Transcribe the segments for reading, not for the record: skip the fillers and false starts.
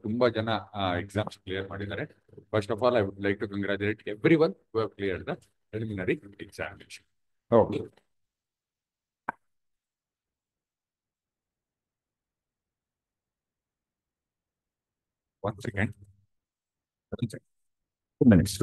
ತುಂಬಾ ಜನ exams clear ಮಾಡಿದ್ದಾರೆ. First of all I would like to congratulate everyone who have cleared the preliminary examination. Okay. One second. 2 minutes.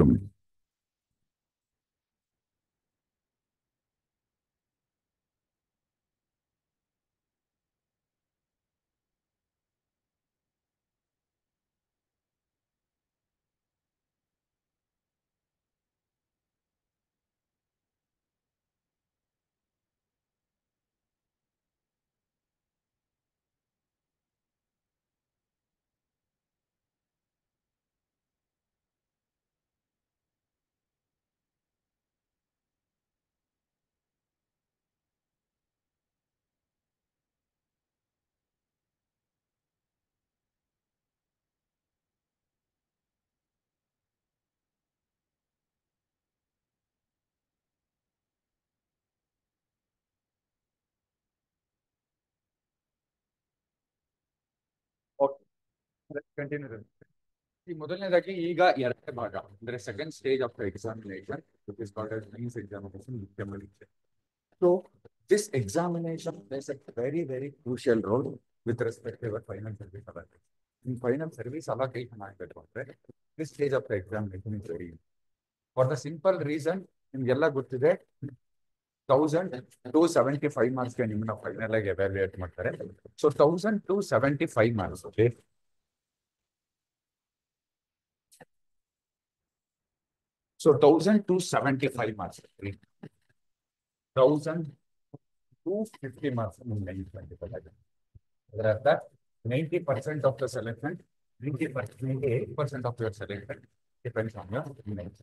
Continue. ಈ ಮೊದಲನೇದಾಗಿ ಈಗ ಎರಡನೇ ಭಾಗ ಅಂದ್ರೆ second stage of examination which is called as mains examination ಮುಖ್ಯ ಪರೀಕ್ಷೆ. So this examination plays a very very crucial role with respect to your final service allot. ನಿಮ್ಮ final service allocation ಆಗಬೇಕು ಅಂದ್ರೆ this stage of examination is very far the simple reason ನಿಮ್ಗೆಲ್ಲ ಗೊತ್ತಿದೆ 1275 ಮಾರ್ಕ್ಸ್ಗೆ ನಿಮ್ಮನ್ನ final ಆಗಿ evaluate ಮಾಡ್ತಾರೆ. So 1275 marks So 1275 marks. 1250 marks. 90% of the selection, 98% of your selection depends on your mains.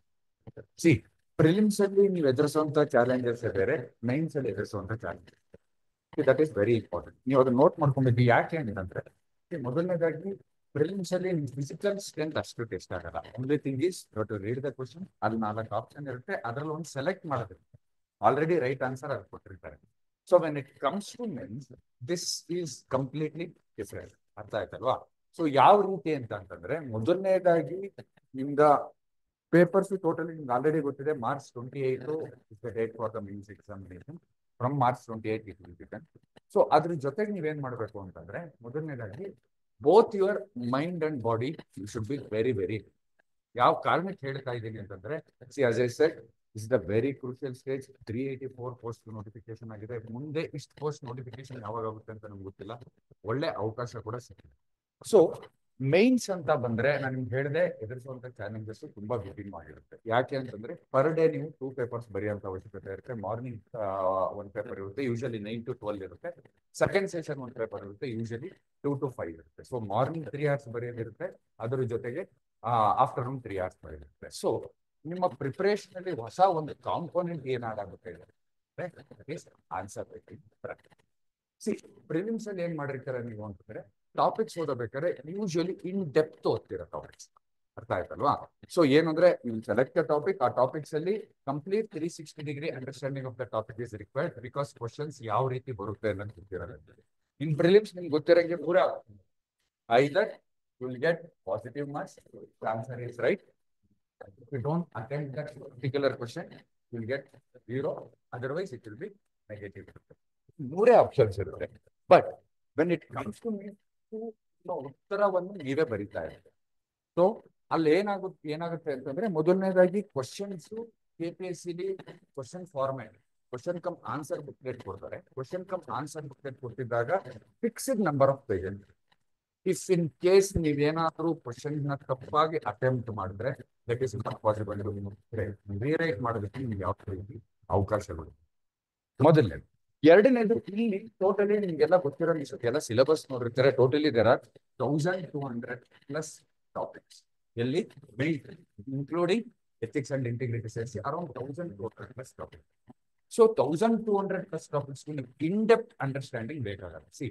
See, prelims ಅಲ್ಲಿ ನೀವು ಎದುರಿಸುವಂತ challenges ಬೇರೆ, ಮೈನ್ಸ್ ಅಲ್ಲಿ ಎದುರಿಸುವಂತ challenges. That is very important. ನೀವು ಅದನ್ನ ನೋಟ್ ಮಾಡ್ಕೊಂಡಿದ್ದು ಯಾಕೆ ಅಂತಂದ್ರೆ ಮೊದಲನೇದಾಗಿ ಪ್ರಿಲಿಮ್ಸ್ ಅಲ್ಲಿ ಫಿಸಿಕಲ್ ಸ್ಟ್ರೆಂತ್ ಅಷ್ಟು ಟೆಸ್ಟ್ ಆಗಲ್ಲ. Only thing is to read the question. ಅಲ್ಲಿ 4 ಆಪ್ಷನ್ ಇರುತ್ತೆ, ಅದ್ರಲ್ಲಿ ಒಂದು ಸೆಲೆಕ್ಟ್ ಮಾಡೋದಿರುತ್ತೆ. ಆಲ್ರೆಡಿ ರೈಟ್ ಆನ್ಸರ್ ಅದು ಕೊಟ್ಟಿರ್ತಾರೆ. So when it comes to mains this is completely different. ಅರ್ಥ ಆಯ್ತಲ್ವಾ? ಸೊ ಯಾವ ರೀತಿ ಅಂತಂದ್ರೆ ಮೊದಲನೇದಾಗಿ ನಿಮ್ದ ಪೇಪರ್ಸ್ ಟೋಟಲಿ ನಿಮ್ಗೆ ಆಲ್ರೆಡಿ ಗೊತ್ತಿದೆ. March 28 is the date for the means examination. From March 28 it will begin. So ಅದ್ರ ಜೊತೆಗೆ ನೀವೇನ್ ಮಾಡ್ಬೇಕು ಅಂತಂದ್ರೆ ಮೊದಲನೇದಾಗಿ both your mind and body you should be very very. ಯಾವ ಕಾರಣಕ್ಕೆ ಹೇಳ್ತಾ ಇದ್ದೀನಿ ಅಂತಂದ್ರೆ as I said, this is the very crucial stage. 384 post notification ಆಗಿದೆ. ಮುಂದೆ ಇಷ್ಟು ಪೋಸ್ಟ್ ನೋಟಿಫಿಕೇಶನ್ ಯಾವಾಗ ಆಗುತ್ತೆ ಅಂತ ನಮ್ಗೆ ಗೊತ್ತಿಲ್ಲ. ಒಳ್ಳೆ ಅವಕಾಶ ಕೂಡ ಸಿಕ್ಕಿದೆ. ಸೊ ಮೈನ್ಸ್ ಅಂತ ಬಂದ್ರೆ ನಾನು ನಿಮ್ಗೆ ಹೇಳಿದೆ ಎದುರಿಸುವಂತ ಚಾಲೆಂಜಸ್ ತುಂಬಾ ವಿಭಿನ್ನವಾಗಿರುತ್ತೆ. ಯಾಕೆ ಅಂತಂದ್ರೆ ಪರ್ ಡೇ ನೀವು 2 ಪೇಪರ್ಸ್ ಬರೆಯುವಂತ ಅವಶ್ಯಕತೆ ಇರುತ್ತೆ. ಮಾರ್ನಿಂಗ್ 1 ಪೇಪರ್ ಇರುತ್ತೆ, ಯೂಶಲಿ 9 to 12 ಇರುತ್ತೆ. ಸೆಕೆಂಡ್ ಸೆಷನ್ 1 ಪೇಪರ್ ಇರುತ್ತೆ, ಯೂಶಲಿ 2 to 5 ಇರುತ್ತೆ. ಸೊ ಮಾರ್ನಿಂಗ್ 3 hours ಬರೆಯೋದಿರುತ್ತೆ, ಅದ್ರ ಜೊತೆಗೆ ಆಫ್ಟರ್ನೂನ್ 3 hours ಬರೆಯೋದಿರುತ್ತೆ. ಸೊ ನಿಮ್ಮ ಪ್ರಿಪರೇಷನ್ ಅಲ್ಲಿ ಹೊಸ ಒಂದು ಕಾಂಪೋನೆಂಟ್ ಏನಾಗುತ್ತೆ ಆನ್ಸರ್ ರೈಟಿಂಗ್. ಪ್ರಿಲಿಮ್ಸ್ ಅಲ್ಲಿ ಏನ್ ಮಾಡಿರ್ತಾರೆ ನೀವು ಅಂತಂದ್ರೆ ಟಾಪಿಕ್ಸ್ ಓದಬೇಕಾದ್ರೆ ಯೂಶಲಿ ಇನ್ ಡೆಪ್ತ್ ಓದ್ತಿರೋ ಟಾಪಿಕ್ಸ್. ಅರ್ಥ ಆಯ್ತಲ್ವಾ? ಸೊ ಏನಂದ್ರೆ ನೀವು ಸೆಲೆಕ್ಟ್ ಟಾಪಿಕ್, ಆ ಟಾಪಿಕ್ಸ್ ಅಲ್ಲಿ complete 360 understanding of the topic is required. Because questions ಯಾವ ರೀತಿ ಬರುತ್ತೆ ಅನ್ನೋದು ಗೊತ್ತಿರೋದು. ಇನ್ ಪ್ರಿಲಿಮ್ಸ್ ನಿಮ್ಗೆ ಗೊತ್ತಿರಂಗೆ ಪೂರ either you will get positive marks, the answer is right. If you don't attempt that particular question, you will get 0. Otherwise, it will be negative. 3 options ಇರುತ್ತೆ. But when it comes to me ಉತ್ತರವನ್ನು ನೀವೇ ಬರೀತಾ ಇರುತ್ತೆ. So ಅಲ್ಲಿ ಏನಾಗುತ್ತೆ ಅಂತಂದ್ರೆ ಮೊದಲನೇದಾಗಿ questions KPSCಲಿ question format, question cum answer booklet ಕೊಡ್ತಾರೆ. ಕ್ವಶನ್ ಕಮ್ ಆನ್ಸರ್ ಬುಕ್ಲೆಟ್ ಕೊಟ್ಟಿದ್ದಾಗ fixed number of pages. If in case ನೀವೇನಾದ್ರೂ ಕ್ವಶನ್ ನ ತಪ್ಪಾಗಿ ಅಟೆಂಪ್ಟ್ ಮಾಡಿದ್ರೆ that is not possible. Rewrite ಮಾಡೋದಕ್ಕೆ ನಿಮ್ಗೆ ಯಾವ ರೀತಿ ಅವಕಾಶಗಳು. ಮೊದಲನೇದು. ಎರಡನೇದು, ಇಲ್ಲಿ ಟೋಟಲಿ ನಿಮ್ಗೆಲ್ಲ ಗೊತ್ತಿರೋ ಎಲ್ಲ ಸಿಲೆಬಸ್ ನೋಡಿರ್ತಾರೆ. Totally there are 1200+ topics. ಎಲ್ಲಿ ಇನ್ಕ್ಲೂಡಿಂಗ್ ಎಥಿಕ್ಸ್ ಅಂಡ್ ಇಂಟಿಗ್ರಿಟಿ ಸೇರಿಸಿ around 1200+ topics. So 1200+ topics in depth understanding ಬೇಕಾಗಲ್ಲ. ಸಿ,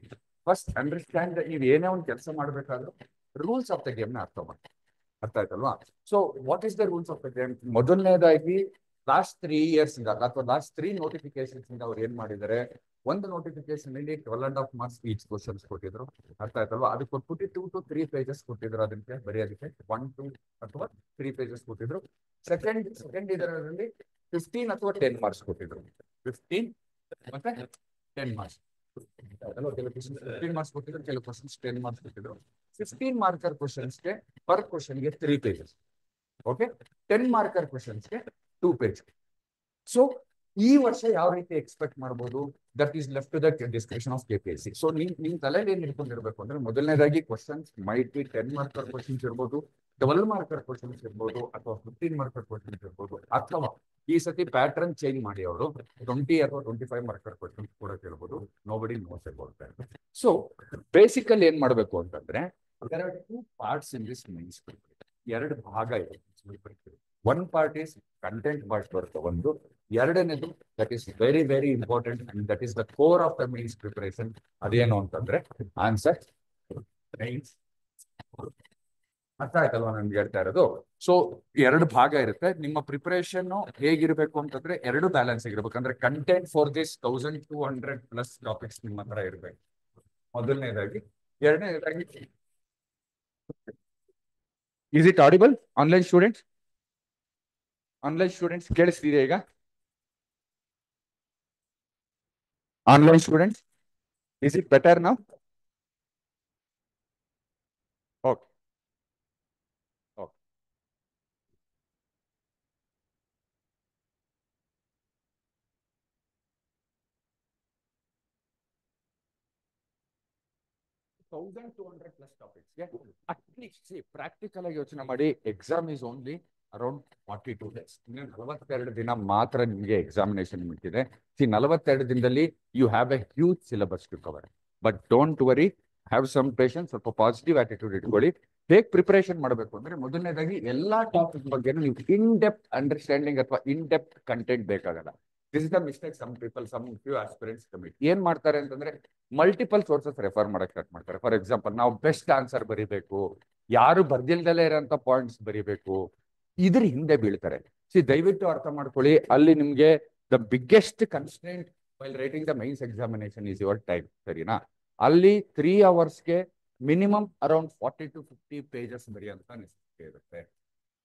ಫಸ್ಟ್ ಅಂಡರ್ಸ್ಟ್ಯಾಂಡ್, ನೀವು ಏನೇ ಒಂದು ಕೆಲಸ ಮಾಡಬೇಕಾದ್ರೂ ರೂಲ್ಸ್ ಆಫ್ ದ ಗೇಮ್ ನ ಅರ್ಥ ಮಾಡಿ. ಅರ್ಥ ಆಯ್ತಲ್ವಾ? So what is the rules of the game? ಮೊದಲನೇದಾಗಿ ಲಾಸ್ಟ್ 3 years ಅಥವಾ ಲಾಸ್ಟ್ 3 notifications ಅವ್ರು ಏನ್ ಮಾಡಿದ್ದಾರೆ, ಒಂದು ನೋಟಿಫಿಕೇಶನ್ ಅಲ್ಲಿ 12.5 marks ಈಚ್ ಕ್ವಶನ್ಸ್ ಕೊಟ್ಟಿದ್ರು. ಅರ್ಥ ಆಯ್ತಲ್ವಾ? ಅದಕ್ಕೆ ಕೊಟ್ಬಿಟ್ಟು 2 to 3 pages ಕೊಟ್ಟಿದ್ರು ಅದಕ್ಕೆ ಬರೆಯೋದಕ್ಕೆ. 1 to ಅಥವಾ 3 pages ಕೊಟ್ಟಿದ್ರು. ಸೆಕೆಂಡ್ ಇದರಲ್ಲಿ 15 ಅಥವಾ 10 marks ಕೊಟ್ಟಿದ್ರು. 15 ಮತ್ತೆ 10 marks. ಕೆಲವು ಕ್ವಶನ್ಸ್ 15 marks ಕೊಟ್ಟಿದ್ರು, ಕೆಲವು ಕ್ವಶನ್ಸ್ 10 marks ಕೊಟ್ಟಿದ್ರು. 15 marker ಕ್ವಶನ್ಸ್ಗೆ ಪರ್ ಕ್ವಶನ್ಗೆ 3 pages. ಓಕೆ, 10 marker ಕ್ವಶನ್ಸ್ಗೆ 2 pages. ಸೊ ಈ ವರ್ಷ ಯಾವ ರೀತಿ ಎಕ್ಸ್ಪೆಕ್ಟ್ ಮಾಡಬಹುದು? That is left to the discussion of KPSC. So ನಿಮ್ ತಲೆಯಲ್ಲಿ ಏನ್ ಹಿಡ್ಕೊಂಡಿರ್ಬೇಕು ಅಂದ್ರೆ, ಮೊದಲನೇದಾಗಿ questions might be 10 marker questions ಇರ್ಬೋದು, 12 marker ಕ್ವಶನ್ಸ್ ಇರ್ಬೋದು, ಅಥವಾ 15 marker ಕ್ವಶನ್ಸ್ ಇರ್ಬೋದು, ಅಥವಾ ಈ ಸತಿ ಪ್ಯಾಟರ್ನ್ ಚೇಂಜ್ ಮಾಡಿ ಅವರು 20 ಅಥವಾ 25 marker ಕ್ವಶನ್ಸ್ ಕೂಡ ಕೇಳ್ಬೋದು. Nobody nose about that. So basically ಏನ್ ಮಾಡಬೇಕು ಅಂತಂದ್ರೆ, there are 2 parts in this mains paper. ಎರಡು ಭಾಗ ಇದೆ. One part is content part ಬರುತ್ತೆ ಒಂದು. ಎರಡನೇದು that is very very important and that is the core of the mains preparation. ಅದೇನು ಅಂತಂದ್ರೆ ಆನ್ಸರ್ ಮೈನ್ಸ್. ಅರ್ಥ ಆಯ್ತಲ್ವಾ ನನ್ಗೆ ಹೇಳ್ತಾ ಇರೋದು? ಸೊ ಎರಡು ಭಾಗ ಇರುತ್ತೆ. ನಿಮ್ಮ ಪ್ರಿಪರೇಷನ್ ಹೇಗಿರ್ಬೇಕು ಅಂತಂದ್ರೆ ಎರಡು ಬ್ಯಾಲೆನ್ಸ್ ಆಗಿರ್ಬೇಕು. ಅಂದ್ರೆ ಕಂಟೆಂಟ್ ಫಾರ್ ದಿಸ್ 1200+ ಟಾಪಿಕ್ಸ್ ನಿಮ್ಮ ಹತ್ರ ಇರ್ಬೇಕು ಮೊದಲನೇದಾಗಿ. ಎರಡನೇದಾಗಿ, is it audible online students? Online students ಕೇಳಿಸ್ತಿದೆ ಈಗ? Online students, is it better now? Okay okay. At least practical ಆಗಿ ಯೋಚನೆ ಮಾಡಿ. Exam is only around 42 days. 42 ದಿನ ಮಾತ್ರ ನಿಮಗೆ ಎಕ್ಸಾಮಿನೇಷನ್ ಮುಗಿದಿದೆ. 42 ದಿನದಲ್ಲಿ you have a huge syllabus to cover. But don't worry, have some patience, ಸ್ವಲ್ಪ ಪಾಸಿಟಿವ್ ಆಟಿಟ್ಯೂಡ್ ಇಟ್ಕೊಳ್ಳಿ. ಹೇಗೆ ಪ್ರಿಪರೇಷನ್ ಮಾಡಬೇಕು ಅಂದ್ರೆ, ಮೊದಲನೇದಾಗಿ ಎಲ್ಲಾ ಟಾಪಿಕ್ ಬಗ್ಗೆ ನೀವು ಇನ್ ಡೆಪ್ತ್ ಅಂಡರ್ಸ್ಟ್ಯಾಂಡಿಂಗ್ ಅಥವಾ ಇನ್ ಡೆಪ್ತ್ ಕಂಟೆಂಟ್ ಬೇಕಾಗಲ್ಲ. This is the mistake some people, some few aspirants commit. ಏನ್ ಮಾಡ್ತಾರೆ ಅಂತಂದ್ರೆ, ಮಲ್ಟಿಪಲ್ ಸೋರ್ಸಸ್ ರೆಫರ್ ಮಾಡಕ್ ಸ್ಟಾರ್ಟ್ ಮಾಡ್ತಾರೆ. ಫಾರ್ ಎಕ್ಸಾಂಪಲ್, ನಾವು ಬೆಸ್ಟ್ ಆನ್ಸರ್ ಬರೀಬೇಕು, ಯಾರು ಬರ್ದಿಲ್ದಲೇ ಇರೋಂಥ ಪಾಯಿಂಟ್ಸ್ ಬರೀಬೇಕು, ಇದ್ರ ಹಿಂದೆ ಬೀಳ್ತಾರೆ. ದಯವಿಟ್ಟು ಅರ್ಥ ಮಾಡ್ಕೊಳ್ಳಿ, ಅಲ್ಲಿ ನಿಮ್ಗೆ the biggest constant while writing the mains examination is your time. ಸರಿನಾ? ಅಲ್ಲಿ 3 hours minimum around 40 to 50 pages ಬರೆಯುವಂತ ನೆಸೆಸಿಟಿ ಇರುತ್ತೆ.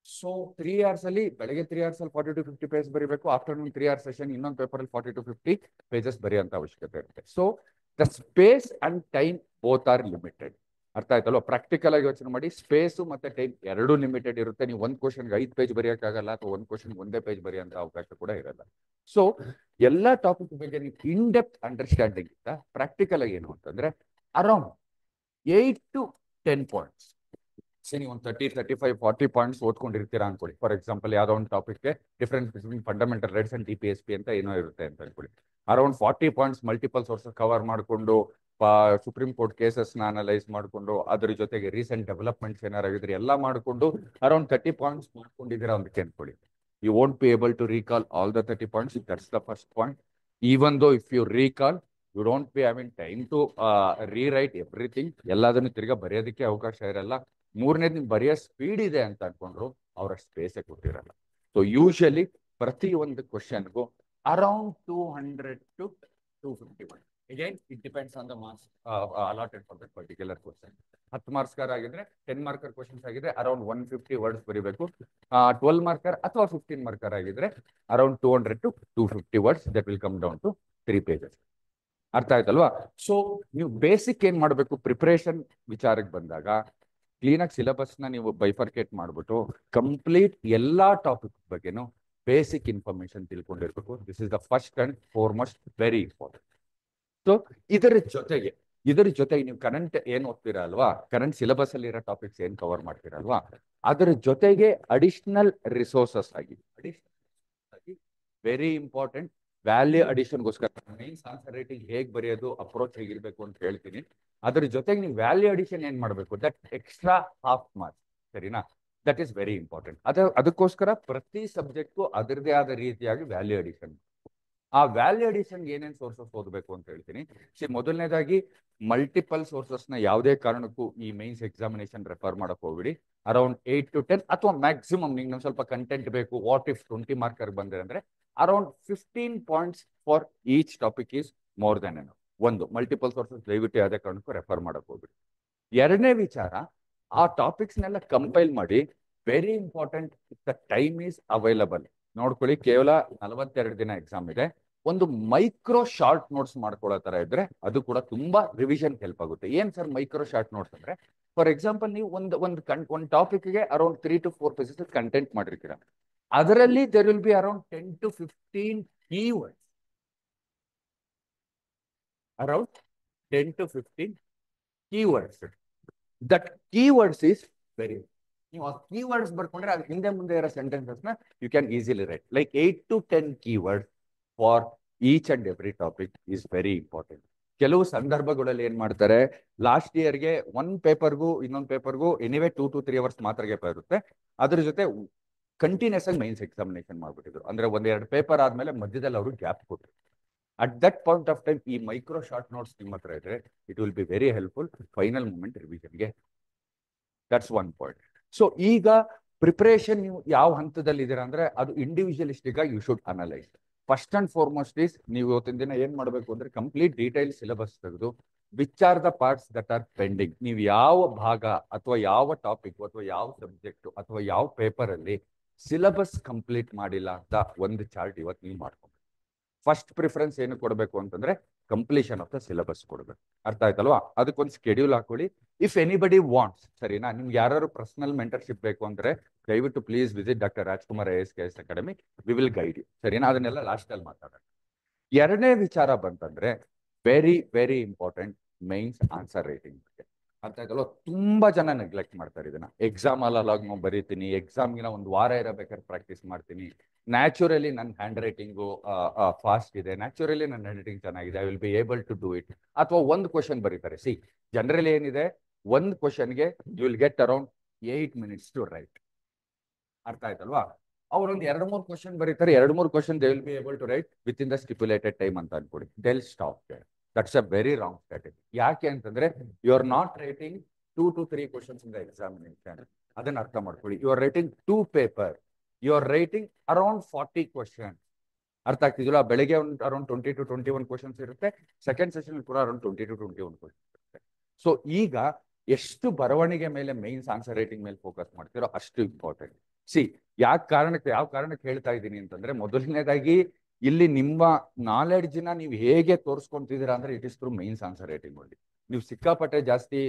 ಸೊ 3 hours ಅಲ್ಲಿ, ಬೆಳಗ್ಗೆ 3 hours ಅಲ್ಲಿ 40 to 50 pages ಬರೀಬೇಕು. ಆಫ್ಟರ್ನೂನ್ 3 hour ಸೆಷನ್ ಇನ್ನೊಂದು ಪೇಪರ್ ಅಲ್ಲಿ 40 to 50 pages ಬರೆಯುವಂತ ಅವಶ್ಯಕತೆ ಇರುತ್ತೆ. So the space and time both are limited. ಅರ್ಥ ಆಯ್ತಲ್ವ? ಪ್ರಾಕ್ಟಿಕಲ್ ಆಗಿ ಯೋಚನೆ ಮಾಡಿ, ಸ್ಪೇಸು ಮತ್ತೆ ಟೈಮ್ ಎರಡೂ ಲಿಮಿಟೆಡ್ ಇರುತ್ತೆ. ನೀವು ಒಂದು ಕ್ವಶನ್ಗೆ 5 ಪೇಜ್ ಬರೆಯೋಕ್ಕಾಗಲ್ಲ, ಅಥವಾ ಒಂದು ಕ್ವಶನ್ಗೆ 1 page ಬರೆಯೋಂಥ ಅವಕಾಶ ಕೂಡ ಇರಲ್ಲ. ಸೊ ಎಲ್ಲಾ ಟಾಪಿಕ್ ಬಗ್ಗೆ ನೀವು ಇನ್ ಡೆಪ್ತ್ ಅಂಡರ್ಸ್ಟ್ಯಾಂಡಿಂಗ್ ಇಂದ ಪ್ರಾಕ್ಟಿಕಲ್ ಆಗಿ ಏನು ಅಂತಂದ್ರೆ ಅರೌಂಡ್ 8 to 10 points. ನೀವು ಒಂದು 30, 35, 40 ಪಾಯಿಂಟ್ಸ್ ಓದ್ಕೊಂಡಿರ್ತೀರಾ ಅನ್ಕೊಳ್ಳಿ. ಫಾರ್ ಎಕ್ಸಾಂಪಲ್, ಯಾವ್ದೋ ಒಂದು ಟಾಪಿಕ್ಗೆ difference between fundamental rights and DPSP ಅಂತ ಏನೋ ಇರುತ್ತೆ ಅಂತ ಅನ್ಕೊಳ್ಳಿ. ಅರೌಂಡ್ 40 ಪಾಯಿಂಟ್ಸ್ ಮಲ್ಟಿಪಲ್ ಸೋರ್ಸಸ್ ಕವರ್ ಮಾಡಿಕೊಂಡು, ಸುಪ್ರೀಂ ಕೋರ್ಟ್ ಕೇಸಸ್ನ ಅನಲೈಸ್ ಮಾಡಿಕೊಂಡು, ಅದ್ರ ಜೊತೆಗೆ ರೀಸೆಂಟ್ ಡೆವಲಪ್ಮೆಂಟ್ಸ್ ಏನಾರಾಗಿದ್ರೆ ಎಲ್ಲ ಮಾಡಿಕೊಂಡು ಅರೌಂಡ್ 30 ಪಾಯಿಂಟ್ಸ್ ಮಾಡ್ಕೊಂಡಿದ್ದೀರಾ ಅಂತ ಅನ್ಕೊಳ್ಳಿ. You won't be able to recall all the 30 points. That's the first point. Even though if you recall, you don't be having time to rewrite everything. ಎಲ್ಲದನ್ನು ತಿರ್ಗಾ ಬರೆಯೋದಕ್ಕೆ ಅವಕಾಶ ಇರಲ್ಲ. ಮೂರನೇದು, ನೀವು ಬರೆಯೋ ಸ್ಪೀಡ್ ಇದೆ ಅಂತ ಅನ್ಕೊಂಡ್ರು ಅವರ ಸ್ಪೇಸೇ ಕೊಟ್ಟಿರಲ್ಲ. ಸೊ ಯೂಶಲಿ ಪ್ರತಿ ಒಂದು ಕ್ವಶನ್ಗೂ around 200 to 250. Again, it depends on the marks allotted for that particular question. 10 marker ಆಗಿದ್ರೆ 10 marker questions ಆಗಿದ್ರೆ ಅರೌಂಡ್ 150 ವರ್ಡ್ಸ್ ಬರೀಬೇಕು. 12 marker ಅಥವಾ 15 marker ಆಗಿದ್ರೆ around 200 to 250 words. That will come down to 3 pages. ಅರ್ಥ ಆಯ್ತಲ್ವಾ? So ನೀವು ಬೇಸಿಕ್ ಏನ್ ಮಾಡಬೇಕು, ಪ್ರಿಪರೇಷನ್ ವಿಚಾರಕ್ಕೆ ಬಂದಾಗ ಕ್ಲೀನಾಗಿ ಸಿಲೆಬಸ್ನ ನೀವು ಬೈಫರ್ಕೇಟ್ ಮಾಡ್ಬಿಟ್ಟು ಕಂಪ್ಲೀಟ್ ಎಲ್ಲಾ ಟಾಪಿಕ್ ಬಗ್ಗೆನು ಬೇಸಿಕ್ ಇನ್ಫಾರ್ಮೇಶನ್ ತಿಳ್ಕೊಂಡಿರ್ಬೇಕು. This is the first and foremost very important. So ಇದರ ಜೊತೆಗೆ ನೀವು ಕರೆಂಟ್ ಏನ್ ಓದ್ತೀರಾ ಅಲ್ವಾ, ಕರೆಂಟ್ ಸಿಲೆಬಸ್ ಅಲ್ಲಿ ಇರೋ ಟಾಪಿಕ್ಸ್ ಏನ್ ಕವರ್ ಮಾಡ್ತೀರಾ ಅಲ್ವಾ, ಅದರ ಜೊತೆಗೆ ಅಡಿಷನಲ್ ರಿಸೋರ್ಸಸ್ ಆಗಿ ವೆರಿ ಇಂಪಾರ್ಟೆಂಟ್ ವ್ಯಾಲ್ಯೂ ಅಡಿಷನ್ಗೋಸ್ಕರ ಮೈನ್ಸ್ ಆನ್ಸರ್ ರೈಟಿಂಗ್ ಹೇಗೆ ಬರೆಯೋದು, ಅಪ್ರೋಚ್ ಹೇಗಿರ್ಬೇಕು ಅಂತ ಹೇಳ್ತೀನಿ. ಅದ್ರ ಜೊತೆಗೆ ನೀವು ವ್ಯಾಲ್ಯೂ ಅಡಿಷನ್ ಏನ್ ಮಾಡಬೇಕು, ದಟ್ ಎಕ್ಸ್ಟ್ರಾ ಹಾಫ್ ಮಾರ್ಕ್ಸ್. ಸರಿನಾ? That is very important. ಅದಕ್ಕೋಸ್ಕರ ಪ್ರತಿ ಸಬ್ಜೆಕ್ಟ್ಗೂ ಅದರದೇ ಆದ ರೀತಿಯಾಗಿ ವ್ಯಾಲ್ಯೂ ಅಡಿಷನ್. ಆ ವ್ಯಾಲ್ಯೂ ಅಡಿಷನ್ ಏನೇನು ಸೋರ್ಸಸ್ ಓದಬೇಕು ಅಂತ ಹೇಳ್ತೀನಿ. ಮೊದಲನೇದಾಗಿ ಮಲ್ಟಿಪಲ್ ಸೋರ್ಸಸ್ನ ಯಾವುದೇ ಕಾರಣಕ್ಕೂ ಈ ಮೈನ್ಸ್ ಎಕ್ಸಾಮಿನೇಷನ್ ರೆಫರ್ ಮಾಡಕ್ ಹೋಗ್ಬಿಡಿ. ಅರೌಂಡ್ 8 to 10 ಅಥವಾ ಮ್ಯಾಕ್ಸಿಮಮ್ ನಿಮ್ಗೆ ನಮ್ಗೆ ಸ್ವಲ್ಪ ಕಂಟೆಂಟ್ ಬೇಕು, ವಾಟ್ ಇಫ್ 20 marker ಬಂದ್ರೆ ಅಂದ್ರೆ around 15 points for each topic is more than enough. ಒಂದು ಮಲ್ಟಿಪಲ್ ಸೋರ್ಸಸ್ ದಯವಿಟ್ಟು ಯಾವುದೇ ಕಾರಣಕ್ಕೂ ರೆಫರ್ ಮಾಡಕ್ ಹೋಗ್ಬಿಡಿ. ಎರಡನೇ ವಿಚಾರ, ಆ ಟಾಪಿಕ್ಸ್ನೆಲ್ಲ ಕಂಪೈಲ್ ಮಾಡಿ. Very important, the time is available. ನೋಡ್ಕೊಳ್ಳಿ, ಕೇವಲ 42 ದಿನ ಎಕ್ಸಾಮ್ ಇದೆ. ಒಂದು ಮೈಕ್ರೋ ಶಾರ್ಟ್ ನೋಟ್ಸ್ ಮಾಡ್ಕೊಳ್ಳೋ ತರ ಇದ್ರೆ ಅದು ಕೂಡ ತುಂಬಾ ರಿವಿಷನ್ ಹೆಲ್ಪ್ ಆಗುತ್ತೆ. ಏನ್ ಸರ್ ಮೈಕ್ರೋ ಶಾರ್ಟ್ ನೋಟ್ಸ್ ಅಂದ್ರೆ, ಫಾರ್ ಎಕ್ಸಾಂಪಲ್ ನೀವು ಒಂದು ಟಾಪಿಕ್ಗೆ ಅರೌಂಡ್ 3 to 4 ಪೇಜಸ್ ಕಂಟೆಂಟ್ ಮಾಡಿರ್ತೀರ. ಅದರಲ್ಲಿ there will be around 10 to 15 keywords. Around 10 to 15 keywords. That keywords is very, ನೀವು ಆ ಕೀವರ್ಡ್ಸ್ ಬರ್ಕೊಂಡ್ರೆ ಅದು ಹಿಂದೆ ಮುಂದೆ ಇರೋ ಸೆಂಟೆನ್ಸಸ್ ನ you can easily write. Like 8 to 10 keywords for each and every topic is very important. ಕೆಲವು ಸಂದರ್ಭಗಳಲ್ಲಿ ಏನ್ ಮಾಡ್ತಾರೆ, ಲಾಸ್ಟ್ ಇಯರ್ಗೆ ಒಂದ್ ಪೇಪರ್ಗೂ ಇನ್ನೊಂದು ಪೇಪರ್ಗೂ ಎನಿವೇ 2 to 3 hours ಮಾತ್ರ ಗ್ಯಾಪ್ ಇರುತ್ತೆ. ಅದ್ರ ಜೊತೆ ಕಂಟಿನ್ಯೂಸ್ ಆಗಿ ಮೈನ್ಸ್ ಎಕ್ಸಾಮಿನೇಷನ್ ಮಾಡ್ಬಿಟ್ಟಿದ್ರು. ಅಂದ್ರೆ 1-2 ಪೇಪರ್ ಆದ್ಮೇಲೆ ಮಧ್ಯದಲ್ಲಿ ಅವರು ಗ್ಯಾಪ್ ಕೊಟ್ಟರು. At that point of time ಈ ಮೈಕ್ರೋ ಶಾರ್ಟ್ ನೋಟ್ಸ್ ನಿಮ್ಮ ಹತ್ರ ಇದ್ರೆ it will be very helpful final moment ರಿವಿಷನ್ಗೆ. That's one point. ಸೊ ಈಗ ಪ್ರಿಪರೇಷನ್ ನೀವು ಯಾವ ಹಂತದಲ್ಲಿ ಇದ್ದೀರಾ ಅಂದ್ರೆ ಅದು ಇಂಡಿವಿಜುವಲಿಸ್ಟಿಕ್ ಆಗಿ you should analyse. First and foremost is ನೀವು ಇವತ್ತಿನ ದಿನ ಏನ್ ಮಾಡಬೇಕು ಅಂದ್ರೆ ಕಂಪ್ಲೀಟ್ ಡೀಟೈಲ್ ಸಿಲೆಬಸ್ ತೆಗೆದು which are the parts that are pending. ನೀವು ಯಾವ ಭಾಗ ಅಥವಾ ಯಾವ ಟಾಪಿಕ್ ಅಥವಾ ಯಾವ ಸಬ್ಜೆಕ್ಟ್ ಅಥವಾ ಯಾವ ಪೇಪರ್ ಅಲ್ಲಿ ಸಿಲೆಬಸ್ ಕಂಪ್ಲೀಟ್ ಮಾಡಿಲ್ಲ ಅಂತ ಒಂದು ಚಾರ್ಟ್ ಇವತ್ತು ನೀವು ಮಾಡ್ಕೊಂಡು. ಫಸ್ಟ್ ಪ್ರಿಫರೆನ್ಸ್ ಏನು ಕೊಡಬೇಕು ಅಂತಂದ್ರೆ ಕಂಪ್ಲೀಷನ್ ಆಫ್ ದ ಸಿಲೆಬಸ್ ಕೊಡಬೇಕು. ಅರ್ಥ ಆಯ್ತಲ್ವಾ? ಅದಕ್ಕೊಂದು ಸ್ಕೆಡ್ಯೂಲ್ ಹಾಕೊಳ್ಳಿ. ಇಫ್ ಎನಿಬಡಿ ವಾಂಟ್ಸ್, ಸರಿನಾ, ನಿಮ್ಗೆ ಯಾರು ಪರ್ಸನಲ್ ಮೆಂಟರ್ಶಿಪ್ ಬೇಕು ಅಂದ್ರೆ ದಯವಿಟ್ಟು please visit doctor Rajkumar IAS academy. We will guide you, ಸರಿನಾ? ಅದನ್ನೆಲ್ಲ ಲಾಸ್ಟ್ ಅಲ್ಲಿ ಮಾತಾಡೋಣ. ಎರಡನೇ ವಿಚಾರ ಬಂತಂದ್ರೆ very very important, mains answer writing ಬಗ್ಗೆ. ಅರ್ಥ ಆಯ್ತಲ್ವ? ತುಂಬಾ ಜನ ನೆಗ್ಲೆಕ್ಟ್ ಮಾಡ್ತಾರೆ ಇದನ್ನ. ಎಕ್ಸಾಮ್ ಅಲ್ಲಾಗ ನಾವು ಬರೀತೀನಿ, ಎಕ್ಸಾಮ್ಗಿನ ಒಂದು ವಾರ ಇರಬೇಕಾದ್ರೆ ಪ್ರಾಕ್ಟೀಸ್ ಮಾಡ್ತೀನಿ, ನ್ಯಾಚುರಲಿ ನನ್ನ ಹ್ಯಾಂಡ್ ರೈಟಿಂಗು ಫಾಸ್ಟ್ ಇದೆ, ನ್ಯಾಚುರಲಿ ನನ್ನ ಹ್ಯಾಂಡ್ ರೈಟಿಂಗ್ ಚೆನ್ನಾಗಿದೆ, I will be able to do it. ಅಥವಾ ಒಂದು ಕ್ವಶನ್ ಬರೀತಾರೆ. ಸಿ, ಜನರಲಿ ಏನಿದೆ, ಒಂದು ಕ್ವಶನ್ಗೆ you will get around 8 minutes to write. ಅರ್ಥ ಆಯ್ತಲ್ವಾ? ಅವ್ರೊಂದು 2-3 ಕ್ವಶನ್ ಬರೀತಾರೆ, 2-3 question they will be able to write within the stipulated time ಅಂತ ಅನ್ಕೊಡಿ. They'll stop there. That's a very wrong strategy. ಯಾಕೆ ಅಂತಂದ್ರೆ you are not writing 2 to 3 questions in the examination. ಅದನ್ನ ಅರ್ಥ ಮಾಡ್ಕೊಳ್ಳಿ. You are writing 2 papers. You are writing around 40 questions. ಅರ್ಥ ಆಗ್ತಿದಿಲ್ಲ? ಬೆಳಗ್ಗೆ ಒಂದು ಅರೌಂಡ್ 20 to 21 questions ಇರುತ್ತೆ. ಸೆಕೆಂಡ್ ಸೆಷನ್ ಕೂಡ ಅರೌಂಡ್ 20 to 21 questions ಇರುತ್ತೆ. ಸೊ ಈಗ ಎಷ್ಟು ಬರವಣಿಗೆ ಮೇಲೆ ಮೈನ್ಸ್ ಆನ್ಸರ್ ರೈಟಿಂಗ್ ಮೇಲೆ ಫೋಕಸ್ ಮಾಡ್ತೀರೋ ಅಷ್ಟು ಇಂಪಾರ್ಟೆಂಟ್. ಸಿ, ಯಾವ ಕಾರಣಕ್ಕೆ ಹೇಳ್ತಾ ಇದ್ದೀನಿ ಅಂತಂದ್ರೆ, ಮೊದಲನೇದಾಗಿ ಇಲ್ಲಿ ನಿಮ್ಮ ನಾಲೆಡ್ಜ್ನ ನೀವು ಹೇಗೆ ತೋರಿಸ್ಕೊಂತಿದ್ದೀರಾ ಅಂದ್ರೆ it is through mains answer writing only. ನೀವು ಸಿಕ್ಕಾಪಟ್ಟೆ ಜಾಸ್ತಿ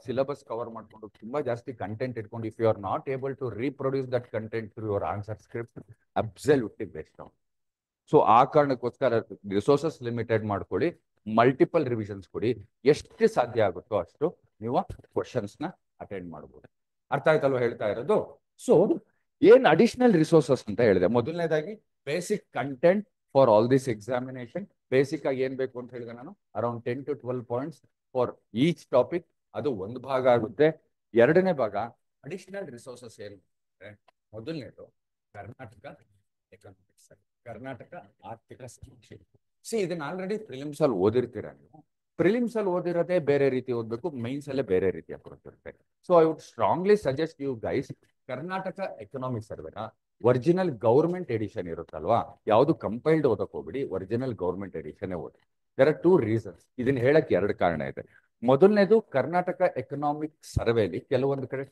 ಸಿಲೆಬಸ್ ಕವರ್ ಮಾಡ್ಕೊಂಡು ತುಂಬಾ ಜಾಸ್ತಿ ಕಂಟೆಂಟ್ ಇಟ್ಕೊಂಡು if you are not able to reproduce that content through your answer script, absolutely waste of. So ಆ ಕಾರಣಕ್ಕೋಸ್ಕರ ರಿಸೋರ್ಸಸ್ ಲಿಮಿಟೆಡ್ ಮಾಡ್ಕೊಳ್ಳಿ, ಮಲ್ಟಿಪಲ್ ರಿವಿಷನ್ಸ್ ಕೊಡಿ. ಎಷ್ಟು ಸಾಧ್ಯ ಆಗುತ್ತೋ ಅಷ್ಟು ನೀವು ಕ್ವಶನ್ಸ್ ನ ಅಟೆಂಡ್ ಮಾಡ್ಬೋದು. ಅರ್ಥ ಆಯ್ತಲ್ವ ಹೇಳ್ತಾ ಇರೋದು? ಸೊ ಏನ್ ಅಡಿಷನಲ್ ರಿಸೋರ್ಸಸ್ ಅಂತ ಹೇಳಿದೆ, ಮೊದಲನೇದಾಗಿ basic content for all this examination. Basic ಆಗಿ ಏನ್ ಬೇಕು ಅಂತ ಹೇಳಿದೆ ನಾನು, around 10 to 12 points for each topic. ಅದು ಒಂದು ಭಾಗ ಆಗುತ್ತೆ. ಎರಡನೇ ಭಾಗ ಅಡಿಷನಲ್ ರಿಸೋರ್ಸಸ್ ಏನು ಅಂದ್ರೆ, ಮೊದಲನೇದು ಕರ್ನಾಟಕ ಎಕನಾಮಿಕ್ಸ್, ಕರ್ನಾಟಕ ಆರ್ಥಿಕ ಸಮೀಕ್ಷೆ. ಸಿ, ಇದನ್ನ ಆಲ್ರೆಡಿ ಪ್ರಿಲಿಮ್ಸ್ ಅಲ್ಲಿ ಓದಿರ್ತೀರಾ ನೀವು. ಪ್ರಿಲಿಮ್ಸ್ ಅಲ್ಲಿ ಓದಿರೋದೇ ಬೇರೆ ರೀತಿ ಓದ್ಬೇಕು, ಮೈನ್ಸ್ ಅಲ್ಲೇ ಬೇರೆ ರೀತಿ ಅಪ್ರೋಚ್ ಇರುತ್ತೆ. So I would strongly suggest you guys, Karnataka economics ಸರ್ವೆನ ಒರಿಜಿನಲ್ ಗೌರ್ಮೆಂಟ್ ಎಡಿಷನ್ ಇರುತ್ತಲ್ವಾ, ಯಾವುದು ಕಂಪೈಲ್ಡ್ ಓದಕ್ ಹೋಗ್ಬಿಡಿ, ಒರಿಜಿನಲ್ ಗೌರ್ಮೆಂಟ್ ಎಡಿಷನ್ ಓದಿ. There are 2 reasons. ಇದನ್ನ ಹೇಳಕ್ 2 ಕಾರಣ ಇದೆ. ಮೊದಲನೇದು, ಕರ್ನಾಟಕ ಎಕನಾಮಿಕ್ ಸರ್ವೆಲಿ ಕೆಲವೊಂದು ಕಡೆ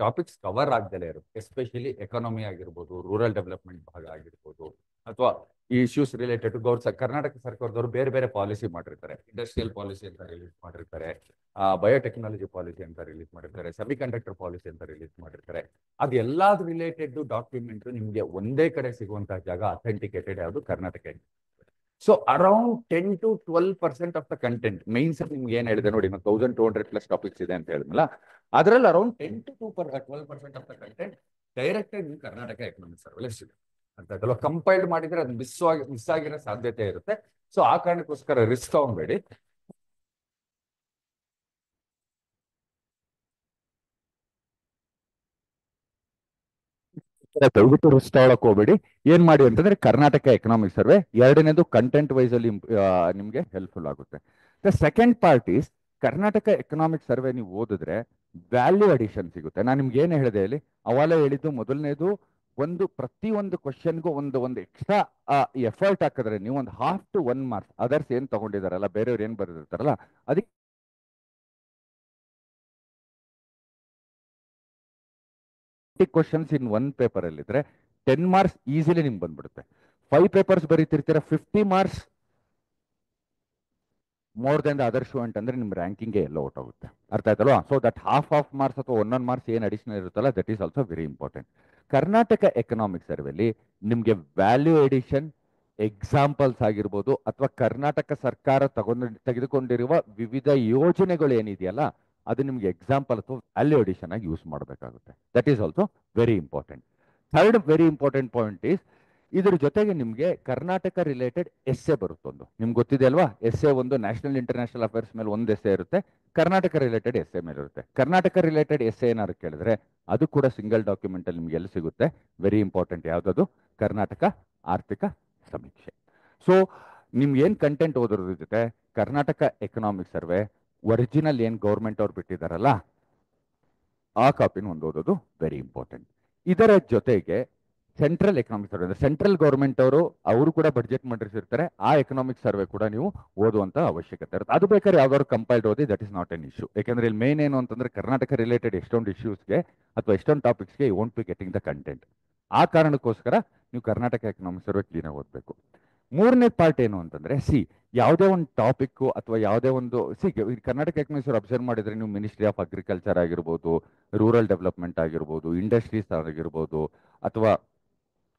ಟಾಪಿಕ್ಸ್ ಕವರ್ ಆಗ್ದಲೇ ಇರುತ್ತೆ. ಎಸ್ಪೆಷಲಿ ಎಕಾನಮಿ ಆಗಿರ್ಬೋದು, ರೂರಲ್ ಡೆವಲಪ್ಮೆಂಟ್ ಭಾಗ ಆಗಿರ್ಬೋದು, ಅಥವಾ ಈ ಇಶ್ಯೂಸ್ ರಿಲೇಟೆಡ್ ಟು ಕರ್ನಾಟಕ ಸರ್ಕಾರದವರು ಬೇರೆ ಬೇರೆ ಪಾಲಿಸಿ ಮಾಡಿರ್ತಾರೆ. ಇಂಡಸ್ಟ್ರಿಯಲ್ ಪಾಲಿಸಿ ಅಂತ ರಿಲೀಸ್ ಮಾಡಿರ್ತಾರೆ, ಬಯೋಟೆಕ್ನಾಲಜಿ ಪಾಲಿಸಿ ಅಂತ ರಿಲೀಸ್ ಮಾಡಿರ್ತಾರೆ, ಸೆಮಿ ಕಂಡಕ್ಟರ್ ಪಾಲಿಸಿ ಅಂತ ರಿಲೀಸ್ ಮಾಡಿರ್ತಾರೆ. ಅದೆಲ್ಲಾದ್ ರಿಲೇಟೆಡ್ ಡಾಕ್ಯುಮೆಂಟ್ ನಿಮ್ಗೆ ಒಂದೇ ಕಡೆ ಸಿಗುವಂತಹ ಜಾಗ ಅಥೆಂಟಿಕೇಟೆಡ್ ಯಾವುದು, Karnataka. So around 10 to 12% of the content mains ನಿಮ್ಗೆ ಏನ್ ಹೇಳಿದೆ ನೋಡಿ, 1200+ ಟಾಪಿಕ್ಸ್ ಇದೆ ಅಂತ ಹೇಳಿದ್ನಲ್ಲ, ಅದರಲ್ಲಿ around 10 to 12% of the content direct ಆಗಿ ಕರ್ನಾಟಕ ಎಕನಾಮಿಕ್ಸ್ ಸರ್ವೆಲೆ ಸಿಗುತ್ತೆ. ಅಂತ ಕಂಪೈಲ್ಡ್ ಮಾಡಿದ್ರೆ ಅದು ಮಿಸ್ ಆಗಿರೋ ಸಾಧ್ಯತೆ ಇರುತ್ತೆ. ಸೊ ಆ ಕಾರಣಕ್ಕೋಸ್ಕರ ರಿಸ್ಕ್ ತಗೊಂಬೇಡಿ. ದಯವಿಟ್ಟು ರಿಸ್ಕ್ ತಗೊಳಕ್ ಹೋಗ್ಬೇಡಿ. ಏನ್ ಮಾಡಿ ಅಂತಂದ್ರೆ ಕರ್ನಾಟಕ ಎಕನಾಮಿಕ್ ಸರ್ವೆ ಎರಡನೇದು ಕಂಟೆಂಟ್ ವೈಸ್ ಅಲ್ಲಿ ನಿಮ್ಗೆ ಹೆಲ್ಪ್ಫುಲ್ ಆಗುತ್ತೆ. The second part is, Karnataka economic survey ನೀವು ಓದಿದ್ರೆ ವ್ಯಾಲ್ಯೂ ಅಡಿಷನ್ ಸಿಗುತ್ತೆ. ನಾನು ನಿಮ್ಗೆ ಏನ್ ಹೇಳಿದೆ ಇಲ್ಲಿ, ಅವಾಗಲೇ ಹೇಳಿದ್ದು, ಮೊದಲನೇದು ಪ್ರತಿಯೊಂದು ಕ್ವಶನ್ಗೂ ಒಂದು ಎಕ್ಸ್ಟ್ರಾ ಎಫರ್ಟ್ ಹಾಕಿದ್ರೆ ನೀವು ಒಂದು 1/2 to 1 ಮಾರ್ಕ್ಸ್ ಅದರ್ಸ್ ಏನ್ ತಗೊಂಡಿದಾರಲ್ಲ, ಬೇರೆಯವ್ರು ಏನ್ ಬರೆದಿರ್ತಾರಲ್ಲ ಅದಕ್ಕೆ ಕ್ವಶನ್ಸ್ ಇನ್ 1 ಪೇಪರ್ ಅಲ್ಲಿ ಇದ್ರೆ 10 ಮಾರ್ಕ್ಸ್ ಈಸಿಲಿ ನಿಮ್ಗೆ ಬಂದ್ಬಿಡುತ್ತೆ. 5 ಪೇಪರ್ಸ್ ಬರೀತಿರ್ತೀರ, 50 marks more than the other student ಅಂದ್ರೆ ನಿಮ್ಮ ರ್ಯಾಂಕಿಂಗ್ ಎಲ್ಲ ಔಟ್ ಆಗುತ್ತೆ. ಅರ್ಥ ಆಯ್ತಲ್ವಾ? ಸೊ ದಟ್ ಹಾಫ್ ಮಾರ್ಕ್ಸ್ ಅಥವಾ 1 ಮಾರ್ಕ್ಸ್ ಏನು ಅಡಿಷನಲ್ ಇರುತ್ತಲ್ಲ, that is also very important. Karnataka economic ಸರ್ವೆಲಿ ನಿಮಗೆ ವ್ಯಾಲ್ಯೂ ಎಡಿಷನ್ ಎಕ್ಸಾಂಪಲ್ಸ್ ಆಗಿರ್ಬೋದು, ಅಥವಾ ಕರ್ನಾಟಕ ಸರ್ಕಾರ ತೆಗೆದುಕೊಂಡಿರುವ ವಿವಿಧ ಯೋಜನೆಗಳು ಏನಿದೆಯಲ್ಲ ಅದು ನಿಮ್ಗೆ ಎಕ್ಸಾಂಪಲ್ ಅಥವಾ ವ್ಯಾಲ್ಯೂ ಎಡಿಷನ್ ಆಗಿ ಯೂಸ್ ಮಾಡಬೇಕಾಗುತ್ತೆ. That is also very important. Third very important point is, ಇದ್ರ ಜೊತೆಗೆ ನಿಮಗೆ ಕರ್ನಾಟಕ ರಿಲೇಟೆಡ್ ಎಸ್ಸೆ ಬರುತ್ತೊಂದು. ನಿಮ್ಗೆ ಗೊತ್ತಿದೆ ಅಲ್ವಾ, ಎಸ್ಸೆ ಒಂದು ನ್ಯಾಷನಲ್ ಇಂಟರ್ನ್ಯಾಷನಲ್ ಅಫೇರ್ಸ್ ಮೇಲೆ ಒಂದು ಎಸ್ಸೆ ಇರುತ್ತೆ, ಕರ್ನಾಟಕ ರಿಲೇಟೆಡ್ ಎಸ್ಸೆ ಮೇಲೆ ಇರುತ್ತೆ. ಕರ್ನಾಟಕ ರಿಲೇಟೆಡ್ ಎಸ್ಸೆ ಏನಾದ್ರು ಕೇಳಿದ್ರೆ ಅದು ಕೂಡ ಸಿಂಗಲ್ ಡಾಕ್ಯುಮೆಂಟ್ ಅಲ್ಲಿ ನಿಮ್ಗೆ ಎಲ್ಲಿ ಸಿಗುತ್ತೆ, ವೆರಿ ಇಂಪಾರ್ಟೆಂಟ್. ಯಾವ್ದದು? ಕರ್ನಾಟಕ ಆರ್ಥಿಕ ಸಮೀಕ್ಷೆ. ಸೊ ನಿಮ್ಗೆ ಏನ್ ಕಂಟೆಂಟ್ ಓದೋದ್ರ ಜೊತೆ ಕರ್ನಾಟಕ ಎಕನಾಮಿಕ್ ಸರ್ವೆ ಒರಿಜಿನಲ್ ಏನ್ ಗೌರ್ಮೆಂಟ್ ಅವ್ರು ಬಿಟ್ಟಿದಾರಲ್ಲ ಆ ಕಾಪಿನ ಒಂದು ಓದೋದು ವೆರಿ ಇಂಪಾರ್ಟೆಂಟ್. ಇದರ ಜೊತೆಗೆ ಸೆಂಟ್ರಲ್ ಎಕನಾಮಿಕ್ ಸರ್ವೆ ಅಂದ್ರೆ ಸೆಂಟ್ರಲ್ ಗೌರ್ಮೆಂಟ್ ಅವರು ಕೂಡ ಬಡ್ಜೆಟ್ ಮಾಡಿರ್ತಾರೆ, ಆ ಎಕನಾಮಿಕ್ ಸರ್ವೆ ಕೂಡ ನೀವು ಓದುವಂತ ಅವಶ್ಯಕತೆ ಇರುತ್ತೆ. ಅದು ಬೇಕಾದ್ರೆ ಯಾವ್ದಾದ್ರು ಕಂಪೈಲ್ಡ್ ಓದಿ, that is not an issue. ಯಾಕಂದ್ರೆ ಇಲ್ಲಿ ಮೇನ್ ಏನು ಅಂತಂದ್ರೆ ಕರ್ನಾಟಕ ರಿಲೇಟೆಡ್ ಎಷ್ಟೊಂದು ಇಶ್ಯೂಸ್ಗೆ ಅಥವಾ ಎಷ್ಟೊಂದು ಟಾಪಿಕ್ಸ್ಗೆ you won't be getting the content. ಆ ಕಾರಣಕ್ಕೋಸ್ಕರ ನೀವು ಕರ್ನಾಟಕ ಎಕನಾಮಿಕ್ ಸರ್ವೆ ಕ್ಲೀನಾಗಿ ಓದಬೇಕು. ಮೂರನೇ ಪಾರ್ಟ್ ಏನು ಅಂತಂದ್ರೆ, ಯಾವುದೇ ಒಂದು ಟಾಪಿಕ್ ಅಥವಾ ಯಾವುದೇ ಒಂದು ಕರ್ನಾಟಕ ಎಕನಾಮಿಕ್ಸ್ ಅಬ್ಸರ್ವ್ ಮಾಡಿದ್ರೆ ನೀವು ಮಿನಿಸ್ಟ್ರಿ ಆಫ್ ಅಗ್ರಿಕಲ್ಚರ್ ಆಗಿರ್ಬೋದು, ರೂರಲ್ ಡೆವಲಪ್ಮೆಂಟ್ ಆಗಿರ್ಬೋದು, ಇಂಡಸ್ಟ್ರೀಸ್ ಆಗಿರ್ಬೋದು, ಅಥವಾ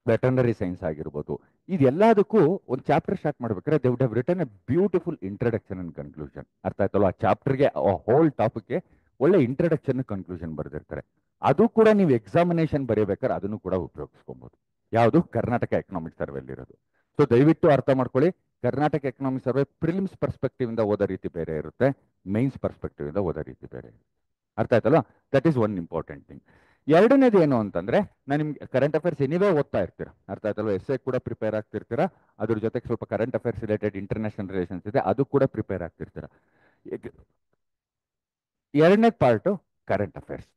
ವೆಟರ್ನರಿ ಸೈನ್ಸ್ ಆಗಿರ್ಬೋದು, ಇದೆಲ್ಲದಕ್ಕೂ ಒಂದು ಚಾಪ್ಟರ್ ಸ್ಟಾರ್ಟ್ ಮಾಡ್ಬೇಕಾದ್ರೆ they would have written a beautiful introduction and conclusion. ಅರ್ಥ ಆಯ್ತಲ್ಲ? ಆ ಚಾಪ್ಟರ್ಗೆ ಹೋಲ್ ಟಾಪಿಕ್ಗೆ ಒಳ್ಳೆ ಇಂಟ್ರಡಕ್ಷನ್ ಕನ್ಕ್ಲೂಷನ್ ಬರೆದಿರ್ತಾರೆ. ಅದು ಕೂಡ ನೀವು ಎಕ್ಸಾಮಿನೇಷನ್ ಬರೀಬೇಕಾದ್ರೆ ಅದನ್ನು ಕೂಡ ಉಪಯೋಗಿಸ್ಕೊಬಹುದು. ಯಾವುದು? ಕರ್ನಾಟಕ ಎಕನಾಮಿಕ್ ಸರ್ವೆ ಇರೋದು. ಸೊ ದಯವಿಟ್ಟು ಅರ್ಥ ಮಾಡ್ಕೊಳ್ಳಿ, Karnataka economic survey prelims perspective ಇಂದ ಓದೋ ರೀತಿ ಬೇರೆ ಇರುತ್ತೆ, ಮೈನ್ಸ್ ಪರ್ಸ್ಪೆಕ್ಟಿವ್ ಇಂದ ಓದೋ ರೀತಿ ಬೇರೆ ಇರುತ್ತೆ. ಅರ್ಥ ಆಯ್ತಲ್ಲ? That is one important thing. ಎರಡನೇದು ಏನು ಅಂತಂದ್ರೆ, ನಾನು ನಿಮ್ಗೆ ಕರೆಂಟ್ ಅಫೇರ್ಸ್ ಎನಿವೇ ಓದ್ತಾ ಇರ್ತೀರಾ, ಅರ್ಥ ಆಯ್ತಲ್ವ? ಎಸ್ಸೆ ಕೂಡ ಪ್ರಿಪೇರ್ ಆಗ್ತಿರ್ತೀರಾ, ಅದ್ರ ಜೊತೆಗೆ ಸ್ವಲ್ಪ current affairs related international relations ಇದೆ, ಅದು ಕೂಡ ಪ್ರಿಪೇರ್ ಆಗ್ತಿರ್ತೀರಾ. ಎರಡನೇ ಪಾರ್ಟು ಕರೆಂಟ್ ಅಫೇರ್ಸ್,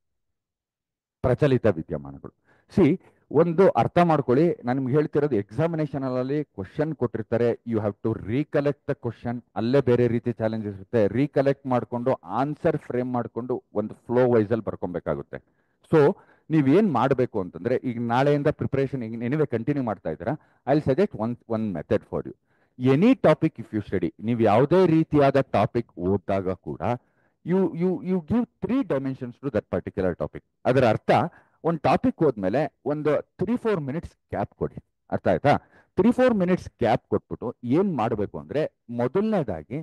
ಪ್ರಚಲಿತ ವಿದ್ಯಮಾನಗಳು. ಒಂದು ಅರ್ಥ ಮಾಡ್ಕೊಳ್ಳಿ, ನಾನು ನಿಮ್ಗೆ ಹೇಳ್ತಿರೋದು ಎಕ್ಸಾಮಿನೇಷನ್ ಅಲ್ಲಿ ಕ್ವಶನ್ ಕೊಟ್ಟಿರ್ತಾರೆ, you have to recollect the question. ಅಲ್ಲೇ ಬೇರೆ ರೀತಿ ಚಾಲೆಂಜಸ್ ಇರುತ್ತೆ, ರೀಕಲೆಕ್ಟ್ ಮಾಡ್ಕೊಂಡು ಆನ್ಸರ್ ಫ್ರೇಮ್ ಮಾಡ್ಕೊಂಡು ಒಂದು ಫ್ಲೋ ವೈಸ್ ಅಲ್ಲಿ ಬರ್ಕೊಬೇಕಾಗುತ್ತೆ. ಸೊ ನೀವೇನ್ ಮಾಡಬೇಕು ಅಂತಂದ್ರೆ, ಈಗ ನಾಳೆಯಿಂದ ಪ್ರಿಪರೇಷನ್ ಎನಿವೆ ಕಂಟಿನ್ಯೂ ಮಾಡ್ತಾ ಇದ್ದೀರಾ, I will suggest one method for you. Any topic if you study, ನೀವು ಯಾವುದೇ ರೀತಿಯಾದ ಟಾಪಿಕ್ ಓದಿದಾಗ ಕೂಡ you you you give 3 dimensions to that particular topic. ಅದರ ಅರ್ಥ, ಒಂದು ಟಾಪಿಕ್ ಹೋದ್ಮೇಲೆ ಒಂದು 3-4 ಮಿನಿಟ್ಸ್ ಗ್ಯಾಪ್ ಕೊಡಿ. ಅರ್ಥ ಆಯ್ತಾ? 3-4 ಮಿನಿಟ್ಸ್ ಗ್ಯಾಪ್ ಕೊಟ್ಬಿಟ್ಟು ಏನ್ ಮಾಡಬೇಕು ಅಂದ್ರೆ, ಮೊದಲನೇದಾಗಿ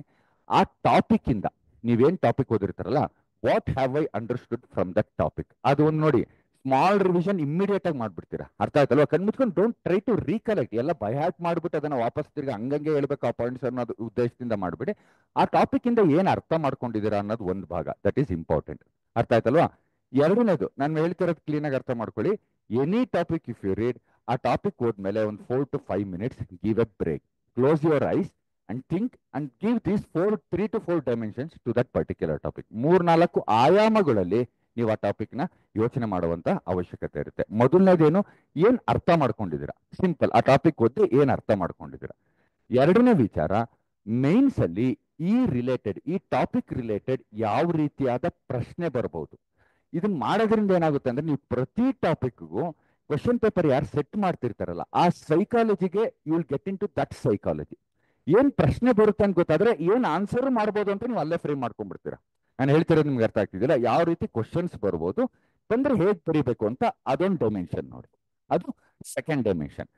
ಆ ಟಾಪಿಕ್ ಇಂದ ನೀವೇನ್ ಟಾಪಿಕ್ ಓದಿರ್ತಾರಲ್ಲ, what have I understood from that topic, ಅದು ಒಂದು ನೋಡಿ. ಸ್ಮಾಲ್ ರಿವಿಷನ್ ಇಮಿಡಿಯೇಟ್ ಆಗಿ ಮಾಡ್ಬಿಡ್ತೀರಾ. ಅರ್ಥ ಆಯ್ತಲ್ವಾ? ಕಣ್ಮುಚ್ಕೊಂಡು ಡೋಂಟ್ ಟ್ರೈ ಟು ರೀಕಲೆಕ್ಟ್, ಎಲ್ಲ ಬೈಹಾಟ್ ಮಾಡ್ಬಿಟ್ಟು ಅದನ್ನ ವಾಪಸ್ ತಿರ್ಗಿ ಹಂಗಂಗೆ ಹೇಳ್ಬೇಕು ಆ ಪಾಯಿಂಟ್ಸ್ ಅನ್ನೋದು ಉದ್ದೇಶದಿಂದ ಮಾಡ್ಬಿಡಿ. ಆ ಟಾಪಿಕ್ ಇಂದ ಏನ್ ಅರ್ಥ ಮಾಡ್ಕೊಂಡಿದ್ದೀರಾ ಅನ್ನೋದು ಒಂದು ಭಾಗ, ದಟ್ ಈಸ್ ಇಂಪಾರ್ಟೆಂಟ್. ಅರ್ಥ ಆಯ್ತಲ್ವಾ? ಎರಡನೇದು, ನಾನು ಹೇಳ್ತಿರೋದು ಕ್ಲೀನ್ ಆಗಿ ಅರ್ಥ ಮಾಡ್ಕೊಳ್ಳಿ. Any topic if you read, ಆ ಟಾಪಿಕ್ ಹೋದ್ಮೇಲೆ ಒಂದು 4 to 5 minutes give a break, close your eyes and think and give these 3 to 4 dimensions to that particular topic. 3-4 ಆಯಾಮಗಳಲ್ಲಿ ನೀವು ಆ ಟಾಪಿಕ್ ನ ಯೋಚನೆ ಮಾಡುವಂತ ಅವಶ್ಯಕತೆ ಇರುತ್ತೆ. ಮೊದಲನೇದೇನು, ಏನ್ ಅರ್ಥ ಮಾಡ್ಕೊಂಡಿದ್ದೀರಾ, ಸಿಂಪಲ್ ಆ ಟಾಪಿಕ್ ಓದಿ ಏನ್ ಅರ್ಥ ಮಾಡ್ಕೊಂಡಿದ್ದೀರಾ. ಎರಡನೇ ವಿಚಾರ, ಮೇನ್ಸ್ ಅಲ್ಲಿ ಈ ಟಾಪಿಕ್ ರಿಲೇಟೆಡ್ ಯಾವ ರೀತಿಯಾದ ಪ್ರಶ್ನೆ ಬರಬಹುದು. ಇದನ್ನ ಮಾಡೋದ್ರಿಂದ ಏನಾಗುತ್ತೆ ಅಂದ್ರೆ, ನೀವು ಪ್ರತಿ ಟಾಪಿಕ್ಗೂ ಕ್ವಶನ್ ಪೇಪರ್ ಯಾರು ಸೆಟ್ ಮಾಡ್ತಿರ್ತಾರಲ್ಲ, ಆ ಸೈಕಾಲಜಿಗೆ you will get into that psychology. ಏನ್ ಪ್ರಶ್ನೆ ಬರುತ್ತೆ ಅಂತ ಗೊತ್ತಾದ್ರೆ ಏನ್ ಆನ್ಸರ್ ಮಾಡ್ಬೋದು ಅಂತ ನೀವು ಅಲ್ಲೇ ಫ್ರೇಮ್ ಮಾಡ್ಕೊಂಡ್ಬಿಡ್ತೀರಾ. ನಾನು ಹೇಳ್ತಿರೋದು ನಿಮ್ಗೆ ಅರ್ಥ ಆಗ್ತಿದಿಲ್ಲ? ಯಾವ ರೀತಿ ಕ್ವಶನ್ಸ್ ಬರ್ಬೋದು, ಬಂದ್ರೆ ಹೇಗ್ ಬರೀಬೇಕು ಅಂತ, ಅದೊಂದು ಡೈಮೆನ್ಷನ್ ನೋಡಿ. ಅದು ಸೆಕೆಂಡ್ ಡೈಮೆನ್ಷನ್.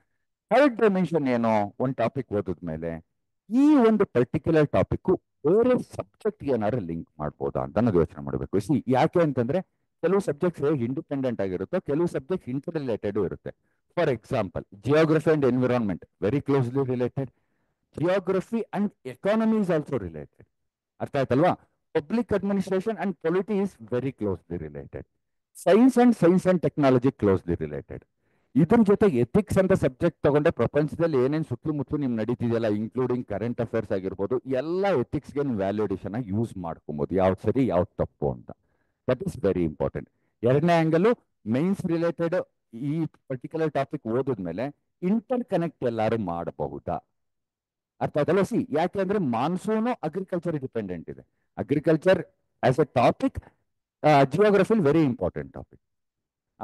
ಥರ್ಡ್ ಡೈಮೆನ್ಷನ್ ಏನು, ಒಂದು ಟಾಪಿಕ್ ಓದಿದ್ಮೇಲೆ ಈ ಒಂದು ಪರ್ಟಿಕ್ಯುಲರ್ ಟಾಪಿಕ್ ಬೇರೆ ಸಬ್ಜೆಕ್ಟ್ ಏನಾದ್ರು ಲಿಂಕ್ ಮಾಡ್ಬೋದಾ ಅಂತ ನಾವು ಯೋಚನೆ ಮಾಡಬೇಕು. ಯಾಕೆ ಅಂತಂದ್ರೆ, ಕೆಲವು ಸಬ್ಜೆಕ್ಟ್ಸ್ ಇಂಡಿಪೆಂಡೆಂಟ್ ಆಗಿರುತ್ತೋ, ಕೆಲವು ಸಬ್ಜೆಕ್ಟ್ ಇಂಟರ್ ರಿಲೇಟೆಡ್ ಇರುತ್ತೆ. For example, geography and environment very closely related. Geography and economy is also related. ಅರ್ಥ ಆಯ್ತಲ್ವಾ? Public administration and polity is very closely related. Science and technology closely related. ಇದ್ರ ಜೊತೆಗೆ ethics ಅಂತ subject ತಗೊಂಡೆ ಪ್ರಪಂಚದಲ್ಲಿ ಏನೇನು ಸುತ್ತಮುತ್ತಲು ನಿಮ್ ನಡೀತಿದೆಯಲ್ಲ, ಇನ್ಕ್ಲೂಡಿಂಗ್ ಕರೆಂಟ್ ಅಫೇರ್ಸ್ ಆಗಿರ್ಬೋದು, ಎಲ್ಲ ಎಥಿಕ್ಸ್ಗೆ ನೀವು ವ್ಯಾಲ್ಯೂಡೇಷನ್ ಆಗಿ ಯೂಸ್ ಮಾಡ್ಕೊಬೋದು, ಯಾವ್ದು ಸರಿ ಯಾವ್ದು ತಪ್ಪು ಅಂತ. That is very important. ಎರಡನೇ ಆಂಗಲ್, ಮೈನ್ಸ್ ರಿಲೇಟೆಡ್ ಈ ಪರ್ಟಿಕ್ಯುಲರ್ ಟಾಪಿಕ್ ಓದಿದ್ಮೇಲೆ ಇಂಟರ್ ಕನೆಕ್ಟ್ ಎಲ್ಲಾರು ಮಾಡಬಹುದಾ? ಅರ್ಥ ಆಯ್ತಲ್ಲ? ಸಿ, ಯಾಕೆ ಅಂದ್ರೆ ಮಾನ್ಸೂನು ಅಗ್ರಿಕಲ್ಚರ್ ಡಿಪೆಂಡೆಂಟ್ ಇದೆ. Agriculture as a topic, geography very important topic.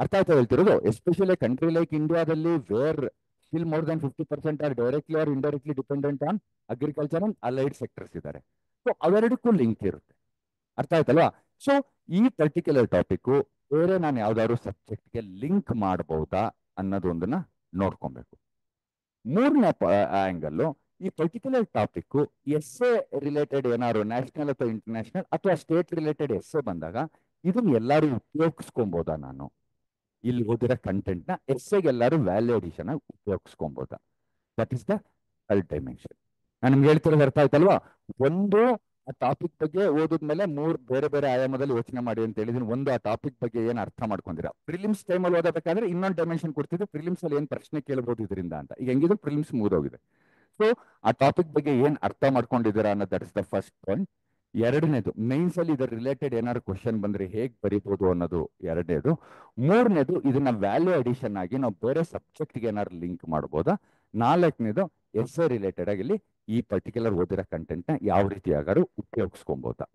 ಅರ್ಥ ಆಯ್ತಾ ಹೇಳ್ತಿರೋದು? ಎಸ್ಪೆಷಲಿ ಕಂಟ್ರಿ ಲೈಕ್ ಇಂಡಿಯಾದಲ್ಲಿ where still more than 50% are directly or indirectly dependent on agriculture and allied sectors ಇದ್ದಾರೆ. ಸೊ ಅವೆರಡಕ್ಕೂ ಲಿಂಕ್ ಇರುತ್ತೆ. ಅರ್ಥ ಆಯ್ತಲ್ವಾ? ಸೊ ಈ ಪರ್ಟಿಕ್ಯುಲರ್ ಟಾಪಿಕ್ ಬೇರೆ ನಾನು ಯಾವ್ದಾದ್ರು ಸಬ್ಜೆಕ್ಟ್ಗೆ ಲಿಂಕ್ ಮಾಡಬಹುದಾ ಅನ್ನೋದೊಂದನ್ನ ನೋಡ್ಕೊಬೇಕು. ಮೂರನೇ ಆಂಗಲ್, ಈ ಪರ್ಟಿಕ್ಯುಲರ್ ಟಾಪಿಕ್ ಎಸ್ಸೆ ರಿಲೇಟೆಡ್ ಏನಾದ್ರು ನ್ಯಾಷನಲ್ ಅಥವಾ ಇಂಟರ್ನ್ಯಾಷನಲ್ ಅಥವಾ ಸ್ಟೇಟ್ ರಿಲೇಟೆಡ್ ಎಸ್ಸೆ ಬಂದಾಗ ಇದನ್ನ ಎಲ್ಲರೂ ಉಪಯೋಗಿಸ್ಕೊಬೋದಾ? ನಾನು ಇಲ್ಲಿ ಓದಿರೋ ಕಂಟೆಂಟ್ ನ ಎಸ್ಸೆಗೆ ಎಲ್ಲರೂ ವ್ಯಾಲ್ಯೂ ಅಡಿಷನ್ ಆಗಿ ಉಪಯೋಗಿಸ್ಕೊಬೋದಾ? That is the third dimension. ನಾನು ನಿಮ್ಗೆ ಹೇಳ್ತಿರೋದು ಅರ್ಥ ಆಯ್ತಲ್ವಾ? ಒಂದು, ಆ ಟಾಪಿಕ್ ಬಗ್ಗೆ ಓದಿದ್ಮೇಲೆ ಮೂರು ಬೇರೆ ಬೇರೆ ಆಯಾಮದಲ್ಲಿ ಯೋಚನೆ ಮಾಡಿ ಅಂತ ಹೇಳಿದೀನಿ. ಒಂದು, ಆ ಟಾಪಿಕ್ ಬಗ್ಗೆ ಏನ್ ಅರ್ಥ ಮಾಡ್ಕೊಂಡಿರಾ. ಪ್ರಿಲಿಮ್ಸ್ ಟೈಮಲ್ಲಿ ಓದಬೇಕಾದ್ರೆ ಇನ್ನೊಂದು ಡೈಮೆನ್ಷನ್ ಕೊಡ್ತಿದ್ದು, ಪ್ರಿಲಿಮ್ಸ್ ಅಲ್ಲಿ ಏನ್ ಪ್ರಶ್ನೆ ಕೇಳಬಹುದು ಇದರಿಂದ ಅಂತ. ಈಗ ಹೆಂಗಿದ್ರು ಪ್ರಿಲಿಮ್ಸ್ ಮುಗಿದೋಗಿದೆ. ಸೊ ಆ ಟಾಪಿಕ್ ಬಗ್ಗೆ ಏನ್ ಅರ್ಥ ಮಾಡ್ಕೊಂಡಿದ್ದೀರಾ ಅನ್ನೋದು that is the first point. ಎರಡನೇದು, ಮೈನ್ಸ್ ಅಲ್ಲಿ ಇದರ ರಿಲೇಟೆಡ್ ಏನಾದ್ರು ಕ್ವಶನ್ ಬಂದ್ರೆ ಹೇಗ್ ಬರೀಬಹುದು ಅನ್ನೋದು ಎರಡನೇದು. ಮೂರನೇದು, ಇದನ್ನ ವ್ಯಾಲ್ಯೂ ಅಡಿಷನ್ ಆಗಿ ನಾವು ಬೇರೆ ಸಬ್ಜೆಕ್ಟ್ಗೆ ಏನಾದ್ರು ಲಿಂಕ್ ಮಾಡ್ಬೋದಾ. ನಾಲ್ಕನೇದು, ಎಸ್ಸೆ ರಿಲೇಟೆಡ್ ಆಗಿ ಇಲ್ಲಿ ಈ ಪರ್ಟಿಕ್ಯುಲರ್ ಓದಿರೋ ಕಂಟೆಂಟ್ ನ ಯಾವ ರೀತಿ ಆಗಾರು ಉಪಯೋಗಿಸ್ಕೊಬೋದಾ.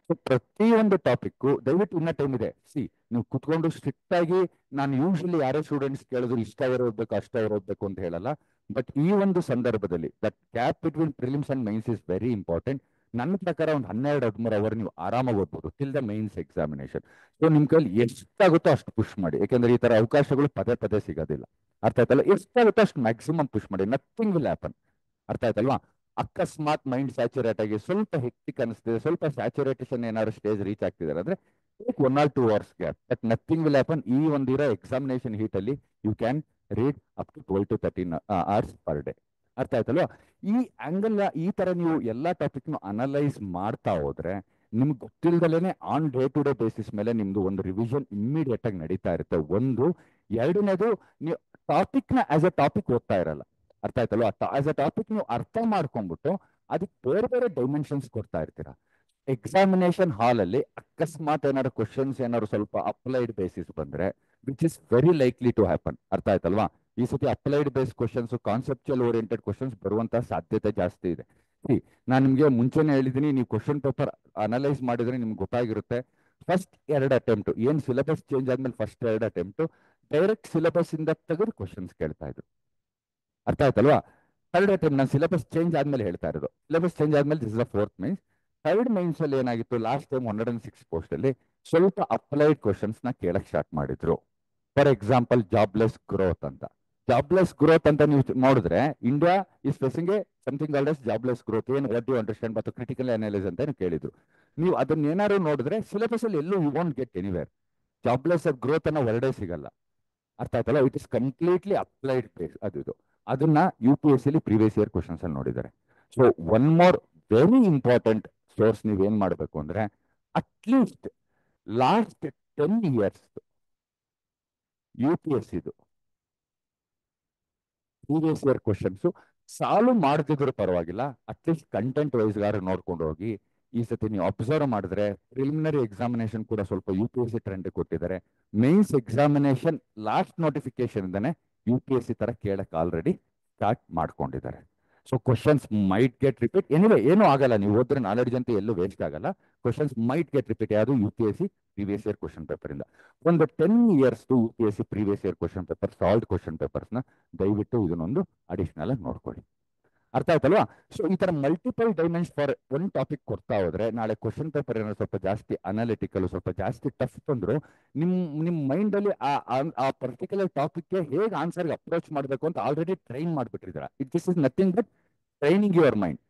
ಸೊ ಪ್ರತಿಯೊಂದು ಟಾಪಿಕ್ ದಯವಿಟ್ಟು ಇನ್ನ ಟೈಮ್ ಇದೆ. ಸಿ, ನೀವು ಕುತ್ಕೊಂಡು ಸ್ಟ್ರಿಕ್ಟ್ ಆಗಿ, ನಾನು ಯೂಶಲಿ ಯಾರೇ ಸ್ಟೂಡೆಂಟ್ಸ್ ಕೇಳಿದ್ರು ಇಷ್ಟ ಓದ್ಬೇಕು ಅಷ್ಟ ಓದ್ಬೇಕು ಅಂತ ಹೇಳಲ್ಲ. ಬಟ್ ಈ ಒಂದು ಸಂದರ್ಭದಲ್ಲಿ that gap between prelims and mains is very important. ನನ್ನ ಪ್ರಕಾರ ಒಂದು 12-13 ಅವರ್ ನೀವು ಆರಾಮಾಗಿ ಓದ್ಬೋದು till the mains examination. So ನಿಮ್ ಕೈಲಿ ಎಷ್ಟಾಗುತ್ತೋ ಅಷ್ಟು ಪುಷ್ ಮಾಡಿ, ಯಾಕಂದ್ರೆ ಈ ತರ ಅವಕಾಶಗಳು ಪದೇ ಪದೇ ಸಿಗೋದಿಲ್ಲ. ಅರ್ಥ ಆಯ್ತಲ್ಲ? ಎಷ್ಟಾಗುತ್ತೋ ಅಷ್ಟು ಮ್ಯಾಕ್ಸಿಮಮ್ ಪುಷ್ ಮಾಡಿ. Nothing will happen. ಅರ್ಥ ಆಯ್ತಲ್ವಾ? ಅಕಸ್ಮಾತ್ ಮೈಂಡ್ ಸ್ಯಾಚುರೇಟ್ ಆಗಿ ಸ್ವಲ್ಪ ಹೆಕ್ಟಿಕ್ ಅನಿಸ್ತಿದೆ, ಸ್ವಲ್ಪ ಸ್ಯಾಚುರೇಟೇಷನ್ ಏನಾದ್ರು ಸ್ಟೇಜ್ ರೀಚ್ ಆಗ್ತಿದ್ದಾರೆ ಅಂದ್ರೆ 1 or 2 hours gap, but nothing will happen. ಈ ಒಂದಿರೋ ಎಕ್ಸಾಮಿನೇಷನ್ ಹೀಟ್ ಅಲ್ಲಿ you can read up to 12 to 13 hours per day. ಅರ್ಥ ಆಯ್ತಲ್ವಾ? ಈ ಆಂಗಲ್, ಈ ತರ ನೀವು ಎಲ್ಲಾ ಟಾಪಿಕ್ ಅನಲೈಸ್ ಮಾಡ್ತಾ ಹೋದ್ರೆ ನಿಮ್ಗೆ ಗೊತ್ತಿಲ್ದಲೇನೆ on day to day basis ಮೇಲೆ ನಿಮ್ದು ಒಂದು ರಿವಿಷನ್ ಇಮ್ಮಿಡಿಯೇಟ್ ಆಗಿ ನಡೀತಾ ಇರುತ್ತೆ. ಒಂದು. ಎರಡನೇದು, ನೀವು ಟಾಪಿಕ್ ನ ಆಸ್ ಎ ಟಾಪಿಕ್ ಓದ್ತಾ ಇರಲ್ಲ. ಅರ್ಥ ಆಯ್ತಲ್ವಾ? ಆಸ್ ಎ ಟಾಪಿಕ್ ನೀವು ಅರ್ಥ ಮಾಡ್ಕೊಂಡ್ಬಿಟ್ಟು ಅದಕ್ಕೆ ಬೇರೆ ಬೇರೆ ಡೈಮೆನ್ಷನ್ಸ್ ಕೊಡ್ತಾ ಇರ್ತೀರಾ. ಎಕ್ಸಾಮಿನೇಷನ್ ಹಾಲ್ ಅಲ್ಲಿ ಅಕಸ್ಮಾತ್ ಏನಾದ್ರು ಕ್ವಶನ್ಸ್ ಏನಾದ್ರು ಸ್ವಲ್ಪ ಅಪ್ಲೈಡ್ ಬೇಸಿಸ್ ಬಂದ್ರೆ, which is very likely to happen. ಅರ್ಥ ಆಯ್ತಲ್ವಾ? ಈ ಸತಿ applied base questions, conceptual oriented questions ಬರುವಂತಹ ಸಾಧ್ಯತೆ ಜಾಸ್ತಿ ಇದೆ. ನಾನು ನಿಮ್ಗೆ ಮುಂಚೆನೆ ಹೇಳಿದೀನಿ, ನೀವು ಕ್ವಶನ್ ಪೇಪರ್ ಅನಲೈಸ್ ಮಾಡಿದ್ರೆ ನಿಮ್ಗೆ ಗೊತ್ತಾಗಿರುತ್ತೆ. ಫಸ್ಟ್ 2 ಅಟೆಂಪ್ಟ್ ಏನ್ ಸಿಲೆಬಸ್ ಚೇಂಜ್ ಆದ್ಮೇಲೆ ಫಸ್ಟ್ 2 ಅಟೆಂಪ್ಟ್ ಡೈರೆಕ್ಟ್ ಸಿಲೆಬಸ್ ಇಂದ ತೆಗೆದು ಕ್ವಶನ್ಸ್ ಕೇಳ್ತಾ ಇದ್ರು. ಅರ್ಥ ಆಯ್ತಲ್ವಾ? ಥರ್ಡ್ ಅಟೆಂಪ್ಟ್ ನಾನು ಸಿಲೆಬಸ್ ಚೇಂಜ್ ಆದ್ಮೇಲೆ ಹೇಳ್ತಾ ಇರೋದು. ಸಿಲೆಬಸ್ ಚೇಂಜ್ ಆದ್ಮೇಲೆ this is the fourth mains. Third mains ಅಲ್ಲಿ ಏನಾಗಿತ್ತು, ಲಾಸ್ಟ್ ಟೈಮ್ 106 ಪೋಸ್ಟ್ ಅಲ್ಲಿ ಸ್ವಲ್ಪ ಅಪ್ಲೈಡ್ ಕ್ವಶನ್ಸ್ ನ ಕೇಳಕ್ ಸ್ಟಾರ್ಟ್ ಮಾಡಿದ್ರು. ಫಾರ್ ಎಕ್ಸಾಂಪಲ್, ಜಾಬ್ಲೆಸ್ ಗ್ರೋತ್ ಅಂತ. ಜಾಬ್ಲೆಸ್ ಗ್ರೋತ್ ಅಂತ ನೀವು ನೋಡಿದ್ರೆ, India is facing a something called as jobless growth. ಏನು ವಾಟ್ ಯು ಅಂಡರ್ಸ್ಟ್ಯಾಂಡ್ ಮತ್ತು ಕ್ರಿಟಿಕಲ್ ಅನಾಲಿಸ್ ಅಂತ ಕೇಳಿದ್ರು. ನೀವು ಅದನ್ನ ಏನಾದ್ರು ನೋಡಿದ್ರೆ ಸಿಲೆಬಸ್ ಅಲ್ಲಿ ಎಲ್ಲೂ you won't get anywhere. Jobless growth ಅನ್ನೋ ವರ್ಡೇ ಸಿಗಲ್ಲ. ಅರ್ಥ ಆಯ್ತಲ್ಲ? It is completely applied base. ಅದು ಅದನ್ನ UPSC ಪ್ರೀವಿಯಸ್ ಇಯರ್ ಕ್ವಶನ್ಸ್ ಅಲ್ಲಿ ನೋಡಿದ್ದಾರೆ. So one more very important source ನೀವೇನ್ ಮಾಡಬೇಕು ಅಂದ್ರೆ, at least last 10 years UPSC previous year questions solve ಮಾಡ್ತಿದ್ರು ಪರವಾಗಿಲ್ಲ, ಅಟ್ಲೀಸ್ಟ್ ಕಂಟೆಂಟ್ ವೈಸ್ ಗಾರು ನೋಡ್ಕೊಂಡು ಹೋಗಿ. ಈ ಸತಿ ನೀವು ಅಬ್ಸರ್ವ್ ಮಾಡಿದ್ರೆ ಪ್ರಿಲಿಮಿನರಿ ಎಕ್ಸಾಮಿನೇಷನ್ ಕೂಡ ಸ್ವಲ್ಪ UPSC ಟ್ರೆಂಡ್ ಕೊಟ್ಟಿದ್ದಾರೆ. ಮೇನ್ಸ್ ಎಕ್ಸಾಮಿನೇಷನ್ ಲಾಸ್ಟ್ ನೋಟಿಫಿಕೇಶನ್ ಇಂದಾನೆ UPSC ತರ ಕೇಳಕ್ ಆಲ್ರೆಡಿ ಸ್ಟಾರ್ಟ್ ಮಾಡ್ಕೊಂಡಿದ್ದಾರೆ. So questions might get repeat. Anyway ಏನೂ ಆಗಲ್ಲ, ನೀವು ಓದಿದ್ರೆ ನಾಲೆಡ್ಜ್ ಅಂತ ಎಲ್ಲೂ ವೇಸ್ಟ್ ಆಗಲ್ಲ. Questions might get repeat. ಯಾವುದು UPSC previous year question paper ಇಂದ. ಒಂದು 10 years UPSC previous year question paper, sold question papers ನ ದಯವಿಟ್ಟು ಇದನ್ನೊಂದು ಅಡಿಷನಲ್ ಆಗಿ ನೋಡ್ಕೊಳ್ಳಿ. ಅರ್ಥ ಆಯ್ತಲ್ವಾ? ಸೊ ಈ ತರ ಮಲ್ಟಿಪಲ್ ಡೈಮೆನ್ಷನ್ ಫಾರ್ ಒಂದು ಟಾಪಿಕ್ ಕೊಡ್ತಾ ಹೋದ್ರೆ, ನಾಳೆ ಕ್ವಶನ್ ಪೇಪರ್ ಏನಾದ್ರು ಸ್ವಲ್ಪ ಜಾಸ್ತಿ ಅನಾಲಿಟಿಕಲ್, ಸ್ವಲ್ಪ ಜಾಸ್ತಿ ಟಫ್ ಬಂದ್ರು, ನಿಮ್ ಮೈಂಡ್ ಅಲ್ಲಿ ಆ ಪರ್ಟಿಕ್ಯುಲರ್ ಟಾಪಿಕ್ಗೆ ಹೇಗೆ ಆನ್ಸರ್ಗೆ ಅಪ್ರೋಚ್ ಮಾಡಬೇಕು ಅಂತ ಆಲ್ರೆಡಿ ಟ್ರೈನ್ ಮಾಡ್ಬಿಟ್ಟಿದ್ದೀರಾ. This is nothing but training your mind.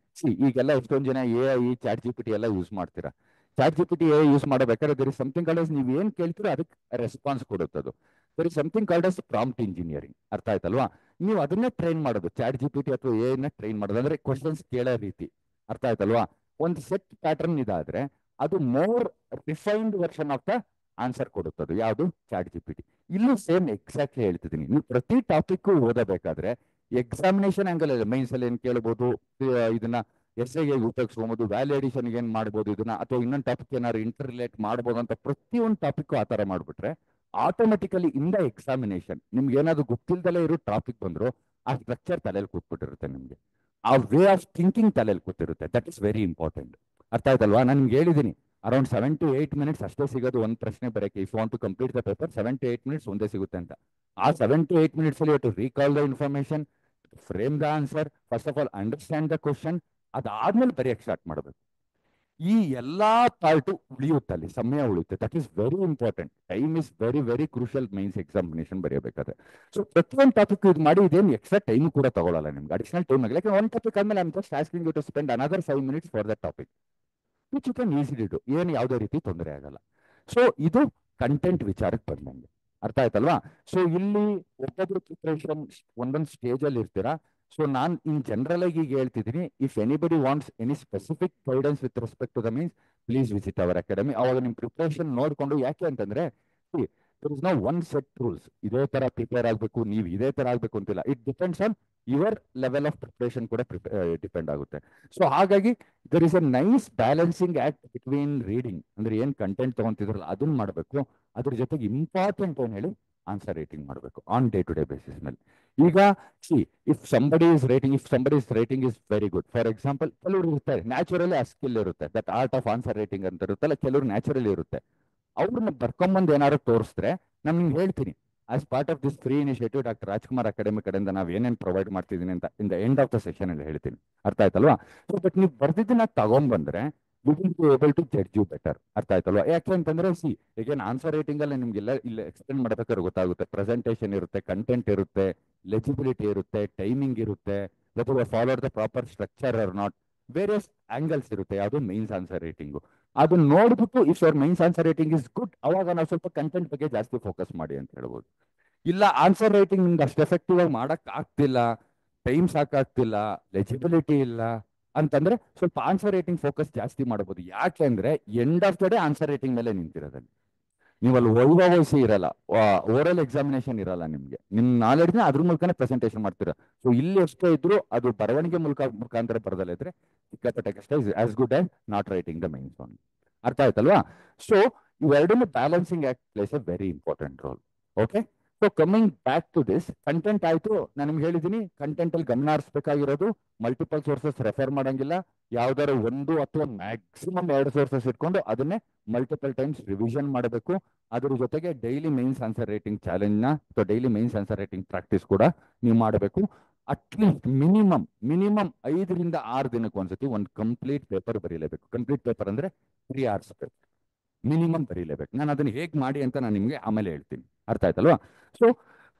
ಈಗೆಲ್ಲ ಎಷ್ಟೊಂದು ಜನ AI, ChatGPT ಎಲ್ಲ ಯೂಸ್ ಮಾಡ್ತೀರಾ. ChatGPT AI ಯೂಸ್ ಮಾಡಬೇಕಾದ್ರೆ there is something called as, ನೀವು ಏನ್ ಕೇಳ್ತೀರೋ ಅದಕ್ಕೆ ರೆಸ್ಪಾನ್ಸ್ ಕೊಡುತ್ತದು. There is something called as prompt engineering. ಅರ್ಥ ಆಯ್ತಲ್ವಾ? ನೀವು ಅದನ್ನೇ ಟ್ರೈನ್ ಮಾಡೋದು, ChatGPT ಅಥವಾ AI ನ ಟ್ರೈನ್ ಮಾಡೋದು. ಅಂದ್ರೆ ಕ್ವಶನ್ಸ್ ಕೇಳೋ ರೀತಿ. ಅರ್ಥ ಆಯ್ತಲ್ವಾ? ಒಂದು ಸೆಟ್ ಪ್ಯಾಟರ್ನ್ ಇದಾದ್ರೆ ಅದು more refined version of the answer ಕೊಡುತ್ತದು. ಯಾವುದು? ChatGPT. ಇಲ್ಲೂ ಸೇಮ್ ಎಕ್ಸಾಕ್ಟ್ಲಿ ಹೇಳ್ತಿದ್ದೀನಿ. ನೀವು ಪ್ರತಿ ಟಾಪಿಕ್ ಓದಬೇಕಾದ್ರೆ ಎಕ್ಸಾಮಿನೇಷನ್ ಆಂಗಲ್ ಅಲ್ಲಿ ಮೈನ್ಸ್ ಅಲ್ಲಿ ಏನ್ ಕೇಳಬಹುದು, ಇದನ್ನ ಎಸ್ಸೆಗೆ ಉಪಯೋಗಿಸ್ಬೋದು, ವ್ಯಾಲ್ಯೂಡೇಷನ್ ಏನ್ ಮಾಡ್ಬೋದು ಇದನ್ನ, ಅಥವಾ ಇನ್ನೊಂದು ಟಾಪಿಕ್ ಏನಾದ್ರು ಇಂಟರ್ ರಿಲೇಟ್ ಮಾಡ್ಬೋದು ಅಂತ ಪ್ರತಿಯೊಂದು ಟಾಪಿಕ್ ಆ ತರ ಮಾಡ್ಬಿಟ್ರೆ ಆಟೋಮೆಟಿಕಲಿ ಇನ್ ದ ಎಕ್ಸಾಮಿನೇಷನ್ ನಿಮ್ಗೆ ಏನಾದ್ರು ಗೊತ್ತಿಲ್ದಲೇ ಇರೋ ಟಾಪಿಕ್ ಬಂದ್ರು ಆ ಸ್ಟ್ರಕ್ಚರ್ ತಲೆಯಲ್ಲಿ ಕೂತ್ಬಿಟ್ಟಿರುತ್ತೆ ನಿಮ್ಗೆ, ಆ ವೇ ಆಫ್ ಥಿಂಕಿಂಗ್ ತಲೆಯಲ್ಲಿ ಕೂತಿರುತ್ತೆ. That is very important. ಅರ್ಥ ಆಯ್ತಲ್ವಾ? ನಾನು ನಿಮ್ಗೆ ಹೇಳಿದ್ದೀನಿ ಅರೌಂಡ್ 7 to 8 minutes ಅಷ್ಟೇ ಸಿಗೋದು ಒಂದು ಪ್ರಶ್ನೆ ಬರೋಕ್ಕೆ. If want to complete the paper 7 to 8 minutes ಒಂದೇ ಸಿಗುತ್ತೆ ಅಂತ. ಆ 7 to 8 minutes ಅಲ್ಲಿ to recall the information, frame the answer, first of all understand the question, ಅದಾದ್ಮೇಲೆ ಬರೆಯಕ್ಕೆ ಸ್ಟಾರ್ಟ್ ಮಾಡಬೇಕು. ಈ ಎಲ್ಲಾ ಪಾರ್ಟು ಉಳಿಯುತ್ತೆ, ಅಲ್ಲಿ ಸಮಯ ಉಳಿಯುತ್ತೆ. That is very important. Time is very very crucial mains examination ಬರೆಯಬೇಕಾದ್ರೆ. ಸೊ ಪ್ರತಿಯೊಂದು ಟಾಪಿಕ್ ಇದು ಮಾಡಿ ಇದೇನು ಎಕ್ಸ್ಟ್ರಾ ಟೈಮ್ ಕೂಡ ತಗೊಳ್ಳಲ್ಲ ನಿಮ್ಗೆ, ಅಡಿಷನಲ್ ಟೈಮ್ ಆಗಲಿ. ಯಾಕಂದ್ರೆ ಒಂದು ಟಾಪಿಕ್ ಆದ್ಮೇಲೆ I'm just asking you to spend another 5 minutes for that topic, which you can easily do. ಏನು ಯಾವುದೇ ರೀತಿ ತೊಂದರೆ ಆಗಲ್ಲ. ಸೊ ಇದು ಕಂಟೆಂಟ್ ವಿಚಾರಕ್ಕೆ ಬಂದಂಗೆ. ಅರ್ಥ ಆಯ್ತಲ್ವಾ? ಸೊ ಇಲ್ಲಿ ಒಬ್ಬೊಬ್ರು ಪ್ರಿಪ್ರೇಷನ್ ಒಂದೊಂದು ಸ್ಟೇಜ್ ಅಲ್ಲಿ ಇರ್ತೀರಾ. ಸೊ ನಾನು ಇನ್ ಜನರಲ್ ಆಗಿ ಈಗ ಹೇಳ್ತಿದ್ದೀನಿ, if anybody wants any specific guidance with respect to the mains please visit our academy. ಅವಾಗ ನಿಮ್ಮ ಪ್ರಿಪ್ರೇಷನ್ ನೋಡಿಕೊಂಡು, ಯಾಕೆ ಅಂತಂದ್ರೆ there is no one set rules. ಇದೇ ತರ ಪ್ರಿಪೇರ್ ಆಗಬೇಕು, ನೀವು ಇದೇ ತರ ಆಗಬೇಕು ಅಂತಿಲ್ಲ. It depends on your level of preparation ಕೂಡ ಡಿಪೆಂಡ್ ಆಗುತ್ತೆ. ಸೊ ಹಾಗಾಗಿ there is a nice balancing act between reading, ಅಂದ್ರೆ ಏನ್ ಕಂಟೆಂಟ್ ತಗೊಂತಿದ್ರಲ್ಲ ಅದನ್ನ ಮಾಡಬೇಕು, ಅದ್ರ ಜೊತೆಗೆ ಇಂಪಾರ್ಟೆಂಟ್ ಏನ್ ಹೇಳಿ ಆನ್ಸರ್ ರೇಟಿಂಗ್ ಮಾಡಬೇಕು on day to day basis ಮೇಲೆ. ಈಗ if somebody is writing is very good. For example, ಕೆಲವರು ಇರ್ತಾರೆ ನ್ಯಾಚುರಲಿ ಆ ಸ್ಕಿಲ್ ಇರುತ್ತೆ, that art of answer writing ಅಂತ ಇರುತ್ತಲ್ಲ, ಕೆಲವರು ನ್ಯಾಚುರಲಿ ಇರುತ್ತೆ. ಅವ್ರನ್ನ ಬರ್ಕೊಂಬಂದು ಏನಾದ್ರು ತೋರಿಸಿದ್ರೆ ನಾನು ನಿಮ್ಗೆ ಹೇಳ್ತೀನಿ, as part of this free initiative doctor Rajkumar academy ಕಡೆಯಿಂದ ನಾವು ಏನೇನು ಪ್ರೊವೈಡ್ ಮಾಡ್ತಿದ್ದೀನಿ ಅಂತ in the end of the session ಅಲ್ಲಿ ಹೇಳ್ತೀನಿ. ಅರ್ಥ ಆಯ್ತಲ್ವಾ? ಸೊ ಬಟ್ ನೀವು ಬರ್ದಿದ್ದನ್ನ ತಗೊಂಡ್ಬಂದ್ರೆ you will be able to judge you better. ಅರ್ಥ ಆಯ್ತಲ್ವಾ? ಯಾಕೆ ಅಂತಂದ್ರೆ ಈಗೇನು ಆನ್ಸರ್ ರೇಟಿಂಗ್ ಅಲ್ಲಿ ನಿಮ್ಗೆಲ್ಲ ಇಲ್ಲ ಎಕ್ಸ್ಪ್ಲೇನ್ ಮಾಡ್ಬೇಕಾದ್ರೆ ಗೊತ್ತಾಗುತ್ತೆ. ಪ್ರೆಸೆಂಟೇಷನ್ ಇರುತ್ತೆ, ಕಂಟೆಂಟ್ ಇರುತ್ತೆ, ಲೆಜಿಬಿಲಿಟಿ ಇರುತ್ತೆ, ಟೈಮಿಂಗ್ ಇರುತ್ತೆ, followed the proper structure or not, various angles ಇರುತ್ತೆ. ಯಾವುದು ಮೈನ್ಸ್ ಆನ್ಸರ್ ರೇಟಿಂಗು. ಅದನ್ನ ನೋಡ್ಬಿಟ್ಟು if your mains answer rating is good, ಅವಾಗ ನಾವು ಸ್ವಲ್ಪ ಕಂಟೆಂಟ್ ಬಗ್ಗೆ ಜಾಸ್ತಿ ಫೋಕಸ್ ಮಾಡಿ ಅಂತ ಹೇಳ್ಬೋದು. ಇಲ್ಲ ಆನ್ಸರ್ ರೈಟಿಂಗ್ ನಿಮ್ಗೆ ಅಷ್ಟು ಎಫೆಕ್ಟಿವ್ ಆಗಿ ಮಾಡಕ್ ಆಗ್ತಿಲ್ಲ, ಟೈಮ್ ಸಾಕಾಗ್ತಿಲ್ಲ, ಲೆಜಿಬಿಲಿಟಿ ಇಲ್ಲ ಅಂತಂದ್ರೆ ಸ್ವಲ್ಪ ಆನ್ಸರ್ ರೇಟಿಂಗ್ ಫೋಕಸ್ ಜಾಸ್ತಿ ಮಾಡಬಹುದು. ಯಾಕೆ ಅಂದ್ರೆ end of the day answer rating ಮೇಲೆ ನಿಂತಿರೋದಲ್ಲಿ ನೀವು ಅಲ್ಲಿ ವೈಭವಸಿ ಇರಲ್ಲ, ಓರಲ್ ಎಕ್ಸಾಮಿನೇಷನ್ ಇರಲ್ಲ. ನಿಮ್ಗೆ ನಿಮ್ ನಾಲೆಡ್ನ ಅದ್ರ ಮೂಲಕನೇ ಪ್ರೆಸೆಂಟೇಷನ್ ಮಾಡ್ತೀರಾ. ಸೊ ಇಲ್ಲಿ ಎಷ್ಟೇ ಇದ್ರು ಅದು ಬರವಣಿಗೆ ಮುಖಾಂತರ ಬರದಲ್ಲ ಇದ್ರೆ as good as not writing the mains on. ಅರ್ಥ ಆಯ್ತಲ್ವಾ? ಸೊ ಇವೆರಡನ್ನು balancing act plays a very important role. Okay, so coming back to this content ಆಯ್ತು. ನಾನು ನಿಮ್ಗೆ ಹೇಳಿದ್ದೀನಿ, ಕಂಟೆಂಟ್ ಅಲ್ಲಿ ಗಮನ ಹರಿಸಬೇಕಾಗಿರೋದು ಮಲ್ಟಿಪಲ್ ಸೋರ್ಸಸ್ ರೆಫರ್ ಮಾಡಂಗಿಲ್ಲ. ಯಾವ್ದಾದ್ರು ಒಂದು ಅಥವಾ ಮ್ಯಾಕ್ಸಿಮಮ್ 2 ಸೋರ್ಸಸ್ ಇಟ್ಕೊಂಡು ಅದನ್ನೇ ಮಲ್ಟಿಪಲ್ ಟೈಮ್ಸ್ ರಿವಿಷನ್ ಮಾಡಬೇಕು. ಅದ್ರ ಜೊತೆಗೆ daily mains answer writing challenge ನ ಅಥವಾ daily mains answer writing practice ಕೂಡ ನೀವು ಮಾಡಬೇಕು. ಅಟ್ಲೀಸ್ಟ್ ಮಿನಿಮಮ್ 5 ರಿಂದ 6 ದಿನಕ್ಕೆ ಒಂದ್ಸತಿ ಒಂದು ಕಂಪ್ಲೀಟ್ ಪೇಪರ್ ಬರೀಲೇಬೇಕು. ಕಂಪ್ಲೀಟ್ ಪೇಪರ್ ಅಂದ್ರೆ 3 hours ಮಿನಿಮಮ್ ಬರೀಲೇಬೇಕು. ನಾನು ಅದನ್ನ ಹೇಗೆ ಮಾಡಿ ಅಂತ ನಾನು ನಿಮ್ಗೆ ಆಮೇಲೆ ಹೇಳ್ತೀನಿ. ಅರ್ಥ ಆಯ್ತಲ್ವಾ? ಸೊ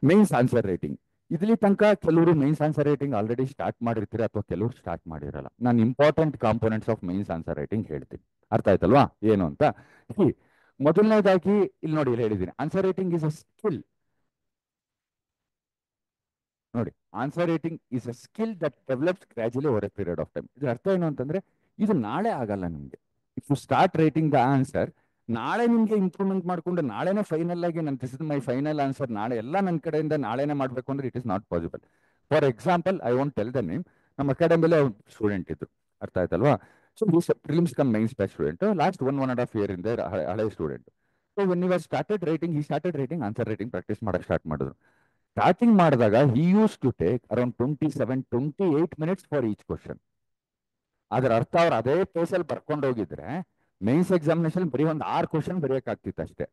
ಮೈನ್ಸ್ ಆನ್ಸರ್ ರೇಟಿಂಗ್ ಇಲ್ಲಿ ತನಕ ಕೆಲವರು mains answer rating already start ಮಾಡಿರ್ತೀರ ಅಥವಾ ಕೆಲವರು ಸ್ಟಾರ್ಟ್ ಮಾಡಿರಲ್ಲ. ನಾನು important components of mains answer rating ಹೇಳ್ತೀನಿ. ಅರ್ಥ ಆಯ್ತಲ್ವಾ ಏನು ಅಂತ? ಮೊದಲನೇದಾಗಿ ಇಲ್ಲಿ ನೋಡಿ, ಇಲ್ಲಿ ಹೇಳಿದ್ದೀನಿ answer rating is a skill. ನೋಡಿ, answer rating is a skill that develops gradually over a period of time. ಇದ್ರ ಅರ್ಥ ಏನು ಅಂತಂದ್ರೆ ಇದು ನಾಳೆ ಆಗಲ್ಲ ನಿಮ್ಗೆ. If you start writing the answer, ನಾಳೆ ನಿಮ್ಗೆ ಇಂಪ್ರೂವ್ಮೆಂಟ್ ಮಾಡ್ಕೊಂಡು ನಾಳೆನೇ ಫೈನಲ್ ಆಗಿ ನನ್ನ this is my final answer ನಾಳೆ ಎಲ್ಲ ನನ್ನ ಕಡೆಯಿಂದ ನಾಳೆನೇ ಮಾಡಬೇಕು ಅಂದ್ರೆ it is not possible. For example, I want tell the name. ನಮ್ಮ ಅಕಾಡೆಮಿಲಿ ಸ್ಟೂಡೆಂಟ್ ಇದ್ರು. ಅರ್ಥ ಆಯ್ತಲ್ವಾ? So prelims cum mains batch student, last 1.5 year ಇಂದ ಹಳೆ student. So when you started writing answer writing practice ಮಾಡಕ್ ಸ್ಟಾರ್ಟ್ ಮಾಡಿದ್ರು. ಸ್ಟಾರ್ಟಿಂಗ್ ಮಾಡಿದಾಗ he use to take around 27-28 minutes for each question. ಅದರ ಅರ್ಥ ಅವ್ರು ಅದೇ ಪೇಸಲ್ಲಿ ಬರ್ಕೊಂಡು ಹೋಗಿದ್ರೆ ಮೈನ್ಸ್ ಎಕ್ಸಾಮಿನೇಷನ್ ಬರೀ ಒಂದು 6 ಕ್ವಶನ್ ಬರೆಯೋಕ್ಕಾಗ್ತಿತ್ತು ಅಷ್ಟೇ.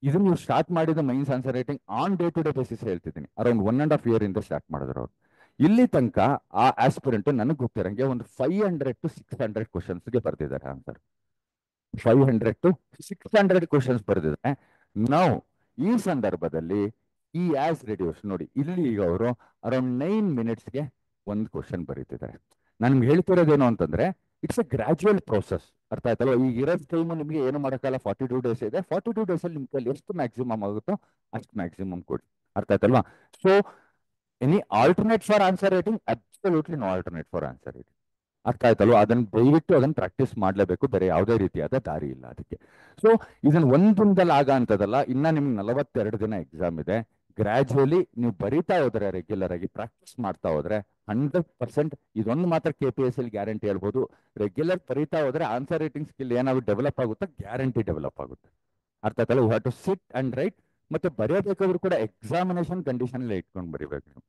ಇದನ್ನ ನೀವು ಸ್ಟಾರ್ಟ್ ಮಾಡಿದ mains answer writing on day to day basis ಹೇಳ್ತಿದ್ದೀನಿ. ಅರೌಂಡ್ 1.5 year ಇಂದ ಸ್ಟಾರ್ಟ್ ಮಾಡಿದ್ರು ಅವ್ರು. ಇಲ್ಲಿ ತನಕ ಆ ಆಸ್ಪಿರೆಂಟ್ ನನಗೆ ಗೊತ್ತಿರಂಗೆ ಒಂದು 500 to 600 ಕ್ವಶನ್ಸ್ಗೆ ಬರ್ತಿದ್ದಾರೆ ಆನ್ಸರ್. 500 to 600 ಕ್ವಶನ್ಸ್ ಬರ್ದಿದ್ದಾರೆ. ನಾವು ಈ ಸಂದರ್ಭದಲ್ಲಿ ಈ ಆಸ್ ರೆಡ್ಯೂಸ್ ನೋಡಿ, ಇಲ್ಲಿ ಈಗ ಅವರು ಅರೌಂಡ್ 9 minutesಗೆ ಒಂದು ಕ್ವಶನ್ ಬರೀತಿದ್ದಾರೆ. ನಾನು ಹೇಳ್ತಿರೋದೇನು ಅಂತಂದ್ರೆ ಇಟ್ಸ್ ಅ ಗ್ರಾಜುಯಲ್ ಪ್ರೋಸೆಸ್. ಅರ್ಥ ಆಯ್ತಲ್ಲ? ಈಗ ಇರೋ ಟೈಮ್ ನಿಮಗೆ ಏನು ಮಾಡೋಕ್ಕಲ್ಲ, 42 days ಇದೆ. 42 days ಅಲ್ಲಿ ನಿಮ್ಮ ಕೈಲಿ ಎಷ್ಟು ಮ್ಯಾಕ್ಸಿಮಮ್ ಆಗುತ್ತೋ ಅಷ್ಟು ಮ್ಯಾಕ್ಸಿಮಮ್ ಕೊಡಿ. ಅರ್ಥ ಆಯ್ತಲ್ವಾ? So any alternate for answer writing? Absolutely no alternate for answer writing. ಅರ್ಥ ಆಯ್ತಲ್ವಾ? ಅದನ್ನ ದಯವಿಟ್ಟು ಅದನ್ನ ಪ್ರಾಕ್ಟೀಸ್ ಮಾಡಲೇಬೇಕು, ಬೇರೆ ಯಾವುದೇ ರೀತಿಯಾದ ದಾರಿ ಇಲ್ಲ ಅದಕ್ಕೆ. ಸೊ ಇದನ್ನ ಒಂದು ದಿನದಲ್ಲಿ ಆಗ ಅಂತದಲ್ಲ, ಇನ್ನ ನಿಮ್ಗೆ 42 ದಿನ ಎಕ್ಸಾಮ್ ಇದೆ. ಗ್ರಾಜುಯಲಿ ನೀವು ಬರೀತಾ ಹೋದ್ರೆ, ರೆಗ್ಯುಲರ್ ಆಗಿ ಪ್ರಾಕ್ಟೀಸ್ ಮಾಡ್ತಾ ಹೋದ್ರೆ 100% ಇದೊಂದು ಮಾತ್ರ KPSC ಗ್ಯಾರಂಟಿ ಹೇಳ್ಬೋದು, ರೆಗ್ಯುಲರ್ ಬರೀತಾ ಹೋದ್ರೆ ಆನ್ಸರ್ ರೈಟಿಂಗ್ ಸ್ಕಿಲ್ ಏನಾದ್ರು ಡೆವಲಪ್ ಆಗುತ್ತಾ? ಗ್ಯಾರಂಟಿ ಡೆವಲಪ್ ಆಗುತ್ತೆ. ಅರ್ಥ ಆಯ್ತಲ್ಲ? You have to sit and write ಮತ್ತೆ ಬರೆಯಬೇಕಾದ್ರೂ ಕೂಡ ಎಕ್ಸಾಮಿನೇಷನ್ ಕಂಡೀಷನ್ ಇಟ್ಕೊಂಡು ಬರೀಬೇಕು ನೀವು.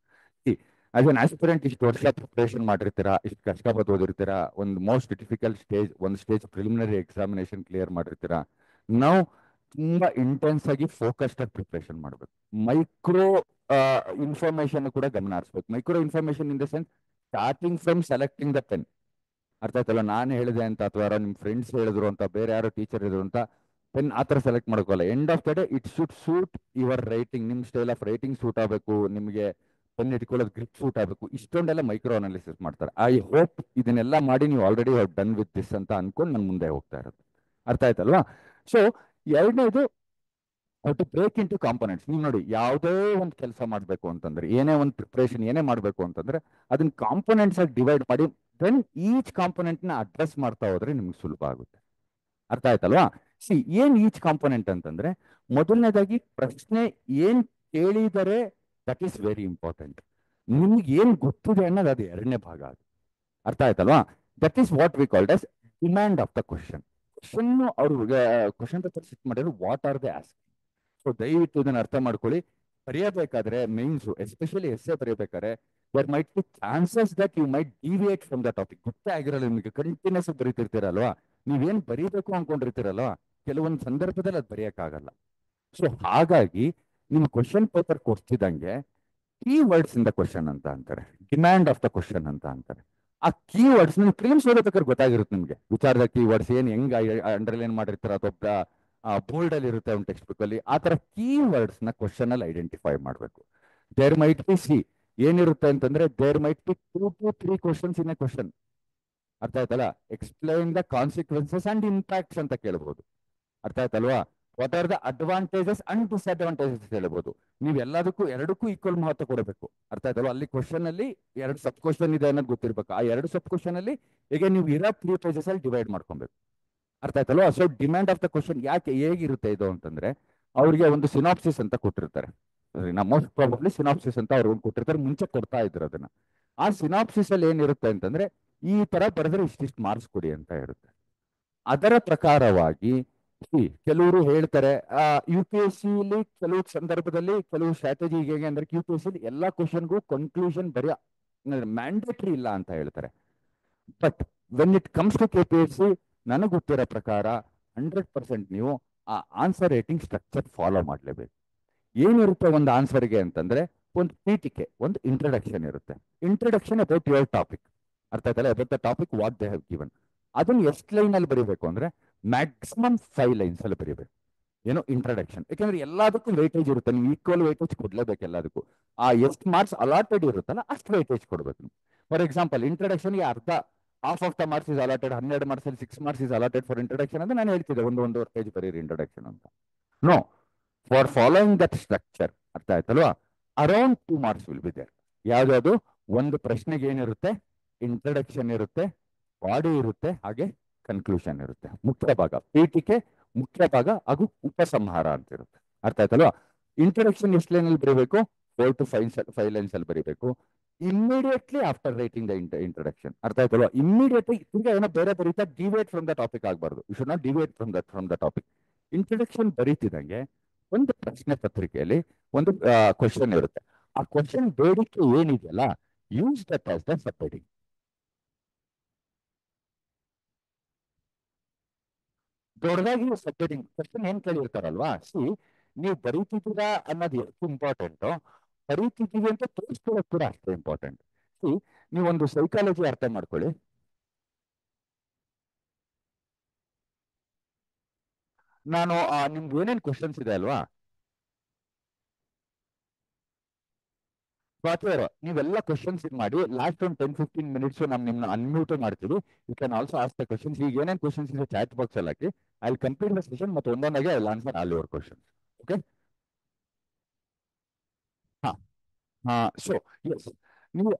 ಆಸ್ ಅನ್ ಆಸ್ಪಿರೆಂಟ್ ಇಷ್ಟು ವರ್ಷ ಪ್ರಿಪರೇಷನ್ ಮಾಡಿರ್ತೀರಾ, ಇಷ್ಟು ಕಷ್ಟಪಟ್ಟು ಓದಿರ್ತೀರಾ, ಒಂದು ಮೋಸ್ಟ್ ಡಿಫಿಕಲ್ಟ್ ಸ್ಟೇಜ್, ಒಂದು ಸ್ಟೇಜ್ ಪ್ರಿಲಿಮಿನರಿ ಎಕ್ಸಾಮಿನೇಷನ್ ಕ್ಲಿಯರ್ ಮಾಡಿರ್ತೀರಾ. ನಾವು ತುಂಬಾ ಇಂಟೆನ್ಸ್ ಆಗಿ ಫೋಕಸ್ಡ್ ಆಗಿ ಪ್ರಿಪರೇಷನ್ ಮಾಡಬೇಕು. ಮೈಕ್ರೋ ಇನ್ಫಾರ್ಮೇಶನ್ ಕೂಡ ಗಮನ ಹರಿಸ್ಬೇಕು. Micro information in the sense starting from selecting the pen. ಅರ್ಥ ಆಯ್ತಲ್ಲ, ನಾನು ಹೇಳಿದೆ ಅಂತ ಅಥವಾ ಯಾರೋ ನಿಮ್ಮ ಫ್ರೆಂಡ್ಸ್ ಹೇಳಿದ್ರು ಅಂತ, ಬೇರೆ ಯಾರೋ ಟೀಚರ್ ಇದ್ರು ಅಂತ ಪೆನ್ ಆ ಥರ ಸೆಲೆಕ್ಟ್ ಮಾಡ್ಕೋಲ್ಲ. End of the day it should suit your writing. ನಿಮ್ಮ ಸ್ಟೈಲ್ ಆಫ್ ರೈಟಿಂಗ್ ಸೂಟ್ ಆಗಬೇಕು, ನಿಮಗೆ ಪೆನ್ ಇಟ್ಕೊಳ್ಳೋದು ಗ್ರಿಪ್ ಸೂಟ್ ಆಗಬೇಕು. ಇಷ್ಟೊಂದೆಲ್ಲ ಮೈಕ್ರೋ ಅನಾಲಿಸಿಸ್ ಮಾಡ್ತಾರೆ. ಐ ಹೋಪ್ ಇದನ್ನೆಲ್ಲ ಮಾಡಿ ನೀವು already have done with this ಅಂತ ಅನ್ಕೊಂಡು ನಾನು ಮುಂದೆ ಹೋಗ್ತಾ ಇರೋದು. ಅರ್ಥ ಆಯ್ತಲ್ವಾ? ಸೊ ಎರಡನೇದು to break into components. ನೀವು ನೋಡಿ, ಯಾವುದೇ ಒಂದು ಕೆಲಸ ಮಾಡಬೇಕು ಅಂತಂದ್ರೆ, ಏನೇ ಒಂದು ಪ್ರಿಪ್ರೇಷನ್ ಏನೇ ಮಾಡಬೇಕು ಅಂತಂದ್ರೆ, ಅದನ್ನ ಕಾಂಪೊನೆಂಟ್ಸ್ ಆಗಿ ಡಿವೈಡ್ ಮಾಡಿ ದೆನ್ ಈಚ್ ಕಾಂಪೊನೆಂಟ್ ನ ಅಡ್ರೆಸ್ ಮಾಡ್ತಾ ಹೋದ್ರೆ ನಿಮ್ಗೆ ಸುಲಭ ಆಗುತ್ತೆ. ಅರ್ಥ ಆಯ್ತಲ್ವಾ? ಏನ್ ಈಚ್ ಕಾಂಪೊನೆಂಟ್ ಅಂತಂದ್ರೆ, ಮೊದಲನೇದಾಗಿ ಪ್ರಶ್ನೆ ಏನ್ ಕೇಳಿದರೆ ದಟ್ ಈಸ್ ವೆರಿ ಇಂಪಾರ್ಟೆಂಟ್. ನಿಮ್ಗೆ ಏನ್ ಗೊತ್ತಿದೆ ಅನ್ನೋದು ಅದು ಎರಡನೇ ಭಾಗ. ಅದು ಅರ್ಥ ಆಯ್ತಲ್ವಾ? That is what we called as demand of the question. ಅವರು ಕ್ವಶನ್ ಪೇಪರ್ ಸಿಟ್ ಮಾಡಿದ್ರು, what are the ask. So ದಯವಿಟ್ಟು ಇದನ್ನ ಅರ್ಥ ಮಾಡ್ಕೊಳ್ಳಿ. ಬರೆಯಬೇಕಾದ್ರೆ ಮೈನ್ಸ್ ಎಸ್ಪೆಷಲಿ ಎಸ್ಸೆ ಬರೆಯಬೇಕಾದ್ರೆ there might be chances that you might deviate from the topic. ಗೊತ್ತೇ ಆಗಿರಲ್ಲ ನಿಮಗೆ, ಕಂಟಿನ್ಯೂಸ್ ಬರೀತಿರ್ತೀರಲ್ವಾ, ನೀವೇನ್ ಬರೀಬೇಕು ಅನ್ಕೊಂಡಿರ್ತೀರಲ್ವಾ, ಕೆಲವೊಂದು ಸಂದರ್ಭದಲ್ಲಿ ಅದು ಬರೆಯಕ್ಕಾಗಲ್ಲ. ಸೊ ಹಾಗಾಗಿ ನಿಮ್ಮ ಕ್ವಶನ್ ಪೇಪರ್ ಕೊಡ್ತಿದ್ದಂಗೆ key words in the question ಅಂತ ಅಂತಾರೆ, ಡಿಮ್ಯಾಂಡ್ ಆಫ್ ದ ಕ್ವಶನ್ ಅಂತ ಅಂತಾರೆ. ಆ ಕೀ ವರ್ಡ್ಸ್ ನಿಮ್ಗೆ ಪ್ರಿಲಿಮ್ಸ್ ಓದಬೇಕಾದ್ರೆ ಗೊತ್ತಾಗಿರುತ್ತೆ ನಿಮಗೆ. ವಿಚಾರದ ಕೀ ವರ್ಡ್ಸ್ ಏನ್ ಹೆಂಗ್ ಅಂಡರ್ಲೈನ್ ಮಾಡಿರ್ತಾರ ಅಥವಾ ಬೋಲ್ಡ್ ಅಲ್ಲಿ ಇರುತ್ತೆ ಒಂದು ಟೆಕ್ಸ್ಟ್ ಬುಕ್ ಅಲ್ಲಿ. ಆ ತರ ಕೀ ವರ್ಡ್ಸ್ ನ ಕ್ವಶನ್ ಅಲ್ಲಿ ಐಡೆಂಟಿಫೈ ಮಾಡಬೇಕು. ದೇರ್ ಮೈಟ್ ಬಿ ಏನಿರುತ್ತೆ ಅಂತಂದ್ರೆ, there might be 2 to 3 questions in a question. ಅರ್ಥ ಆಯ್ತಲ್ಲ? Explain the consequences and impacts ಅಂತ ಕೇಳ್ಬೋದು. ಅರ್ಥ ಆಯ್ತಲ್ವಾ? What are the advantages and disadvantages ಹೇಳ್ಬೋದು. ನೀವು ಎಲ್ಲದಕ್ಕೂ ಎರಡಕ್ಕೂ ಈಕ್ವಲ್ ಮಹತ್ವ ಕೊಡಬೇಕು. ಅರ್ಥ ಆಯ್ತಲ್ವಾ? ಅಲ್ಲಿ ಕ್ವಶನ್ ಅಲ್ಲಿ 2 ಸಬ್ ಕ್ವಶನ್ ಇದೆ ಅನ್ನೋದು ಗೊತ್ತಿರ್ಬೇಕು. ಆ 2 ಸಬ್ ಕ್ವಶನ್ ಅಲ್ಲಿ ಈಗ ನೀವು ಇರೋ 3 ಪೇಜಸ್ ಅಲ್ಲಿ ಡಿವೈಡ್ ಮಾಡ್ಕೊಬೇಕು. ಅರ್ಥ ಆಯ್ತಲ್ವಾ? So demand of the question ಯಾಕೆ ಹೇಗಿರುತ್ತೆ ಇದು ಅಂತಂದ್ರೆ, ಅವ್ರಿಗೆ ಒಂದು ಸಿನಾಪ್ಸಿಸ್ ಅಂತ ಕೊಟ್ಟಿರ್ತಾರೆ. ಮೋಸ್ಟ್ ಪ್ರಾಬಬ್ಲಿ ಸಿನಾಪ್ಸಿಸ್ ಅಂತ ಅವ್ರು ಕೊಟ್ಟಿರ್ತಾರೆ, ಮುಂಚೆ ಕೊಡ್ತಾ ಇದ್ರು ಅದನ್ನ. ಆ ಸಿನಾಪ್ಸಿಸ್ ಅಲ್ಲಿ ಏನಿರುತ್ತೆ ಅಂತಂದ್ರೆ, ಈ ತರ ಬರೆದ್ರೆ ಇಷ್ಟಿಷ್ಟು ಮಾರ್ಕ್ಸ್ ಕೊಡಿ ಅಂತ ಇರುತ್ತೆ. ಅದರ ಪ್ರಕಾರವಾಗಿ ಕೆಲವರು ಹೇಳ್ತಾರೆ, ಯು ಪಿ ಎಸ್ ಸಿಲಿ ಕೆಲವು ಸಂದರ್ಭದಲ್ಲಿ ಕೆಲವು ಸ್ಟ್ರಾಟಜಿ ಹೇಗೆ ಅಂದ್ರೆ, ಯು ಪಿ ಎಸ್ ಸಿ ಎಲ್ಲಾ ಕ್ವಶನ್ಗೂ ಕನ್ಕ್ಲೂಷನ್ ಬರೆಯ ಮ್ಯಾಂಡೇಟರಿ ಇಲ್ಲ ಅಂತ ಹೇಳ್ತಾರೆ. But when it comes to K P S C, ನನಗೆ ಗೊತ್ತಿರೋ ಪ್ರಕಾರ 100% ನೀವು ಆ ಆನ್ಸರ್ ರೈಟಿಂಗ್ ಸ್ಟ್ರಕ್ಚರ್ ಫಾಲೋ ಮಾಡಲೇಬೇಕು. ಏನಿರುತ್ತೆ ಒಂದು ಆನ್ಸರ್ಗೆ ಅಂತಂದ್ರೆ, ಒಂದು ಪೀಠಿಕೆ, ಒಂದು ಇಂಟ್ರಡಕ್ಷನ್ ಇರುತ್ತೆ. Introduction about your topic. ಅರ್ಥ ಆಯ್ತಲ್ಲ? About the topic what they have given. ಅದನ್ನ ಎಷ್ಟು ಲೈನ್ ಅಲ್ಲಿ ಬರೀಬೇಕು ಅಂದ್ರೆ, ಮ್ಯಾಕ್ಸಿಮಮ್ 5 ಲೈನ್ಸ್ ಅಲ್ಲಿ ಬರೀಬೇಕು. ಏನು ಇಂಟ್ರಡಕ್ಷನ್. ಯಾಕಂದ್ರೆ ಎಲ್ಲದಕ್ಕೂ ವೇಟೇಜ್ ಇರುತ್ತೆ, ನೀವು ಈಕ್ವಲ್ ವೇಟೇಜ್ ಕೊಡ್ಲೇಬೇಕು ಎಲ್ಲದಕ್ಕೂ. ಆ ಎಷ್ಟು ಮಾರ್ಕ್ಸ್ ಅಲಾಟೆಡ್ ಇರುತ್ತಲ್ಲ ಅಷ್ಟು ವೇಟೇಜ್ ಕೊಡ್ಬೇಕು. ಫಾರ್ ಎಕ್ಸಾಂಪಲ್, ಇಂಟ್ರಡಕ್ಷನ್ಗೆ half of the marks is allotted, 12 marks ಅಲ್ಲಿ 6 marks is allotted for introduction ಅಂತ ನಾನು ಹೇಳ್ತಿದ್ದೆ. ಒಂದೂವರೆ ಪೇಜ್ ಬರೀರಿ ಇಂಟ್ರಡಕ್ಷನ್ ಅಂತ. No, for following that structure, ಅರ್ಥ ಆಯ್ತಲ್ವಾ, around 2 marks will be there. ಯಾವ್ದಾದ್ರು ಒಂದು ಪ್ರಶ್ನೆಗೆ ಏನಿರುತ್ತೆ, ಇಂಟ್ರಡಕ್ಷನ್ ಇರುತ್ತೆ, ಬಾಡಿ ಇರುತ್ತೆ, ಹಾಗೆ ಕನ್ಕ್ಲೂಷನ್ ಇರುತ್ತೆ. ಮುಖ್ಯ ಭಾಗ ಪೀಠಿಕೆ, ಮುಖ್ಯ ಭಾಗ ಹಾಗೂ ಉಪಸಂಹಾರ ಅಂತ ಇರುತ್ತೆ. ಅರ್ಥ ಆಯ್ತಲ್ವಾ? ಇಂಟ್ರಡಕ್ಷನ್ ಎಷ್ಟು ಲೈನ್ ಅಲ್ಲಿ ಬರೀಬೇಕು? 4 to 5 ಲೈನ್ಸ್ ಅಲ್ಲಿ ಬರೀಬೇಕು. Immediately after writing the introduction. ಅರ್ಥ ಆಯ್ತಲ್ವಾ? ಇಮಿಡಿಯೇಟ್ಲಿ ಈಗ ಏನೋ ಬೇರೆ ಬರೀತಾ ಡಿವೇಟ್ ಫ್ರಮ್ ದ ಟಾಪಿಕ್ ಆಗಬಾರ್ದು. You should not deviate from the topic. Introduction ಬರೀತಿದಂಗೆ ಒಂದು ಪ್ರಶ್ನೆ ಪತ್ರಿಕೆಯಲ್ಲಿ ಒಂದು ಕ್ವಶನ್ ಇರುತ್ತೆ. ಆ ಕ್ವಶನ್ ಬೇಡಿಕೆ ಏನಿದೆಯಲ್ಲ, use that as the sub heading. ದೊಡ್ಡದಾಗಿ ಸಬ್ ಹೆಡಿಂಗ್ ಕ್ವಶನ್ ಏನ್ ಕೇಳಿರ್ತಾರಲ್ವಾ, ನೀವು ಬರೀತಿದ್ದೀರಾ ಅನ್ನೋದು ಎಷ್ಟು ಇಂಪಾರ್ಟೆಂಟು, ಬರೀತಿದ್ದೀವಿ ಅಂತ ತೋರಿಸ್ಕೊಳ್ಳೋದು ಕೂಡ ಅಷ್ಟೇ ಇಂಪಾರ್ಟೆಂಟ್. ನೀವೊಂದು ಸೈಕಾಲಜಿ ಅರ್ಥ ಮಾಡ್ಕೊಳ್ಳಿ. ನಾನು ನಿಮ್ಗೆ ಏನೇನು ಕ್ವಶನ್ಸ್ ಇದೆ ಅಲ್ವಾ, ಸ್ವಾತಿಯವರು ನೀವೆಲ್ಲ ಕ್ವಶನ್ಸ್ ಇದು ಮಾಡಿ, ಲಾಸ್ಟ್ ಒಂದು 10-15 ಮಿನಿಟ್ಸ್ ನಾವು ನಿಮ್ನ ಅನ್ಮ್ಯೂಟ್ ಮಾಡ್ತೀವಿ. You can also ask the questions. ಈಗ ಏನೇನು ಕ್ವಶನ್ಸ್ ಇದೆ ಚಾಟ್ ಬಾಕ್ಸ್ ಅಲ್ಲಿ ಹಾಕಿ, I will complete the session ಮತ್ತು ಒಂದೊಂದಾಗಿ I will answer all your questions. Okay? ಹಾ. ಸೊ ಎಸ್, ನೀವು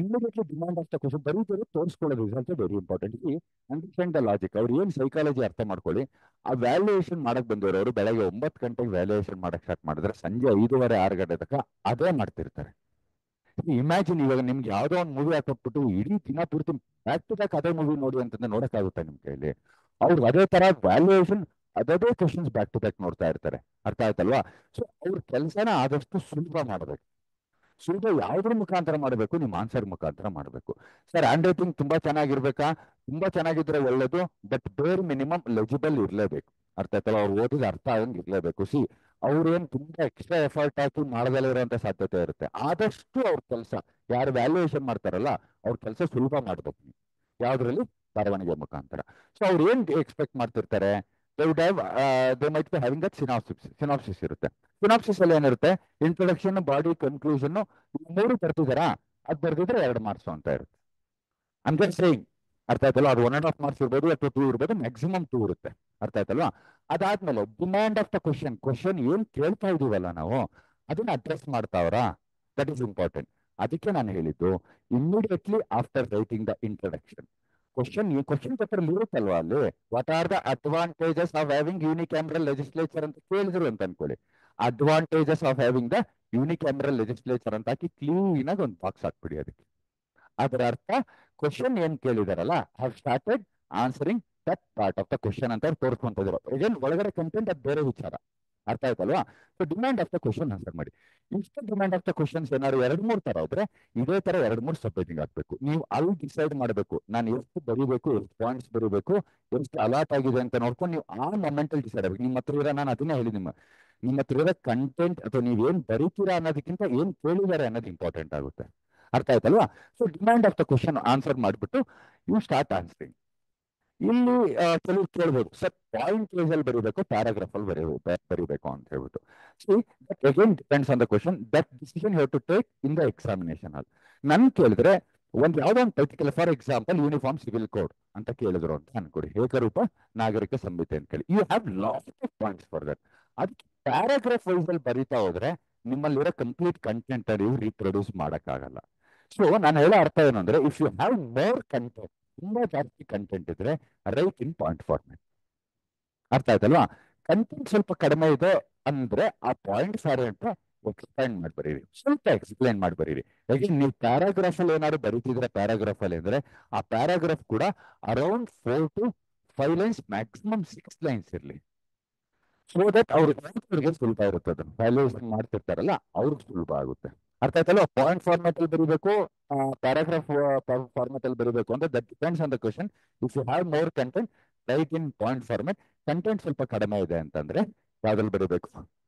immediately demand of the question ಬರೀತಾರೆ, ತೋರಿಸ್ಕೊಳ್ಳೋ result very important. Understand the logic. ಅವ್ರು ಏನ್ ಸೈಕಾಲಜಿ ಅರ್ಥ ಮಾಡ್ಕೊಳ್ಳಿ. ಆ ವ್ಯಾಲ್ಯೂಯೇಷನ್ ಮಾಡಕ್ ಬಂದವರು ಅವರು ಬೆಳಗ್ಗೆ 9 ಗಂಟೆಗೆ ವ್ಯಾಲ್ಯೂಯೇಷನ್ ಮಾಡಕ್ ಸ್ಟಾರ್ಟ್ ಮಾಡಿದ್ರೆ ಸಂಜೆ 5:30-6 ಗಂಟೆ ತನಕ ಅದೇ ಮಾಡ್ತಿರ್ತಾರೆ. ಇಮ್ಯಾಜಿನ್, ಇವಾಗ ನಿಮ್ಗೆ ಯಾವ್ದೋ ಒಂದು ಮೂವಿ ಹಾಕೊಟ್ಬಿಟ್ಟು ಇಡೀ ದಿನ ಪೂರ್ತಿ ಬ್ಯಾಕ್ ಟು ಬ್ಯಾಕ್ ಅದೇ ಮೂವಿ ನೋಡಿ ಅಂತಂದ್ರೆ ನೋಡಕ್ಕಾಗುತ್ತೆ ನಿಮ್ ಕೈಲಿ? ಅವ್ರಿಗೆ ಅದೇ ತರ ವ್ಯಾಲ್ಯೂಯೇಷನ್ ಅದೇ ಕ್ವಶನ್ಸ್ ಬ್ಯಾಕ್ ಟು ಬ್ಯಾಕ್ ನೋಡ್ತಾ ಇರ್ತಾರೆ. ಅರ್ಥ ಆಯ್ತಲ್ವಾ? ಸೊ ಅವ್ರ ಕೆಲಸನ ಆದಷ್ಟು ಸುಲಭ ಮಾಡಬೇಕು. ಸುಲಭ ಯಾವ್ದ್ರ ಮುಖಾಂತರ ಮಾಡಬೇಕು? ನಿಮ್ಮ ಆನ್ಸರ್ ಮುಖಾಂತರ ಮಾಡಬೇಕು. ಸರ್ ಹ್ಯಾಂಡ್ ರೈಟಿಂಗ್ ತುಂಬಾ ಚೆನ್ನಾಗಿರ್ಬೇಕಾ? ತುಂಬಾ ಚೆನ್ನಾಗಿದ್ರೆ ಒಳ್ಳೇದು, ಬಟ್ ಬೇರ್ ಮಿನಿಮಮ್ ಲೆಜಿಬಲ್ ಇರ್ಲೇಬೇಕು. ಅರ್ಥ ಆಯ್ತಲ್ಲ? ಅವ್ರು ಓದಿದ ಅರ್ಥ ಆಗಂಗ್ ಇರ್ಲೇಬೇಕು. ಸಿ ಅವ್ರೇನ್ ತುಂಬಾ ಎಕ್ಸ್ಟ್ರಾ ಎಫರ್ಟ್ ಹಾಕಿ ಮಾಡದಲ್ಲೇ ಇರುವಂತ ಸಾಧ್ಯತೆ ಇರುತ್ತೆ. ಆದಷ್ಟು ಅವ್ರ ಕೆಲಸ ಯಾರು ವ್ಯಾಲ್ಯೂಯೇಷನ್ ಮಾಡ್ತಾರಲ್ಲ ಅವ್ರ ಕೆಲಸ ಸುಲಭ ಮಾಡ್ಬೇಕು ನೀವು. ಯಾವ್ದ್ರಲ್ಲಿ? ಬರವಣಿಗೆ ಮುಖಾಂತರ. ಸೊ ಅವ್ರು ಏನ್ ಎಕ್ಸ್ಪೆಕ್ಟ್ ಮಾಡ್ತಿರ್ತಾರೆ? They might be having that synopsis ಇರುತ್ತೆ. ಸಿನಾಪ್ಸಿಸ್ ಅಲ್ಲಿ ಏನಿರುತ್ತೆ? ಇಂಟ್ರೊಡಕ್ಷನ್, ಬಾಡಿ, ಕನ್ಕ್ಲೂಷನ್, ಮೂರು ಬರ್ತಿದಾರಾ? ಅದ್ ಬರ್ದಿದ್ರೆ 2 ಮಾರ್ಕ್ಸ್ ಅಂತ ಇರುತ್ತೆ. I'm just saying. ಅರ್ಥ ಆಯ್ತಲ್ವಾ? ಅದು 1.5 ಮಾರ್ಕ್ಸ್ ಇರ್ಬೋದು ಅಥವಾ 2 ಇರ್ಬೋದು, ಮ್ಯಾಕ್ಸಿಮಮ್ 2 ಇರುತ್ತೆ. ಅರ್ಥ ಆಯ್ತಲ್ವಾ? ಅದಾದ್ಮೇಲೆ ಡಿಮ್ಯಾಂಡ್ ಆಫ್ ದ ಕ್ವಶನ್ ಏನ್ ಕೇಳ್ತಾ ಇದೀವಲ್ಲ ನಾವು, ಅದನ್ನ ಅಡ್ರೆಸ್ ಮಾಡ್ತಾವ್ರಾ? That is important. ಅದಕ್ಕೆ ನಾನು ಹೇಳಿದ್ದು immediately after writing the introduction question paper ಇರುತ್ತಲ್ವಾ ಅಲ್ಲಿ, what are the advantages of having unicameral legislature ಅಂತ ಕೇಳಿದ್ರು ಅಂತ ಅನ್ಕೊಳ್ಳಿ. Advantages of having the unicameral legislature ಅಂತ ಹಾಕಿ ಕ್ಲೀನ್ ಆಗಿ ಒಂದು ಬಾಕ್ಸ್ ಹಾಕ್ಬಿಡಿ ಅದಕ್ಕೆ. ಅದರ ಅರ್ಥ ಕ್ವಶನ್ ಏನ್ ಕೇಳಿದಾರಲ್ಲ, have started answering that part of the question ಅಂತ ತೋರಿಸ್ಕೊಂತಿದ್ರು. ಏನ್ ಒಳಗಡೆ ಕಂಟೆಂಟ್ ಅದು ಬೇರೆ ವಿಚಾರ. ಅರ್ಥ ಆಯ್ತಲ್ವಾ? So demand of the question answer ಮಾಡಿ. ಇಷ್ಟು ಡಿಮ್ಯಾಂಡ್ ಆಫ್ ದ ಕ್ವಶನ್ಸ್ ಏನಾದ್ರು 2-3 ತರ ಇದ್ರೆ ಇದೇ ತರ 2-3 ಸಬ್ ಹೆಡಿಂಗ್ ಹಾಕ್ಬೇಕು. ನೀವು ಅಲ್ಲಿ ಡಿಸೈಡ್ ಮಾಡಬೇಕು, ನಾನು ಎಷ್ಟು ಬರೀಬೇಕು, ಎಷ್ಟು ಪಾಯಿಂಟ್ಸ್ ಬರೀಬೇಕು, ಎಷ್ಟು ಅಲಾಟ್ ಆಗಿದೆ ಅಂತ ನೋಡ್ಕೊಂಡು ನೀವು ಆ ಮೊಮೆಂಟ್ ಅಲ್ಲಿ ಡಿಸೈಡ್ ಆಗಬೇಕು. ನಿಮ್ಮ ಹತ್ರ ಇರೋ, ನಾನು ಅದನ್ನೇ ಹೇಳಿ, ನಿಮ್ಮ ಹತ್ರ ಇರೋ ಕಂಟೆಂಟ್ ಅಥವಾ ನೀವೇನ್ ಬರೀತೀರಾ ಅನ್ನೋದಕ್ಕಿಂತ ಏನ್ ಕೇಳಿದ್ದಾರೆ ಅನ್ನೋದು ಇಂಪಾರ್ಟೆಂಟ್ ಆಗುತ್ತೆ. ಅರ್ಥ ಆಯ್ತಲ್ವಾ? So demand of the question answer ಮಾಡಿಬಿಟ್ಟು ಯು ಸ್ಟಾರ್ಟ್ ಆನ್ಸರಿಂಗ್. ಇಲ್ಲಿ ಕೆಲವು ಕೇಳ್ಬೋದು, ಸರ್ ಪಾಯಿಂಟ್ ವೈಸ್ ಅಲ್ಲಿ ಬರೀಬೇಕು, ಪ್ಯಾರಾಗ್ರಾಫ್ ಅಲ್ಲಿ ಬರೀಬೇಕು ಅಂತ ಹೇಳ್ಬಿಟ್ಟು. See that again depends on the question. That decision have to take in the examination hall. ನನ್ ಕೇಳಿದ್ರೆ ಯಾವ್ದೋ ಒಂದು particular, for example uniform civil code ಅಂತ ಕೇಳಿದ್ರು ಅಂತ ಅನ್ಕೊಡಿ, ಏಕರೂಪ ನಾಗರಿಕ ಸಂಹಿತೆ ಅಂತ ಕೇಳಿ, you have lot of points for that. ಅದಕ್ಕೆ ಪ್ಯಾರಾಗ್ರಾಫ್ ವೈಸ್ ಅಲ್ಲಿ ಬರೀತಾ ಹೋದ್ರೆ ನಿಮ್ಮಲ್ಲಿರೋ ಕಂಪ್ಲೀಟ್ ಕಂಟೆಂಟ್ ನೀವು ರೀಪ್ರೊಡ್ಯೂಸ್ ಮಾಡಕ್ಕಾಗಲ್ಲ. ಸೊ ನಾನು ಹೇಳೋ ಅರ್ಥ ಏನು ಅಂದ್ರೆ, if you have more content, ತುಂಬಾ ಜಾಸ್ತಿ ಕಂಟೆಂಟ್ ಇದ್ರೆ ರೈಟ್ ಇನ್ ಪಾಯಿಂಟ್ ಫಾರ್ಮೆಟ್. ಅರ್ಥ ಆಯ್ತಲ್ವಾ? ಕಂಟೆಂಟ್ ಸ್ವಲ್ಪ ಕಡಿಮೆ ಇದೆ ಅಂದ್ರೆ ಆ ಪಾಯಿಂಟ್ ಫಾರ್ಮೆಟ್ ಎಕ್ಸ್ಪ್ಲೈನ್ ಮಾಡಿ ಬರೀರಿ, ಸ್ವಲ್ಪ ಎಕ್ಸ್ಪ್ಲೈನ್ ಮಾಡಿ ಬರೀರಿ. ಯಾಕೆ ನೀವು ಪ್ಯಾರಾಗ್ರಾಫ್ ಅಲ್ಲಿ ಏನಾದ್ರು ಬರೀತಿದ್ರೆ ಪ್ಯಾರಾಗ್ರಾಫ್ ಅಲ್ಲಿ ಅಂದ್ರೆ ಆ ಪ್ಯಾರಾಗ್ರಾಫ್ ಕೂಡ around 4 to 5 lines, maximum 6 lines ಇರಲಿ. ಸೊ ದಟ್ ಅವ್ರಿಗೆ ಸುಲಭ ಇರುತ್ತೆ. ಅದನ್ನು ವ್ಯಾಲ್ಯೂಯೇಷನ್ ಮಾಡ್ತಿರ್ತಾರಲ್ಲ ಅವ್ರಿಗೆ ಸುಲಭ ಆಗುತ್ತೆ. ಅರ್ಥ ಆಯ್ತಲ್ವಾ? ಪಾಯಿಂಟ್ ಫಾರ್ಮೆಟ್ ಅಲ್ಲಿ ಬರೀಬೇಕು, ಪ್ಯಾರಾಗ್ರಾಫ್ ಫಾರ್ಮೆಟ್ ಅಲ್ಲಿ ಬರೀಬೇಕು ಅಂತ, that depends on the question. If you have more content, write in point format. Content ಸ್ವಲ್ಪ ಕಡಿಮೆ ಇದೆ ಅಂತಂದ್ರೆ ಯಾವ್ದ್ರಲ್ಲಿ ಬರೀಬೇಕು?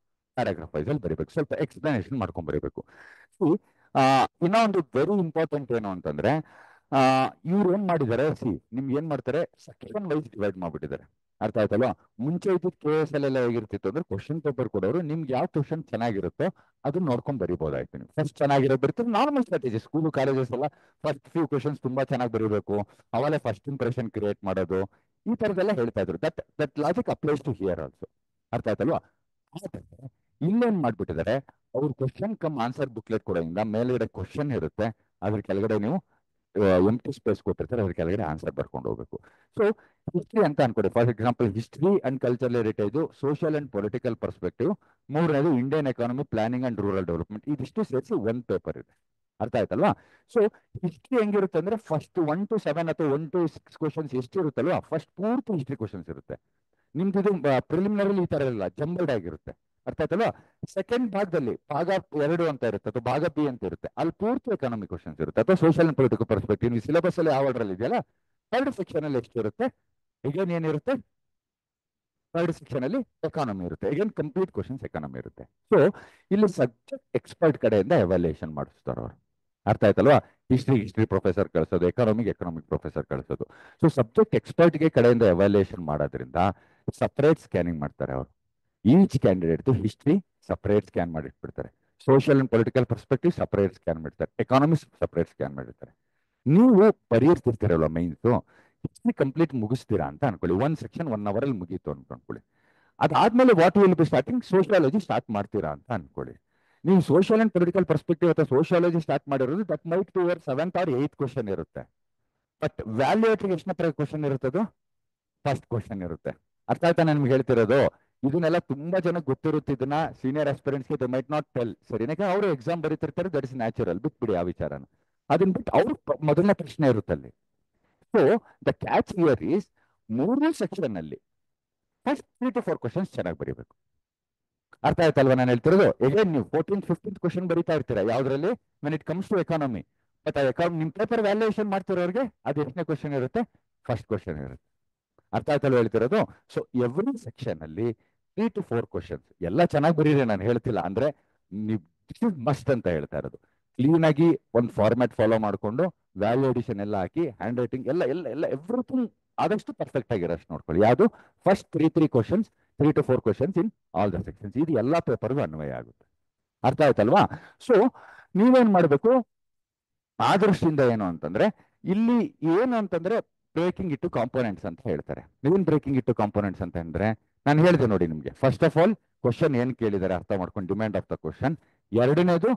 ಪ್ಯಾರಾಗ್ರಾಫ್ ವೈಸ್ ಅಲ್ಲಿ ಬರೀಬೇಕು, ಸ್ವಲ್ಪ ಎಕ್ಸ್ಪ್ಲನೇಷನ್ ಮಾಡ್ಕೊಂಡ್ ಬರೀಬೇಕು. ಇನ್ನೂ ಒಂದು ವೆರಿ ಇಂಪಾರ್ಟೆಂಟ್ ಏನು ಅಂತಂದ್ರೆ, ಇವ್ರು ಏನ್ ಮಾಡಿದ್ದಾರೆ, ನಿಮ್ಗೆ ಏನ್ ಮಾಡ್ತಾರೆ, ಸೆಕ್ಷನ್ ವೈಸ್ ಡಿವೈಡ್ ಮಾಡ್ಬಿಟ್ಟಿದ್ದಾರೆ. ಅರ್ಥ ಆಯ್ತಲ್ವಾ? ಮುಂಚೆ ಇದ್ದಿದ್ದು KS ಎಲ್ಲ ಹೇಗಿರ್ತಿತ್ತು ಅಂದ್ರೆ, ಕ್ವಶನ್ ಪೇಪರ್ ಕೊಡೋರು ನಿಮ್ಗೆ ಯಾವ ಕ್ವಶನ್ ಚೆನ್ನಾಗಿರುತ್ತೋ ಅದನ್ನ ನೋಡ್ಕೊಂಡ್ ಬರೀಬಹುದಾಯ್ತು. ನೀವು ಫಸ್ಟ್ ಚೆನ್ನಾಗಿರೋದು ಬರೀತಾರೆ. ನಾರ್ಮಲ್ ಸ್ಟ್ರಾಟಜಿ ಸ್ಕೂಲ್ ಕಾಲೇಜಸ್ ಎಲ್ಲ ಫಸ್ಟ್ ಫ್ಯೂ ಕ್ವಶನ್ಸ್ ತುಂಬಾ ಚೆನ್ನಾಗಿ ಬರೀಬೇಕು, ಅವಾಗಲೇ ಫಸ್ಟ್ ಇಂಪ್ರೆಷನ್ ಕ್ರಿಯೇಟ್ ಮಾಡೋದು, ಈ ತರದೆಲ್ಲ ಹೇಳ್ತಾ ಇದ್ರು. That logic applies to here also. ಅರ್ಥ ಆಯ್ತಲ್ವಾ? ಆದ್ರೆ ಇಲ್ಲೇನ್ ಮಾಡ್ಬಿಟ್ಟಿದ್ದಾರೆ, ಅವ್ರು ಕ್ವಶನ್ ಕಮ್ ಆನ್ಸರ್ ಬುಕ್ಲೆಟ್ ಕೊಡೋದ್ರಿಂದ ಮೇಲ್ಗಡೆ ಕ್ವಶನ್ ಇರುತ್ತೆ, ಅದ್ರ ಕೆಳಗಡೆ ನೀವು ಎಂಟಿ ಸ್ಪೇಸ್ ಕೊಟ್ಟಿರ್ತಾರೆ, ಅದ್ರ ಕೆಳಗಡೆ ಆನ್ಸರ್ ಬರ್ಕೊಂಡು ಹೋಗ್ಬೇಕು. ಸೊ ಹಿಸ್ಟ್ರಿ ಅಂತ ಅನ್ಕೊಡಿ, for example history and cultural heritage, social and political perspective, ಮೂರನೇದು Indian economy, planning and rural development. ಇದಿಷ್ಟು ಸೇರಿಸಿ ಒಂದು ಪೇಪರ್ ಇದೆ. ಅರ್ಥ ಆಯ್ತಲ್ವಾ? ಸೊ ಹಿಸ್ಟ್ರಿ ಹೆಂಗಿರುತ್ತೆ ಅಂದ್ರೆ, ಫಸ್ಟ್ 1 to 7 ಅಥವಾ 1 to 6 ಕ್ವಶನ್ಸ್ ಎಷ್ಟು ಇರುತ್ತಲ್ವಾ, ಫಸ್ಟ್ ಪೂರ್ತಿ ಹಿಸ್ಟ್ರಿ ಕ್ವಶನ್ಸ್ ಇರುತ್ತೆ. ನಿಮ್ದು ಇದು ಪ್ರಿಲಿಮಿನರಿ ಈ ತರ ಇರಲ್ಲ, ಜಂಬಲ್ಡ್ ಆಗಿರುತ್ತೆ. ಅರ್ಥ ಆಯ್ತಲ್ವಾ? ಸೆಕೆಂಡ್ ಭಾಗದಲ್ಲಿ ಭಾಗ 2 ಅಂತ ಇರುತ್ತೆ, ಅಥವಾ ಭಾಗ B ಅಂತ ಇರುತ್ತೆ, ಅಲ್ಲಿ ಪೂರ್ತಿ ಎಕಾನಮಿಕ್ ಕ್ವಶನ್ಸ್ ಇರುತ್ತೆ, ಅಥವಾ ಸೋಷಿಯಲ್ ಅಂಡ್ ಪೊಲಿಟಿಕಲ್ ಪರ್ಸ್ಪೆಕ್ಟಿವ್. ನೀವು ಸಿಲೆಬಸ್ ಅಲ್ಲಿ ಯಾವ ಆರ್ಡರ್ ಇದೆಯಲ್ಲ, 3rd ಸೆಕ್ಷನ್ ಅಲ್ಲಿ ಎಷ್ಟು ಇರುತ್ತೆ, ಈಗೇನ್ ಏನಿರುತ್ತೆ, 3rd ಸೆಕ್ಷನ್ ಅಲ್ಲಿ ಎಕಾನಮಿ ಇರುತ್ತೆ, ಈಗೇನ್ ಕಂಪ್ಲೀಟ್ ಕ್ವಶನ್ಸ್ ಎಕಾನಮಿ ಇರುತ್ತೆ. ಸೊ ಇಲ್ಲಿ ಸಬ್ಜೆಕ್ಟ್ ಎಕ್ಸ್ಪರ್ಟ್ ಕಡೆಯಿಂದ ಎವಾಲ್ಯೂಯೇಷನ್ ಮಾಡಿಸ್ತಾರೆ ಅವರು. ಅರ್ಥ ಆಯ್ತಲ್ವಾ? ಹಿಸ್ಟ್ರಿ ಪ್ರೊಫೆಸರ್ ಕಳಿಸೋದು, ಎಕಾನಮಿಕ್ ಪ್ರೊಫೆಸರ್ ಕಳಿಸೋದು. ಸೊ ಸಬ್ಜೆಕ್ಟ್ ಎಕ್ಸ್ಪರ್ಟ್ಗೆ ಕಡೆಯಿಂದ ಎವಾಲ್ಯೂಯೇಷನ್ ಮಾಡೋದ್ರಿಂದ ಸಪರೇಟ್ ಸ್ಕ್ಯಾನಿಂಗ್ ಮಾಡ್ತಾರೆ ಅವರು. Each candidate history separate scan ಮಾಡಿಟ್ಬಿಡ್ತಾರೆ, social and political perspective separate scan ಮಾಡಿರ್ತಾರೆ, ಎಕಾನಮಿಕ್ಸ್ ಸಪರೇಟ್ ಸ್ಕ್ಯಾನ್ ಮಾಡಿರ್ತಾರೆ. ನೀವು ಬರೆಯಿರ್ತಿರ್ತೀರಲ್ವ ಮೈನ್ಸು, ಹಿಸ್ಟ್ರಿ ಕಂಪ್ಲೀಟ್ ಮುಗಿಸ್ತೀರಾ ಅಂತ ಅನ್ಕೊಳ್ಳಿ, 1 ಸೆಕ್ಷನ್ 1 hour ಅಲ್ಲಿ ಮುಗೀತು ಅಂತ ಅನ್ಕೊಳ್ಳಿ. ಅದಾದ್ಮೇಲೆ what will be starting, sociology start ಮಾಡ್ತೀರಾ ಅಂತ ಅನ್ಕೊಳ್ಳಿ. ನೀವು ಸೋಷಿಯಲ್ ಅಂಡ್ ಪೊಲಿಟಿಕಲ್ ಪರ್ಸ್ಪೆಕ್ಟಿವ್ ಅಥವಾ ಸೋಷಿಯಾಲಜಿ ಸ್ಟಾರ್ಟ್ ಮಾಡಿರೋದು, that might to your 7th or 8th question ಇರುತ್ತೆ. ಬಟ್ ವ್ಯಾಲ್ಯೂಯೇಟರ್ಗೆ ಎಷ್ಟನೇ ಕ್ವಶನ್ ಇರುತ್ತದು, ಫಸ್ಟ್ ಕ್ವಶನ್ ಇರುತ್ತೆ. ಅರ್ಥ ಆಯ್ತಾ ನಿಮ್ಗೆ ಹೇಳ್ತಿರೋದು? ಇದನ್ನೆಲ್ಲ ತುಂಬಾ ಜನಕ್ಕೆ ಗೊತ್ತಿರುತ್ತೆ, ಇದನ್ನ ಸೀನಿಯರ್ ಆಸ್ಪಿರೆಂಟ್ಸ್ಗೆ ದೇ ಮೈಟ್ ನಾಟ್ ಟೆಲ್. ಸರಿನಾಗ ಅವರು ಎಕ್ಸಾಮ್ ಬರೀತಿರ್ತಾರೆ, ದಟ್ ಇಸ್ ನ್ಯಾಚುರಲ್, ಬಿಟ್ಬಿಡಿ ಆ ವಿಚಾರನ. ಅದನ್ನ ಬಿಟ್ಟು ಅವ್ರ ಮೊದಲನೇ ಪ್ರಶ್ನೆ ಇರುತ್ತೆ ಅಲ್ಲಿ. So the catch here is, 3 section ಅಲ್ಲಿ ಫಸ್ಟ್ 3 to 4 ಕ್ವಶನ್ಸ್ ಚೆನ್ನಾಗಿ ಬರೀಬೇಕು. ಅರ್ಥ ಆಯ್ತಲ್ವಾ ನಾನು ಹೇಳ್ತಿರೋದು? ಎಗೇನ್ ನೀವು 14th 15th ಕ್ವಶನ್ ಬರೀತಾ ಇರ್ತೀರಾ ಯಾವ್ದ್ರಲ್ಲಿ, when it comes to economy. But ನಿಮ್ ಪೇಪರ್ ವ್ಯಾಲ್ಯೂಯೇಷನ್ ಮಾಡ್ತಿರೋರಿಗೆ ಅದು ಎಷ್ಟನೇ ಕ್ವಶನ್ ಇರುತ್ತೆ? ಫಸ್ಟ್ ಕ್ವಶನ್ ಇರುತ್ತೆ. ಅರ್ಥ ಆಯ್ತಲ್ವ ಹೇಳ್ತಿರೋದು? ಸೊ ಎವ್ರಿ ಸೆಕ್ಷನ್ ಅಲ್ಲಿ 3 to 4 ಕ್ವಶನ್ಸ್ ಎಲ್ಲ ಚೆನ್ನಾಗಿ ಬರೀರಿ, ನಾನು ಹೇಳ್ತಿಲ್ಲ ಅಂದ್ರೆ ನೀವು ಮಸ್ಟ್ ಅಂತ ಹೇಳ್ತಾ ಇರೋದು. ಕ್ಲೀನ್ ಆಗಿ ಒಂದು ಫಾರ್ಮ್ಯಾಟ್ ಫಾಲೋ ಮಾಡ್ಕೊಂಡು ವ್ಯಾಲ್ಯೂ ಅಡಿಷನ್ ಎಲ್ಲ ಹಾಕಿ ಹ್ಯಾಂಡ್ ರೈಟಿಂಗ್ ಎಲ್ಲ ಎಲ್ಲ ಎಲ್ಲ ಎವ್ರಿಥಿಂಗ್ ಆದಷ್ಟು ಪರ್ಫೆಕ್ಟ್ ಆಗಿರೋಷ್ಟು ನೋಡ್ಕೊಳ್ಳಿ. ಯಾವುದು first 3 questions, 3 to 4 questions in all the sections. ಇದು ಎಲ್ಲ ಪೇಪರ್ಗೂ ಅನ್ವಯ ಆಗುತ್ತೆ. ಅರ್ಥ ಆಯ್ತಲ್ವಾ? ಸೊ ನೀವೇನ್ ಮಾಡಬೇಕು ಆದೃಷ್ಟಿಯಿಂದ ಏನು ಅಂತಂದ್ರೆ, ಇಲ್ಲಿ ಏನು ಅಂತಂದ್ರೆ ಬ್ರೇಕಿಂಗ್ ಇಟ್ಟು ಕಾಂಪೋನೆಂಟ್ಸ್ ಅಂತ ಹೇಳ್ತಾರೆ. ನೀವೇನ್ ಬ್ರೇಕಿಂಗ್ ಇಟ್ಟು ಕಾಂಪೋನೆಂಟ್ಸ್ ಅಂತ ಅಂದ್ರೆ ನಾನು ಹೇಳಿದೆ ನೋಡಿ ನಿಮ್ಗೆ. ಫಸ್ಟ್ ಆಫ್ ಆಲ್ ಕ್ವಶನ್ ಏನ್ ಕೇಳಿದ್ದಾರೆ ಅರ್ಥ ಮಾಡ್ಕೊಂಡು ಡಿಮ್ಯಾಂಡ್ ಆಫ್ ದ ಕ್ವಶನ್. ಎರಡನೇದು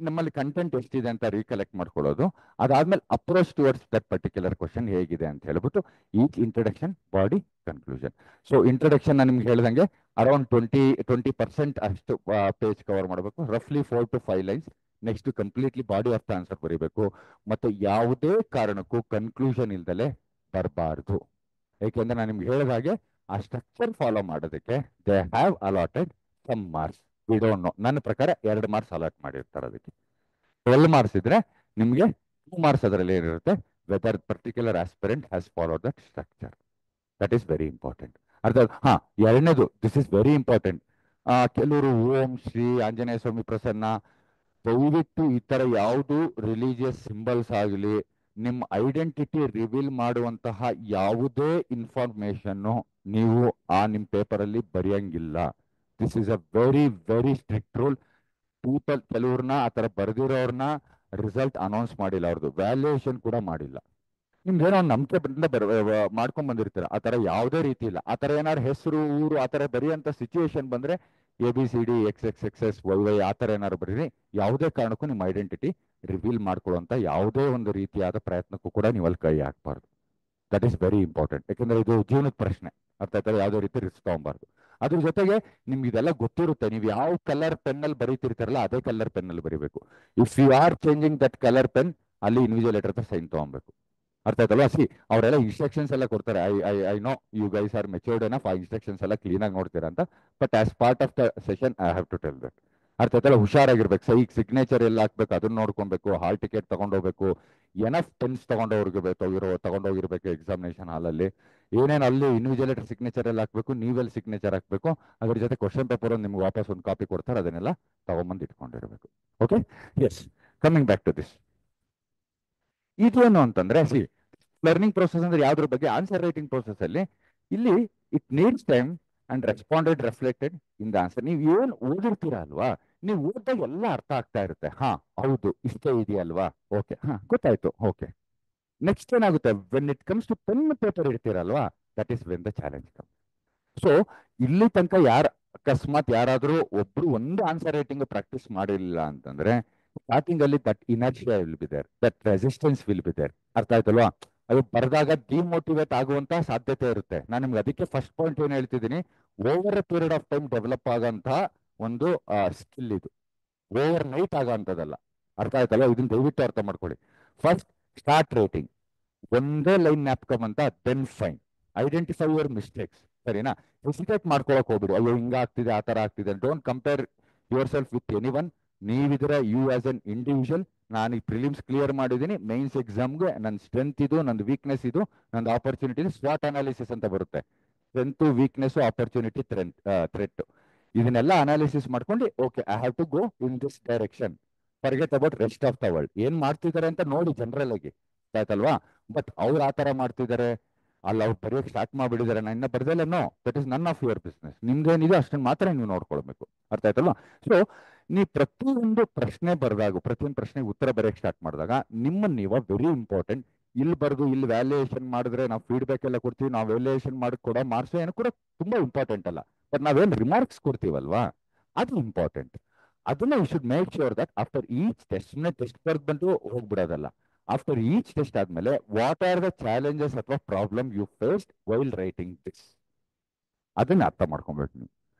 ನಮ್ಮಲ್ಲಿ ಕಂಟೆಂಟ್ ಎಷ್ಟಿದೆ ಅಂತ ರೀಕಲೆಕ್ಟ್ ಮಾಡ್ಕೊಳ್ಳೋದು. ಅದಾದ್ಮೇಲೆ approach towards that particular question ಹೇಗಿದೆ ಅಂತ ಹೇಳ್ಬಿಟ್ಟು each introduction, body, conclusion. So introduction ನಾನು ನಿಮ್ಗೆ ಹೇಳ್ದಂಗೆ ಅರೌಂಡ್ 20% ಅಷ್ಟು ಪೇಜ್ ಕವರ್ ಮಾಡಬೇಕು, ರಫ್ಲಿ 4 to 5 lines. Next completely body of the answer ಬರೀಬೇಕು. ಮತ್ತೆ ಯಾವುದೇ ಕಾರಣಕ್ಕೂ ಕನ್ಕ್ಲೂಷನ್ ಇಲ್ದಲೆ ಬರಬಾರ್ದು. ಏಕೆಂದ್ರೆ ನಾನು ನಿಮ್ಗೆ ಹೇಳಿದ ಹಾಗೆ ಆ ಸ್ಟ್ರಕ್ಚರ್ ಫಾಲೋ ಮಾಡೋದಕ್ಕೆ they have allotted some marks. We don't know. ನನ್ನ ಪ್ರಕಾರ 2 ಮಾರ್ಕ್ಸ್ ಅಲಾಟ್ ಮಾಡಿರ್ತಾರೆ. ಅದಕ್ಕೆ 12 ಮಾರ್ಕ್ಸ್ ಇದ್ರೆ ನಿಮ್ಗೆ 2 ಮಾರ್ಕ್ಸ್ ಅದರಲ್ಲಿ ಏನಿರುತ್ತೆ, whether particular aspirant has follow that structure. That is very important. ಅರ್ಥ? ಎರಡನೇದು, ದಿಸ್ ಇಸ್ ವೆರಿ ಇಂಪಾರ್ಟೆಂಟ್. ಕೆಲವರು ಓಂ ಶ್ರೀ ಆಂಜನೇಯ ಸ್ವಾಮಿ ಪ್ರಸನ್ನ, ದಯವಿಟ್ಟು ಈ ತರ ಯಾವುದು ರಿಲಿಜಿಯಸ್ ಸಿಂಬಲ್ಸ್ ಆಗಲಿ, ನಿಮ್ಮ ಐಡೆಂಟಿಟಿ ರಿವೀಲ್ ಮಾಡುವಂತಹ ಯಾವುದೇ ಇನ್ಫಾರ್ಮೇಶನ್ ನೀವು ನಿಮ್ಮ ಪೇಪರ್ ಅಲ್ಲಿ ಬರೆಯಂಗಿಲ್ಲ. This is a very very strict rule. People ಕೆಲವ್ರನ್ನ ಆ ತರ ಬರೆದಿರೋರ್ನ ರಿಸಲ್ಟ್ ಅನೌನ್ಸ್ ಮಾಡಿಲ್ಲ, ಅವ್ರದ್ದು ವ್ಯಾಲ್ಯೂಯೇಷನ್ ಕೂಡ ಮಾಡಿಲ್ಲ. ನಿಮ್ಗೇನೋ ಒಂದು ನಂಬಿಕೆ ಮಾಡ್ಕೊಂಡ್ ಬಂದಿರ್ತೀರ, ಆ ತರ ಯಾವುದೇ ರೀತಿ ಇಲ್ಲ. ಆ ತರ ಏನಾದ್ರು ಹೆಸರು ಊರು ಆ ತರ ಬರೆಯುವಂತ ಸಿಚುವೇಶನ್ ಬಂದ್ರೆ ABCD XXXS YY ಆ ತರ ಏನಾದ್ರು ಬರೀರಿ. ಯಾವುದೇ ಕಾರಣಕ್ಕೂ ನಿಮ್ಮ ಐಡೆಂಟಿಟಿ ರಿವೀಲ್ ಮಾಡ್ಕೊಳ್ಳುವಂತ ಯಾವುದೇ ಒಂದು ರೀತಿಯಾದ ಪ್ರಯತ್ನಕ್ಕೂ ಕೂಡ ನೀವು ಅಲ್ಲಿ ಕೈ ಹಾಕ್ಬಾರ್ದು. That is very important. ಯಾಕಂದ್ರೆ ಇದು ಜೀವನದ ಪ್ರಶ್ನೆ. ಅರ್ಥ ಆಯ್ತಾರೆ? ಯಾವುದೇ ರೀತಿ ರಿಸ್ಕ್ ತಗೊಬಾರ್ದು. ಅದ್ರ ಜೊತೆಗೆ ನಿಮ್ಗೆ ಇದೆಲ್ಲ ಗೊತ್ತಿರುತ್ತೆ. ನೀವು ಯಾವ ಕಲರ್ ಪೆನ್ನಲ್ಲಿ ಬರೀತಿರ್ತಾರಲ್ಲ ಅದೇ ಕಲರ್ ಪೆನ್ನಲ್ಲಿ ಬರೀಬೇಕು. If you are changing that colour pen, ಅಲ್ಲಿ ಇನ್ವಿಜುವಲೇಟರ್ ಹತ್ರ ಸೈನ್ ತಗೊಬೇಕು. ಅರ್ಥ ಆಯ್ತಲ್ವಾ? ಅವರೆಲ್ಲ ಇನ್ಸ್ಟ್ರಕ್ಷನ್ಸ್ ಎಲ್ಲ ಕೊಡ್ತಾರೆ. I know you guys are matured enough, ಆ ಇನ್ಸ್ಟ್ರಕ್ಷನ್ಸ್ ಎಲ್ಲ ಕ್ಲೀನ್ ಆಗಿ ನೋಡ್ತೀರಾ ಅಂತ. But as part of the session I have to tell that. ಅರ್ಥ ಆಯ್ತಲ್ಲ? ಹುಷಾರಾಗಿರ್ಬೇಕು. ಈಗ ಸಿಗ್ನೇಚರ್ ಎಲ್ಲ ಹಾಕ್ಬೇಕು, ಅದನ್ನ ನೋಡ್ಕೊಬೇಕು. ಹಾಲ್ ಟಿಕೆಟ್ ತಗೊಂಡೋಗ್ಬೇಕು. ಎನಫ್ ಪೆನ್ಸ್ ತಗೊಂಡೋಗಿರ್ಬೇಕು ಎಕ್ಸಾಮಿನೇಷನ್ ಹಾಲಲ್ಲಿ. ಏನೇನು ಅಲ್ಲಿ ಇನ್ವಿಜುವಲೇಟರ್ ಸಿಗ್ನೇಚರ್ ಎಲ್ಲ ಹಾಕ್ಬೇಕು, ನೀವೆಲ್ಲಿ ಸಿಗ್ನೇಚರ್ ಹಾಕ್ಬೇಕು. ಅದ್ರ ಜೊತೆ ಕ್ವಶನ್ ಪೇಪರ್ ಒಂದು ನಿಮ್ಗೆ ವಾಪಸ್ ಒಂದು ಕಾಪಿ ಕೊಡ್ತಾರೆ, ಅದನ್ನೆಲ್ಲ ತಗೊಂಬಂದು ಇಟ್ಕೊಂಡಿರ್ಬೇಕು. Okay, yes, coming back to this. ಇದೇನು ಅಂತಂದ್ರೆ ಲರ್ನಿಂಗ್ ಪ್ರೊಸೆಸ್ ಅಂದ್ರೆ ಯಾವ್ದ್ರ ಬಗ್ಗೆ? ಆನ್ಸರ್ ರೈಟಿಂಗ್ ಪ್ರೊಸೆಸ್ ಅಲ್ಲಿ ಇಲ್ಲಿ it needs time and responded reflected in the answer. ನೀವು ಏನ್ ಓದಿರ್ತೀರಾ ಅಲ್ವಾ, ನೀವು ಓದಿದಾಗ ಎಲ್ಲ ಅರ್ಥ ಆಗ್ತಾ ಇರುತ್ತೆ. ಹೌದು ಇಷ್ಟೇ ಇದೆಯಲ್ವಾ, ಓಕೆ, ಗೊತ್ತಾಯ್ತು, ಓಕೆ. ನೆಕ್ಸ್ಟ್ ಏನಾಗುತ್ತೆ, when it comes to pen paper ಇಡ್ತೀರಲ್ವಾ, that is when the challenge come. So ಇಲ್ಲಿ ತನಕ ಅಕಸ್ಮಾತ್ ಯಾರಾದ್ರೂ ಒಬ್ರು ಒಂದು ಆನ್ಸರ್ ರೈಟಿಂಗ್ ಪ್ರಾಕ್ಟೀಸ್ ಮಾಡಿರಲಿಲ್ಲ ಅಂತಂದ್ರೆ ಸ್ಟಾರ್ಟಿಂಗ್ ಅಲ್ಲಿ that inertia will be there, that resistance will be there. ಅರ್ಥ ಆಯ್ತಲ್ವಾ? ಅದು ಬರೆದಾಗ ಡಿಮೋಟಿವೇಟ್ ಆಗುವಂತ ಸಾಧ್ಯತೆ ಇರುತ್ತೆ. ನಾನು ನಿಮ್ಗೆ ಅದಕ್ಕೆ ಫಸ್ಟ್ ಪಾಯಿಂಟ್ ಏನ್ ಹೇಳ್ತಿದ್ದೀನಿ, over a period of time develop ಆಗೋಂತಹ ಒಂದು ಸ್ಕಿಲ್ ಇದು, ಓವರ್ ನೈಟ್ ಆಗೋಂಥದ್ದಲ್ಲ. ಅರ್ಥ ಆಯ್ತಲ್ವಾ? ಇದನ್ನ ದಯವಿಟ್ಟು ಅರ್ಥ ಮಾಡ್ಕೊಳ್ಳಿ. ಫಸ್ಟ್ ಸ್ಟಾರ್ಟ್ ರೈಟಿಂಗ್, ಒಂದೇ ಲೈನ್ ನ್ಯಾಪ್ಕಮ್ then fine, identify your mistakes. ಸರಿನಾ? ಹೆಸಿಟೇಟ್ ಮಾಡ್ಕೊಳಕ್ ಹೋಗ್ಬಿಡಿ, ಅಯ್ಯೋ ಹಿಂಗ ಆಗ್ತಿದೆ ಆ ತರ ಆಗ್ತಿದೆ. Don't compare yourself with anyone. ನೀವಿದ್ರೆ ಯು ಆಸ್ ಎನ್ ಇಂಡಿವಿಜುವಲ್. ನಾನು ಈ ಪ್ರಿಲಿಮ್ಸ್ ಕ್ಲಿಯರ್ ಮಾಡಿದ್ದೀನಿ, ಮೈನ್ಸ್ ಎಕ್ಸಾಮ್ಗೆ ನನ್ನ ಸ್ಟ್ರೆಂತ್ ಇದು, ನಂದು ವೀಕ್ನೆಸ್ ಇದು, ನಂದು ಆಪರ್ಚುನಿಟಿ. ಸ್ವಾಟ್ ಅನಾಲಿಸಿಸ್ ಅಂತ ಬರುತ್ತೆ. ಸ್ಟ್ರೆಂತ್, ವೀಕ್ನೆಸ್, ಆಪರ್ಚುನಿಟಿ, ಥ್ರೆಟ್, ಇದನ್ನೆಲ್ಲ ಅನಾಲಿಸಿಸ್ ಮಾಡ್ಕೊಂಡು okay I have to go in this direction. Forget about rest of the world. ಏನ್ ಮಾಡ್ತಿದ್ದಾರೆ ಅಂತ ನೋಡಿ ಜನರಲ್ ಆಗಿ, ಆಯ್ತಲ್ವಾ? ಬಟ್ ಅವ್ರು ಆ ತರ ಮಾಡ್ತಿದ್ದಾರೆ, ಅಲ್ಲಿ ಅವ್ರು ಬರೆಯೋಕೆ ಸ್ಟಾರ್ಟ್ ಮಾಡ್ಬಿಟ್ಟಿದ್ದಾರೆ, ನಾನು ಇನ್ನ ಬರ್ದಲ್ಲನೋ, that is none of your business. ನಿಮ್ದೇನಿದೆ ಅಷ್ಟನ್ನು ಮಾತ್ರ ನೀವು ನೋಡ್ಕೊಳ್ಬೇಕು. ಅರ್ಥ ಆಯ್ತಲ್ವಾ? ಸೊ ನೀವು ಪ್ರತಿಯೊಂದು ಪ್ರಶ್ನೆ ಬರೆದಾಗ, ಪ್ರತಿಯೊಂದು ಪ್ರಶ್ನೆಗೆ ಉತ್ತರ ಬರೆಯಕ್ಕೆ ಸ್ಟಾರ್ಟ್ ಮಾಡಿದಾಗ ನಿಮ್ಮನ್ನ ನೀವು ವೆರಿ ಇಂಪಾರ್ಟೆಂಟ್. ಇಲ್ಲಿ ಬರೆದು ಇಲ್ಲಿ ವ್ಯಾಲ್ಯೂಯೇಷನ್ ಮಾಡಿದ್ರೆ ನಾವು ಫೀಡ್ಬ್ಯಾಕ್ ಎಲ್ಲ ಕೊಡ್ತೀವಿ, ನಾವು ವ್ಯಾಲ್ಯೂಯೇಷನ್ ಮಾಡಿ ಕೊಡೋ ಮಾರ್ಕ್ಸ್ ಏನು ಕೂಡ ತುಂಬಾ ಇಂಪಾರ್ಟೆಂಟ್ ಅಲ್ಲ. ಬಟ್ ನಾವೇನ್ ರಿಮಾರ್ಕ್ಸ್ ಕೊಡ್ತೀವಲ್ವಾ, ಅದು ಇಂಪಾರ್ಟೆಂಟ್. ಅದನ್ನ you should make sure that after each test, ಸುಮ್ಮನೆ ಟೆಸ್ಟ್ ಬರ್ದು ಬಂದು ಹೋಗ್ಬಿಡೋದಲ್ಲ. ಆಫ್ಟರ್ ಈಚ್ ಟೆಸ್ಟ್ ಆದ್ಮೇಲೆ ವಾಟ್ ಆರ್ ದ ಚಾಲೆಂಜಸ್ ಅಥವಾ problem you faced while writing this, ಅದನ್ನ ಅರ್ಥ ಮಾಡ್ಕೊಬೇಕು ನೀವು.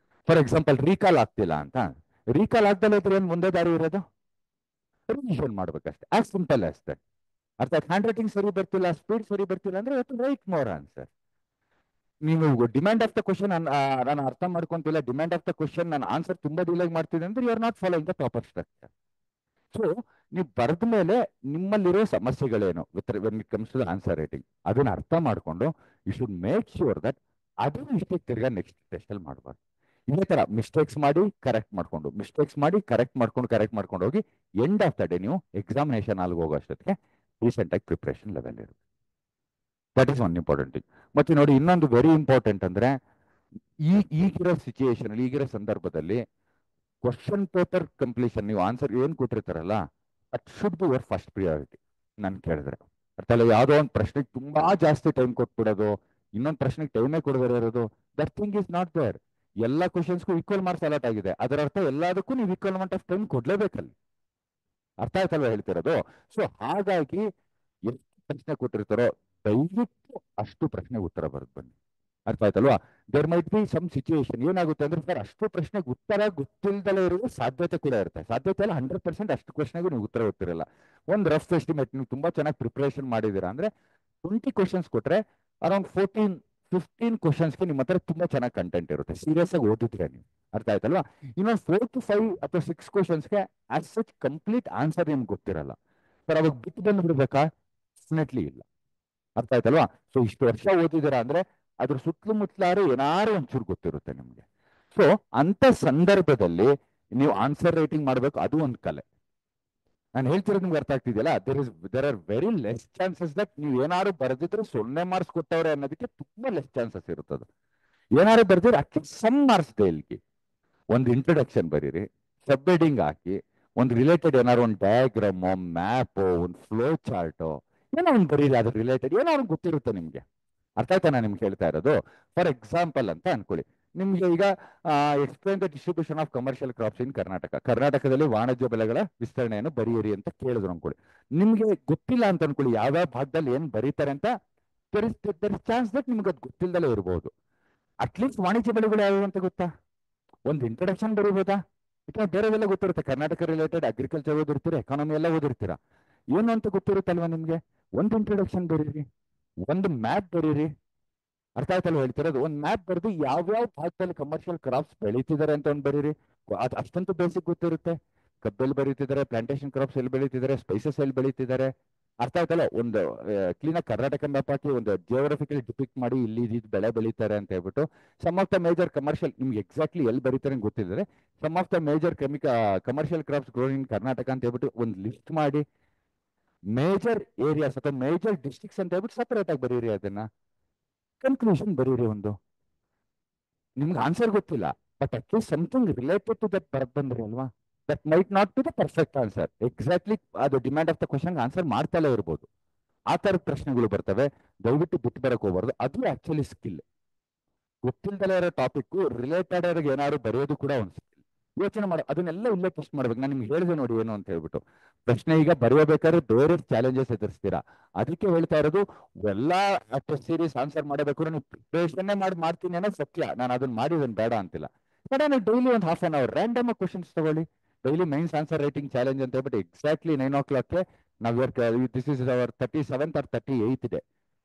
ಫಾರ್ ಎಕ್ಸಾಂಪಲ್ ರೀಕಾಲ್ ಆಗ್ತಿಲ್ಲ ಅಂತ, ರೀಕಾಲ್ ಆಗ್ದಲ್ಲ ಇದ್ರೆ ಏನ್ ಮುಂದೆ ದಾರಿ ಇರೋದು? ರಿವಿಷನ್ ಮಾಡ್ಬೇಕಷ್ಟೇ, ಆಸ್ ಸಿಂಪಲ್ ಆಸ್ ದಟ್. ಅರ್ಥಾತ್ ಹ್ಯಾಂಡ್ ರೈಟಿಂಗ್ ಸರಿ ಬರ್ತಿಲ್ಲ, ಸ್ಪೀಡ್ ಸರಿ ಬರ್ತಿಲ್ಲ ಅಂದ್ರೆ ರೈಟ್ ಮೋರ್ ಆನ್ಸರ್. ನೀವು ಡಿಮ್ಯಾಂಡ್ ಆಫ್ ದ ಕ್ವಶನ್ ನಾನು ಅರ್ಥ ಮಾಡ್ಕೊಂತಿಲ್ಲ, ಡಿಮ್ಯಾಂಡ್ ಆಫ್ ದ ಕ್ವಶನ್ ನಾನು ಆನ್ಸರ್ ತುಂಬಾ ಡಿಲೇ ಮಾಡ್ತಿದ್ದೆ ಅಂದ್ರೆ you are not following the proper structure. So ನೀವು ಬರೆದ ಮೇಲೆ ನಿಮ್ಮಲ್ಲಿರೋ ಸಮಸ್ಯೆಗಳೇನು when it comes to the answer writing ಅದನ್ನ ಅರ್ಥ ಮಾಡ್ಕೊಂಡು you should make sure that ಅದೇ ಮಿಸ್ಟೇಕ್ ತಿರ್ಗಾ ನೆಕ್ಸ್ಟ್ ಟೆಸ್ಟಲ್ಲಿ ಮಾಡಬಾರ್ದು. ಇದೇ ತರ ಮಿಸ್ಟೇಕ್ಸ್ ಮಾಡಿ ಕರೆಕ್ಟ್ ಮಾಡ್ಕೊಂಡು ಕರೆಕ್ಟ್ ಮಾಡ್ಕೊಂಡು ಹೋಗಿ ಎಂಡ್ ಆಫ್ ದ ಡೇ ನೀವು ಎಕ್ಸಾಮಿನೇಷನ್ ಅಲ್ಲಿ ಹೋಗೋ ಅಷ್ಟೊತ್ತಿಗೆ ರೀಸೆಂಟ್ ಆಗಿ ಪ್ರಿಪ್ರೇಷನ್ ಲೆವೆಲ್ ಇರುತ್ತೆ. That is one important thing. ಮತ್ತೆ ನೋಡಿ ಇನ್ನೊಂದು ವೆರಿ ಇಂಪಾರ್ಟೆಂಟ್ ಅಂದ್ರೆ ಈಗಿರೋ ಸಿಚುಯೇಷನ್ ಈಗಿರೋ ಸಂದರ್ಭದಲ್ಲಿ ಕ್ವಶನ್ ಪೇಪರ್ ಕಂಪ್ಲೀಷನ್ ನೀವು ಆನ್ಸರ್ ಏನ್ ಕೊಟ್ಟಿರ್ತಾರಲ್ಲ it should be your first priority. ನಾನು ಕೇಳಿದ್ರೆ ಅರ್ಥ ಅಲ್ಲ, ಯಾವುದೋ ಒಂದು ಪ್ರಶ್ನೆಗೆ ತುಂಬಾ ಜಾಸ್ತಿ ಟೈಮ್ ಕೊಟ್ಬಿಡೋದು, ಇನ್ನೊಂದು ಪ್ರಶ್ನೆಗೆ ಟೈಮೇ ಕೊಡದೇ ಇರೋದು, that thing is not there. ಎಲ್ಲ ಕ್ವಶನ್ಸ್ಗೂ ಈಕ್ವಲ್ ಮಾರ್ಕ್ಸ್ ಅಲಾಟ್ ಆಗಿದೆ, ಅದರ ಅರ್ಥ ಎಲ್ಲದಕ್ಕೂ ನೀವು ಈಕ್ವಲ್ ಅಮೌಂಟ್ ಆಫ್ ಟೈಮ್ ಕೊಡ್ಲೇಬೇಕಲ್ಲಿ. ಅರ್ಥ ಆಯ್ತಲ್ವ ಹೇಳ್ತಿರೋದು? ಸೊ ಹಾಗಾಗಿ ಎಷ್ಟು ಪ್ರಶ್ನೆ ಕೊಟ್ಟಿರ್ತಾರೋ ದಯವಿಟ್ಟು ಅಷ್ಟು ಪ್ರಶ್ನೆಗೆ ಉತ್ತರ ಬರೆದು ಬನ್ನಿ. ಅರ್ಥ ಆಯ್ತಲ್ವಾ? There might be some situation ಏನಾಗುತ್ತೆ ಅಂದ್ರೆ ಸರ್ ಅಷ್ಟು ಪ್ರಶ್ನೆಗೆ ಉತ್ತರ ಗೊತ್ತಿಲ್ದಲೇ ಇರುವ ಸಾಧ್ಯತೆ ಕೂಡ ಇರುತ್ತೆ. ಸಾಧ್ಯತೆ ಅಲ್ಲ 100% ಅಷ್ಟು ಪ್ರಶ್ನೆಗೂ ನೀವು ಉತ್ತರ ಗೊತ್ತಿರಲ್ಲ. ಒಂದು ರಫ್ ಎಸ್ಟಿಮೇಟ್ ನೀವು ತುಂಬಾ ಚೆನ್ನಾಗಿ ಪ್ರಿಪರೇಷನ್ ಮಾಡಿದ್ದೀರಾ ಅಂದ್ರೆ 20 ಕ್ವಶನ್ಸ್ ಕೊಟ್ರೆ ಅರೌಂಡ್ 14-15 ಕ್ವಶನ್ಸ್ಗೆ ನಿಮ್ಮ ಹತ್ರ ತುಂಬಾ ಚೆನ್ನಾಗಿ ಕಂಟೆಂಟ್ ಇರುತ್ತೆ, ಸೀರಿಯಸ್ ಆಗಿ ಓದಿದ್ರೆ ನೀವು. ಅರ್ಥ ಆಯ್ತಲ್ವಾ? ಇನ್ನೊಂದು 4 to 5 ಅಥವಾ 6 ಕ್ವಶನ್ಸ್ಗೆ ಆಸ್ ಸಚ್ ಕಂಪ್ಲೀಟ್ ಆನ್ಸರ್ ನಿಮ್ಗೆ ಗೊತ್ತಿರಲ್ಲ ಸರ್, ಅವಾಗ ಬಿಟ್ಟು ಬಂದು ಬಿಡ್ಬೇಕಾ? ಡೆಫಿನೆಟ್ಲಿ ಇಲ್ಲ. ಅರ್ಥ ಆಯ್ತಲ್ವಾ? ಸೊ ಇಷ್ಟು ವರ್ಷ ಓದಿದ್ದೀರಾ ಅಂದ್ರೆ ಅದ್ರ ಸುತ್ತಲೂ ಏನಾರು ಒಂಚೂರು ಗೊತ್ತಿರುತ್ತೆ ನಿಮ್ಗೆ. ಸೊ ಅಂತ ಸಂದರ್ಭದಲ್ಲಿ ನೀವು ಆನ್ಸರ್ ರೈಟಿಂಗ್ ಮಾಡಬೇಕು, ಅದು ಒಂದು ಕಲೆ. ನಾನು ಹೇಳ್ತಿರೋದು ನಿಮ್ಗೆ ಅರ್ಥ ಆಗ್ತಿದೆಯಲ್ಲ? There are very less chances that ನೀವು ಏನಾರು ಬರೆದಿದ್ರೆ 0 ಮಾರ್ಕ್ಸ್ ಕೊಟ್ಟವ್ರೆ ಅನ್ನೋದಕ್ಕೆ ತುಂಬಾ ಲೆಸ್ ಚಾನ್ಸಸ್ ಇರುತ್ತದೆ. ಏನಾರು ಬರೆದಿದ್ರೆ ಅಟ್ಲೀಸ್ಟ್ ಸಮ್ ಮಾರ್ಕ್ಸ್ ಡೈಲ್ಗೆ ಒಂದು ಇಂಟ್ರೊಡಕ್ಷನ್ ಬರೀರಿ, ಸಬ್ ಹೆಡಿಂಗ್ ಹಾಕಿ, ಒಂದು ರಿಲೇಟೆಡ್ ಏನಾರು ಒಂದು ಡಯಾಗ್ರಾಮು, ಮ್ಯಾಪು, ಒಂದು ಫ್ಲೋ ಚಾರ್ಟು ಏನೋ ಒಂದು ಬರೀರಿ, ಅದ್ರ ರಿಲೇಟೆಡ್ ಏನೋ ಅವ್ರಿಗೆ ಗೊತ್ತಿರುತ್ತೆ ನಿಮ್ಗೆ. ಅರ್ಥ ಆಯ್ತಾ ನಾನು ನಿಮ್ಗೆ ಹೇಳ್ತಾ ಇರೋದು? ಫಾರ್ ಎಕ್ಸಾಂಪಲ್ ಅಂತ ಅನ್ಕೊಳ್ಳಿ, ನಿಮ್ಗೆ ಈಗ explain the distribution of commercial crops in ಕರ್ನಾಟಕದಲ್ಲಿ ವಾಣಿಜ್ಯ ಬೆಳೆಗಳ ವಿಸ್ತರಣೆಯನ್ನು ಬರೆಯಿರಿ ಅಂತ ಕೇಳಿದ್ರು ಅನ್ಕೊಳ್ಳಿ. ನಿಮ್ಗೆ ಗೊತ್ತಿಲ್ಲ ಅಂತ ಅನ್ಕೊಳ್ಳಿ ಯಾವ್ಯಾವ ಭಾಗದಲ್ಲಿ ಏನ್ ಬರೀತಾರೆ ಅಂತ, ಚಾನ್ಸ್ ದಟ್ ನಿಮ್ಗೆ ಅದು ಗೊತ್ತಿಲ್ಲದಲೇ ಇರಬಹುದು. ಅಟ್ಲೀಸ್ಟ್ ವಾಣಿಜ್ಯ ಬೆಳೆಗಳು ಯಾವ್ಯಾವ ಅಂತ ಗೊತ್ತಾ? ಒಂದು ಇಂಟ್ರೊಡಕ್ಷನ್ ಬರೀಬೋದಾ? ಅಥವಾ ಬೇರೆದೆಲ್ಲ ಗೊತ್ತಿರುತ್ತೆ, ಕರ್ನಾಟಕ ರಿಲೇಟೆಡ್ ಅಗ್ರಿಕಲ್ಚರ್ ಓದಿರ್ತೀರಾ, ಎಕಾನಮಿ ಎಲ್ಲ ಓದಿರ್ತೀರಾ, ಏನು ಅಂತ ಗೊತ್ತಿರುತ್ತಲ್ವಾ ನಿಮ್ಗೆ? ಒಂದು ಇಂಟ್ರೊಡಕ್ಷನ್ ಬರೀರಿ, ಒಂದು ಮ್ಯಾಪ್ ಬರೀರಿ. ಅರ್ಥ ಆಯ್ತಲ್ವ ಹೇಳ್ತಿರೋದು? ಒಂದು ಮ್ಯಾಪ್ ಬರೆದು ಯಾವ್ಯಾವ ಭಾಗದಲ್ಲಿ ಕಮರ್ಷಿಯಲ್ ಕ್ರಾಪ್ಸ್ ಬೆಳೀತಿದ್ದಾರೆ ಅಂತ ಒಂದು ಬರೀರಿ. ಅಷ್ಟಂತೂ ಬೇಸಿಕ್ ಗೊತ್ತಿರುತ್ತೆ. ಕಬ್ಬೆಲ್ಲಿ ಬೆಳೀತಿದ್ದಾರೆ, ಪ್ಲಾಂಟೇಶನ್ ಕ್ರಾಪ್ಸ್ ಎಲ್ಲಿ ಬೆಳೀತಿದ್ದಾರೆ, ಸ್ಪೈಸಸ್ ಎಲ್ಲಿ ಬೆಳೀತಿದ್ದಾರೆ. ಅರ್ಥ ಆಯ್ತಲ್ಲ? ಒಂದು ಕ್ಲೀನಾಗಿ ಕರ್ನಾಟಕ ಮ್ಯಾಪ್ ಹಾಕಿ ಒಂದು ಜಿಯೋಗ್ರಫಿಕಲಿ ಡಿಪಿಕ್ಟ್ ಮಾಡಿ ಇಲ್ಲಿ ಇದು ಬೆಳೆ ಬೆಳೀತಾರೆ ಅಂತ ಹೇಳ್ಬಿಟ್ಟು some of the major commercial ನಿಮ್ಗೆ ಎಕ್ಸಾಕ್ಟ್ಲಿ ಎಲ್ಲಿ ಬರೀತಾರೆ ಅಂತ ಗೊತ್ತಿದ್ದಾರೆ. Some of the major commercial crops growing in Karnataka ಅಂತ ಹೇಳ್ಬಿಟ್ಟು ಒಂದು ಲಿಸ್ಟ್ ಮಾಡಿ, ಮೇಜರ್ ಏರಿಯಾಸ್ ಅಥವಾ ಮೇಜರ್ ಡಿಸ್ಟ್ರಿಕ್ಟ್ಸ್ ಅಂತ ಹೇಳ್ಬಿಟ್ಟು ಸಪರೇಟ್ ಆಗಿ ಬರೀರಿ. ಅದನ್ನ ಕನ್ಕ್ಲೂಷನ್ ಬರೀರಿ. ಒಂದು ನಿಮ್ಗೆ ಆನ್ಸರ್ ಗೊತ್ತಿಲ್ಲ, but at least something related to that ಬರಕ್ ಬಂದ್ರಿ ಅಲ್ವಾ? That might not be the perfect answer, exactly ಅದು demand of the question answer ಮಾಡ್ತಲೇ ಇರ್ಬೋದು. ಆ ತರದ ಪ್ರಶ್ನೆಗಳು ಬರ್ತವೆ, ದಯವಿಟ್ಟು ಬಿಟ್ಟು ಬರಕ್ ಹೋಗ್ಬಾರ್ದು. ಅದು ಆಕ್ಚುಲಿ ಸ್ಕಿಲ್. ಗೊತ್ತಿಲ್ದಲೇ ಇರೋ ಟಾಪಿಕ್ ರಿಲೇಟೆಡ್ ಅವ್ರಿಗೆ ಏನಾದ್ರು ಬರೆಯೋದು ಕೂಡ ಒಂದು ಸ್ಕಿಲ್. ಯೋಚನೆ ಮಾಡೋ ಅದನ್ನೆಲ್ಲ ಇಲ್ಲೇ ಟೆಸ್ಟ್ ಮಾಡ್ಬೇಕು. ನಾನು ನಿಮ್ಗೆ ಹೇಳಿದೆ ನೋಡಿ ಏನು ಅಂತ ಹೇಳ್ಬಿಟ್ಟು. ಪ್ರಶ್ನೆ ಈಗ ಬರೆಯಬೇಕಾದ್ರೆ ಬೇರೆ ಚಾಲೆಂಜಸ್ ಎದುರಿಸ್ತೀರಾ, ಅದಕ್ಕೆ ಹೇಳ್ತಾ ಇರೋದು ಎಲ್ಲ ಟೆಸ್ಟ್ ಸೀರೀಸ್ ಆನ್ಸರ್ ಮಾಡಬೇಕು. ನೀವು ಪ್ರಿಪರೇಷನ್ನೇ ಮಾಡ್ತೀನಿ ಅನ್ನೋ ಸತ್ಯ, ನಾನು ಅದನ್ನ ಮಾಡಿದನ್ ಬೇಡ ಅಂತಿಲ್ಲ. ಬೇಡ, ನೀವು ಡೈಲಿ ಒಂದು half an hour random questions ತಗೊಳ್ಳಿ. Daily mains answer writing challenge ಅಂತ ಹೇಳ್ಬಿಟ್ಟು ಎಕ್ಸಾಕ್ಟ್ಲಿ 9 o'clock ನಾವು this is our 37th or 38th day.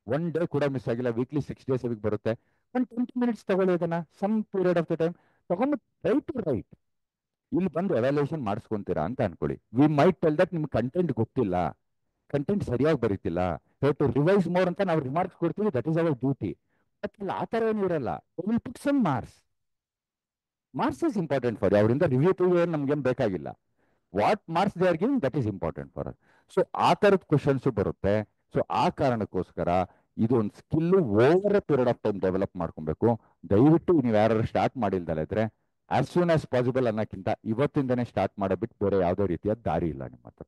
One day ಕೂಡ ಮಿಸ್ ಆಗಿಲ್ಲ. ವೀಕ್ಲಿ 6 days ಬರುತ್ತೆ. ಒಂದು 20 minutes ತಗೊಳ್ಳಿ, ಅದನ್ನ some period of the time ತಗೊಂಡು ರೈಟ್ ಇಲ್ಲಿ ಬಂದು ಎವ್ಯಾಲ್ಯೂಯೇಷನ್ ಮಾಡಿಸ್ಕೊಂತೀರಾ ಅಂತ ಅನ್ಕೊಳ್ಳಿ. ವಿ ಮೈಟ್ ಟೆಲ್ ದಟ್ ನಿಮ್ಗೆ ಕಂಟೆಂಟ್ ಗೊತ್ತಿಲ್ಲ, ಕಂಟೆಂಟ್ ಸರಿಯಾಗಿ ಬರೀತಿಲ್ಲ, ಟು ರಿವೈಸ್ ಮೋರ್ ಅಂತ ನಾವು ರಿಮಾರ್ಕ್ಸ್ ಕೊಡ್ತೀವಿ. That is our duty. But ಇಲ್ಲಿ ಆ ಥರ ಏನು ಇರಲ್ಲ. Will put some marks is important for you. ಅವರಿಂದ ರಿವ್ಯೂ ನಮ್ಗೇನು ಬೇಕಾಗಿಲ್ಲ. What marks they are giving that is important for us. So ಆ ಥರದ ಕ್ವಶನ್ಸ್ ಬರುತ್ತೆ. ಸೊ ಆ ಕಾರಣಕ್ಕೋಸ್ಕರ ಇದು ಒಂದು skill over a period of time develop ಮಾಡ್ಕೊಬೇಕು. ದಯವಿಟ್ಟು ನೀವು ಯಾರು ಸ್ಟಾರ್ಟ್ ಮಾಡಿಲ್ದಲ್ಲ ಇದ್ರೆ ಆಸ್ ಸೂನ್ ಆಸ್ ಪಾಸಿಬಲ್ ಅನ್ನೋಕ್ಕಿಂತ ಇವತ್ತಿಂದನೇ ಸ್ಟಾರ್ಟ್ ಮಾಡಬಿಟ್ಟು ಬೇರೆ ಯಾವುದೇ ರೀತಿಯ ದಾರಿ ಇಲ್ಲ ನಿಮ್ಮ ಹತ್ರ.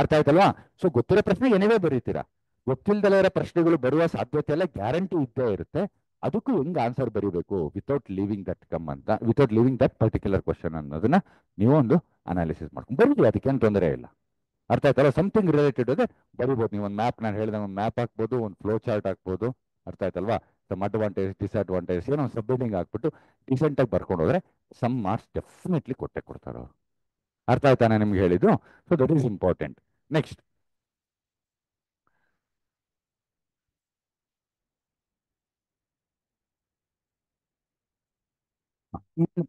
ಅರ್ಥ ಆಯ್ತಲ್ವಾ? ಸೊ ಗೊತ್ತಿರೋ ಪ್ರಶ್ನೆ ಏನೇವೇ ಬರೀತೀರಾ, ಗೊತ್ತಿಲ್ದಲೇ ಇರೋ ಪ್ರಶ್ನೆಗಳು ಬರುವ ಸಾಧ್ಯತೆ ಎಲ್ಲ ಗ್ಯಾರಂಟಿ ಇದ್ದೇ ಇರುತ್ತೆ. ಅದಕ್ಕೂ ಹೆಂಗ್ ಆನ್ಸರ್ ಬರೀಬೇಕು without leaving that particular question ಅನ್ನೋದನ್ನ ನೀವು ಒಂದು ಅನಾಲಿಸಿಸ್ ಮಾಡ್ಕೊಂಡು ಬರೀರಿ. ಅದಕ್ಕೇನು ತೊಂದರೆ ಇಲ್ಲ. ಅರ್ಥ ಆಯ್ತಲ್ಲ? ಸಮಥಿಂಗ್ ರಿಲೇಟೆಡ್ ಅದೇ ಬರೀಬೋದು. ನೀವು ಒಂದು ಮ್ಯಾಪ್, ನಾನು ಹೇಳಿದ ಒಂದು ಮ್ಯಾಪ್ ಹಾಕ್ಬೋದು, ಒಂದು ಫ್ಲೋ ಚಾರ್ಟ್ ಹಾಕ್ಬೋದು. ಅರ್ಥ ಆಯ್ತಲ್ವಾ? ಸಮ್ ಅಡ್ವಾಂಟೇಜ್ ಡಿಸ್ಅಡ್ವಾಂಟೇಜ್ ಏನೋ ಒಂದು ಸಬ್ ಹೆಡಿಂಗ್ ಹಾಕ್ಬಿಟ್ಟು ಡಿಸೆಂಟ್ ಆಗಿ ಬರ್ಕೊಂಡು ಹೋದ್ರೆ ಸಮ್ ಮಾರ್ಕ್ಸ್ ಡೆಫಿನೆಟ್ಲಿ ಕೊಟ್ಟೆ ಕೊಡ್ತಾರೆ ಅವರು. ಅರ್ಥ ಆಯ್ತಾ ನಾನು ನಿಮ್ಗೆ ಹೇಳಿದ್ದು? So that is important. Next,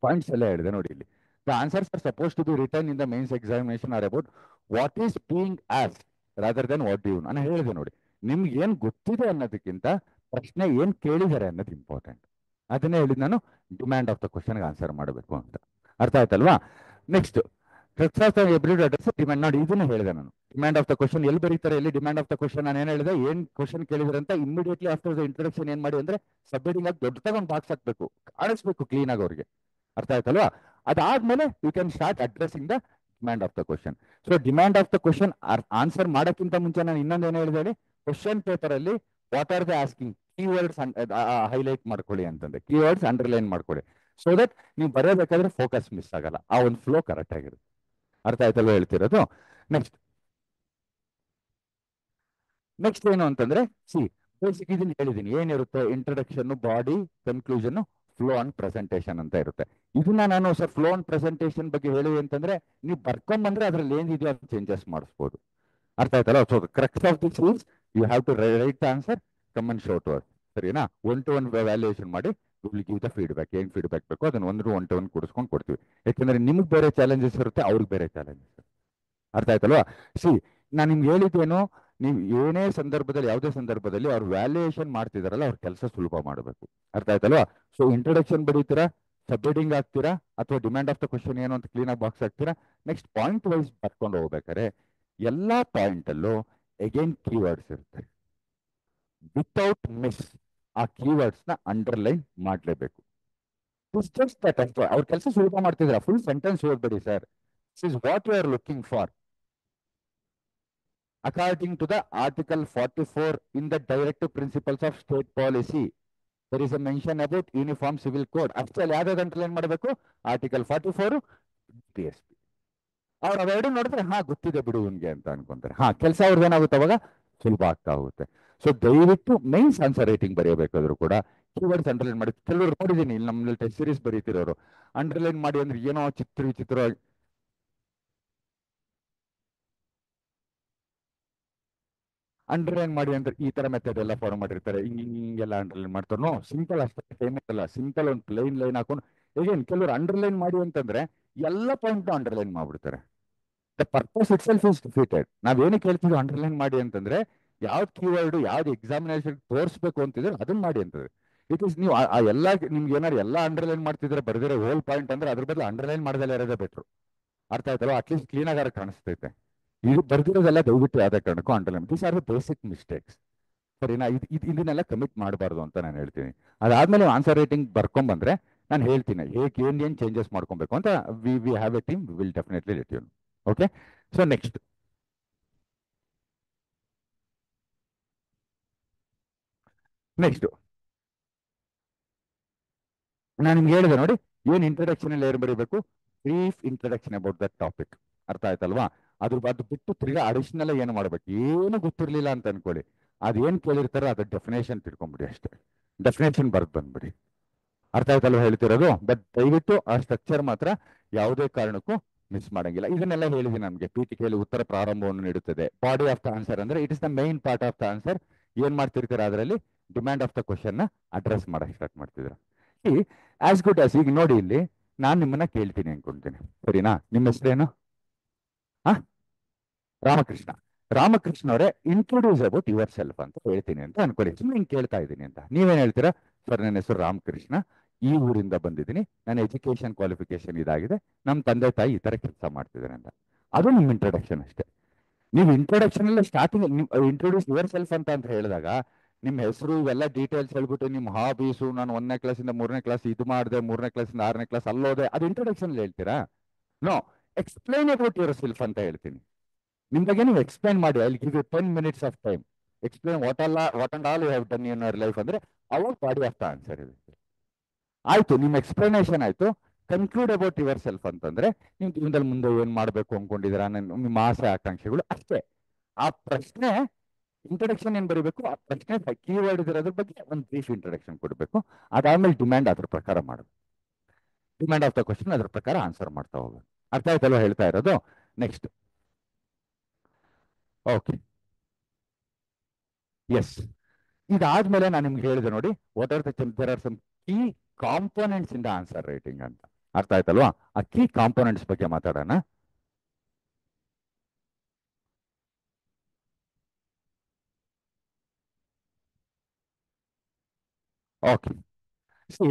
points ಎಲ್ಲ ಹೇಳಿದೆ ನೋಡಿ ಇಲ್ಲಿ. The answers are suppose to be return in the mains examination are about what is being ಆಸ್ ರಾದರ್ ದೆನ್ ವಾಟ್ ಯು. ನಾನು ಹೇಳಿದೆ ನೋಡಿ, ನಿಮ್ಗೆ ಏನ್ ಗೊತ್ತಿದೆ ಅನ್ನೋದಕ್ಕಿಂತ ಪ್ರಶ್ನೆ ಏನ್ ಕೇಳಿದ್ದಾರೆ ಅನ್ನೋದು ಇಂಪಾರ್ಟೆಂಟ್. ಅದನ್ನೇ ಹೇಳಿದ್ ನಾನು, ಡಿಮ್ಯಾಂಡ್ ಆಫ್ ದ ಕ್ವಶನ್ಗೆ ಆನ್ಸರ್ ಮಾಡಬೇಕು ಅಂತ. ಅರ್ಥ ಆಯ್ತಲ್ವಾ? Next ability address demand. ನೋಡಿ ಇದನ್ನ ಹೇಳಿದೆ ನಾನು. ಡಿಮ್ಯಾಂಡ್ ಆಫ್ ದ ಕ್ವಶನ್ ಎಲ್ಲಿ ಬರೀತಾರೆ, ಎಲ್ಲಿ ಡಿಮ್ಯಾಂಡ್ ಆಫ್ ದ ಕ್ವಶನ್ ನಾನು ಏನ್ ಹೇಳಿದೆ, ಏನ್ ಕ್ವಶನ್ ಕೇಳಿದ್ರೆ ಅಂತ ಇಮಿಡಿಯೇಟ್ಲಿ ಆಫ್ಟರ್ ದ ಇಂಟ್ರೊಡಕ್ಷನ್ ಏನ್ ಮಾಡಿ ಅಂದ್ರೆ ಸಬ್ಮಿಟಿಂಗ್ ಆಗಿ ದೊಡ್ಡದಾಗ ಒಂದು ಬಾಕ್ಸ್ ಹಾಕ್ಬೇಕು, ಕಾಣಿಸ್ಬೇಕು ಕ್ಲೀನ್ ಆಗಿ ಅವ್ರಿಗೆ. ಅರ್ಥ ಆಯ್ತಲ್ವಾ? ಅದಾದ್ಮೇಲೆ you can start addressing the demand of the question. So demand of the question answer ಮಾಡಕ್ಕಿಂತ ಮುಂಚೆ ನಾನು ಇನ್ನೊಂದು ಏನು ಹೇಳಿದೆ, ಕ್ವಶನ್ ಪೇಪರ್ ಅಲ್ಲಿ what are the asking keywords highlight ಮಾಡ್ಕೊಳ್ಳಿ ಅಂತಂದ್ರೆ, ಕೀವರ್ಡ್ಸ್ ಅಂಡರ್ಲೈನ್ ಮಾಡ್ಕೊಳ್ಳಿ. ಸೊ ದಟ್ ನೀವು ಬರೆಯಬೇಕಾದ್ರೆ ಫೋಕಸ್ ಮಿಸ್ ಆಗಲ್ಲ, ಆ ಒಂದು ಫ್ಲೋ ಕರೆಕ್ಟ್ ಆಗಿರುತ್ತೆ. ಅರ್ಥ ಆಯ್ತಲ್ವ ಹೇಳ್ತಿರೋದು? ನೆಕ್ಸ್ಟ್ ನೆಕ್ಸ್ಟ್ ಏನು ಅಂತಂದ್ರೆ, ಸಿ ಬೇಸಿಕ್ ಇದನ್ನ ಹೇಳಿದೀನಿ ಏನಿರುತ್ತೆ, introduction, body, conclusion, flow and presentation ಅಂತ ಇರುತ್ತೆ. ಇದನ್ನ ನಾನು ಸರ್ ಫ್ಲೋ ಅಂಡ್ ಪ್ರೆಸೆಂಟೇಷನ್ ಬಗ್ಗೆ ಹೇಳಿ ಅಂತಂದ್ರೆ ನೀವು ಬರ್ಕೊಂಬಂದ್ರೆ ಅದ್ರಲ್ಲಿ ಏನಿದೆಯೋ ಅದು ಚೇಂಜಸ್ ಮಾಡಿಸ್ಬೋದು. ಅರ್ಥ ಆಯ್ತಲ್ಲ? So correct of this is you have to write the answer, come and show to us. ಸರಿನಾ? 1-to-1 ವ್ಯಾಲ್ಯೂಯೇಷನ್ ಮಾಡಿ ವಿಲ್ ಗಿವ್ ದ ಫೀಡ್ಬ್ಯಾಕ್. ಏನ್ ಫೀಡ್ಬ್ಯಾಕ್ ಬೇಕೋ ಅದನ್ನ 1-to-1 ಕೂಡಿಸ್ಕೊಂಡು ಕೊಡ್ತೀವಿ. ಯಾಕಂದ್ರೆ ನಿಮ್ಗೆ ಬೇರೆ ಚಾಲೆಂಜಸ್ ಇರುತ್ತೆ, ಅವ್ರಿಗೆ ಬೇರೆ ಚಾಲೆಂಜಸ್. ಅರ್ಥ ಆಯ್ತಲ್ವಾ? ಸಿ ನಾನು ನಿಮ್ಗೆ ಹೇಳಿದ್ದೇನು, ನೀವು ಏನೇ ಸಂದರ್ಭದಲ್ಲಿ, ಯಾವುದೇ ಸಂದರ್ಭದಲ್ಲಿ ಅವ್ರು ವ್ಯಾಲ್ಯೂಯೇಷನ್ ಮಾಡ್ತಿದಾರಲ್ಲ ಅವ್ರ ಕೆಲಸ ಸುಲಭ ಮಾಡಬೇಕು. ಅರ್ಥ ಆಯ್ತಲ್ವಾ? ಸೊ ಇಂಟ್ರೊಡಕ್ಷನ್ ಬರೀತೀರಾ, ಸಬ್ಮಿಟಿಂಗ್ ಆಗ್ತೀರಾ, ಅಥವಾ ಡಿಮ್ಯಾಂಡ್ ಆಫ್ ದ ಕ್ವಶನ್ ಏನು ಅಂತ ಕ್ಲೀನ್ ಆಗಿ ಬಾಕ್ಸ್ ಹಾಕ್ತೀರಾ. ನೆಕ್ಸ್ಟ್ ಪಾಯಿಂಟ್ ವೈಸ್ ಬರ್ಕೊಂಡು ಹೋಗ್ಬೇಕಾರೆ ಎಲ್ಲಾ ಪಾಯಿಂಟ್ ಅಲ್ಲೂ ಅಗೇನ್ ಕೀವರ್ಡ್ಸ್ ಇರುತ್ತೆ. ವಿತೌಟ್ ಮಿಸ್ ಆ ಕೀವರ್ಡ್ಸ್ ನ ಅಂಡರ್ಲೈನ್ ಮಾಡಲೇಬೇಕು. ಜಸ್ಟ್ ದಟ್ ಅಷ್ಟೇ. ಅವ್ರ ಕೆಲಸ ಸುಲಭ ಮಾಡ್ತಿದ್ರ, ಫುಲ್ ಸೆಂಟೆನ್ಸ್ ಓದ್ಬೇಡಿ sir. This is what you are looking for. According to the Article 44 in the Directive Principles of State Policy, there is a mention about Uniform Civil Code. ಅಷ್ಟಲ್ಲಿ ಯಾವ್ದಾದ್ರು underline ಮಾಡಬೇಕು, article 44 PSP. ಅವ್ರು ಅವೆರಡು ನೋಡಿದ್ರೆ ಹಾ ಗೊತ್ತಿದೆ ಬಿಡು ನಿಮ್ಗೆ ಅಂತ ಅನ್ಕೊಂತಾರೆ. ಹಾ ಕೆಲಸ ಅವ್ರದ್ದು ಏನಾಗುತ್ತೆ ಅವಾಗ ಸುಲಭ ಆಗ್ತಾ ಹೋಗುತ್ತೆ. ಸೊ ದಯವಿಟ್ಟು ಮೈನ್ಸ್ ಆನ್ಸರ್ ರೈಟಿಂಗ್ ಬರೆಯಬೇಕಾದ್ರು ಕೂಡ ಕೀವರ್ಡ್ಸ್ ಅಂಡರ್ಲೈನ್ ಮಾಡಿ. ಕೆಲವರು ನೋಡಿದ್ದೀನಿ ಇಲ್ಲಿ ನಮ್ಮಲ್ಲಿ ಟೆಸ್ಟ್ ಸೀರೀಸ್ ಬರೀತಿರೋರು ಅಂಡರ್ಲೈನ್ ಮಾಡಿ ಅಂದ್ರೆ ಏನೋ ವಿಚಿತ್ರ ಅಂಡರ್ಲೈನ್ ಮಾಡಿ ಅಂದ್ರೆ ಈ ತರ ಮೆಥಡ್ ಎಲ್ಲ ಫಾಲೋ ಮಾಡಿರ್ತಾರೆ, ಹಿಂಗೆಲ್ಲ ಅಂಡರ್ಲೈನ್ ಮಾಡ್ತಾರೆ. ನೋ, ಸಿಂಪಲ್ ಅಷ್ಟೇ, ಟೈಮ್ ಇಲ್ಲ. ಸಿಂಪಲ್ ಒಂದು ಪ್ಲೈನ್ ಲೈನ್ ಹಾಕೊಂಡು ಏನ್ ಕೆಲವರು ಅಂಡರ್ಲೈನ್ ಮಾಡಿ ಅಂತಂದ್ರೆ ಎಲ್ಲ ಪಾಯಿಂಟ್ ಅಂಡರ್ಲೈನ್ ಮಾಡ್ಬಿಡ್ತಾರೆ. The purpose itself is defeated. ನಾವೇನಕ್ಕೆ ಹೇಳ್ತೀವಿ ಅಂಡರ್ಲೈನ್ ಮಾಡಿ ಅಂತಂದ್ರೆ, ಯಾವ್ದು ಕೀವರ್ಡ್ ಯಾವ್ದು ಎಕ್ಸಾಮಿನೇಷನ್ ತೋರಿಸ್ಬೇಕು ಅಂತಿದ್ರೆ ಅದನ್ನ ಮಾಡಿ ಅಂತಂದ್ರೆ. ಇಟ್ ಇಸ್ ನೀವು ಆ ಎಲ್ಲ ನಿಮ್ಗೆ ಏನಾದ್ರು ಎಲ್ಲ ಅಂಡರ್ಲೈನ್ ಮಾಡ್ತಿದ್ರೆ ಬರ್ದಿರೋ ಹೋಲ್ ಪಾಯಿಂಟ್ ಅಂದ್ರೆ ಅದ್ರ ಬದಲು ಅಂಡರ್ಲೈನ್ ಮಾಡದಲ್ಲ ಇರೋದೇ ಬೆಟ್ರು. ಅರ್ಥ ಆಯ್ತಲ್ಲ? ಅಟ್ಲೀಸ್ಟ್ ಕ್ಲೀನ್ ಆಗಾರ ಕಾಣಿಸ್ತೈತೆ. ಇದು ಬರ್ದಿರೋದೆಲ್ಲ ದಯವಿಟ್ಟು ಯಾವುದೇ ಕಾರಣಕ್ಕೂ underline. These are the basic mistakes. ಸರಿನಾ? ಇದನ್ನೆಲ್ಲ ಕಮಿಟ್ ಮಾಡಬಾರ್ದು ಅಂತ ನಾನು ಹೇಳ್ತೀನಿ. ಅದಾದ್ಮೇಲೆ ಆನ್ಸರ್ ರೈಟಿಂಗ್ ಬರ್ಕೊಂಬಂದ್ರೆ ನಾನು ಹೇಳ್ತೀನಿ ಹೇಗೆ ಏನ್ ಚೇಂಜಸ್ ಮಾಡ್ಕೊಬೇಕು ಅಂತ. We have a team, will definitely let you know. Okay, so next ನಾನು ನಿಮ್ಗೆ ಹೇಳಿದೆ ನೋಡಿ, ಏನ್ ಇಂಟ್ರಡಕ್ಷನ್ ಅಲ್ಲಿ ಏನು ಬರೀಬೇಕು, brief introduction about that topic. ಅರ್ಥ ಆಯ್ತಲ್ವಾ? ಅದು ಬಿಟ್ಟು ತಿರ್ಗಾ ಅಡಿಷನಲ್ ಏನು ಮಾಡ್ಬೇಕು, ಏನು ಗೊತ್ತಿರ್ಲಿಲ್ಲ ಅಂತ ಅನ್ಕೊಳ್ಳಿ, ಅದೇನ್ ಕೇಳಿರ್ತಾರೋ ಅದ್ರ ಡೆಫಿನೇಷನ್ ತಿಳ್ಕೊಂಬಿಡಿ ಅಷ್ಟೇ. ಡೆಫಿನೇಷನ್ ಬರ್ದ್ ಬಂದ್ಬಿಡಿ. ಅರ್ಥ ಆಯ್ತಲ್ವಾ ಹೇಳ್ತಿರೋದು? ಬಟ್ ದಯವಿಟ್ಟು ಆ ಸ್ಟ್ರಕ್ಚರ್ ಮಾತ್ರ ಯಾವುದೇ ಕಾರಣಕ್ಕೂ ಮಿಸ್ ಮಾಡಂಗಿಲ್ಲ. ಇದನ್ನೆಲ್ಲ ಹೇಳಿದೀನಿ. ನಮಗೆ ಪೀಠಿಕೆಯಲ್ಲಿ ಉತ್ತರ ಪ್ರಾರಂಭವನ್ನು ನೀಡುತ್ತದೆ. ಬಾಡಿ ಆಫ್ ದ ಆನ್ಸರ್ ಅಂದ್ರೆ it is the main part of the answer. ಏನ್ ಮಾಡ್ತಿರ್ತೀರ ಅದರಲ್ಲಿ ಡಿಮ್ಯಾಂಡ್ ಆಫ್ ದ ಕ್ವಶನ್ ನ ಅಡ್ರೆಸ್ ಮಾಡಕ್ ಸ್ಟಾರ್ಟ್ ಮಾಡ್ತಿದ್ರ. ಆಸ್ ಗುಡ್ ಆಸ್ ಈಗ ನೋಡಿ ಇಲ್ಲಿ ನಾನ್ ನಿಮ್ಮನ್ನ ಕೇಳ್ತೀನಿ ಅನ್ಕೊಂತೀನಿ, ಸರಿನಾ? ನಿಮ್ಮ ಹೆಸರೇನು? ಹಾ, ರಾಮಕೃಷ್ಣ. ರಾಮಕೃಷ್ಣ ಅವರೇ, ಇಂಟ್ರೊಡ್ಯೂಸ್ ಅಬೌಟ್ ಯುವರ್ ಸೆಲ್ಫ್ ಅಂತ ಹೇಳ್ತೀನಿ ಅಂತ ಅನ್ಕೊಳ್ಳಿ. ಸುಮ್ಮನೆ ಹಿಂಗೆ ಕೇಳ್ತಾ ಇದ್ದೀನಿ ಅಂತ ನೀವೇನ್ ಹೇಳ್ತೀರಾ? ಸರ್ ನನ್ನ ಹೆಸರು ರಾಮಕೃಷ್ಣ, ಈ ಊರಿಂದ ಬಂದಿದ್ದೀನಿ, ನನ್ನ ಎಜುಕೇಶನ್ ಕ್ವಾಲಿಫಿಕೇಶನ್ ಇದಾಗಿದೆ, ನಮ್ಮ ತಂದೆ ತಾಯಿ ಈ ತರ ಕೆಲಸ ಮಾಡ್ತಿದ್ದಾರೆ ಅಂತ. ಅದು ನಿಮ್ಮ ಇಂಟ್ರೊಡಕ್ಷನ್ ಅಷ್ಟೇ. ನೀವು ಇಂಟ್ರೊಡಕ್ಷನ್ ಎಲ್ಲ ಸ್ಟಾರ್ಟಿಂಗ್ ಇಂಟ್ರೊಡ್ಯೂಸ್ ಯುವರ್ ಸೆಲ್ಫ್ ಅಂತ ಹೇಳಿದಾಗ ನಿಮ್ಮ ಹೆಸರು ಇವೆಲ್ಲ ಡೀಟೇಲ್ಸ್ ಹೇಳ್ಬಿಟ್ಟು ನಿಮ್ಮ ಹಾಬೀಸು, ನಾನು 1ನೇ ಕ್ಲಾಸಿಂದ 3ನೇ ಕ್ಲಾಸ್ ಇದು ಮಾಡಿದೆ, 3ನೇ ಕ್ಲಾಸಿಂದ 6ನೇ ಕ್ಲಾಸ್ ಅಲ್ಲೋದೆ, ಅದು ಇಂಟ್ರೊಡಕ್ಷನ್ ಹೇಳ್ತೀರಾ? No, explain about yourself ಅಂತ ಹೇಳ್ತೀನಿ. ನಿಮ್ ಬಗ್ಗೆ ನೀವು ಎಕ್ಸ್ಪ್ಲೈನ್ ಮಾಡಿ. I will give you 10 minutes of time. Explain what and all you have done in your life ಅಂದ್ರೆ ಅವಾಗ ಬಾಡಿ ಆಫ್ ದ ಆನ್ಸರ್ ಇರುತ್ತೆ. ಆಯ್ತು, ನಿಮ್ಮ ಎಕ್ಸ್ಪ್ಲನೇಷನ್ ಆಯ್ತು. ಕನ್ಕ್ಲೂಡ್ ಅಬೌಟ್ ಯುವರ್ ಸೆಲ್ಫ್ ಅಂತಂದ್ರೆ ನಿಮ್ ಜೀವನದಲ್ಲಿ ಮುಂದೆ ಏನ್ ಮಾಡ್ಬೇಕು ಅನ್ಕೊಂಡಿದ್ದೀರಾ, ನಿಮ್ಮ ಆಸೆ ಆಕಾಂಕ್ಷೆಗಳು ಅಷ್ಟೇ. ಆ ಪ್ರಶ್ನೆ ಇಂಟ್ರೊಡಕ್ಷನ್ ಏನ್ ಬರೀಬೇಕು, ಆ ಪ್ರಶ್ನೆ ಕೀವರ್ಡ್ ಇರೋದ್ರ ಬಗ್ಗೆ ಒಂದು ಬ್ರೀಫ್ ಇಂಟ್ರೊಡಕ್ಷನ್ ಕೊಡಬೇಕು. ಅದಾದ್ಮೇಲೆ ಡಿಮ್ಯಾಂಡ್ ಅದ್ರ ಪ್ರಕಾರ ಮಾಡಬೇಕು. ಡಿಮ್ಯಾಂಡ್ ಆಫ್ ದ ಕ್ವಶನ್ ಅದ್ರ ಪ್ರಕಾರ ಆನ್ಸರ್ ಮಾಡ್ತಾ ಹೋಗ್ಬೇಕು. ಅರ್ಥ ಆಯ್ತಲ್ವ ಹೇಳ್ತಾ ಇರೋದು? Next, okay, yes. ಇದಾದ್ಮೇಲೆ ನಾನು ನಿಮ್ಗೆ ಹೇಳಿದೆ ನೋಡಿ, what are the there are some key components ಇಂದ ಆನ್ಸರ್ ರೈಟಿಂಗ್ ಅಂತ. ಅರ್ಥ ಆಯ್ತಲ್ವಾ? ಆ ಕೀ ಕಾಂಪೋನೆಂಟ್ಸ್ ಬಗ್ಗೆ ಮಾತಾಡೋಣ. ಓಕೆ, ಸಿ,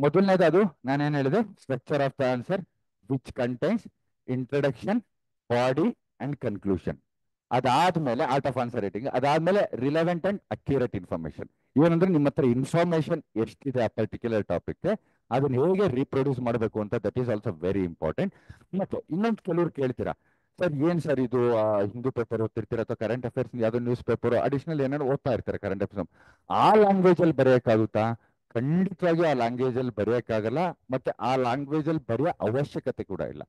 ಮೊದಲನೇದು ಅದು ನಾನೇನು ಹೇಳಿದೆ, structure of the answer which contains introduction, body and conclusion. ಅದಾದ್ಮೇಲೆ ಆರ್ಟ್ ಆಫ್ ಆನ್ಸರ್ ರೈಟಿಂಗ್, ಅದಾದ್ಮೇಲೆ ರಿಲೆವೆಂಟ್ ಅಂಡ್ ಅಕ್ಯುರೇಟ್ ಇನ್ಫಾರ್ಮೇಶನ್. ಏನಂದ್ರೆ ನಿಮ್ಮ ಹತ್ರ ಇನ್ಫಾರ್ಮೇಶನ್ ಎಷ್ಟಿದೆ ಆ ಪರ್ಟಿಕ್ಯುಲರ್ ಟಾಪಿಕ್, ಅದನ್ನ ಹೇಗೆ ರೀಪ್ರೊಡ್ಯೂಸ್ ಮಾಡಬೇಕು ಅಂತ, that is also very important. ಮತ್ತೆ ಇನ್ನೊಂದು ಕೆಲವ್ರು ಕೇಳ್ತೀರಾ, ಸರ್ ಏನ್ ಸರ್ ಇದು ಹಿಂದೂ ಪೇಪರ್ ಓದ್ತಿರ್ತೀರಾ ಅಥವಾ ಕರೆಂಟ್ ಅಫೇರ್ಸ್ ಯಾವ್ದೋ ನ್ಯೂಸ್ ಪೇಪರ್ ಅಡಿಷನಲ್ ಏನಾದ್ರು ಓದ್ತಾ ಇರ್ತಾರೆ ಕರೆಂಟ್ ಅಫೇರ್ಸ್, ಆ ಲ್ಯಾಂಗ್ವೇಜ್ ಅಲ್ಲಿ ಬರೆಯಕ್ಕಾಗುತ್ತಾ? ಖಂಡಿತವಾಗಿ ಆ ಲ್ಯಾಂಗ್ವೇಜ್ ಅಲ್ಲಿ ಬರೆಯಕ್ಕಾಗಲ್ಲ, ಮತ್ತೆ ಆ ಲ್ಯಾಂಗ್ವೇಜ್ ಅಲ್ಲಿ ಬರೆಯೋ ಅವಶ್ಯಕತೆ ಕೂಡ ಇಲ್ಲ.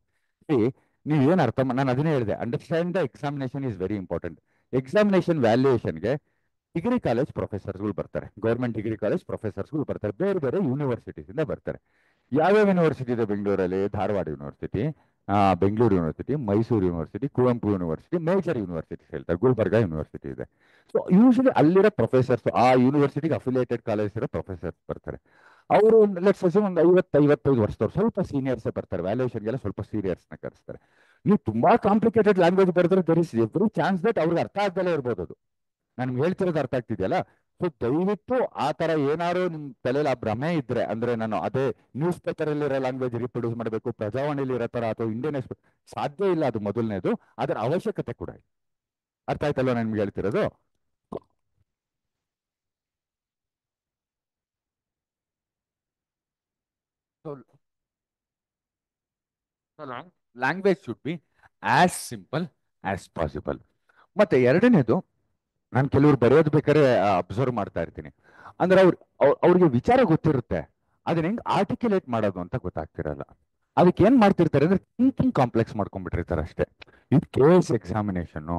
ನೀವು ಏನ್ ಅರ್ಥ ನಾನು ಅದನ್ನೇ ಹೇಳಿದೆ, understand the examination is very important. Examination ವ್ಯಾಲ್ಯೂಯೇಷನ್ಗೆ ಡಿಗ್ರಿ ಕಾಲೇಜ್ ಪ್ರೊಫೆಸರ್ಸ್ಗಳು ಬರ್ತಾರೆ, ಗೌರ್ಮೆಂಟ್ ಡಿಗ್ರಿ ಕಾಲೇಜ್ ಪ್ರೊಫೆಸರ್ಸ್ಗಳು ಬರ್ತಾರೆ, ಬೇರೆ ಬೇರೆ ಯೂನಿವರ್ಸಿಟೀಸ್ ಇಂದ ಬರ್ತಾರೆ. ಯಾವ್ಯಾವ ಯೂನಿವರ್ಸಿಟಿ ಇದೆ ಬೆಂಗಳೂರಲ್ಲಿ? Dharwad university, Bengaluru university, Mysuru university, Kuvempu university, major universities ಹೇಳ್ತಾರೆ, ಗುಲ್ಬರ್ಗ ಯೂನಿವರ್ಸಿಟಿ ಇದೆ. ಸೊ ಯೂಶಲಿ ಅಲ್ಲಿರೋ ಪ್ರೊಫೆಸರ್ಸ್, ಆ ಯೂನಿವರ್ಸಿಟಿಗೆ ಅಫಿಲಿಯೇಟೆಡ್ ಕಾಲೇಜ್ ಇರೋ ಪ್ರೊಫೆಸರ್ಸ್ ಬರ್ತಾರೆ. ಅವರು ಲೆಟ್ಸ್ ಅಸ್ಯೂಮ್ ಒಂದು 55 ವರ್ಷದವ್ರು, ಸ್ವಲ್ಪ ಸೀನಿಯರ್ಸ್ ಬರ್ತಾರೆ, ವ್ಯಾಲ್ಯೂಯೇಷನ್ಗೆಲ್ಲ ಸ್ವಲ್ಪ ಸೀನಿಯರ್ಸ್ನ ಕರೆಸ್ತಾರೆ. ನೀವು ತುಂಬಾ ಕಾಂಪ್ಲಿಕೇಟೆಡ್ ಲ್ಯಾಂಗ್ವೇಜ್ ಬರೆದ್ರೆ there is every chance that ಅವ್ರಿಗೆ ಅರ್ಥ ಆಗ್ದಲೇ ಇರ್ಬೋದು. ಅದು ನಾನು ಹೇಳ್ತಿರೋದು ಅರ್ಥ ಆಗ್ತಿದೆಯಲ್ಲ? ಸೊ ದಯವಿಟ್ಟು ಆ ತರ ಏನಾದ್ರು ನಿಮ್ ತಲೆಯಲ್ಲಿ ಆ ಭ್ರಮೆ ಇದ್ರೆ, ಅಂದ್ರೆ ನಾನು ಅದೇ ನ್ಯೂಸ್ ಪೇಪರ್ ಅಲ್ಲಿ ಇರೋ ಲ್ಯಾಂಗ್ವೇಜ್ ರೀಪ್ರೊಡ್ಯೂಸ್ ಮಾಡಬೇಕು, ಪ್ರಜಾವಾಣಿಲಿ ಇರೋ ತರ ಅಥವಾ ಇಂಡಿಯನ್ ಎಕ್ಸ್ಪ್ರೆಸ್, ಸಾಧ್ಯ ಇಲ್ಲ. ಅದು ಮೊದಲನೇದು, ಅದರ ಅವಶ್ಯಕತೆ ಕೂಡ ಇಲ್ಲ. ಅರ್ಥ ಆಯ್ತಲ್ವ ನಾನು ನಿಮ್ಗೆ ಹೇಳ್ತಿರೋದು? Language should be as simple as possible. ಮತ್ತೆ ಎರಡನೇದು, ನಾನು ಕೆಲವ್ರು ಬರೆಯೋದು ಬೇಕಾದ್ರೆ ಅಬ್ಸರ್ವ್ ಮಾಡ್ತಾ ಇರ್ತೀನಿ, ಅಂದ್ರೆ ಅವ್ರಿಗೆ ವಿಚಾರ ಗೊತ್ತಿರುತ್ತೆ, ಅದನ್ನ ಹೆಂಗ್ ಆರ್ಟಿಕ್ಯುಲೇಟ್ ಮಾಡೋದು ಅಂತ ಗೊತ್ತಾಗ್ತಿರಲ್ಲ. ಅದಕ್ಕೆ ಏನ್ ಮಾಡ್ತಿರ್ತಾರೆ ಅಂದ್ರೆ ಥಿಂಕಿಂಗ್ ಕಾಂಪ್ಲೆಕ್ಸ್ ಮಾಡ್ಕೊಂಡ್ಬಿಟ್ಟಿರ್ತಾರೆ ಅಷ್ಟೇ. ಇದು KS ಎಕ್ಸಾಮಿನೇಷನ್,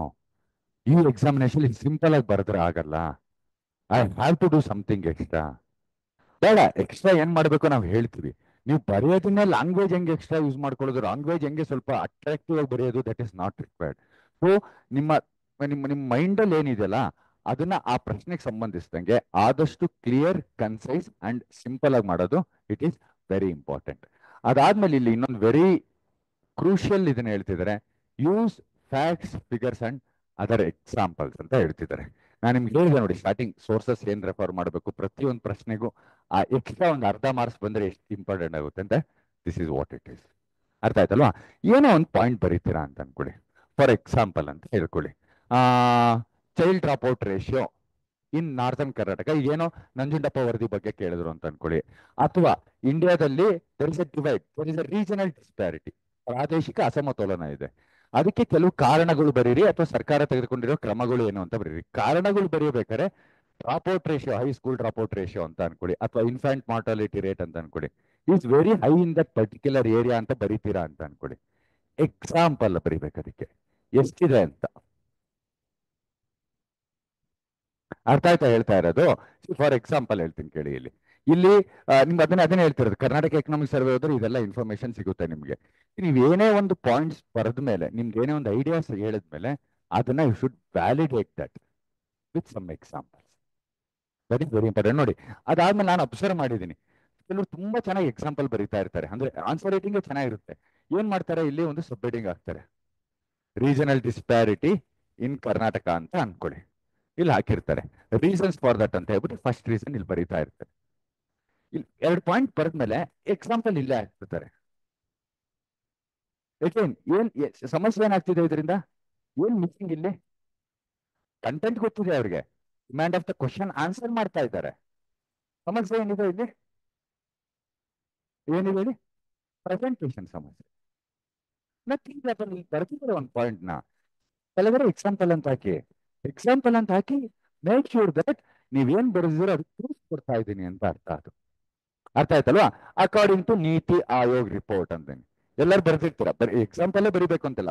ಈ ಎಕ್ಸಾಮಿನೇಷನ್ ಇದು ಸಿಂಪಲ್ ಆಗಿ ಬರೆದ್ರೆ ಆಗಲ್ಲ, I have to do something extra. ಬೇಡ, ಎಕ್ಸ್ಟ್ರಾ ಏನ್ ಮಾಡ್ಬೇಕು ನಾವು ಹೇಳ್ತೀವಿ. ನೀವು ಬರೆಯೋದನ್ನೇ ಲ್ಯಾಂಗ್ವೇಜ್ ಹೆಂಗೆ ಎಕ್ಸ್ಟ್ರಾ ಯೂಸ್ ಮಾಡ್ಕೊಳ್ಳೋದು, ಲ್ಯಾಂಗ್ವೇಜ್ ಹೆಂಗೆ ಸ್ವಲ್ಪ ಅಟ್ರಾಕ್ಟಿವ್ ಆಗಿ ಬರೆಯೋದು, that is not required. So ನಿಮ್ಮ ನಿಮ್ಮ ನಿಮ್ಮ ಮೈಂಡಲ್ಲಿ ಏನಿದೆಯಲ್ಲ ಅದನ್ನ ಆ ಪ್ರಶ್ನೆಗೆ ಸಂಬಂಧಿಸಿದಂಗೆ ಆದಷ್ಟು ಕ್ಲಿಯರ್, ಕನ್ಸೈಸ್ ಅಂಡ್ ಸಿಂಪಲ್ ಆಗಿ ಮಾಡೋದು, ಇಟ್ ಈಸ್ ವೆರಿ ಇಂಪಾರ್ಟೆಂಟ್. ಅದಾದ್ಮೇಲೆ ಇಲ್ಲಿ ಇನ್ನೊಂದು ವೆರಿ ಕ್ರೂಷಿಯಲ್ ಇದನ್ನ ಹೇಳ್ತಿದ್ದಾರೆ, use facts, figures and other examples ಅಂತ ಹೇಳ್ತಿದ್ದಾರೆ. ನಾನು ನಿಮ್ಗೆ ಹೇಳಿದೆ ನೋಡಿ ಸ್ಟಾರ್ಟಿಂಗ್, ಸೋರ್ಸಸ್ ಏನ್ ರೆಫರ್ ಮಾಡಬೇಕು, ಪ್ರತಿಯೊಂದು ಪ್ರಶ್ನೆಗೂ ಆ ಎಕ್ಸ್ಟ್ರಾ ಒಂದು ಅರ್ಧ ಮಾರ್ಕ್ಸ್ ಬಂದ್ರೆ ಎಷ್ಟು ಇಂಪಾರ್ಟೆಂಟ್ ಆಗುತ್ತೆ ಅಂತ, this is what it is. ಅರ್ಥ ಆಯ್ತಲ್ವಾ? ಏನೋ ಒಂದು ಪಾಯಿಂಟ್ ಬರೀತೀರಾ ಅಂತ ಅನ್ಕೊಳ್ಳಿ, ಫಾರ್ ಎಕ್ಸಾಂಪಲ್ ಅಂತ ಹೇಳ್ಕೊಳ್ಳಿ, child drop out ratio in northern Karnataka, ಏನೋ ನಂಜುಂಡಪ್ಪ ವರದಿ ಬಗ್ಗೆ ಕೇಳಿದ್ರು ಅಂತ ಅನ್ಕೊಳ್ಳಿ, ಅಥವಾ ಇಂಡಿಯಾದಲ್ಲಿ there is a divide, there is a regional disparity, ಪ್ರಾದೇಶಿಕ ಅಸಮತೋಲನ ಇದೆ, ಅದಕ್ಕೆ ಕೆಲವು ಕಾರಣಗಳು ಬರೀರಿ ಅಥವಾ ಸರ್ಕಾರ ತೆಗೆದುಕೊಂಡಿರೋ ಕ್ರಮಗಳು ಏನು ಅಂತ ಬರೀರಿ. ಕಾರಣಗಳು ಬರೀಬೇಕಾದ್ರೆ drop out ratio, high school drop out ratio ಅಂತ ಅನ್ಕೊಳ್ಳಿ, ಅಥವಾ ಇನ್ಫ್ಯಾಂಟ್ ಮಾರ್ಟಾಲಿಟಿ ರೇಟ್ ಅಂತ ಅನ್ಕೊಳ್ಳಿ, is very high in that particular area ಅಂತ ಬರೀತೀರಾ ಅಂತ ಅನ್ಕೊಳ್ಳಿ. ಎಕ್ಸಾಂಪಲ್ ಬರೀಬೇಕು ಅದಕ್ಕೆ ಎಷ್ಟಿದೆ ಅಂತ. ಅರ್ಥ ಆಯ್ತಾ ಹೇಳ್ತಾ ಇರೋದು? ಫಾರ್ ಎಕ್ಸಾಂಪಲ್ ಹೇಳ್ತೀನಿ ಕೇಳಿ. ಇಲ್ಲಿ ನಿಮ್ಗೆ ಅದನ್ನೇ ಹೇಳ್ತಿರೋದು, ಕರ್ನಾಟಕ ಎಕನಾಮಿಕ್ ಸರ್ವೆ ಹೋದ್ರೆ ಇದೆಲ್ಲ ಇನ್ಫಾರ್ಮೇಶನ್ ಸಿಗುತ್ತೆ ನಿಮ್ಗೆ. ನೀವು ಏನೇ ಒಂದು ಪಾಯಿಂಟ್ಸ್ ಬರೆದ ಮೇಲೆ, ನಿಮ್ಗೆ ಏನೇ ಒಂದು ಐಡಿಯಾಸ್ ಹೇಳಿದ್ಮೇಲೆ, ಅದನ್ನ you should validate that with some examples. That is very important. ನೋಡಿ, ಅದಾದ್ಮೇಲೆ ನಾನು ಅಬ್ಸರ್ವ್ ಮಾಡಿದ್ದೀನಿ, ಕೆಲವರು ತುಂಬಾ ಚೆನ್ನಾಗಿ ಎಕ್ಸಾಂಪಲ್ ಬರೀತಾ ಇರ್ತಾರೆ, ಅಂದ್ರೆ ಆನ್ಸರ್ ರೈಟಿಂಗ್ ಚೆನ್ನಾಗಿರುತ್ತೆ. ಏನ್ ಮಾಡ್ತಾರೆ, ಇಲ್ಲಿ ಒಂದು ಸಬ್ ಹೆಡಿಂಗ್ ಹಾಕ್ತಾರೆ, ರೀಜನಲ್ ಡಿಸ್ಪ್ಯಾರಿಟಿ ಇನ್ ಕರ್ನಾಟಕ ಅಂತ ಅನ್ಕೊಳ್ಳಿ, ಇಲ್ಲಿ ಹಾಕಿರ್ತಾರೆ ರೀಸನ್ಸ್ ಫಾರ್ ದಟ್ ಅಂತ ಹೇಳ್ಬಿಟ್ಟು ಫಸ್ಟ್ ರೀಸನ್ ಇಲ್ಲಿ ಬರೀತಾ ಇರ್ತಾರೆ. ಇಲ್ಲಿ 2 ಪಾಯಿಂಟ್ ಬರೆದ್ಮೇಲೆ ಎಕ್ಸಾಂಪಲ್ ಇಲ್ಲೇ ಹಾಕ್ತಿರ್ತಾರೆ. ಏನ್ ಸಮಸ್ಯೆ ಏನಾಗ್ತಿದೆ ಇದರಿಂದ? ಏನ್ ಮಿಸ್ಸಿಂಗ್ ಇಲ್ಲಿ? ಕಂಟೆಂಟ್ ಗೊತ್ತಿದೆ ಅವ್ರಿಗೆ, demand of the question answer ಮಾಡ್ತಾ ಇದ್ದಾರೆ. ಸಮಸ್ಯೆ ಏನಿದೆ ಇಲ್ಲಿ? ಏನಿದೆ ಹೇಳಿ? ಪ್ರೆಸೆಂಟೇಷನ್ ಸಮಸ್ಯೆ. ನಥಿಂಗ್ ಬರ್ತಿದ್ದಾರೆ ಒಂದು ಪಾಯಿಂಟ್ ನ ಕೆಳಗಡೆ ಎಕ್ಸಾಂಪಲ್ ಅಂತ ಹಾಕಿ, ಎಕ್ಸಾಂಪಲ್ ಅಂತ ಹಾಕಿ, ಮೇಕ್ ಶೂರ್ ದಟ್ ನೀವೇನ್ ಬರೆದಿರೋ ಅದು ಪ್ರೂಫ್ ಕೊಡ್ತಾ ಇದ್ದೀನಿ ಅಂತ ಅರ್ಥ. ಅದು ಅರ್ಥ ಆಯ್ತಲ್ವಾ? ಅಕಾರ್ಡಿಂಗ್ ಟು ನೀತಿ ಆಯೋಗ್ ರಿಪೋರ್ಟ್ ಅಂತ ಎಲ್ಲರೂ ಬರ್ದಿರ್ತೀರ, ಬರೀ ಎಕ್ಸಾಂಪಲ್ ಬರೀಬೇಕು ಅಂತಿಲ್ಲ.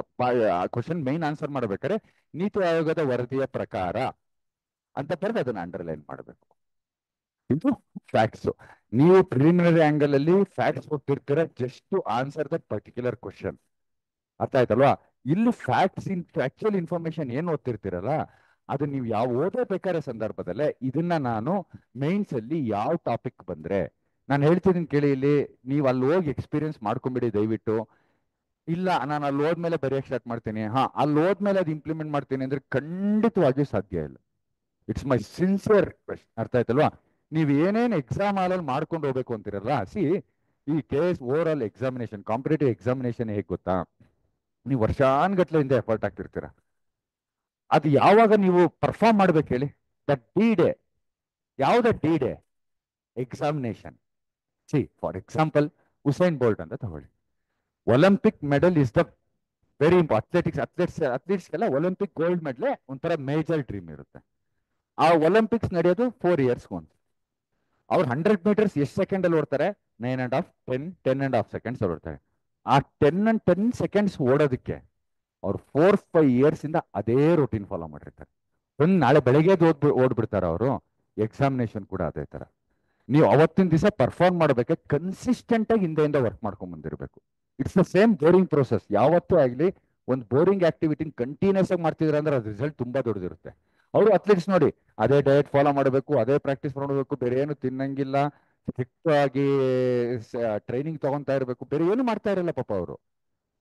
ಕ್ವಶನ್ ಮೈನ್ ಆನ್ಸರ್ ಮಾಡ್ಬೇಕಾದ್ರೆ ನೀತಿ ಆಯೋಗದ ವರದಿಯ ಪ್ರಕಾರ ಅಂತ ಬರೆದು ಅದನ್ನ ಅಂಡರ್ಲೈನ್ ಮಾಡಬೇಕು. ಇದು ಫ್ಯಾಕ್ಟ್ಸ್. ನೀವು ಪ್ರಿಲಿಮಿನರಿ ಆಂಗಲ್ ಅಲ್ಲಿ ಫ್ಯಾಕ್ಟ್ಸ್ ಕೊಟ್ಟಿರ್ತೀರ just to answer that particular question. ಅರ್ಥ ಆಯ್ತಲ್ವಾ? ಇಲ್ಲಿ ಫ್ಯಾಕ್ಚುಯಲ್ ಇನ್ಫಾರ್ಮೇಶನ್ ಏನ್ ಓದ್ತಿರ್ತೀರಲ್ಲ, ಅದು ನೀವು ಯಾವ ಓದಬೇಕಾದ್ರೆ ಸಂದರ್ಭದಲ್ಲೇ ಇದನ್ನ ನಾನು ಮೈನ್ಸ್ ಅಲ್ಲಿ ಯಾವ ಟಾಪಿಕ್ ಬಂದ್ರೆ ನಾನು ಹೇಳ್ತಿದ್ದೀನಿ ಕೇಳಿ ಇಲ್ಲಿ, ನೀವು ಅಲ್ಲಿ ಹೋಗಿ ಎಕ್ಸ್ಪೀರಿಯನ್ಸ್ ಮಾಡ್ಕೊಂಬಿಡಿ ದಯವಿಟ್ಟು. ಇಲ್ಲ ನಾನು ಅಲ್ಲಿ ಹೋದ್ಮೇಲೆ ಬರೆಯಕ್ಕೆ ಸ್ಟಾರ್ಟ್ ಮಾಡ್ತೀನಿ, ಅಲ್ಲಿ ಹೋದ್ಮೇಲೆ ಅದು ಇಂಪ್ಲಿಮೆಂಟ್ ಮಾಡ್ತೀನಿ ಅಂದ್ರೆ ಖಂಡಿತವಾಗಿಯೂ ಸಾಧ್ಯ ಇಲ್ಲ. It's my sincere request. ಅರ್ಥ ಆಯ್ತಲ್ವಾ? ನೀವು ಏನೇನು ಎಕ್ಸಾಮ್ ಹಾಲಲ್ಲಿ ಮಾಡ್ಕೊಂಡು ಹೋಗ್ಬೇಕು ಅಂತಿರಲ್ಲ, ಸಿ ಈ case over all examination, competitive examination ಹೇಗೆ ಗೊತ್ತಾ, ನೀವು ವರ್ಷಾನ್ಗಟ್ಲೆಯಿಂದ ಎಫರ್ಟ್ ಹಾಕ್ತಿರ್ತೀರ. ಅದು ಯಾವಾಗ ನೀವು ಪರ್ಫಾರ್ಮ್ ಮಾಡ್ಬೇಕು ಹೇಳಿ, ದಟ್ ಡಿ ಡೇ. ಯಾವ್ದ D day? Examination. See for example Usain Bolt ಅಂತ ತಗೊಳ್ಳಿ. Olympic medal is the very important. ಅಥ್ಲೆಟ್ಸ್ಗೆಲ್ಲ ಒಲಿಂಪಿಕ್ ಗೋಲ್ಡ್ ಮೆಡಲ್ ಒಂಥರ ಮೇಜರ್ ಡ್ರೀಮ್ ಇರುತ್ತೆ. ಆ ಒಲಿಂಪಿಕ್ಸ್ ನಡೆಯೋದು 4 years ಒಂದು. ಅವ್ರು 100 meters ಎಷ್ಟು ಸೆಕೆಂಡ್ ಅಲ್ಲಿ ಓಡ್ತಾರೆ? 10.5 seconds ಓಡ್ತಾರೆ. ಆ 10 seconds ಓಡೋದಕ್ಕೆ ಅವ್ರು 4-5 years ಇಂದ ಅದೇ ರೂಟೀನ್ ಫಾಲೋ ಮಾಡಿರ್ತಾರೆ. ನಾಳೆ ಬೆಳಗ್ಗೆ ಓಡ್ಬಿಡ್ತಾರೆ ಅವರು. ಎಕ್ಸಾಮಿನೇಷನ್ ಕೂಡ ಅದೇ ತರ. ನೀವು ಅವತ್ತಿನ ದಿವಸ ಪರ್ಫಾರ್ಮ್ ಮಾಡಬೇಕು, ಕನ್ಸಿಸ್ಟೆಂಟ್ ಆಗಿ ಹಿಂದೆಯಿಂದ ವರ್ಕ್ ಮಾಡ್ಕೊಂಡ್ ಬಂದಿರಬೇಕು. It's the same boring process. ಯಾವತ್ತೂ ಆಗಲಿ ಒಂದು ಬೋರಿಂಗ್ ಆಕ್ಟಿವಿಟಿ ಕಂಟಿನ್ಯೂಸ್ ಆಗಿ ಮಾಡ್ತಿದ್ರೆ ಅಂದ್ರೆ ಅದ್ರ ರಿಸಲ್ಟ್ ತುಂಬಾ ದೊಡ್ಡದಿರುತ್ತೆ. ಅವರು ಅಥ್ಲೆಟ್ಸ್ ನೋಡಿ, ಅದೇ ಡಯಟ್ ಫಾಲೋ ಮಾಡಬೇಕು, ಅದೇ ಪ್ರಾಕ್ಟೀಸ್ ಮಾಡಬೇಕು, ಬೇರೆ ಏನು ತಿನ್ನಂಗಿಲ್ಲ, ಸ್ಟ್ರಿಕ್ಟ್ ಆಗಿ ಟ್ರೈನಿಂಗ್ ತಗೊಂತಾ ಇರಬೇಕು, ಬೇರೆ ಏನು ಮಾಡ್ತಾ ಇರಲ್ಲ ಪಾಪ ಅವರು.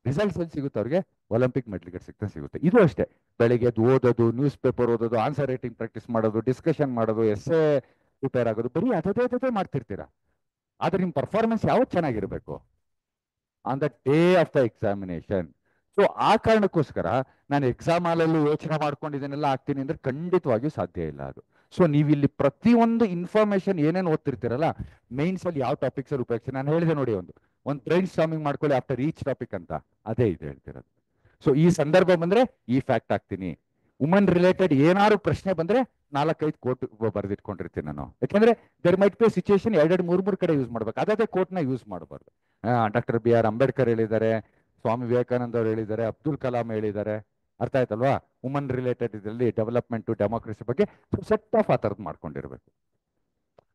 ರಿಸಲ್ಟ್ಸ್ ಎಲ್ಲಿ ಸಿಗುತ್ತೆ ಅವ್ರಿಗೆ? ಒಲಿಂಪಿಕ್ ಮೆಡಲ್ಗೆ ಸಿಗುತ್ತೆ. ಇದು ಅಷ್ಟೇ, ಬೆಳಿಗ್ಗೆ ಓದೋದು, ನ್ಯೂಸ್ ಪೇಪರ್ ಓದೋದು, ಆನ್ಸರ್ ರೈಟಿಂಗ್ ಪ್ರಾಕ್ಟೀಸ್ ಮಾಡೋದು, ಡಿಸ್ಕಷನ್ ಮಾಡೋದು, ಎಸ್ಸೆ ಪ್ರಿಪೇರ್ ಆಗೋದು, ಬರೀ ಅದೇ ಮಾಡ್ತಿರ್ತೀರಾ. ಆದ್ರೆ ನಿಮ್ ಪರ್ಫಾರ್ಮೆನ್ಸ್ ಯಾವತ್ತು ಚೆನ್ನಾಗಿರ್ಬೇಕು? On the day of the examination. So ಆ ಕಾರಣಕ್ಕೋಸ್ಕರ ನಾನು ಎಕ್ಸಾಮ್ ಹಾಲಲ್ಲಿ ಯೋಚನೆ ಮಾಡ್ಕೊಂಡಿದ್ದೇನೆಲ್ಲ ಆಗ್ತೀನಿ ಅಂದ್ರೆ ಖಂಡಿತವಾಗಿಯೂ ಸಾಧ್ಯ ಇಲ್ಲ ಅದು. ಸೊ ನೀವು ಇಲ್ಲಿ ಪ್ರತಿಯೊಂದು ಇನ್ಫಾರ್ಮೇಶನ್ ಏನೇನು ಓದ್ತಿರ್ತೀರಲ್ಲ, ಮೈನ್ಸ್ ಅಲ್ಲಿ ಯಾವ ಟಾಪಿಕ್ಸ್ ಅಲ್ಲಿ ಉಪಯೋಗಿಸಿ, ನಾನು ಹೇಳಿದೆ ನೋಡಿ, ಒಂದು ಬ್ರೈನ್ ಸ್ಟಾರ್ಮಿಂಗ್ ಮಾಡ್ಕೊಳ್ಳಿ ಆಫ್ಟರ್ ಈಚ್ ಟಾಪಿಕ್ ಅಂತ, ಅದೇ ಇದೆ ಹೇಳ್ತಿರೋದು. ಸೊ ಈ ಸಂದರ್ಭ ಬಂದ್ರೆ ಈ ಫ್ಯಾಕ್ಟ್ ಆಗ್ತೀನಿ. ವುಮನ್ ರಿಲೇಟೆಡ್ ಏನಾದ್ರು ಪ್ರಶ್ನೆ ಬಂದ್ರೆ 4-5 ಕೋಟ್ ಬರೆದಿಟ್ಕೊಂಡಿರ್ತೀನಿ ನಾನು. ಯಾಕಂದ್ರೆ ದರ್ ಮೈಟ್ ಬಿ ಸಿಚುಯೇಷನ್ 2-3 ಕಡೆ ಯೂಸ್ ಮಾಡ್ಬೇಕು, ಅದೇ ಕೋಟ್ನ ಯೂಸ್ ಮಾಡಬಾರ್ದು. ಡಾಕ್ಟರ್ ಬಿ ಆರ್ ಅಂಬೇಡ್ಕರ್ ಹೇಳಿದ್ದಾರೆ, ಸ್ವಾಮಿ ವಿವೇಕಾನಂದ ಅವರು ಹೇಳಿದ್ದಾರೆ, ಅಬ್ದುಲ್ ಕಲಾಂ ಹೇಳಿದ್ದಾರೆ. ಅರ್ಥ ಆಯ್ತಲ್ವಾ? ವುಮನ್ ರಿಲೇಟೆಡ್ ಇದರಲ್ಲಿ ಡೆವಲಪ್ಮೆಂಟ್ ಡೆಮೋಕ್ರಸಿ ಬಗ್ಗೆ ಸೆಟ್ ಆಫ್ ಆ ಥರದ್ದು ಮಾಡ್ಕೊಂಡಿರ್ಬೇಕು.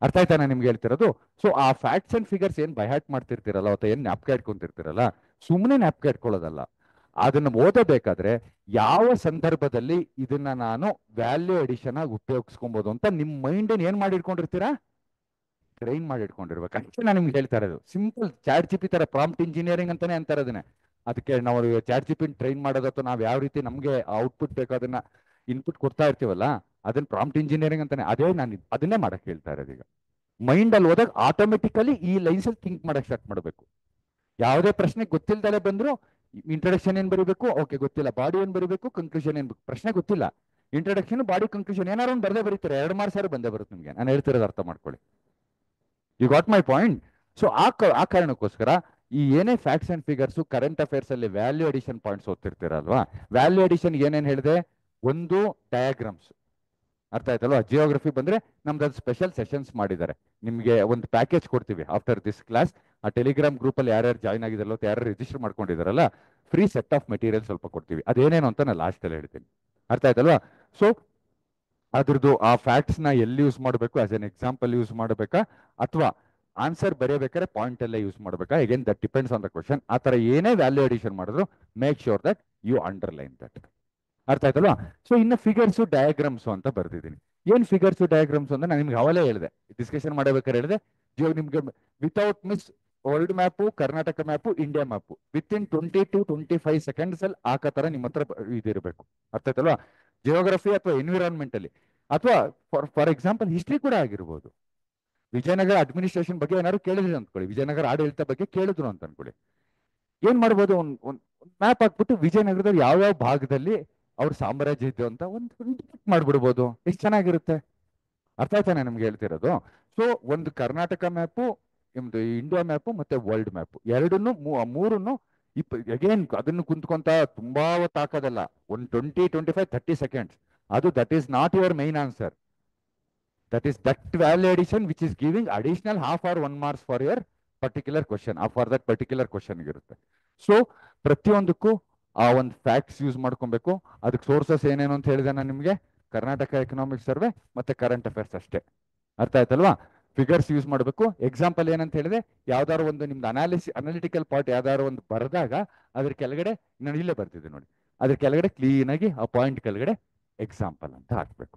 ಅರ್ಥ ಆಯ್ತಾನೆ ನಿಮ್ಗೆ ಹೇಳ್ತಿರೋದು? ಸೊ ಆ ಫ್ಯಾಕ್ಟ್ಸ್ ಅಂಡ್ ಫಿಗರ್ಸ್ ಏನ್ ಬೈಹಾಟ್ ಮಾಡ್ತಿರ್ತೀರಲ್ಲ, ಅಥವಾ ಏನ್ ಜ್ಞಾಪಕ ಇಟ್ಕೊಂತಿರ್ತೀರಲ್ಲ, ಸುಮ್ಮನೆ ಜ್ಞಾಪಕ ಇಟ್ಕೊಳ್ಳೋದಲ್ಲ. ಅದನ್ನ ಓದಬೇಕಾದ್ರೆ ಯಾವ ಸಂದರ್ಭದಲ್ಲಿ ಇದನ್ನ ನಾನು ವ್ಯಾಲ್ಯೂ ಅಡಿಷನ್ ಆಗಿ ಉಪಯೋಗಿಸ್ಕೊಬಹುದು ಅಂತ ನಿಮ್ ಮೈಂಡ್ ಏನ್ ಮಾಡಿಟ್ಕೊಂಡಿರ್ತೀರಾ? ಟ್ರೈನ್ ಮಾಡಿ ಇಟ್ಕೊಂಡಿರ್ಬೇಕು. ಅಷ್ಟೇ ನಾನು ನಿಮ್ಗೆ ಹೇಳ್ತಾ ಇರೋದು. ಸಿಂಪಲ್ ಚಾಟ್ ಜಿಪಿ ತರ ಪ್ರಾಂಪ್ಟ್ ಇಂಜಿನಿಯರಿಂಗ್ ಅಂತಾನೆ ಅಂತಾರೆ ಅದನ್ನ. ಅದಕ್ಕೆ ನಾವು ಚಾಟ್ ಜಿಪಿ ಟ್ರೈನ್ ಮಾಡೋದು, ಅಥವಾ ನಾವು ಯಾವ ರೀತಿ ನಮ್ಗೆ ಔಟ್ಪುಟ್ ಬೇಕು ಅದನ್ನ ಇನ್ಪುಟ್ ಕೊಡ್ತಾ ಇರ್ತೀವಲ್ಲ, ಅದನ್ನ ಪ್ರಾಂಪ್ಟ್ ಇಂಜಿನಿಯರಿಂಗ್ ಅಂತಾನೆ. ಅದೇ ನಾನು ಅದನ್ನೇ ಮಾಡಕ್ ಹೇಳ್ತಾ ಇರೋದು. ಈಗ ಮೈಂಡ್ ಅಲ್ಲಿ ಹೋದಾಗ ಆಟೋಮೆಟಿಕಲಿ ಈ ಲೈನ್ಸ್ ಅಲ್ಲಿ ಥಿಂಕ್ ಮಾಡಕ್ ಸ್ಟಾರ್ಟ್ ಮಾಡಬೇಕು. ಯಾವುದೇ ಪ್ರಶ್ನೆ ಗೊತ್ತಿಲ್ದಲೆ ಬಂದ್ರು ಇಂಟ್ರೊಡಕ್ಷನ್ ಏನ್ ಬರೀಬೇಕು, ಓಕೆ ಗೊತ್ತಿಲ್ಲ, ಬಾಡಿ ಏನ್ ಬರೀಬೇಕು, ಕನ್ಕ್ಲೂಷನ್ ಏನ್, ಪ್ರಶ್ನೆ ಗೊತ್ತಿಲ್ಲ, ಇಂಟ್ರೊಡಕ್ಷನ್ ಬಾಡಿ ಕನ್ಕ್ಲೂಷನ್ ಏನಾರು ಒಂದು ಬರದೇ ಬರೀತಾರೆ, 2-3 ಬಂದೇ ಬರುತ್ತೆ ನಿಮ್ಗೆ. ನಾನು ಹೇಳ್ತಿರೋದು ಅರ್ಥ ಮಾಡ್ಕೊಳ್ಳಿ. You got my point? So ಆ ಕಾರಣಕ್ಕೋಸ್ಕರ ಈ ಏನೇ facts and figures current affairs ಅಲ್ಲಿ ವ್ಯಾಲ್ಯೂ ಅಡಿಷನ್ ಪಾಯಿಂಟ್ಸ್ ಓದ್ತಿರ್ತೀರಲ್ವಾ, ವ್ಯಾಲ್ಯೂ ಅಡಿಷನ್ ಏನೇನ್ ಹೇಳಿದೆ? ಒಂದು ಡಯಾಗ್ರಾಮ್ಸ್. ಅರ್ಥ ಆಯ್ತಲ್ವಾ? ಜಿಯೋಗ್ರಫಿ ಬಂದ್ರೆ ನಮ್ದು ಅದು ಸ್ಪೆಷಲ್ ಸೆಷನ್ಸ್ ಮಾಡಿದ್ದಾರೆ. ನಿಮ್ಗೆ ಒಂದು ಪ್ಯಾಕೇಜ್ ಕೊಡ್ತೀವಿ ಆಫ್ಟರ್ ದಿಸ್ ಕ್ಲಾಸ್. ಆ ಟೆಲಿಗ್ರಾಮ್ ಗ್ರೂಪ್ ಅಲ್ಲಿ ಯಾರ್ಯಾರು ಜಾಯ್ನ್ ಆಗಿದಾರಲ್ಲ, ಯಾರು ರಿಜಿಸ್ಟರ್ ಮಾಡ್ಕೊಂಡಿದಾರಲ್ಲ, ಫ್ರೀ ಸೆಟ್ ಆಫ್ ಮೆಟೀರಿಯಲ್ ಸ್ವಲ್ಪ ಕೊಡ್ತೀವಿ. ಅದೇನೇನು ಅಂತ ನಾನು ಲಾಸ್ಟ್ ಅಲ್ಲಿ ಹೇಳ್ತೀನಿ. ಅರ್ಥ ಆಯ್ತಲ್ವಾ? ಸೊ ಅದ್ರದ್ದು ಆ ಫ್ಯಾಕ್ಟ್ಸ್ ನ ಎಲ್ಲಿ ಯೂಸ್ ಮಾಡಬೇಕು, ಆಸ್ ಎನ್ ಎಕ್ಸಾಂಪಲ್ ಯೂಸ್ ಮಾಡಬೇಕಾ, ಅಥವಾ ಆನ್ಸರ್ ಬರೆಯಬೇಕಾದ್ರೆ ಪಾಯಿಂಟ್ ಎಲ್ಲ ಯೂಸ್ ಮಾಡಬೇಕಾ? Again that depends on the question. ಆ ತರ ಏನೇ ವ್ಯಾಲ್ಯೂ ಅಡಿಷನ್ ಮಾಡಿದ್ರು make sure that you underline that. ಅರ್ಥ ಆಯ್ತಲ್ವಾ? ಸೊ ಇನ್ನು ಫಿಗರ್ಸ್ ಡಯಾಗ್ರಾಮ್ಸ್ ಅಂತ ಬರ್ತಿದ್ದೀನಿ. ಏನ್ ಫಿಗರ್ಸ್ ಡಯಾಗ್ರಾಮ್ಸ್ ಅಂದ್ರೆ ನಾನು ನಿಮ್ಗೆ ಅವಲೇ ಹೇಳಿದೆ, ಡಿಸ್ಕಷನ್ ಮಾಡಬೇಕಾದ್ರೆ ಹೇಳಿದೆ, ನಿಮ್ಗೆ without miss world map, Karnataka map, India map within 20 to 25 seconds ಅಲ್ಲಿ ತರ ನಿಮ್ಮ ಹತ್ರ ಇದಿರಬೇಕು. ಅರ್ಥ ಆಯ್ತಲ್ವಾ? ಜಿಯೋಗ್ರಫಿ ಅಥವಾ ಎನ್ವಿರಾನ್ಮೆಂಟ್ ಅಲ್ಲಿ, ಅಥವಾ ಫಾರ್ ಎಕ್ಸಾಂಪಲ್ ಹಿಸ್ಟ್ರಿ ಕೂಡ ಆಗಿರ್ಬೋದು. ವಿಜಯನಗರ ಅಡ್ಮಿನಿಸ್ಟ್ರೇಷನ್ ಬಗ್ಗೆ ಏನಾದ್ರು ಕೇಳಿದ್ರು ಅಂದ್ಕೊಳ್ಳಿ, ವಿಜಯನಗರ ಆಡಳಿತ ಬಗ್ಗೆ ಕೇಳಿದ್ರು ಅಂತ ಅನ್ಕೊಳ್ಳಿ, ಏನ್ ಮಾಡ್ಬೋದು? ಒಂದು ಮ್ಯಾಪ್ ಹಾಕ್ಬಿಟ್ಟು ವಿಜಯನಗರದಲ್ಲಿ ಯಾವ್ಯಾವ ಭಾಗದಲ್ಲಿ ಅವ್ರ ಸಾಮ್ರಾಜ್ಯ ಇದ್ದು ಅಂತ ಒಂದು ಮಾಡ್ಬಿಡ್ಬೋದು. ಎಷ್ಟು ಚೆನ್ನಾಗಿರುತ್ತೆ. ಅರ್ಥ ಆಯ್ತಾನೆ ನಮ್ಗೆ ಹೇಳ್ತಿರೋದು? ಸೊ ಒಂದು ಕರ್ನಾಟಕ ಮ್ಯಾಪು, ನಿಮ್ದು ಇಂಡಿಯಾ ಮ್ಯಾಪು, ಮತ್ತೆ ವರ್ಲ್ಡ್ ಮ್ಯಾಪು, ಮೂರನ್ನು ಅಗೇನ್ ಅದನ್ನು ಕುಂತ್ಕೊಂತ ತುಂಬಾ ಹೊತ್ತು ಹಾಕೋದಲ್ಲ. ಒಂದು 20, 25, 30 seconds. ಅದು that is not your main answer. That is that value addition which is giving additional 1/2 or 1 marks for your particular question, for that particular question ಇರುತ್ತೆ. So ಪ್ರತಿಯೊಂದಕ್ಕೂ ಆ ಒಂದು ಫ್ಯಾಕ್ಟ್ಸ್ ಯೂಸ್ ಮಾಡ್ಕೊಬೇಕು. ಅದಕ್ಕೆ ಸೋರ್ಸಸ್ ಏನೇನು ಅಂತ ಹೇಳಿದೆ ನಾನು ನಿಮಗೆ, ಕರ್ನಾಟಕ ಎಕನಾಮಿಕ್ ಸರ್ವೆ ಮತ್ತೆ ಕರೆಂಟ್ ಅಫೇರ್ಸ್ ಅಷ್ಟೇ. ಅರ್ಥ ಆಯ್ತಲ್ವಾ? ಫಿಗರ್ಸ್ ಯೂಸ್ ಮಾಡಬೇಕು. ಎಕ್ಸಾಂಪಲ್ ಏನಂತ ಹೇಳಿದೆ, ಯಾವ್ದಾದ್ರು ಒಂದು ನಿಮ್ದು ಅನಾಲಿಟಿಕಲ್ ಪಾರ್ಟ್ ಯಾವ್ದಾದ್ರು ಒಂದು ಬರೆದಾಗ ಅದ್ರ ಕೆಳಗಡೆ, ನಾನು ಇಲ್ಲೇ ಬರ್ತಿದ್ದೆ ನೋಡಿ, ಅದ್ರ ಕೆಳಗಡೆ ಕ್ಲೀನ್ ಆಗಿ ಆ ಪಾಯಿಂಟ್ ಕೆಳಗಡೆ ಎಕ್ಸಾಂಪಲ್ ಅಂತ ಹಾಕ್ಬೇಕು.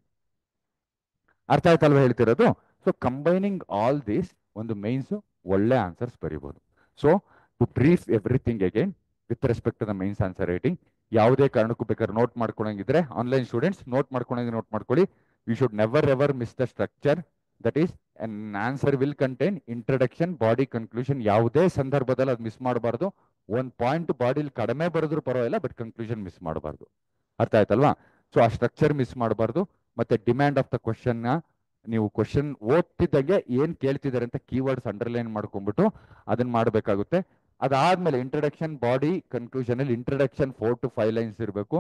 ಅರ್ಥ ಆಯ್ತಲ್ವಾ ಹೇಳ್ತಿರೋದು? ಸೊ ಕಂಬೈನಿಂಗ್ ಆಲ್ ದಿಸ್ ಒಂದು ಮೈನ್ಸ್ ಒಳ್ಳೆ ಆನ್ಸರ್ಸ್ ಬರೀಬಹುದು. So to brief everything again with respect to the mains answer writing, ಯಾವುದೇ ಕಾರಣಕ್ಕೂ ಬೇಕಾದ್ರೆ ನೋಟ್ ಮಾಡ್ಕೊಳಂಗಿದ್ರೆ ಆನ್ಲೈನ್ ಸ್ಟೂಡೆಂಟ್ಸ್ ನೋಟ್ ಮಾಡ್ಕೊಳಂಗೆ ನೋಟ್ ಮಾಡ್ಕೊಳ್ಳಿ. You should never ever miss the structure. That is an answer will contain introduction, body, conclusion. ಯಾವುದೇ ಸಂದರ್ಭದಲ್ಲಿ ಅದು miss ಮಾಡಬಾರ್ದು. ಒಂದು ಪಾಯಿಂಟ್ ಬಾಡಿಲಿ ಕಡಿಮೆ ಬರೆದ್ರು ಪರವಾಗಿಲ್ಲ, ಬಟ್ ಕನ್ಕ್ಲೂಷನ್ ಮಿಸ್ ಮಾಡಬಾರ್ದು. ಅರ್ಥ ಆಯ್ತಲ್ವಾ? ಸೊ ಆ ಸ್ಟ್ರಕ್ಚರ್ ಮಿಸ್ ಮಾಡಬಾರ್ದು. ಮತ್ತೆ ಡಿಮ್ಯಾಂಡ್ ಆಫ್ ದ ಕ್ವಶನ್ನ ನೀವು ಕ್ವಶನ್ ಓದ್ತಿದ್ದಂಗೆ ಏನ್ ಕೇಳ್ತಿದ್ದಾರೆ ಅಂತ ಕೀವರ್ಡ್ಸ್ ಅಂಡರ್ಲೈನ್ ಮಾಡ್ಕೊಂಡ್ಬಿಟ್ಟು ಅದನ್ನ ಮಾಡಬೇಕಾಗುತ್ತೆ. ಅದಾದ್ಮೇಲೆ ಇಂಟ್ರಡಕ್ಷನ್, ಬಾಡಿ, ಕನ್ಕ್ಲೂಷನ್ ಅಲ್ಲಿ ಇಂಟ್ರಡಕ್ಷನ್ 4 to 5 ಲೈನ್ಸ್ ಇರಬೇಕು.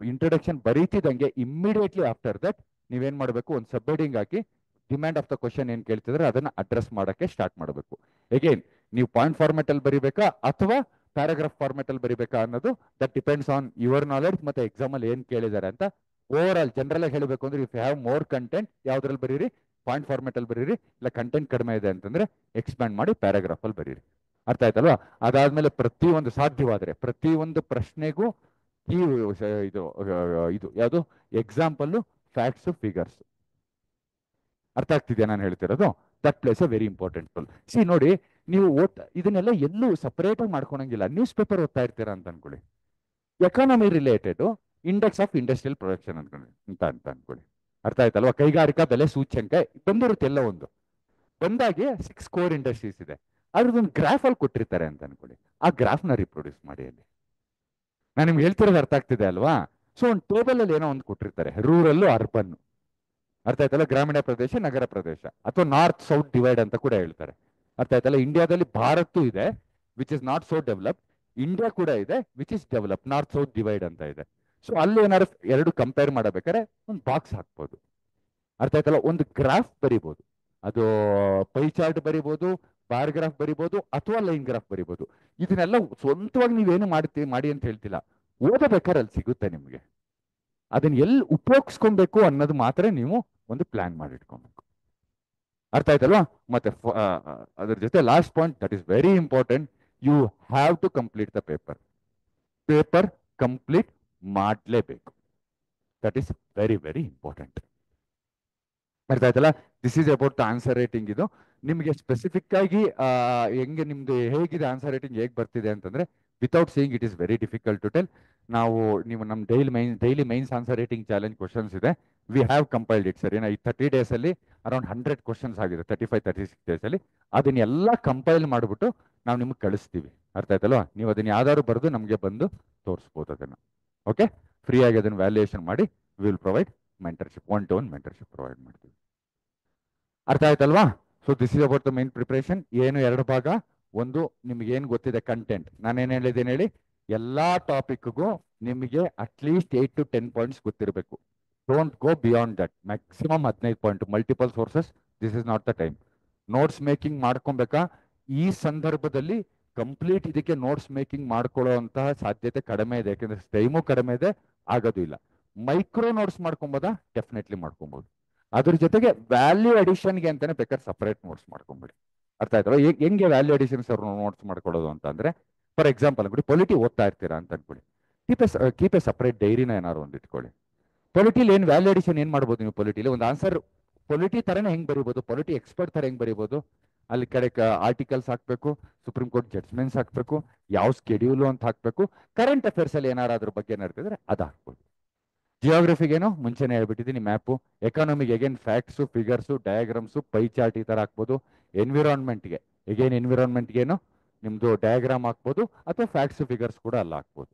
ಇಂಟ್ರಡಕ್ಷನ್ ಬರೀತಿದ್ದಂಗೆ ಇಮ್ಮಿಡಿಯೇಟ್ಲಿ ಆಫ್ಟರ್ ದಟ್ ನೀವೇನ್ ಮಾಡಬೇಕು, ಒಂದು ಸಬ್ ಹೆಡಿಂಗ್ ಹಾಕಿ ಡಿಮ್ಯಾಂಡ್ ಆಫ್ ದ ಕ್ವಶನ್ ಏನ್ ಕೇಳ್ತಿದ್ರೆ ಅದನ್ನ ಅಡ್ರೆಸ್ ಮಾಡಕ್ಕೆ ಸ್ಟಾರ್ಟ್ ಮಾಡಬೇಕು. ಅಗೇನ್ ನೀವು ಪಾಯಿಂಟ್ ಫಾರ್ಮೆಟ್ ಅಲ್ಲಿ ಬರಿಬೇಕಾ ಅಥವಾ ಪ್ಯಾರಾಗ್ರಾಫ್ ಫಾರ್ಮೆಟ್ ಅಲ್ಲಿ ಬರಿಬೇಕಾ ಅನ್ನೋದು that depends on your knowledge ಮತ್ತೆ ಎಕ್ಸಾಮ್ ಅಲ್ಲಿ ಏನ್ ಕೇಳಿದ್ದಾರೆ ಅಂತ. ಓವರ್ ಆಲ್ ಜನರಲ್ ಆಗಿ ಹೇಳಬೇಕು ಅಂದ್ರೆ if you have more content ಯಾವ್ದ್ರಲ್ಲಿ ಬರೀರಿ, ಪಾಯಿಂಟ್ ಫಾರ್ಮೆಟ್ ಅಲ್ಲಿ ಬರೀರಿ. ಇಲ್ಲ ಕಂಟೆಂಟ್ ಕಡಿಮೆ ಇದೆ ಅಂತಂದ್ರೆ ಎಕ್ಸ್ಪ್ಯಾಂಡ್ ಮಾಡಿ ಪ್ಯಾರಾಗ್ರಾಫ್ ಅಲ್ಲಿ ಬರೀರಿ. ಅರ್ಥ ಆಯ್ತಲ್ವಾ? ಅದಾದ್ಮೇಲೆ ಪ್ರತಿಯೊಂದು ಸಾಧ್ಯವಾದ್ರೆ ಪ್ರತಿಯೊಂದು ಪ್ರಶ್ನೆಗೂ ಈ ಇದು ಇದು ಯಾವುದು ಎಕ್ಸಾಂಪಲ್, ಫ್ಯಾಕ್ಟ್ಸ್, ಫಿಗರ್ಸ್. ಅರ್ಥ ಆಗ್ತಿದೆಯಾ ನಾನು ಹೇಳ್ತಿರೋದು? That place a very important roll. C ನೋಡಿ, ನೀವು ಇದನ್ನೆಲ್ಲ ಎಲ್ಲೂ ಸಪರೇಟ್ ಆಗಿ ಮಾಡ್ಕೊಳಂಗಿಲ್ಲ. ನ್ಯೂಸ್ ಪೇಪರ್ ಓದ್ತಾ ಇರ್ತೀರಾ ಅಂತ ಅನ್ಕೊಳ್ಳಿ, economy related index of industrial production ಅಂತ ಅನ್ಕೊಳ್ಳಿ. ಅರ್ಥ ಆಯ್ತಲ್ವಾ? ಕೈಗಾರಿಕಾ ಬೆಲೆ ಸೂಚ್ಯಂಕ ಬಂದಿರುತ್ತೆ ಎಲ್ಲ ಒಂದು. ಬಂದಾಗೆ 6 ಕೋರ್ ಇಂಡಸ್ಟ್ರೀಸ್ ಇದೆ, ಅದ್ರದ್ದೊಂದು ಗ್ರಾಫ್ ಅಲ್ಲಿ ಕೊಟ್ಟಿರ್ತಾರೆ ಅಂತ ಅನ್ಕೊಳ್ಳಿ. ಆ ಗ್ರಾಫ್ನ ರಿಪ್ರೊಡ್ಯೂಸ್ ಮಾಡಿ ಅಲ್ಲಿ. ನಾನು ನಿಮ್ಗೆ ಹೇಳ್ತಿರೋದು ಅರ್ಥ ಆಗ್ತಿದೆ ಅಲ್ವಾ? ಸೊ ಒಂದು ಟೇಬಲ್ ಅಲ್ಲಿ ಏನೋ ಒಂದು ಕೊಟ್ಟಿರ್ತಾರೆ, ರೂರಲ್, ಅರ್ಬನ್. ಅರ್ಥ ಆಯ್ತಲ್ಲ? ಗ್ರಾಮೀಣ ಪ್ರದೇಶ, ನಗರ ಪ್ರದೇಶ, ಅಥವಾ ನಾರ್ತ್ ಸೌತ್ ಡಿವೈಡ್ ಅಂತ ಕೂಡ ಹೇಳ್ತಾರೆ. ಅರ್ಥ ಆಯ್ತಲ್ಲ? ಇಂಡಿಯಾದಲ್ಲಿ ಭಾರತ್ ಇದೆ which is not so developed, India ಕೂಡ ಇದೆ which is develop, north south divide ಅಂತ ಇದೆ. ಸೊ ಅಲ್ಲಿ ಏನಾದ್ರು ಎರಡು ಕಂಪೇರ್ ಮಾಡಬೇಕಾದ್ರೆ ಒಂದು ಬಾಕ್ಸ್ ಹಾಕ್ಬೋದು. ಅರ್ಥ ಆಯ್ತಲ್ಲ? ಒಂದು ಗ್ರಾಫ್ ಬರಿಬೋದು, ಅದು ಪೈ ಚಾರ್ಟ್ ಬರಿಬೋದು, ಬಾರ್ ಗ್ರಾಫ್ ಬರಿಬೋದು, ಅಥವಾ ಲೈನ್ ಗ್ರಾಫ್ ಬರಿಬೋದು. ಇದನ್ನೆಲ್ಲ ಸ್ವಂತವಾಗಿ ನೀವೇನು ಮಾಡಿ ಅಂತ ಹೇಳ್ತಿಲ್ಲ, ಓದಬೇಕಾದ್ರೆ ಅಲ್ಲಿ ಸಿಗುತ್ತೆ ನಿಮಗೆ. ಅದನ್ನ ಎಲ್ಲಿ ಉಪಯೋಗಿಸ್ಕೊಬೇಕು ಅನ್ನೋದು ಮಾತ್ರ ನೀವು ಒಂದು ಪ್ಲಾನ್ ಮಾಡಿಟ್ಕೊಬೇಕು. ಅರ್ಥ ಆಯ್ತಲ್ವಾ? ಮತ್ತೆ ಅದ್ರ ಜೊತೆ last point that is very important, you have to complete the paper. Paper complete ಮಾಡಲೇಬೇಕು. That is very very important. ಅರ್ಥ ಆಯ್ತಲ್ಲ? This is about the answer writing. ಇದು ನಿಮಗೆ ಸ್ಪೆಸಿಫಿಕ್ ಆಗಿ ಹೆಂಗೆ ನಿಮ್ದು ಹೇಗಿದೆ ಆನ್ಸರ್ ರೈಟಿಂಗ್ ಹೇಗೆ ಬರ್ತಿದೆ ಅಂತಂದ್ರೆ, without saying it is very difficult to tell. ನೀವು ನಮ್ಮ daily mains answer writing challenge questions ಇದೆ, ವಿ ಹ್ಯಾವ್ ಕಂಪೈಲ್ಡ್ ಇಟ್. ಸರಿ, ಈ 30 days ಅಲ್ಲಿ ಅರೌಂಡ್ 100 ಕ್ವಶನ್ಸ್ ಆಗಿದೆ, 35-36 days ಅಲ್ಲಿ. ಅದನ್ನೆಲ್ಲ ಕಂಪೈಲ್ ಮಾಡಿಬಿಟ್ಟು ನಾವು ನಿಮ್ಗೆ ಕಳಿಸ್ತೀವಿ. ಅರ್ಥ ಆಯ್ತಲ್ವಾ? ನೀವು ಅದನ್ನ ಯಾವ್ದಾದ್ರು ಬರೆದು ನಮಗೆ ಬಂದು ತೋರಿಸ್ಬೋದು ಅದನ್ನ. ಓಕೆ, ಫ್ರೀ ಆಗಿ ಅದನ್ನ ವ್ಯಾಲ್ಯೂಯೇಷನ್ ಮಾಡಿ will provide mentorship, 1-to-1 mentorship provide ಮಾಡ್ತೀವಿ. ಅರ್ಥ ಆಯ್ತಲ್ವಾ? So this is about the main preparation. ಏನು 2 ಭಾಗ. ಒಂದು, ನಿಮ್ಗೆ ಏನು ಗೊತ್ತಿದೆ ಕಂಟೆಂಟ್, ನಾನೇನು ಹೇಳಿದ್ದೇನೆ ಹೇಳಿ, ಎಲ್ಲಾ ಟಾಪಿಕ್ಗೂ ನಿಮಗೆ ಅಟ್ಲೀಸ್ಟ್ 8 to 10 ಪಾಯಿಂಟ್ಸ್ ಗೊತ್ತಿರಬೇಕು. Don't go beyond that. Maximum 15 point. Multiple sources, this is not the time. Notes making ಮಾಡ್ಕೊಬೇಕಾ? ಈ ಸಂದರ್ಭದಲ್ಲಿ ಕಂಪ್ಲೀಟ್ ಇದಕ್ಕೆ ನೋಟ್ಸ್ ಮೇಕಿಂಗ್ ಮಾಡ್ಕೊಳ್ಳುವಂತಹ ಸಾಧ್ಯತೆ ಕಡಿಮೆ ಇದೆ, ಯಾಕಂದ್ರೆ ಟೈಮು ಕಡಿಮೆ ಇದೆ, ಆಗೋದು ಇಲ್ಲ. Micro notes ಮಾಡ್ಕೊಬೋದಾ? ಡೆಫಿನೆಟ್ಲಿ ಮಾಡ್ಕೊಬೋದು. ಅದ್ರ ಜೊತೆಗೆ ವ್ಯಾಲ್ಯೂ ಅಡಿಷನ್ಗೆ ಅಂತಾನೆ ಬೇಕಾದ್ರೆ ಸಪರೇಟ್ ನೋಟ್ಸ್ ಮಾಡ್ಕೊಂಬಿಡಿ. ಅರ್ಥ ಆಯ್ತಲ್ಲ? ಹೆಂಗೆ ವ್ಯಾಲ್ಯೂ ಅಡಿಷನ್ಸ್ ನೋಟ್ಸ್ ಮಾಡ್ಕೊಳ್ಳೋದು ಅಂತ ಅಂದ್ರೆ, ಫಾರ್ ಎಕ್ಸಾಂಪಲ್ ಅನ್ಬಿಡಿ, ಪೊಲಿಟಿ ಓದ್ತಾ ಇರ್ತೀರಾ ಅಂತ ಅನ್ಬಿಡಿ, ಕೀಪ್ ಎ ಸಪರೇಟ್ ಡೈರಿನ ಏನಾದ್ರು ಒಂದು ಇಟ್ಕೊಳ್ಳಿ. ಪೊಲಿಟಿಲಿ ಏನು ವ್ಯಾಲ್ಯೂ ಅಡಿಷನ್ ಏನ್ ಮಾಡ್ಬೋದು ನೀವು? ಪೊಲಿಟಿಲಿ ಒಂದು ಆನ್ಸರ್ ಪೊಲಿಟಿ ತರನೇ ಹೆಂಗ್ ಬರೀಬೋದು, ಪೊಲಿಟಿ ಎಕ್ಸ್ಪರ್ಟ್ ತರ ಹೆಂಗ್ ಬರೀಬೋದು, ಅಲ್ಲಿ ಕಡೆ ಆರ್ಟಿಕಲ್ಸ್ ಹಾಕ್ಬೇಕು, ಸುಪ್ರೀಂ ಕೋರ್ಟ್ ಜಡ್ಜ್ಮೆಂಟ್ಸ್ ಹಾಕ್ಬೇಕು, ಯಾವ ಸ್ಕೆಡ್ಯೂಲು ಅಂತ ಹಾಕ್ಬೇಕು, ಕರೆಂಟ್ ಅಫೇರ್ಸ್ ಅಲ್ಲಿ ಏನಾರು ಅದ್ರ ಬಗ್ಗೆ ಏನಾರ್ತಿದ್ರೆ ಅದು ಹಾಕ್ಬೋದು. ಜಿಯೋಗ್ರಫಿಗೇನು ಮುಂಚೆನೆ ಹೇಳ್ಬಿಟ್ಟಿದ್ದೀನಿ, ಮ್ಯಾಪು. ಎಕಾನಮಿಗೆ again facts, figures, diagrams, pie chart ಈ ತರ ಹಾಕ್ಬೋದು. ಎನ್ವಿರಾನ್ಮೆಂಟ್ಗೆ ಎನ್ವಿರಾನ್ಮೆಂಟ್ಗೇನು ನಿಮ್ದು ಡಯಾಗ್ರಾಮ್ ಹಾಕ್ಬೋದು, ಅಥವಾ ಫ್ಯಾಕ್ಟ್ಸ್ ಫಿಗರ್ಸ್ ಕೂಡ ಅಲ್ಲ ಹಾಕ್ಬೋದು.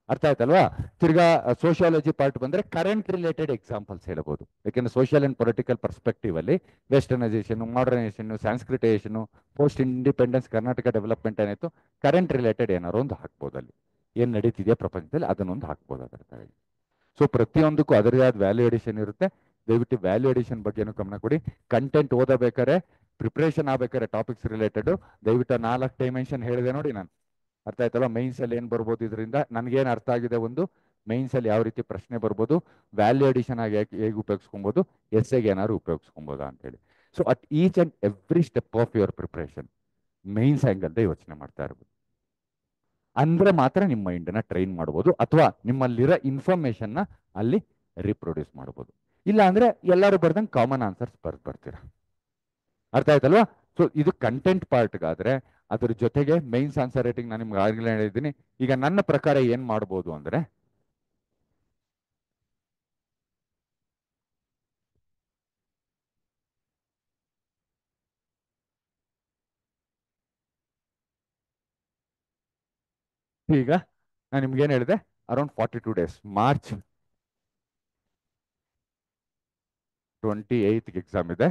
ಅರ್ಥ ಆಯ್ತಲ್ವಾ? ತಿರ್ಗಾ ಸೋಷಿಯಾಲಜಿ ಪಾರ್ಟ್ ಬಂದ್ರೆ ಕರೆಂಟ್ ರಿಲೇಟೆಡ್ ಎಕ್ಸಾಂಪಲ್ಸ್ ಹೇಳ್ಬೋದು, ಯಾಕೆಂದ್ರೆ ಸೋಷಿಯಲ್ ಅಂಡ್ ಪೊಲಿಟಿಕಲ್ ಪರ್ಸ್ಪೆಕ್ಟಿವ್ ಅಲ್ಲಿ westernisation, modernisation, Sanskritisation, post independence Karnataka development ಏನಾಯ್ತು, ಕರೆಂಟ್ ರಿಲೇಟೆಡ್ ಏನಾರು ಒಂದು ಹಾಕ್ಬೋದು. ಅಲ್ಲಿ ಏನ್ ನಡೀತಿದೆಯಾ ಪ್ರಪಂಚದಲ್ಲಿ ಅದನ್ನೊಂದು ಹಾಕ್ಬೋದು ಅದರ ತರ. ಸೊ ಪ್ರತಿಯೊಂದಕ್ಕೂ ಅದರದೇ ಆದ ವ್ಯಾಲ್ಯೂ ಅಡಿಷನ್ ಇರುತ್ತೆ. ದಯವಿಟ್ಟು ವ್ಯಾಲ್ಯೂ ಅಡಿಷನ್ ಬಗ್ಗೆನೂ ಗಮನ ಕೊಡಿ. ಕಂಟೆಂಟ್ ಓದಬೇಕಾರೆ, ಪ್ರಿಪ್ರೇಷನ್ ಆಗ್ಬೇಕಾದ್ರೆ ಟಾಪಿಕ್ಸ್ ರಿಲೇಟೆಡ್ ದಯವಿಟ್ಟು 4 ಡೈಮೆನ್ಷನ್ ಹೇಳಿದೆ ನೋಡಿ ನಾನು. ಅರ್ಥ ಆಯ್ತಲ್ಲ? ಮೈನ್ಸ್ ಅಲ್ಲಿ ಏನ್ ಬರ್ಬೋದು, ಇದರಿಂದ ನನ್ಗೇನು ಅರ್ಥ ಆಗಿದೆ, ಒಂದು ಮೈನ್ಸ್ ಅಲ್ಲಿ ಯಾವ ರೀತಿ ಪ್ರಶ್ನೆ ಬರ್ಬೋದು, ವ್ಯಾಲ್ಯೂ ಅಡಿಷನ್ ಆಗಿ ಹೇಗೆ ಉಪಯೋಗಿಸ್ಕೊಬೋದು, ಎಸ್ಸೆಗೆ ಏನಾದ್ರು ಉಪಯೋಗಿಸ್ಕೊಬೋದಾ ಅಂತ ಹೇಳಿ. So at each and every step of your preparation mains angle ಯೋಚನೆ ಮಾಡ್ತಾ ಇರ್ಬೋದು. ಅಂದ್ರೆ ಮಾತ್ರ ನಿಮ್ಮ ಮೈಂಡನ್ನ ಟ್ರೈನ್ ಮಾಡ್ಬೋದು, ಅಥವಾ ನಿಮ್ಮಲ್ಲಿರೋ ಇನ್ಫಾರ್ಮೇಶನ್ನ ಅಲ್ಲಿ ರೀಪ್ರೊಡ್ಯೂಸ್ ಮಾಡ್ಬೋದು. ಇಲ್ಲ ಅಂದ್ರೆ ಎಲ್ಲರೂ ಬರ್ದಂಗೆ ಕಾಮನ್ ಆನ್ಸರ್ಸ್ ಬರ್ತೀರಾ. ಅರ್ಥ ಆಯ್ತಲ್ವಾ? ಸೊ ಇದು ಕಂಟೆಂಟ್ ಪಾರ್ಟ್ಗಾದ್ರೆ ಅದ್ರ ಜೊತೆಗೆ ಮೈನ್ಸ್ ಆನ್ಸರ್ ರೇಟಿಂಗ್ ನಾನು ನಿಮ್ಗೆ ಆಗಲೇ ಹೇಳಿದ್ದೀನಿ. ಈಗ ನನ್ನ ಪ್ರಕಾರ ಏನ್ ಮಾಡ್ಬೋದು ಅಂದ್ರೆ ಈಗ ನಾನು ನಿಮ್ಗೆ ಏನ್ ಹೇಳಿದೆ, around 42 days, March 28th exam ಇದೆ.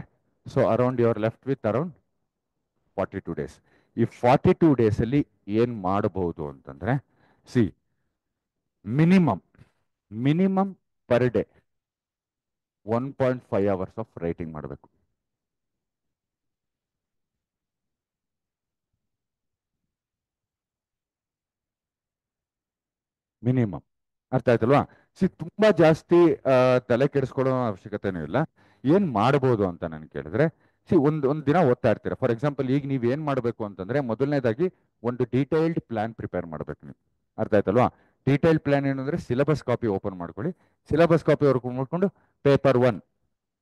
So around your left with around 42 days. ಈ 42 days ಅಲ್ಲಿ ಏನ್ ಮಾಡಬಹುದು ಅಂತಂದ್ರೆ, see minimum minimum per day 1.5 hours of writing ಮಾಡಬೇಕು. ಮಿನಿಮಮ್. ಅರ್ಥ ಆಯ್ತಲ್ವಾ? ಸಿ ತುಂಬಾ ಜಾಸ್ತಿ ತಲೆ ಕೆಡಿಸ್ಕೊಳ್ಳೋ ಅವಶ್ಯಕತೆನೂ ಇಲ್ಲ. ಏನ್ ಮಾಡ್ಬೋದು ಅಂತ ನಾನು ಕೇಳಿದ್ರೆ, ಸಿ ಒಂದ್ ದಿನ ಓದ್ತಾ ಇರ್ತೀರಾ. ಫಾರ್ ಎಕ್ಸಾಂಪಲ್ ಈಗ ನೀವ್ ಏನ್ ಮಾಡ್ಬೇಕು ಅಂತಂದ್ರೆ, ಮೊದಲನೇದಾಗಿ ಒಂದು ಡೀಟೇಲ್ಡ್ ಪ್ಲಾನ್ ಪ್ರಿಪೇರ್ ಮಾಡ್ಬೇಕು ನೀವು. ಅರ್ಥ ಆಯ್ತಲ್ವಾ? ಡೀಟೇಲ್ಡ್ ಪ್ಲಾನ್ ಏನು ಅಂದ್ರೆ, ಸಿಲೆಬಸ್ ಕಾಪಿ ಓಪನ್ ಮಾಡ್ಕೊಳ್ಳಿ. ಸಿಲೆಬಸ್ ಕಾಪಿ ವರ್ಕ್ ಮಾಡ್ಕೊಂಡು ಪೇಪರ್ 1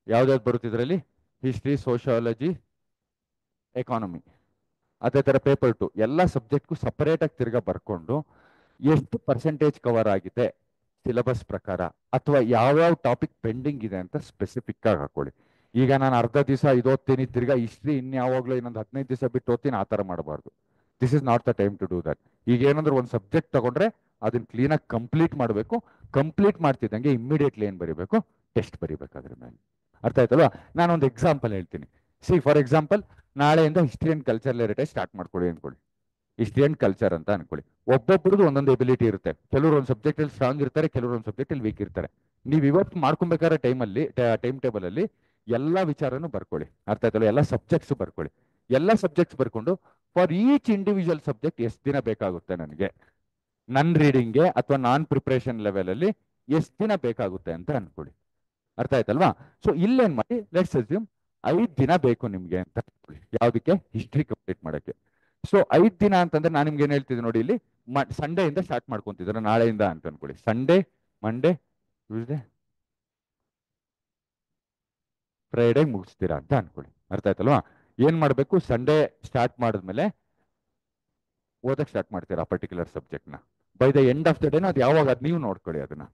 ಯಾವ್ದಾವ್ದು ಬರುತ್ತೆ ಇದರಲ್ಲಿ, ಹಿಸ್ಟ್ರಿ, ಸೋಷಿಯಾಲಜಿ, ಎಕಾನಮಿ. ಅದೇ ತರ ಪೇಪರ್ 2 ಎಲ್ಲ ಸಬ್ಜೆಕ್ಟ್ಗೂ ಸಪರೇಟ್ ಆಗಿ ತಿರ್ಗಾ ಬರ್ಕೊಂಡು ಎಷ್ಟು ಪರ್ಸೆಂಟೇಜ್ ಕವರ್ ಆಗಿದೆ ಸಿಲೆಬಸ್ ಪ್ರಕಾರ, ಅಥವಾ ಯಾವ್ಯಾವ ಟಾಪಿಕ್ ಪೆಂಡಿಂಗ್ ಇದೆ ಅಂತ ಸ್ಪೆಸಿಫಿಕ್ ಆಗಿ ಹಾಕೊಳ್ಳಿ. ಈಗ ನಾನು ಅರ್ಧ ದಿವಸ ಇದು ಓದ್ತೀನಿ, ತಿರ್ಗಾ ಹಿಸ್ಟ್ರಿ ಇನ್ಯಾವಾಗ್ಲೂ ಇನ್ನೊಂದು 15 ದಿವಸ ಬಿಟ್ಟು ಓದ್ತೀನಿ, ಆ ಥರ ಮಾಡಬಾರ್ದು. This is not the time to do that. ಈಗ ಏನಂದ್ರೆ ಒಂದು ಸಬ್ಜೆಕ್ಟ್ ತಗೊಂಡ್ರೆ ಅದನ್ನ ಕ್ಲೀನಾಗಿ ಕಂಪ್ಲೀಟ್ ಮಾಡಬೇಕು. ಕಂಪ್ಲೀಟ್ ಮಾಡ್ತಿದ್ದಂಗೆ ಇಮ್ಮಿಡಿಯೇಟ್ಲಿ ಏನು ಬರೀಬೇಕು, ಟೆಸ್ಟ್ ಬರೀಬೇಕು ಅದ್ರ ಮೇಲೆ. ಅರ್ಥ ಆಯ್ತಲ್ವಾ? ನಾನೊಂದು ಎಕ್ಸಾಂಪಲ್ ಹೇಳ್ತೀನಿ. ಸಿ ಫಾರ್ ಎಕ್ಸಾಂಪಲ್, ನಾಳೆಯಿಂದ history and culture related start ಮಾಡ್ಕೊಳ್ಳಿ ಅನ್ಕೊಳ್ಳಿ. ಹಿಸ್ಟ್ರಿ ಅಂಡ್ ಕಲ್ಚರ್ ಅಂತ ಅನ್ಕೊಳ್ಳಿ. ಒಬ್ಬೊಬ್ರದ್ದು ಒಂದೊಂದು ಎಬಿಲಿಟಿ ಇರುತ್ತೆ. ಕೆಲವರು ಒಂದು ಸಬ್ಜೆಕ್ಟ್ ಅಲ್ಲಿ ಸ್ಟ್ರಾಂಗ್ ಇರ್ತಾರೆ, ಕೆಲವರು ಒಂದು ಸಬ್ಜೆಕ್ಟ್ ಅಲ್ಲಿ ವೀಕ್ ಇರ್ತಾರೆ. ನೀವು ಇವತ್ತು ಮಾಡ್ಕೊಬೇಕಾದ್ರೆ ಟೈಮ್ ಟೇಬಲ್ ಅಲ್ಲಿ ಎಲ್ಲಾ ವಿಚಾರನೂ ಬರ್ಕೊಳ್ಳಿ. ಅರ್ಥ ಆಯ್ತಲ್ಲ? ಎಲ್ಲ ಸಬ್ಜೆಕ್ಟ್ಸ್ ಬರ್ಕೊಳ್ಳಿ. ಎಲ್ಲ ಸಬ್ಜೆಕ್ಟ್ಸ್ ಬರ್ಕೊಂಡು ಫಾರ್ ಈಚ್ ಇಂಡಿವಿಜುವಲ್ ಸಬ್ಜೆಕ್ಟ್ ಎಷ್ಟು ದಿನ ಬೇಕಾಗುತ್ತೆ ನನಗೆ, ನನ್ ರೀಡಿಂಗ್ಗೆ ಅಥವಾ ನಾನ್ ಪ್ರಿಪರೇಷನ್ ಲೆವೆಲ್ ಅಲ್ಲಿ ಎಷ್ಟು ದಿನ ಬೇಕಾಗುತ್ತೆ ಅಂತ ಅನ್ಕೊಳ್ಳಿ. ಅರ್ಥ ಆಯ್ತಲ್ವಾ? ಸೊ ಇಲ್ಲೇನ್ ಮಾಡಿ, ಲೆಟ್ಸ್ ಅಸ್ಯೂಮ್ 5 ದಿನ ಬೇಕು ನಿಮ್ಗೆ ಅಂತ ಅನ್ಕೊಳ್ಳಿ. ಯಾವ್ದಕ್ಕೆ? ಹಿಸ್ಟ್ರಿ ಕಂಪ್ಲೀಟ್ ಮಾಡಕ್ಕೆ. ಸೊ 5 ದಿನ ಅಂತಂದ್ರೆ ನಾನು ನಿಮ್ಗೆ ಏನ್ ಹೇಳ್ತಿದ್ದೆ ನೋಡಿ, ಇಲ್ಲಿ ಸಂಡೇಯಿಂದ ಸ್ಟಾರ್ಟ್ ಮಾಡ್ಕೊಂತಿದ್ರೆ ನಾಳೆಯಿಂದ ಅಂತ ಅನ್ಕೊಳ್ಳಿ. ಸಂಡೇ, ಮಂಡೇ, ಟ್ಯೂಸ್ಡೇ, ಫ್ರೈಡೇ ಮುಗಿಸ್ತೀರಾ ಅಂತ ಅನ್ಕೊಳ್ಳಿ. ಅರ್ಥ ಆಯ್ತಲ್ವಾ? ಏನ್ ಮಾಡ್ಬೇಕು, ಸಂಡೇ ಸ್ಟಾರ್ಟ್ ಮಾಡಿದ್ಮೇಲೆ ಓದಕ್ ಸ್ಟಾರ್ಟ್ ಮಾಡ್ತೀರಾ ಪರ್ಟಿಕ್ಯುಲರ್ ಸಬ್ಜೆಕ್ಟ್ನ. By the end of the ಡೇನ ಅದು ಯಾವಾಗ ಅದ್ ನೀವು ನೋಡ್ಕೊಳ್ಳಿ ಅದನ್ನ.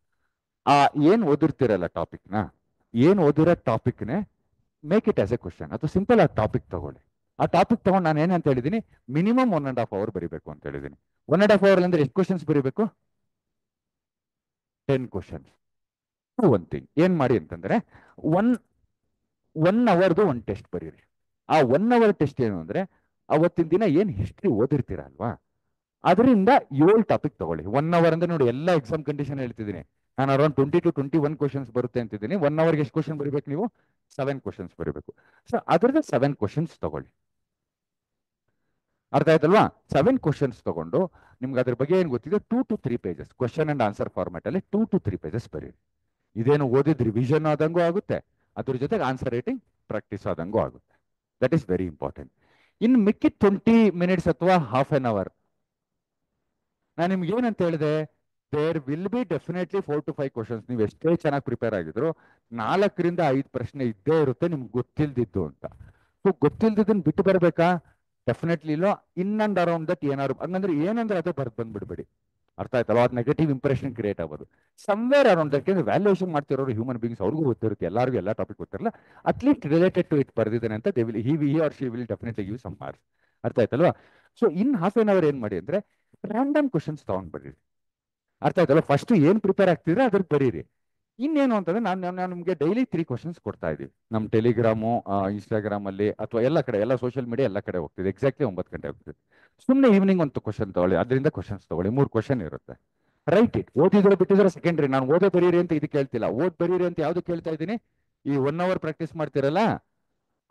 ಆ ಏನ್ ಓದಿರ್ತೀರಲ್ಲ ಟಾಪಿಕ್ನ, ಏನ್ ಓದಿರೋ ಟಾಪಿಕ್ನೇ make it as a question, ಅಥವಾ ಸಿಂಪಲ್ ಆ ಟಾಪಿಕ್ ತಗೊಳ್ಳಿ. ಆ ಟಾಪಿಕ್ ತಗೊಂಡು ನಾನು ಏನಂತ ಹೇಳಿದೀನಿ, ಮಿನಿಮಮ್ 1.5 hour ಬರೀಬೇಕು ಅಂತ ಹೇಳಿದೀನಿ. 1.5 hour ಅಂದ್ರೆ ಎಷ್ಟು ಕ್ವಶನ್ಸ್ ಬರೀಬೇಕು? 10 questions. ಒನ್ ಥಿಂಗ್ ಏನ್ ಮಾಡಿ ಅಂತಂದ್ರೆ, ಒನ್ ಅವರ್ದು ಒಂದು ಟೆಸ್ಟ್ ಬರೀರಿ. ಆ 1 hour ಟೆಸ್ಟ್ ಏನು ಅಂದ್ರೆ, ಅವತ್ತಿನ ದಿನ ಏನ್ ಹಿಸ್ಟ್ರಿ ಓದಿರ್ತೀರ ಅಲ್ವಾ, ಅದರಿಂದ 7 ಟಾಪಿಕ್ ತಗೊಳ್ಳಿ. 1 hour ಅಂದ್ರೆ ನೋಡಿ, ಎಲ್ಲ ಎಕ್ಸಾಮ್ ಕಂಡೀಷನ್ ಹೇಳ್ತಿದ್ದೀನಿ ನಾನು. ಅರೌಂಡ್ 20 to 21 questions ಬರುತ್ತೆ ಅಂತಿದ್ದೀನಿ. 1 hour ಎಷ್ಟು ಕ್ವಶನ್ ಬರೀಬೇಕು ನೀವು? 7 questions ಬರೀಬೇಕು. ಸೊ ಅದ್ರದ್ದು 7 questions ತಗೊಳ್ಳಿ. ಅರ್ಥ ಆಯ್ತಲ್ವಾ? 7 questions ತಗೊಂಡು ನಿಮ್ಗೆ ಅದ್ರ ಬಗ್ಗೆ ಏನ್ ಗೊತ್ತಿದೆ, 2 to 3 pages question and answer format ಅಲ್ಲಿ 2 to 3 pages ಬರೀರಿ. ಇದೇನು ಓದಿದ್ ರಿವಿಷನ್ ಆದಂಗೂ ಆಗುತ್ತೆ, ಅದ್ರ ಜೊತೆಗೆ ಆನ್ಸರ್ ರೈಟಿಂಗ್ ಪ್ರಾಕ್ಟೀಸ್ ಆದಂಗೂ ಆಗುತ್ತೆ. That is very important. ಇನ್ ಮಿಕ್ಕಿದ 20 minutes ಅಥವಾ ಹಾಫ್ ಅನ್ ಅವರ್, ನಾನು ನಿಮ್ಗೆ ಏನಂತ ಹೇಳಿದೆ, there will be definitely 4 to 5 questions. ನೀವು ಎಷ್ಟೇ ಚೆನ್ನಾಗಿ ಪ್ರಿಪೇರ್ ಆಗಿದ್ರು 4 to 5 ಪ್ರಶ್ನೆ ಇದ್ದೇ ಇರುತ್ತೆ ನಿಮ್ಗೆ ಗೊತ್ತಿಲ್ದಿದ್ದು ಅಂತ. ಸೊ ಗೊತ್ತಿಲ್ದಿದ್ದನ್ನ ಬಿಟ್ಟು ಬರ್ಬೇಕಾ? ಡೆಫಿನೆಟ್ಲಿ ಇಲ್ಲ. ಇನ್ನೊಂದು ಅರೌಂಡ್ ದಟ್ ಏನಾದ್ರು ಹಂಗಂದ್ರೆ ಏನಂದ್ರೆ ಅದೇ ಬರ್ದು ಬಂದ್ಬಿಡ್ಬೇಡಿ. ಅರ್ಥ ಆಯ್ತಲ್ಲ? ಅದು ನೆಗೆಟಿವ್ ಇಂಪ್ರೆಷನ್ ಕ್ರಿಯೇಟ್ ಆಗೋದು. ಸಮ್ವೇರ್ ಅರೌಂಡ್ ದಟ್, ವ್ಯಾಲ್ಯೂಯೇಷನ್ ಮಾಡ್ತಿರೋರು ಹ್ಯೂಮನ್ ಬೀಯಿಂಗ್ಸ್, ಅವ್ರಿಗೂ ಗೊತ್ತಿರುತ್ತೆ, ಎಲ್ಲರಿಗೂ ಎಲ್ಲ ಟಾಪಿಕ್ ಗೊತ್ತಿರಲ್ಲ. ಅಟ್ಲೀಸ್ಟ್ ರಿಲೇಟೆಡ್ ಟು ಇಟ್ ಬರ್ದಿದ್ದಾನೆ ಅಂತ they will he or she will definitely give some marks. ಅರ್ಥ ಆಯ್ತಲ್ವಾ? So in half an hour ಏನ್ ಮಾಡಿ ಅಂದ್ರೆ, ರ್ಯಾಂಡಮ್ ಕ್ವಶನ್ಸ್ ತಗೊಂಡ್ ಬರೀರಿ. ಅರ್ಥ ಆಯ್ತಲ್ಲ? ಫಸ್ಟ್ ಏನ್ ಪ್ರಿಪೇರ್ ಆಗ್ತಿದ್ರೆ ಅದ್ರ ಬರೀರಿ. ಇನ್ನೇನು ಅಂತಂದ್ರೆ, ನಾನು ನಿಮಗೆ ಡೈಲಿ 3 questions ಕೊಡ್ತಾ ಇದೀವಿ. ನಮ್ಮ ಟೆಲಿಗ್ರಾಮು, ಇನ್ಸ್ಟಾಗ್ರಾಮ್ ಅಲ್ಲಿ, ಅಥವಾ ಎಲ್ಲ ಕಡೆ, ಎಲ್ಲ ಸೋಷಿಯಲ್ ಮೀಡಿಯಾ ಎಲ್ಲ ಕಡೆ ಹೋಗ್ತಿದೆ. ಎಕ್ಸಾಕ್ಟ್ಲಿ 9 ಗಂಟೆ ಹೋಗ್ತಿದೆ. ಸುಮ್ಮನೆ ಈವ್ನಿಂಗ್ ಒಂದು ಕ್ವಶನ್ ತಗೊಳ್ಳಿ, ಅದರಿಂದ ಕ್ವಶನ್ಸ್ ತಗೊಳ್ಳಿ. 3 question ಇರುತ್ತೆ. Right it. ಓದಿದ್ರೆ ಬಿಟ್ಟಿದ್ರೆ ಸೆಕೆಂಡ್ರಿ. ನಾನು ಓದೋ ಬರೀರಿ ಅಂತ ಇದಕ್ಕೆ ಹೇಳ್ತಿಲ್ಲ. ಓದ್ ಬರೀರಿ ಅಂತ ಯಾವ್ದು ಕೇಳ್ತಾ ಇದ್ದೀನಿ, ಈ 1 hour ಪ್ರಾಕ್ಟೀಸ್ ಮಾಡ್ತಿರಲ್ಲ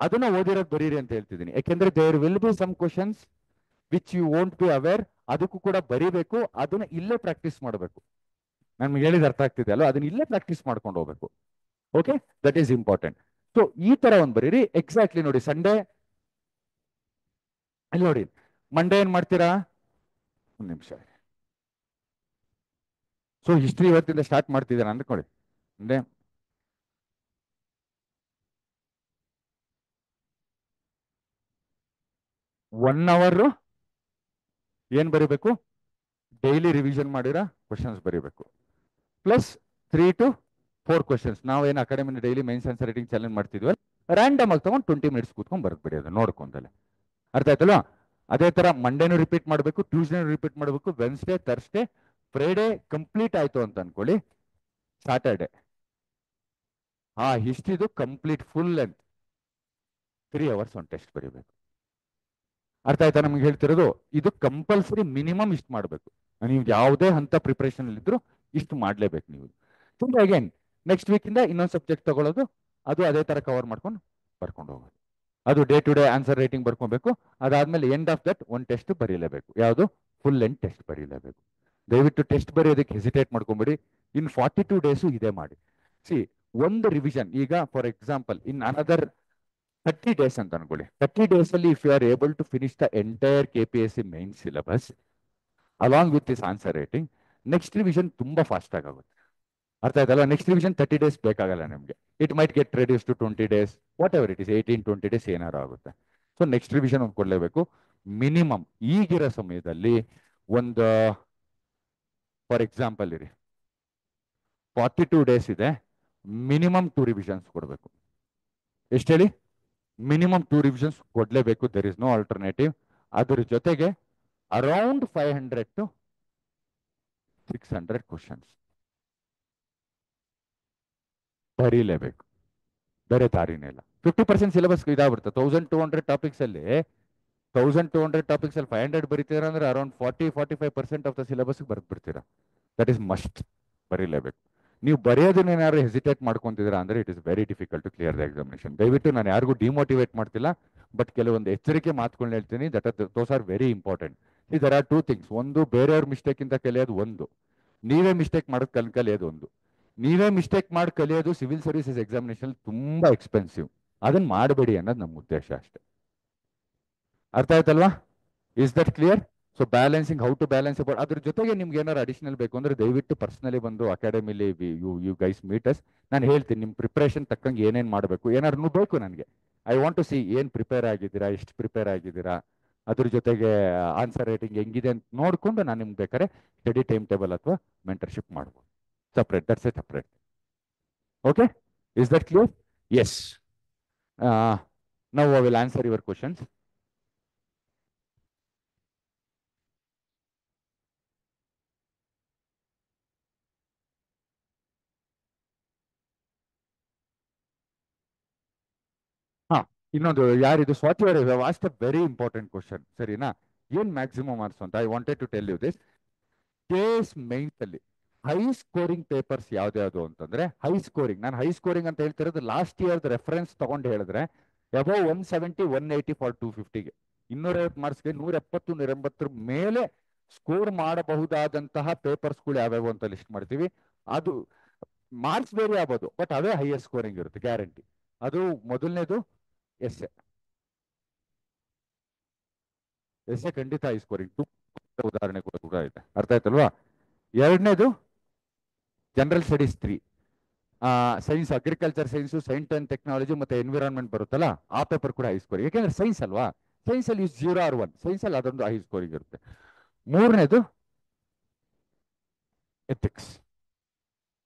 ಅದನ್ನ ಓದಿರೋದು ಬರೀರಿ ಅಂತ ಹೇಳ್ತಿದ್ದೀನಿ. ಯಾಕೆಂದ್ರೆ there will be some questions which you won't be aware. ಅದಕ್ಕೂ ಕೂಡ ಬರೀಬೇಕು, ಅದನ್ನ ಇಲ್ಲೇ ಪ್ರಾಕ್ಟೀಸ್ ಮಾಡಬೇಕು. ನಮ್ಗೆ ಹೇಳಿದ ಅರ್ಥ ಆಗ್ತಿದೆ ಅಲ್ವಾ? ಅದನ್ನ ಇಲ್ಲೇ ಪ್ರಾಕ್ಟೀಸ್ ಮಾಡ್ಕೊಂಡು ಹೋಗ್ಬೇಕು. Okay, that is important. So ಈ ತರ ಒಂದು ಬರೀರಿ. ಎಕ್ಸಾಕ್ಟ್ಲಿ ನೋಡಿ, ಸಂಡೇ ಅಲ್ಲಿ ನೋಡಿ, ಮಂಡೇ ಏನ್ ಮಾಡ್ತೀರಾ? ಒಂದು ನಿಮಿಷ. ಸೊ ಹಿಸ್ಟ್ರಿ ಇವತ್ತಿಂದ ಸ್ಟಾರ್ಟ್ ಮಾಡ್ತಿದ್ದೀರಾ ಅಂದ್ಕೊಳ್ಳಿ. ಮಂಡೇ, 1 ಅವರ್ ಏನ್ ಬರೀಬೇಕು, ಡೈಲಿ ರಿವಿಷನ್ ಮಾಡಿರೋ ಕ್ವಶನ್ಸ್ ಬರೀಬೇಕು, ಪ್ಲಸ್ 3 to 4 ಕ್ವಶನ್ಸ್. ನಾವೇನು academy daily mains answer writing challenge ಮಾಡ್ತಿದ್ವಲ್ಲ, ರ್ಯಾಂಡಮ್ ಆಗಿ ತಗೊಂಡು 20 ಮಿನಿಟ್ಸ್ ಕೂತ್ಕೊಂಡು ಬರ್ದ್ಬಿಡಿ, ಅದು ನೋಡ್ಕೊಂಡಲೆ. ಅರ್ಥ ಆಯ್ತಲ್ವಾ? ಅದೇ ತರ ಮಂಡೇನು ರಿಪೀಟ್ ಮಾಡಬೇಕು, ಟ್ಯೂಸ್ಡೇನು ರಿಪೀಟ್ ಮಾಡಬೇಕು, ವೆನ್ಸ್ಡೇ, ಥರ್ಸ್ಡೇ, ಫ್ರೈಡೇ ಕಂಪ್ಲೀಟ್ ಆಯ್ತು ಅಂತ ಅನ್ಕೊಳ್ಳಿ. ಸಾಟರ್ಡೆ ಹಿಸ್ಟ್ರಿದು ಕಂಪ್ಲೀಟ್ ಫುಲ್ ಲೆಂತ್ 3 ಅವರ್ಸ್ ಒಂದು ಟೆಸ್ಟ್ ಬರೀಬೇಕು. ಅರ್ಥ ಆಯ್ತಾ ನಮ್ಗೆ ಹೇಳ್ತಿರೋದು? ಇದು ಕಂಪಲ್ಸರಿ ಮಿನಿಮಮ್ ಇಷ್ಟು ಮಾಡಬೇಕು. ನೀವು ಯಾವುದೇ ಹಂತ ಪ್ರಿಪರೇಷನ್ ಇದ್ರು ಇಷ್ಟು ಮಾಡಲೇಬೇಕು ನೀವು. ಅಗೇನ್ ನೆಕ್ಸ್ಟ್ ವೀಕಿಂದ ಇನ್ನೊಂದು ಸಬ್ಜೆಕ್ಟ್ ತಗೊಳ್ಳೋದು, ಅದು ಅದೇ ತರ ಕವರ್ ಮಾಡ್ಕೊಂಡು ಬರ್ಕೊಂಡು ಹೋಗೋದು. ಅದು day to day answer writing ಬರ್ಕೊಬೇಕು. ಅದಾದ್ಮೇಲೆ ಎಂಡ್ ಆಫ್ ದಟ್ ಒಂದು ಟೆಸ್ಟ್ ಬರೀಲೇಬೇಕು. ಯಾವುದು? ಫುಲ್ ಲೆಂತ್ ಟೆಸ್ಟ್ ಬರೀಲೇಬೇಕು. ದಯವಿಟ್ಟು ಟೆಸ್ಟ್ ಬರೆಯೋದಕ್ಕೆ ಹೆಸಿಟೇಟ್ ಮಾಡ್ಕೊಂಬಿಡಿ. ಇನ್ 42 ಡೇಸು ಇದೇ ಮಾಡಿ. ಸಿ, ಒಂದು ರಿವಿಷನ್ ಈಗ for example in another 30 days ಅಂತ ಅನ್ಕೊಳ್ಳಿ. 30 ಡೇಸ್ ಅಲ್ಲಿ if you are able to finish the entire KPSC main syllabus along with this answer writing, next revision ತುಂಬಾ ಫಾಸ್ಟ್ ಆಗುತ್ತೆ. ಅರ್ಥ ಆಯ್ತಲ್ಲ? ನೆಕ್ಸ್ಟ್ ರಿವಿಷನ್ 30 ಡೇಸ್ ಬೇಕಾಗಲ್ಲ ನಿಮಗೆ. It might get reduce to 20 days, whatever it is, 18-20 days ಏನಾರು ಆಗುತ್ತೆ. So next revision ಒಂದು ಕೊಡಲೇಬೇಕು. ಮಿನಿಮಮ್ ಈಗಿರೋ ಸಮಯದಲ್ಲಿ ಒಂದು ಫಾರ್ ಎಕ್ಸಾಂಪಲ್ ಇರಿ 42 ಡೇಸ್ ಇದೆ, ಮಿನಿಮಮ್ 2 ರಿವಿಷನ್ಸ್ ಕೊಡಬೇಕು. ಎಷ್ಟು ಹೇಳಿ? ಮಿನಿಮಮ್ 2 ರಿವಿಷನ್ಸ್ ಕೊಡಲೇಬೇಕು. There is no alternative. ಅದ್ರ ಜೊತೆಗೆ ಅರೌಂಡ್ 500 to 600 ಕ್ವಶನ್ಸ್ ಬರೀಲೇಬೇಕು. ಬೇರೆ ದಾರಿನೇ ಇಲ್ಲ. 50% ಸಿಲೆಬಸ್ ಇದಾಗ್ಬಿಡುತ್ತೆ. 1200 ಟಾಪಿಕ್ಸ್ ಅಲ್ಲಿ 500 ಬರೀತೀರಾ ಅಂದ್ರೆ ಅರೌಂಡ್ 40-45% ಆಫ್ ದ ಸಿಲೆಬಸ್ ಬರ್ದ್ಬಿಡ್ತೀರಾ. ದಟ್ ಇಸ್ ಮಸ್ಟ್, ಬರೀಲೇಬೇಕು. ನೀವು ಬರೆಯೋದನ್ನ ಏನಾದ್ರು ಹೆಸಿಟೇಟ್ ಮಾಡ್ಕೊಂತಿದ್ದೀರಾ ಅಂದ್ರೆ it is very difficult to clear the examination. ದಯವಿಟ್ಟು ನಾನು ಯಾರಿಗೂ ಡಿಮೋಟಿವೇಟ್ ಮಾಡ್ತಿಲ್ಲ, ಬಟ್ ಕೆಲವೊಂದು ಎಚ್ಚರಿಕೆ ಮಾತುಗಳನ್ನ ಹೇಳ್ತೀನಿ. Those are very important. There are 2 things. ಒಂದು, ಬೇರೆಯವ್ರ ಮಿಸ್ಟೇಕ್ ಇಂದ ಕಲಿಯೋದು ಒಂದು, ನೀವೇ ಮಿಸ್ಟೇಕ್ ಮಾಡೋದು ಕಲಿಯೋದು ಒಂದು. ನೀವೇ ಮಿಸ್ಟೇಕ್ ಮಾಡಿ ಕಲಿಯೋದು ಸಿವಿಲ್ ಸರ್ವಿಸಸ್ ಎಕ್ಸಾಮಿನೇಷನ್ ತುಂಬಾ ಎಕ್ಸ್ಪೆನ್ಸಿವ್. ಅದನ್ನ ಮಾಡಬೇಡಿ ಅನ್ನೋದು ನಮ್ಮ ಉದ್ದೇಶ ಅಷ್ಟೇ. ಅರ್ಥ ಆಯ್ತಲ್ವಾ? Is that clear? So balancing, how to balance about. ಅದ್ರ ಜೊತೆಗೆ ನಿಮ್ಗೆ ಏನಾರು ಅಡಿಷನಲ್ ಬೇಕು ಅಂದ್ರೆ ದಯವಿಟ್ಟು ಪರ್ಸನಲಿ ಬಂದು ಅಕಾಡೆಮಿಲಿ ಯು ಗೈಸ್ ಮೀಟ್ ಅಸ್. ನಾನು ಹೇಳ್ತೀನಿ ನಿಮ್ಮ ಪ್ರಿಪರೇಷನ್ ತಕ್ಕಂಗೆ ಏನೇನು ಮಾಡಬೇಕು. ಏನಾದ್ರು ಬೇಕು ನನಗೆ, ಐ ವಾಂಟ್ ಟು ಸಿ ಏನು ಪ್ರಿಪೇರ್ ಆಗಿದ್ದೀರಾ, ಎಷ್ಟು ಪ್ರಿಪೇರ್ ಆಗಿದ್ದೀರಾ, ಅದ್ರ ಜೊತೆಗೆ ಆನ್ಸರ್ ರೈಟಿಂಗ್ ಹೆಂಗಿದೆ ಅಂತ ನೋಡ್ಕೊಂಡು ನಾನು ನಿಮ್ಗೆ ಬೇಕಾದ್ರೆ ಸ್ಟಡಿ ಟೈಮ್ ಟೇಬಲ್ ಅಥವಾ ಮೆಂಟರ್ಶಿಪ್ ಮಾಡ್ಬೋದು. Separate, that's a separate. Okay, is that clear? Yes. Now I will answer your questions. ಇನ್ನೊಂದು ಯಾರಿದು ಸ್ವಾತಿ ಅವರೇ was a very important question, ಸರಿನಾ? ಏನ್ ಮ್ಯಾಕ್ಸಿಮಮ್ ಮಾರ್ಕ್ಸ್ ಅಂತ I wanted to tell you this. KAS mains ಅಲ್ಲಿ high scoring papers ಯಾವ್ದು ಅಂತಂದ್ರೆ, high scoring, ನಾನು ಹೈ ಸ್ಕೋರಿಂಗ್ ಅಂತ ಹೇಳ್ತಿರೋದು ಲಾಸ್ಟ್ ಇಯರ್ ರೆಫರೆನ್ಸ್ ತಗೊಂಡು ಹೇಳಿದ್ರೆ ಅಬೌವ್ 170, 180 ಫಾರ್ 250ಗೆ 250 ಮಾರ್ಕ್ಸ್ಗೆ 170, 180 ಮೇಲೆ ಸ್ಕೋರ್ ಮಾಡಬಹುದಾದಂತಹ ಪೇಪರ್ಸ್ಗಳು ಯಾವ್ಯಾವು ಅಂತ ಲಿಸ್ಟ್ ಮಾಡ್ತೀವಿ. ಅದು ಮಾರ್ಕ್ಸ್ ಬೇರೆ ಆಗ್ಬೋದು, ಬಟ್ ಅವೇ ಹೈಯೆಸ್ಟ್ ಸ್ಕೋರಿಂಗ್ ಇರುತ್ತೆ ಗ್ಯಾರಂಟಿ. ಅದು ಮೊದಲನೇದು ಎಸ್ ಎ ಖಂಡಿತ ಹೈ ಸ್ಕೋರಿಂಗ್. ಉದಾಹರಣೆ ಕೂಡ ಇದೆ. ಅರ್ಥ ಆಯ್ತಲ್ವಾ? ಎರಡನೇದು general studies 3, science, agriculture science, science and technology ಮತ್ತೆ ಎನ್ವಿರಾನ್ಮೆಂಟ್ ಬರುತ್ತಲ್ಲ, ಆ ಪೇಪರ್ ಕೂಡ ಹೈ ಸ್ಕೋರಿಂಗ್. ಯಾಕೆಂದ್ರೆ ಸೈನ್ಸ್ ಅಲ್ವಾ, ಸೈನ್ಸ್ ಅಲ್ಲಿ 0 or 1, ಸೈನ್ಸ್ ಅಲ್ಲಿ ಅದೊಂದು ಹೈ ಸ್ಕೋರಿಂಗ್ ಇರುತ್ತೆ. ಮೂರನೇದು ಎಥಿಕ್ಸ್.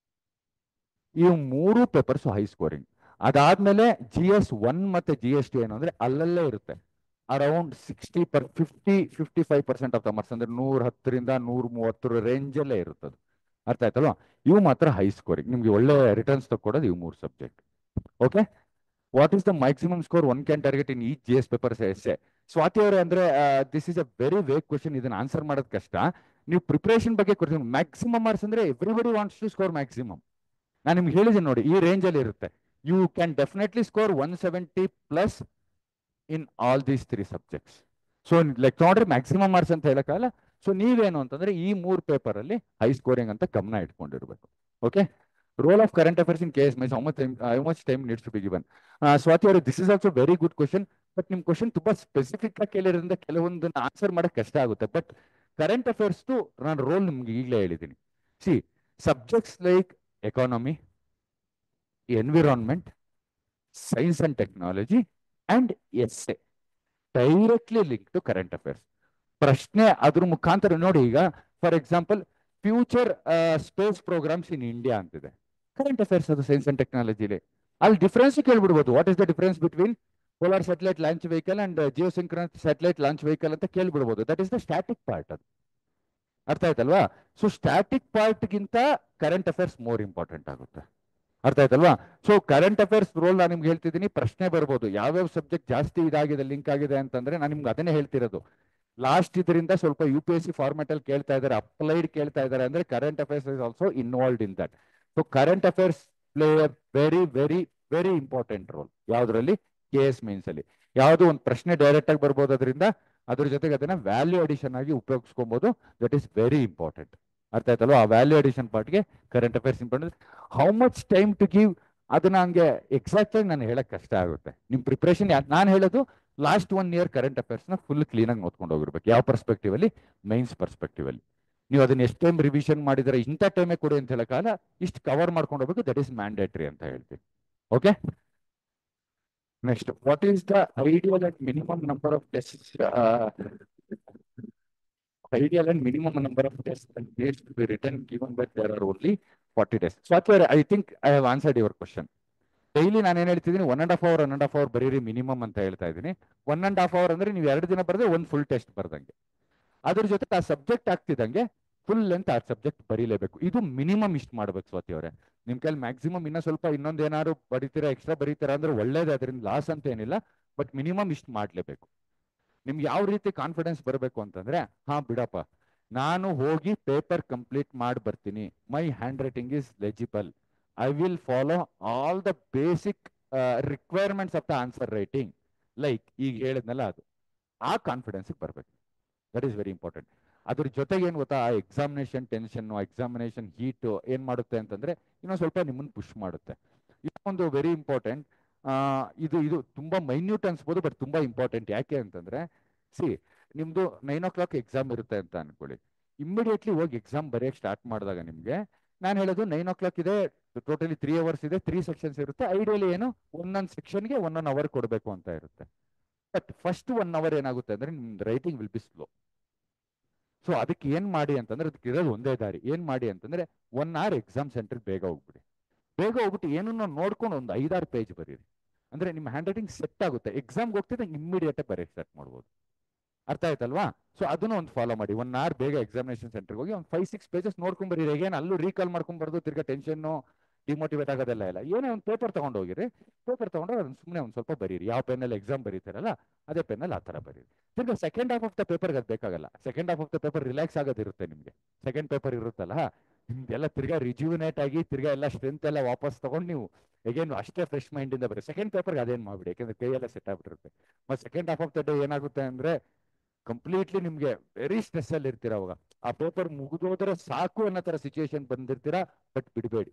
ಈ 3 ಪೇಪರ್ಸ್ ಹೈ ಸ್ಕೋರಿಂಗ್. ಅದಾದ್ಮೇಲೆ GS 1 ಮತ್ತೆ GS 2 ಏನು ಅಂದ್ರೆ ಅಲ್ಲಲ್ಲೇ ಇರುತ್ತೆ. ಅರೌಂಡ್ 55% ಆಫ್ ದ ಮಾರ್ಕ್ಸ್ ಅಂದ್ರೆ 110ರಿಂದ 130 ರೇಂಜ್ ಅಲ್ಲೇ ಇರುತ್ತದೆ. ಅರ್ಥ ಆಯ್ತಲ್ವಾ? ಇವು ಮಾತ್ರ ಹೈ ಸ್ಕೋರಿಂಗ್, ನಿಮ್ಗೆ ಒಳ್ಳೆ ರಿಟರ್ನ್ಸ್ ತಕ್ಕೊಡೋದು ಇವು 3 subject. Okay, what is the maximum score one can target in each GS papers essay? Swathi ಅವರೇ ಅಂದ್ರೆ this is a very vague question, ಇದನ್ನ ಆನ್ಸರ್ ಮಾಡೋದು ಕಷ್ಟ. ನೀವು ಪ್ರಿಪರೇಷನ್ ಬಗ್ಗೆ ಕೊಡ್ತೀನಿ. ಮ್ಯಾಕ್ಸಿಮಮ್ ಮಾರ್ಕ್ಸ್ ಅಂದ್ರೆ everybody wants to score maximum. ನಾನು ನಿಮ್ಗೆ ಹೇಳಿದ್ದೀನಿ ನೋಡಿ, ಈ ರೇಂಜ್ ಅಲ್ಲಿ ಇರುತ್ತೆ. You can definitely score 170+ in all these 3 subjects. So like ನೋಡ್ರಿ, ಮ್ಯಾಕ್ಸಿಮಮ್ ಮಾರ್ಕ್ಸ್ ಅಂತ ಹೇಳಕ್ಕಾಗಲ್ಲ. ಸೊ ನೀವೇನು ಅಂತಂದ್ರೆ ಈ 3 ಪೇಪರ್ ಅಲ್ಲಿ ಹೈ ಸ್ಕೋರಿಂಗ್ ಅಂತ ಗಮನ ಇಟ್ಕೊಂಡಿರ್ಬೇಕು. Okay, role of current affairs in KS mains, how much time needs to be given? Swathi ಅವರು, this is also very good question. But ನಿಮ್ ಕ್ವಶನ್ ತುಂಬಾ ಸ್ಪೆಸಿಫಿಕ್ ಆಗಿ ಕೇಳಿರೋದ್ರಿಂದ ಕೆಲವೊಂದನ್ನ ಆನ್ಸರ್ ಮಾಡಕ್ ಕಷ್ಟ ಆಗುತ್ತೆ. ಬಟ್ ಕರೆಂಟ್ ಅಫೇರ್ಸ್ ನಾನು ರೋಲ್ ನಿಮ್ಗೆ ಈಗಲೇ ಹೇಳಿದ್ದೀನಿ. See, subjects like economy, environment, science and technology and essay. Directly link to current affairs. ಪ್ರಶ್ನೆ ಅದ್ರ ಮುಖಾಂತರ ನೋಡಿ, ಈಗ for example future space programs in India ಅಂತಿದೆ, ಕರೆಂಟ್ ಅಫೇರ್ಸ್ ಅದು ಸೈನ್ಸ್ ಅಂಡ್ ಟೆಕ್ನಾಲಜಿಲಿ. ಅಲ್ಲಿ ಡಿಫ್ರೆನ್ಸ್ ಕೇಳ್ಬಿಡ್ಬೋದು, what is the difference between polar satellite launch vehicle and geosynchronous satellite launch vehicle ಅಂತ ಕೇಳ್ಬಿಡ್ಬೋದು. That is the static part. ಅದು ಅರ್ಥ ಆಯ್ತಲ್ವಾ? ಸೊ ಸ್ಟ್ಯಾಟಿಕ್ ಪಾರ್ಟ್ಗಿಂತ ಕರೆಂಟ್ ಅಫೇರ್ಸ್ ಮೋರ್ ಇಂಪಾರ್ಟೆಂಟ್ ಆಗುತ್ತೆ. ಅರ್ಥ ಆಯ್ತಲ್ವಾ? ಸೊ ಕರೆಂಟ್ ಅಫೇರ್ಸ್ ರೋಲ್ ನಾನು ನಿಮ್ಗೆ ಹೇಳ್ತಿದ್ದೀನಿ, ಪ್ರಶ್ನೆ ಬರ್ಬೋದು ಯಾವ್ಯಾವ ಸಬ್ಜೆಕ್ಟ್ ಜಾಸ್ತಿ ಇದಾಗಿದೆ ಲಿಂಕ್ ಆಗಿದೆ ಅಂತಂದ್ರೆ ನಾನು ನಿಮ್ಗೆ ಅದನ್ನೇ ಹೇಳ್ತಿರೋದು. ಲಾಸ್ಟ್ ಇದರಿಂದ ಸ್ವಲ್ಪ UPSC ಫಾರ್ಮೆಟ್ ಅಲ್ಲಿ ಕೇಳ್ತಾ ಇದ್ದಾರೆ, ಅಪ್ಲೈಡ್ ಕೇಳ್ತಾ ಇದ್ದಾರೆ ಅಂದ್ರೆ current affairs is also involved in that. So current affairs play A very very very important roll. ಯಾವ್ದ್ರಲ್ಲಿ? KS ಮೀನ್ಸ್ ಅಲ್ಲಿ ಯಾವ್ದು ಒಂದು ಪ್ರಶ್ನೆ ಡೈರೆಕ್ಟ್ ಆಗಿ ಬರ್ಬೋದು, ಅದರಿಂದ ಅದ್ರ ಜೊತೆಗೆ ಅದನ್ನ ವ್ಯಾಲ್ಯೂ ಅಡಿಷನ್ ಆಗಿ ಉಪಯೋಗಿಸ್ಕೊಬಹುದು. That is very important. ಅರ್ಥ ಆಯ್ತಲ್ವಾ? ಆ ವ್ಯಾಲ್ಯೂ ಅಡಿಷನ್ ಪಾರ್ಟ್ಗೆ current affairs important. How much time to give ಅದನ್ನ ಹಂಗೆ ಎಕ್ಸಾಕ್ಟ್ ಆಗಿ ನಾನು ಹೇಳಕ್ ಕಷ್ಟ ಆಗುತ್ತೆ. ನಿಮ್ ಪ್ರಿಪರೇಷನ್ ನಾನು ಹೇಳೋದು ಲಾಸ್ಟ್ 1 year ಕರೆಂಟ್ ಅಫೇರ್ಸ್ ನ ಫುಲ್ ಕ್ಲೀನ್ ಆಗಿ ನೋಡ್ಕೊಂಡು ಹೋಗಿರ್ಬೇಕು. ಯಾವ ಪರ್ಸ್ಪೆಕ್ಟಿವ್ ಅಲ್ಲಿ? ಮೈನ್ಸ್ ಪರ್ಸ್ಪೆಕ್ಟಿವ್ ಅಲ್ಲಿ. ನೀವು ಅದನ್ನ ಎಷ್ಟು ಟೈಮ್ ರಿವಿಷನ್ ಮಾಡಿದ್ರೆ ಇಂಥ ಟೈಮೇ ಕೊಡಿ ಅಂತ ಹೇಳಕ್ಕಾಗಲ್ಲ, ಇಷ್ಟು ಕವರ್ ಮಾಡ್ಕೊಂಡು ಹೋಗ್ಬೇಕು. ದಟ್ ಈಸ್ ಮ್ಯಾಂಡೇಟರಿ ಅಂತ ಹೇಳ್ತೀವಿ. Okay, next, what is the ideal and minimum number of test? Ideal and minimum number of tests and dates to be written given that there are only 40 tests. So I think I have answered your question. Daily ನಾನು ಏನ್ ಹೇಳ್ತಿದ್ದೀನಿ, 1.5 hour ಬರೀರಿ minimum ಅಂತ ಹೇಳ್ತಾ ಇದ್ದೀನಿ. 1.5 hour ಅಂದ್ರೆ ನೀವು 2 ದಿನ ಬರೆದ್ರೆ ಒಂದು ಫುಲ್ ಟೆಸ್ಟ್ ಬರ್ದಂಗೆ. ಅದ್ರ ಜೊತೆ ಆ ಸಬ್ಜೆಕ್ಟ್ ಆಗ್ತಿದಂಗೆ ಫುಲ್ ಲೆಂತ್ ಆ ಸಬ್ಜೆಕ್ಟ್ ಬರೀಲೇಬೇಕು. ಇದು ಮಿನಿಮಮ್ ಇಷ್ಟು ಮಾಡ್ಬೇಕು ಸ್ವಾತಿ ಅವರೇ. ನಿಮ್ ಕೈಲಿ ಮ್ಯಾಕ್ಸಿಮಮ್ ಇನ್ನೂ ಸ್ವಲ್ಪ ಇನ್ನೊಂದು ಏನಾದ್ರು ಬರೀತೀರಾ, ಎಕ್ಸ್ಟ್ರಾ ಬರೀತೀರಾ ಅಂದ್ರೆ ಒಳ್ಳೇದು, ಅದರಿಂದ ಲಾಸ್ ಅಂತ ಏನಿಲ್ಲ. ಬಟ್ ಮಿನಿಮಮ್ ಇಷ್ಟು ಮಾಡ್ಲೇಬೇಕು. ನಿಮ್ಗೆ ಯಾವ ರೀತಿ ಕಾನ್ಫಿಡೆನ್ಸ್ ಬರಬೇಕು ಅಂತಂದ್ರೆ, ಹಾ ಬಿಡಪ್ಪ ನಾನು ಹೋಗಿ ಪೇಪರ್ ಕಂಪ್ಲೀಟ್ ಮಾಡಿ ಬರ್ತೀನಿ, my hand writing is legible, I will follow all the basic requirements of the answer writing, like ಈಗ ಹೇಳಿದ್ನಲ್ಲ ಅದು, ಆ ಕಾನ್ಫಿಡೆನ್ಸ್ ಬರಬೇಕು. That is very important. ಅದ್ರ ಜೊತೆಗೆ ಏನ್ ಗೊತ್ತಾ, ಆ ಎಕ್ಸಾಮಿನೇಷನ್ ಟೆನ್ಷನ್, ಎಕ್ಸಾಮಿನೇಷನ್ ಹೀಟ್ ಏನ್ ಮಾಡುತ್ತೆ ಅಂತಂದ್ರೆ ಇನ್ನೊಂದು ಸ್ವಲ್ಪ ನಿಮ್ಮನ್ನ ಪುಷ್ ಮಾಡುತ್ತೆ. ಇದೊಂದು ವೆರಿ ಇಂಪಾರ್ಟೆಂಟ್. ಇದು ತುಂಬಾ ಮೈನ್ಯೂಟ್ ಅನ್ಸ್ಬೋದು, ಬಟ್ ತುಂಬಾ ಇಂಪಾರ್ಟೆಂಟ್. ಯಾಕೆ ಅಂತಂದ್ರೆ, ನಿಮ್ದು 9 o'clock ಎಕ್ಸಾಮ್ ಇರುತ್ತೆ ಅಂತ ಅನ್ಕೊಳ್ಳಿ. ಇಮ್ಮಿಡಿಯೇಟ್ಲಿ ಹೋಗಿ ಎಕ್ಸಾಮ್ ಬರೆಯಕ್ಕೆ ಸ್ಟಾರ್ಟ್ ಮಾಡಿದಾಗ ನಿಮ್ಗೆ ನಾನು ಹೇಳೋದು 9 o'clock ಇದೆ, ಟೋಟಲಿ 3 hours ಇದೆ, 3 sections ಇರುತ್ತೆ. ಐಡಿಯಲಿ ಏನು, ಒಂದೊಂದು ಸೆಕ್ಷನ್ಗೆ 1 hour ಕೊಡಬೇಕು ಅಂತ ಇರುತ್ತೆ. ಬಟ್ ಫಸ್ಟ್ 1 hour ಏನಾಗುತ್ತೆ ಅಂದ್ರೆ ನಿಮ್ದು writing will be slow. So ಅದಕ್ಕೆ ಏನ್ ಮಾಡಿ ಅಂತಂದ್ರೆ, ಅದಕ್ಕೆ ಇರೋದು ಒಂದೇ ದಾರಿ. ಏನ್ ಮಾಡಿ ಅಂತಂದ್ರೆ 1 hour ಎಕ್ಸಾಮ್ ಸೆಂಟರ್ ಬೇಗ ಹೋಗ್ಬಿಡಿ. ಬೇಗ ಹೋಗ್ಬಿಟ್ಟು ಏನನ್ನ ನೋಡ್ಕೊಂಡು ಒಂದು 5-6 ಪೇಜ್ ಬರೀರಿ. ಅಂದ್ರೆ ನಿಮ್ಮ ಹ್ಯಾಂಡ್ ರೈಟಿಂಗ್ ಸೆಟ್ ಆಗುತ್ತೆ. ಎಕ್ಸಾಮ್ಗೆ ಹೋಗ್ತಿದ್ದಂಗೆ ಇಮ್ಮಿಡಿಯೇಟ್ ಬರೆಯಕ್ಕೆ ಸ್ಟಾರ್ಟ್ ಮಾಡ್ಬೋದು. ಅರ್ಥ ಆಯ್ತಲ್ವಾ? ಸೊ ಅದನ್ನ ಒಂದು ಫಾಲೋ ಮಾಡಿ. 1 hour ಬೇಗ ಎಕ್ಸಾಮಿನೇಷನ್ ಸೆಂಟರ್ಗೆ ಹೋಗಿ ಒಂದು 5-6 pages ನೋಡ್ಕೊಂಡ್ ಬರೀರಿ. ಏನು ಅಲ್ಲೂ ರೀಕಾಲ್ ಮಾಡ್ಕೊಂಡ್ಬಾರ್ದು, ತಿರ್ಗಾ ಟೆನ್ಷನ್ ಡಿಮೋಟಿವೇಟ್ ಆಗೋದೆಲ್ಲ ಇಲ್ಲ. ಏನೇ ಒಂದು ಪೇಪರ್ ತಗೊಂಡು ಹೋಗಿರಿ, ಪೇಪರ್ ತಗೊಂಡು ಅದನ್ನ ಸುಮ್ಮನೆ ಒಂದು ಸ್ವಲ್ಪ ಬರೀರಿ. ಯಾವ ಪೆನ್ನಲ್ಲಿ ಎಕ್ಸಾಮ್ ಬರೀತಾರಲ್ಲ ಅದೇ ಪೆನ್ನಲ್ಲಿ ಆ ಥರ ಬರೀರಿ. ತಿರ್ಗಾ ಸೆಕೆಂಡ್ ಹಾಫ್ ಆಫ್ ದ ಪೇಪರ್ಗೆ ಅದು ಬೇಕಾಗಲ್ಲ. Second half of the paper relax ಆಗೋದಿರುತ್ತೆ ನಿಮಗೆ. ಸೆಕೆಂಡ್ ಪೇಪರ್ ಇರುತ್ತಲ್ಲ, ನಿಮ್ದೆಲ್ಲ ತಿರ್ಗಾ ರಿಜ್ಯೂನೇಟ್ ಆಗಿ ತಿರ್ಗಾ ಎಲ್ಲ ಸ್ಟ್ರೆಂತ್ ಎಲ್ಲ ವಾಪಸ್ ತಗೊಂಡು ನೀವು ಹೇಗೇನು ಅಷ್ಟೇ ಫ್ರೆಶ್ ಮೈಂಡ್ ಇಂದ ಬರೀ. ಸೆಕೆಂಡ್ ಪೇಪರ್ಗೆ ಅದೇನು ಮಾಡ್ಬಿಡಿ, ಯಾಕಂದ್ರೆ ಕೈಯೆಲ್ಲ ಸೆಟ್ ಆಗ್ಬಿಟ್ಟಿರುತ್ತೆ. ಮತ್ತೆ second half of the day ಏನಾಗುತ್ತೆ ಅಂದ್ರೆ ಕಂಪ್ಲೀಟ್ಲಿ ನಿಮ್ಗೆ ವೆರಿ ಸ್ಟ್ರೆಸ್ ಅಲ್ಲಿ ಇರ್ತೀರ. ಅವಾಗ ಆ ಪೇಪರ್ ಮುಗಿದೋದ್ರೆ ಸಾಕು ಅನ್ನೋ ತರ ಸಿಚುವೇಶನ್ ಬಂದಿರ್ತೀರಾ. ಬಟ್ ಬಿಡಬೇಡಿ.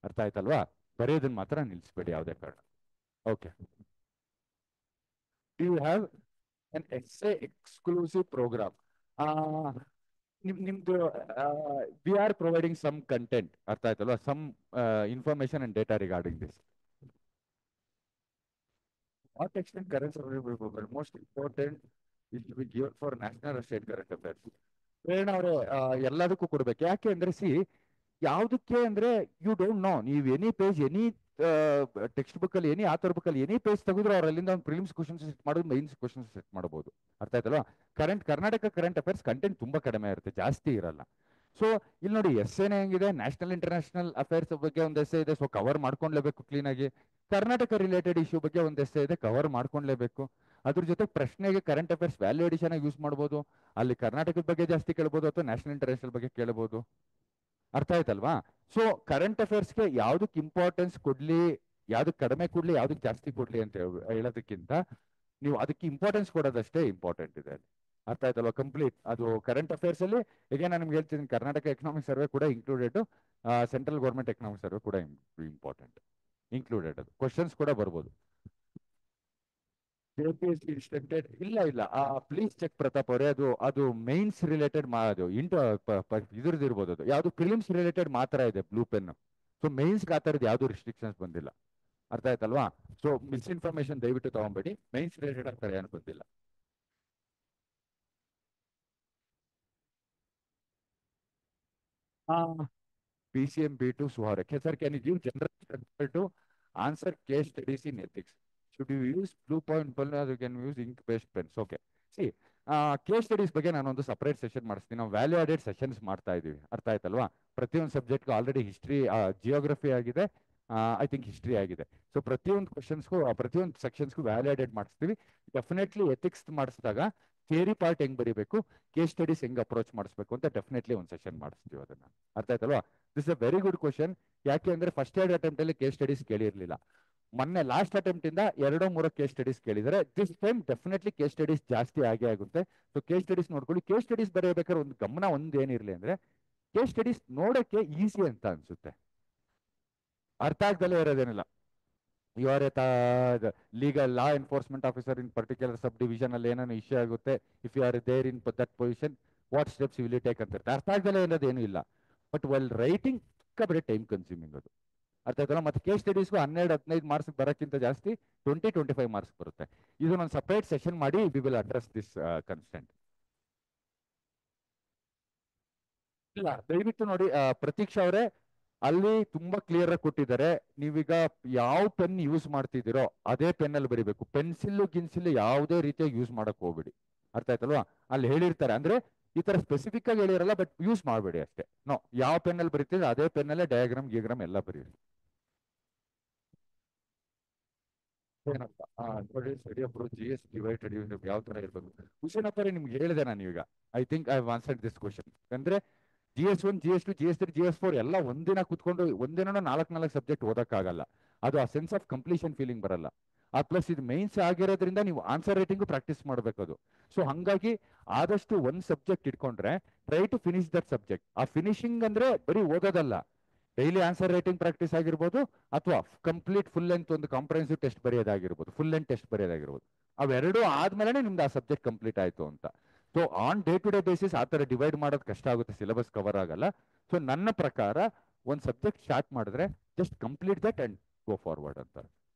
ಅರ್ಥ ಆಯ್ತಲ್ವಾ? ಬರೆಯೋದನ್ನ ಮಾತ್ರ ನಿಲ್ಲಿಸ್ಬೇಡಿ ಯಾವುದೇ ಕಾರಣ. Okay, you have an essay exclusive program. ನಿಮ್ದು we are providing some content. ಅರ್ಥ ಆಯ್ತಲ್ವಾ? Some information and data regarding this. What extent current most important is to be given for national or state current affairs. ಪ್ರೇರಣಾ ಅವರೇ, ಎಲ್ಲದಕ್ಕೂ ಕೊಡ್ಬೇಕು. ಯಾಕೆ ಅಂದ್ರೆ ಯಾವುದಕ್ಕೆ ಅಂದ್ರೆ ಯು ಡೋಂಟ್ ನೋ. ನೀವು any page, any text book ಅಲ್ಲಿ, ಎನಿ ಆಥರ್ ಬುಕ್ ಅಲ್ಲಿ ಎನಿ ಪೇಜ್ ತೆಗೆದ್ರು ಅವ್ರು ಅಲ್ಲಿಂದ ಒಂದು ಪ್ರಿಲಿಮ್ಸ್ ಕ್ವಶನ್ಸ್ ಸೆಟ್ ಮಾಡೋದು, ಮೈನ್ಸ್ ಕ್ವಶನ್ಸ್ ಸೆಟ್ ಮಾಡಬಹುದು. ಅರ್ಥ ಆಯ್ತಲ್ವಾ? ಕರ್ನಾಟಕ ಕರೆಂಟ್ ಅಫೇರ್ಸ್ ಕಂಟೆಂಟ್ ತುಂಬಾ ಕಡಿಮೆ ಇರುತ್ತೆ, ಜಾಸ್ತಿ ಇರಲ್ಲ. ಸೊ ಇಲ್ಲಿ ನೋಡಿ, ಎಸ್ಸೆನೇ ಹೆಂಗಿದೆ, ನ್ಯಾಷನಲ್ ಇಂಟರ್ನ್ಯಾಷನಲ್ ಅಫೇರ್ಸ್ ಬಗ್ಗೆ ಒಂದು ಎಸ್ಸೆ ಇದೆ, ಸೊ ಕವರ್ ಮಾಡ್ಕೊಂಡ್ಲೇಬೇಕು ಕ್ಲೀನ್ ಆಗಿ. ಕರ್ನಾಟಕ ರಿಲೇಟೆಡ್ ಇಶ್ಯೂ ಬಗ್ಗೆ ಒಂದು ಎಸ್ಸೆ ಇದೆ, ಕವರ್ ಮಾಡ್ಕೊಂಡ್ಲೇಬೇಕು. ಅದ್ರ ಜೊತೆ ಪ್ರಶ್ನೆಗೆ ಕರೆಂಟ್ ಅಫೇರ್ಸ್ ವ್ಯಾಲ್ಯೂ ಎಡಿಷನ್ ಆಗಿ ಯೂಸ್ ಮಾಡ್ಬೋದು. ಅಲ್ಲಿ ಕರ್ನಾಟಕದ ಬಗ್ಗೆ ಜಾಸ್ತಿ ಕೇಳ್ಬೋದು ಅಥವಾ ನ್ಯಾಷನಲ್ ಇಂಟರ್ನ್ಯಾಷನಲ್ ಬಗ್ಗೆ ಕೇಳಬಹುದು. ಅರ್ಥ ಆಯ್ತಲ್ವಾ? ಸೊ ಕರೆಂಟ್ ಅಫೇರ್ಸ್ಗೆ ಯಾವ್ದಕ್ ಇಂಪಾರ್ಟೆನ್ಸ್ ಕೊಡ್ಲಿ, ಯಾವ್ದಕ್ ಕಡಿಮೆ ಕೊಡ್ಲಿ, ಯಾವ್ದಕ್ ಜಾಸ್ತಿ ಕೊಡ್ಲಿ ಅಂತ ಹೇಳೋದಕ್ಕಿಂತ ನೀವು ಅದಕ್ಕೆ ಇಂಪಾರ್ಟೆನ್ಸ್ ಕೊಡೋದಷ್ಟೇ ಇಂಪಾರ್ಟೆಂಟ್ ಇದೆ. ಅರ್ಥ ಆಯ್ತಲ್ವಾ? ಕಂಪ್ಲೀಟ್ ಅದು ಕರೆಂಟ್ ಅಫೇರ್ಸ್ ಅಲ್ಲಿ ಈಗ ನಾನು ನಿಮ್ಗೆ ಹೇಳ್ತೀನಿ, ಕರ್ನಾಟಕ ಎಕನಾಮಿಕ್ ಸರ್ವೆ ಕೂಡ included, central government economic survey ಕೂಡ ಇಂಪಾರ್ಟೆಂಟ್, ಇನ್ಕ್ಲೂಡೆಡ್. ಅದು ಕ್ವಶನ್ಸ್ ಕೂಡ ಬರ್ಬೋದು. ಇಲ್ಲ, ಪ್ಲೀಸ್ ಚೆಕ್ ಪ್ರತಾಪ್ ಅವರೇ, ಅದು ಮೈನ್ಸ್ ರಿಲೇಟೆಡ್ ಇದ್ರದ್ದು ಇರ್ಬೋದು. ಅದು ಯಾವ್ದು ಪ್ರಿಲಿಮ್ಸ್ ರಿಲೇಟೆಡ್ ಮಾತ್ರ ಇದೆ ಬ್ಲೂ ಪೆನ್. ಸೊ ಮೈನ್ಸ್ ಆ ಥರದ್ದು ಯಾವ್ದು ರಿಸ್ಟ್ರಿಕ್ಷನ್ಸ್ ಬಂದಿಲ್ಲ. ಅರ್ಥ ಆಯ್ತಲ್ವಾ? ಸೊ ಮಿಸ್ಇನ್ಫಾರ್ಮೇಶನ್ ದಯವಿಟ್ಟು ತಗೊಂಬೇಡಿ, ಮೈನ್ಸ್ ರಿಲೇಟೆಡ್ ಆಗ್ತಾರೆ ಏನು ಗೊತ್ತಿಲ್ಲ. PCM B2 Suharak. Sir, can you give general structure to answer case studies in ethics? Should you use blue point pen or you can use ink-based pens? Okay. See, case studies ಬಗ್ಗೆ ನಾನು ಒಂದು separate session ಮಾಡಿಸ್ತೀನಿ. ನಾವು value added sessions ಮಾಡ್ತಾ ಇದೀವಿ, ಅರ್ಥ ಆಯ್ತಲ್ವಾ? ಪ್ರತಿಯೊಂದು ಸಬ್ಜೆಕ್ಟ್ಗೂ ಆಲ್ರೆಡಿ ಹಿಸ್ಟ್ರಿ, ಜಿಯೋಗ್ರಫಿ ಆಗಿದೆ, ಐ ಥಿಂಕ್ ಹಿಸ್ಟ್ರಿ ಆಗಿದೆ. ಸೊ ಪ್ರತಿಯೊಂದು ಕ್ವಶನ್ಸ್ಗೂ ಪ್ರತಿಯೊಂದು ಸೆಕ್ಷನ್ಸ್ಗೂ ವ್ಯಾಲ್ಯೂ ಆಡೆಡ್ ಮಾಡಿಸ್ತೀವಿ. ಡೆಫಿನೆಟ್ಲಿ ಎಥಿಕ್ಸ್ ಮಾಡಿಸಿದಾಗ ಥಿಯರಿ ಪಾರ್ಟ್ ಹೆಂಗ್ ಬರೀಬೇಕು, ಕೇಸ್ ಸ್ಟಡೀಸ್ ಹೆಂಗ್ ಅಪ್ರೋಚ್ ಮಾಡಿಸ್ಬೇಕು ಅಂತ ಡೆಫಿನೆಟ್ಲಿ ಒಂದು ಸೆಷನ್ ಮಾಡಿಸ್ತೀವಿ ಅದನ್ನ, ಅರ್ಥ ಆಯ್ತಲ್ವಾ? This A very good question. ಯಾಕೆ ಅಂದ್ರೆ ಫಸ್ಟ್ ಎರಡ್ ಅಟೆಂಪ್ಟ್ ಅಲ್ಲಿ ಕೇಸ್ ಸ್ಟಡೀಸ್ ಕೇಳಿರ್ಲಿಲ್ಲ. ಮೊನ್ನೆ ಲಾಸ್ಟ್ ಅಟೆಂಪ್ಟ್ ಇಂದ 2-3 ಕೇಸ್ ಸ್ಟಡೀಸ್ ಕೇಳಿದರೆ, this time definitely case studies ಜಾಸ್ತಿ ಆಗೇ ಆಗುತ್ತೆ. ಸೊ ಕೇಸ್ ಸ್ಟಡೀಸ್ ನೋಡ್ಕೊಳ್ಳಿ. ಕೇಸ್ ಸ್ಟಡೀಸ್ ಬರೆಯಬೇಕಾದ್ರೆ ಒಂದು ಗಮನ ಒಂದು ಏನಿರ್ಲಿ ಅಂದ್ರೆ, ಕೇಸ್ ಸ್ಟಡೀಸ್ ನೋಡಕ್ಕೆ ಈಸಿ ಅಂತ ಅನ್ಸುತ್ತೆ, ಅರ್ಥ ಆಗ್ದಲೇ ಇರೋದೇನಿಲ್ಲ. You are a legal law enforcement officer in particular sub division ಅಲ್ಲಿ ಏನೇನು ಇಶ್ಯೂ ಆಗುತ್ತೆ, if you are there in that position what steps will you take ಅಂತ ಇರುತ್ತೆ. ಅರ್ಥ ಆಗ್ದಲೇ ಇರೋದೇನು ಇಲ್ಲ. ಬಟ್ ವೆಲ್ ರೈಟಿಂಗ್ ಬರೀ ಟೈಮ್ ಕನ್ಸ್ಯೂಮಿಂಗ್ ಅದು, ಅರ್ಥ ಆಯ್ತಲ್ಲ? ಮತ್ತೆ ಕೇಸ್ ಸ್ಟಡೀಸ್ಗೂ 12-15 ಮಾರ್ಕ್ಸ್ ಬರೋಕ್ಕಿಂತ ಜಾಸ್ತಿ 20-25 ಮಾರ್ಕ್ಸ್ ಬರುತ್ತೆ. ಇದು ನಾನು ಸಪರೇಟ್ ಸೆಷನ್ ಮಾಡಿ we will address this constant. ಇಲ್ಲ ದಯವಿಟ್ಟು ನೋಡಿ, ಪ್ರತೀಕ್ಷಾ ಅವರೇ, ಅಲ್ಲಿ ತುಂಬಾ ಕ್ಲಿಯರ್ ಆಗಿ ಕೊಟ್ಟಿದ್ದಾರೆ. ನೀವೀಗ ಯಾವ ಪೆನ್ ಯೂಸ್ ಮಾಡ್ತಿದ್ದೀರೋ ಅದೇ ಪೆನ್ ಅಲ್ಲಿ ಬರಿಬೇಕು. ಪೆನ್ಸಿಲ್ ಗಿನ್ಸಿಲ್ ಯಾವುದೇ ರೀತಿಯಾಗಿ ಯೂಸ್ ಮಾಡಕ್ ಹೋಗ್ಬೇಡಿ, ಅರ್ಥ ಆಯ್ತಲ್ವಾ? ಅಲ್ಲಿ ಹೇಳಿರ್ತಾರೆ, ಅಂದ್ರೆ ಈ ತರ ಸ್ಪೆಸಿಫಿಕ್ ಆಗಿ ಹೇಳಿರಲ್ಲ, ಬಟ್ ಯೂಸ್ ಮಾಡಬೇಡಿ ಅಷ್ಟೇ. ನೋ, ಯಾವ ಪೆನ್ ಅಲ್ಲಿ ಬರೀತಿದ್ರೆ ಅದೇ ಪೆನ್ ಅಲ್ಲೇ ಡಯಾಗ್ರಾಮ್ ಗೀಗ್ರಾಮ್ ಎಲ್ಲ ಬರೀರಿ. ಏನಪ್ಪ ನೋಡಿ, ಸ್ಟಡಿ ಅಪ್ರೋಚ್ GS ಡಿವೈಡೆಡ್ ಯಾವ ತರ ಇರ್ಬೇಕು? ಹುಷೇನಪ್ಪರೇ, ನಿಮ್ಗೆ ಹೇಳಿದೆ ನಾನು ಈಗ. I think I answered this question. ಅಂದ್ರೆ GS1, GS2, GS3, GS4 ಎಲ್ಲ ಒಂದಿನ ಕುತ್ಕೊಂಡು ಒಂದಿನ 4 ಸಬ್ಜೆಕ್ಟ್ ಓದಕ್ಕಾಗಲ್ಲ. ಅದು ಆ ಸೆನ್ಸ್ ಆಫ್ ಕಂಪ್ಲೀಷನ್ ಫೀಲಿಂಗ್ ಬರಲ್ಲ. ಪ್ಲಸ್ ಇದು ಮೈನ್ಸ್ ಆಗಿರೋದ್ರಿಂದ ನೀವು ಆನ್ಸರ್ ರೈಟಿಂಗು ಪ್ರಾಕ್ಟೀಸ್ ಮಾಡಬೇಕು ಅದು. ಸೊ ಹಂಗಾಗಿ ಆದಷ್ಟು ಒಂದ್ ಸಬ್ಜೆಕ್ಟ್ ಇಟ್ಕೊಂಡ್ರೆ try to finish that subject. ಆ ಫಿನಿಶಿಂಗ್ ಅಂದ್ರೆ ಬರೀ ಓದೋದಲ್ಲ, ಡೈಲಿ ಆನ್ಸರ್ ರೈಟಿಂಗ್ ಪ್ರಾಕ್ಟೀಸ್ ಆಗಿರ್ಬೋದು, ಅಥವಾ ಕಂಪ್ಲೀಟ್ ಫುಲ್ ಲೆಂತ್ ಒಂದು ಕಾಂಪ್ರಹೆನ್ಸಿವ್ ಟೆಸ್ಟ್ ಬರೆಯೋದಾಗಿರ್ಬೋದು, ಫುಲ್ ಲೆಂತ್ ಟೆಸ್ಟ್ ಬರೆಯೋದಾಗಿರ್ಬೋದು. ಅವೆರಡೂ ಆದ್ಮೇಲೆ ನಿಮ್ದು ಆ ಸಬ್ಜೆಕ್ಟ್ ಕಂಪ್ಲೀಟ್ ಆಯ್ತು ಅಂತ. So on day to day basis ಆ ಥರ ಡಿವೈಡ್ ಮಾಡೋದು ಕಷ್ಟ ಆಗುತ್ತೆ, ಸಿಲೆಬಸ್ ಕವರ್ ಆಗಲ್ಲ. ಸೊ ನನ್ನ ಪ್ರಕಾರ ಒಂದು ಸಬ್ಜೆಕ್ಟ್ ಸ್ಟಾರ್ಟ್ ಮಾಡಿದ್ರೆ just complete that and go forward ಅಂತ.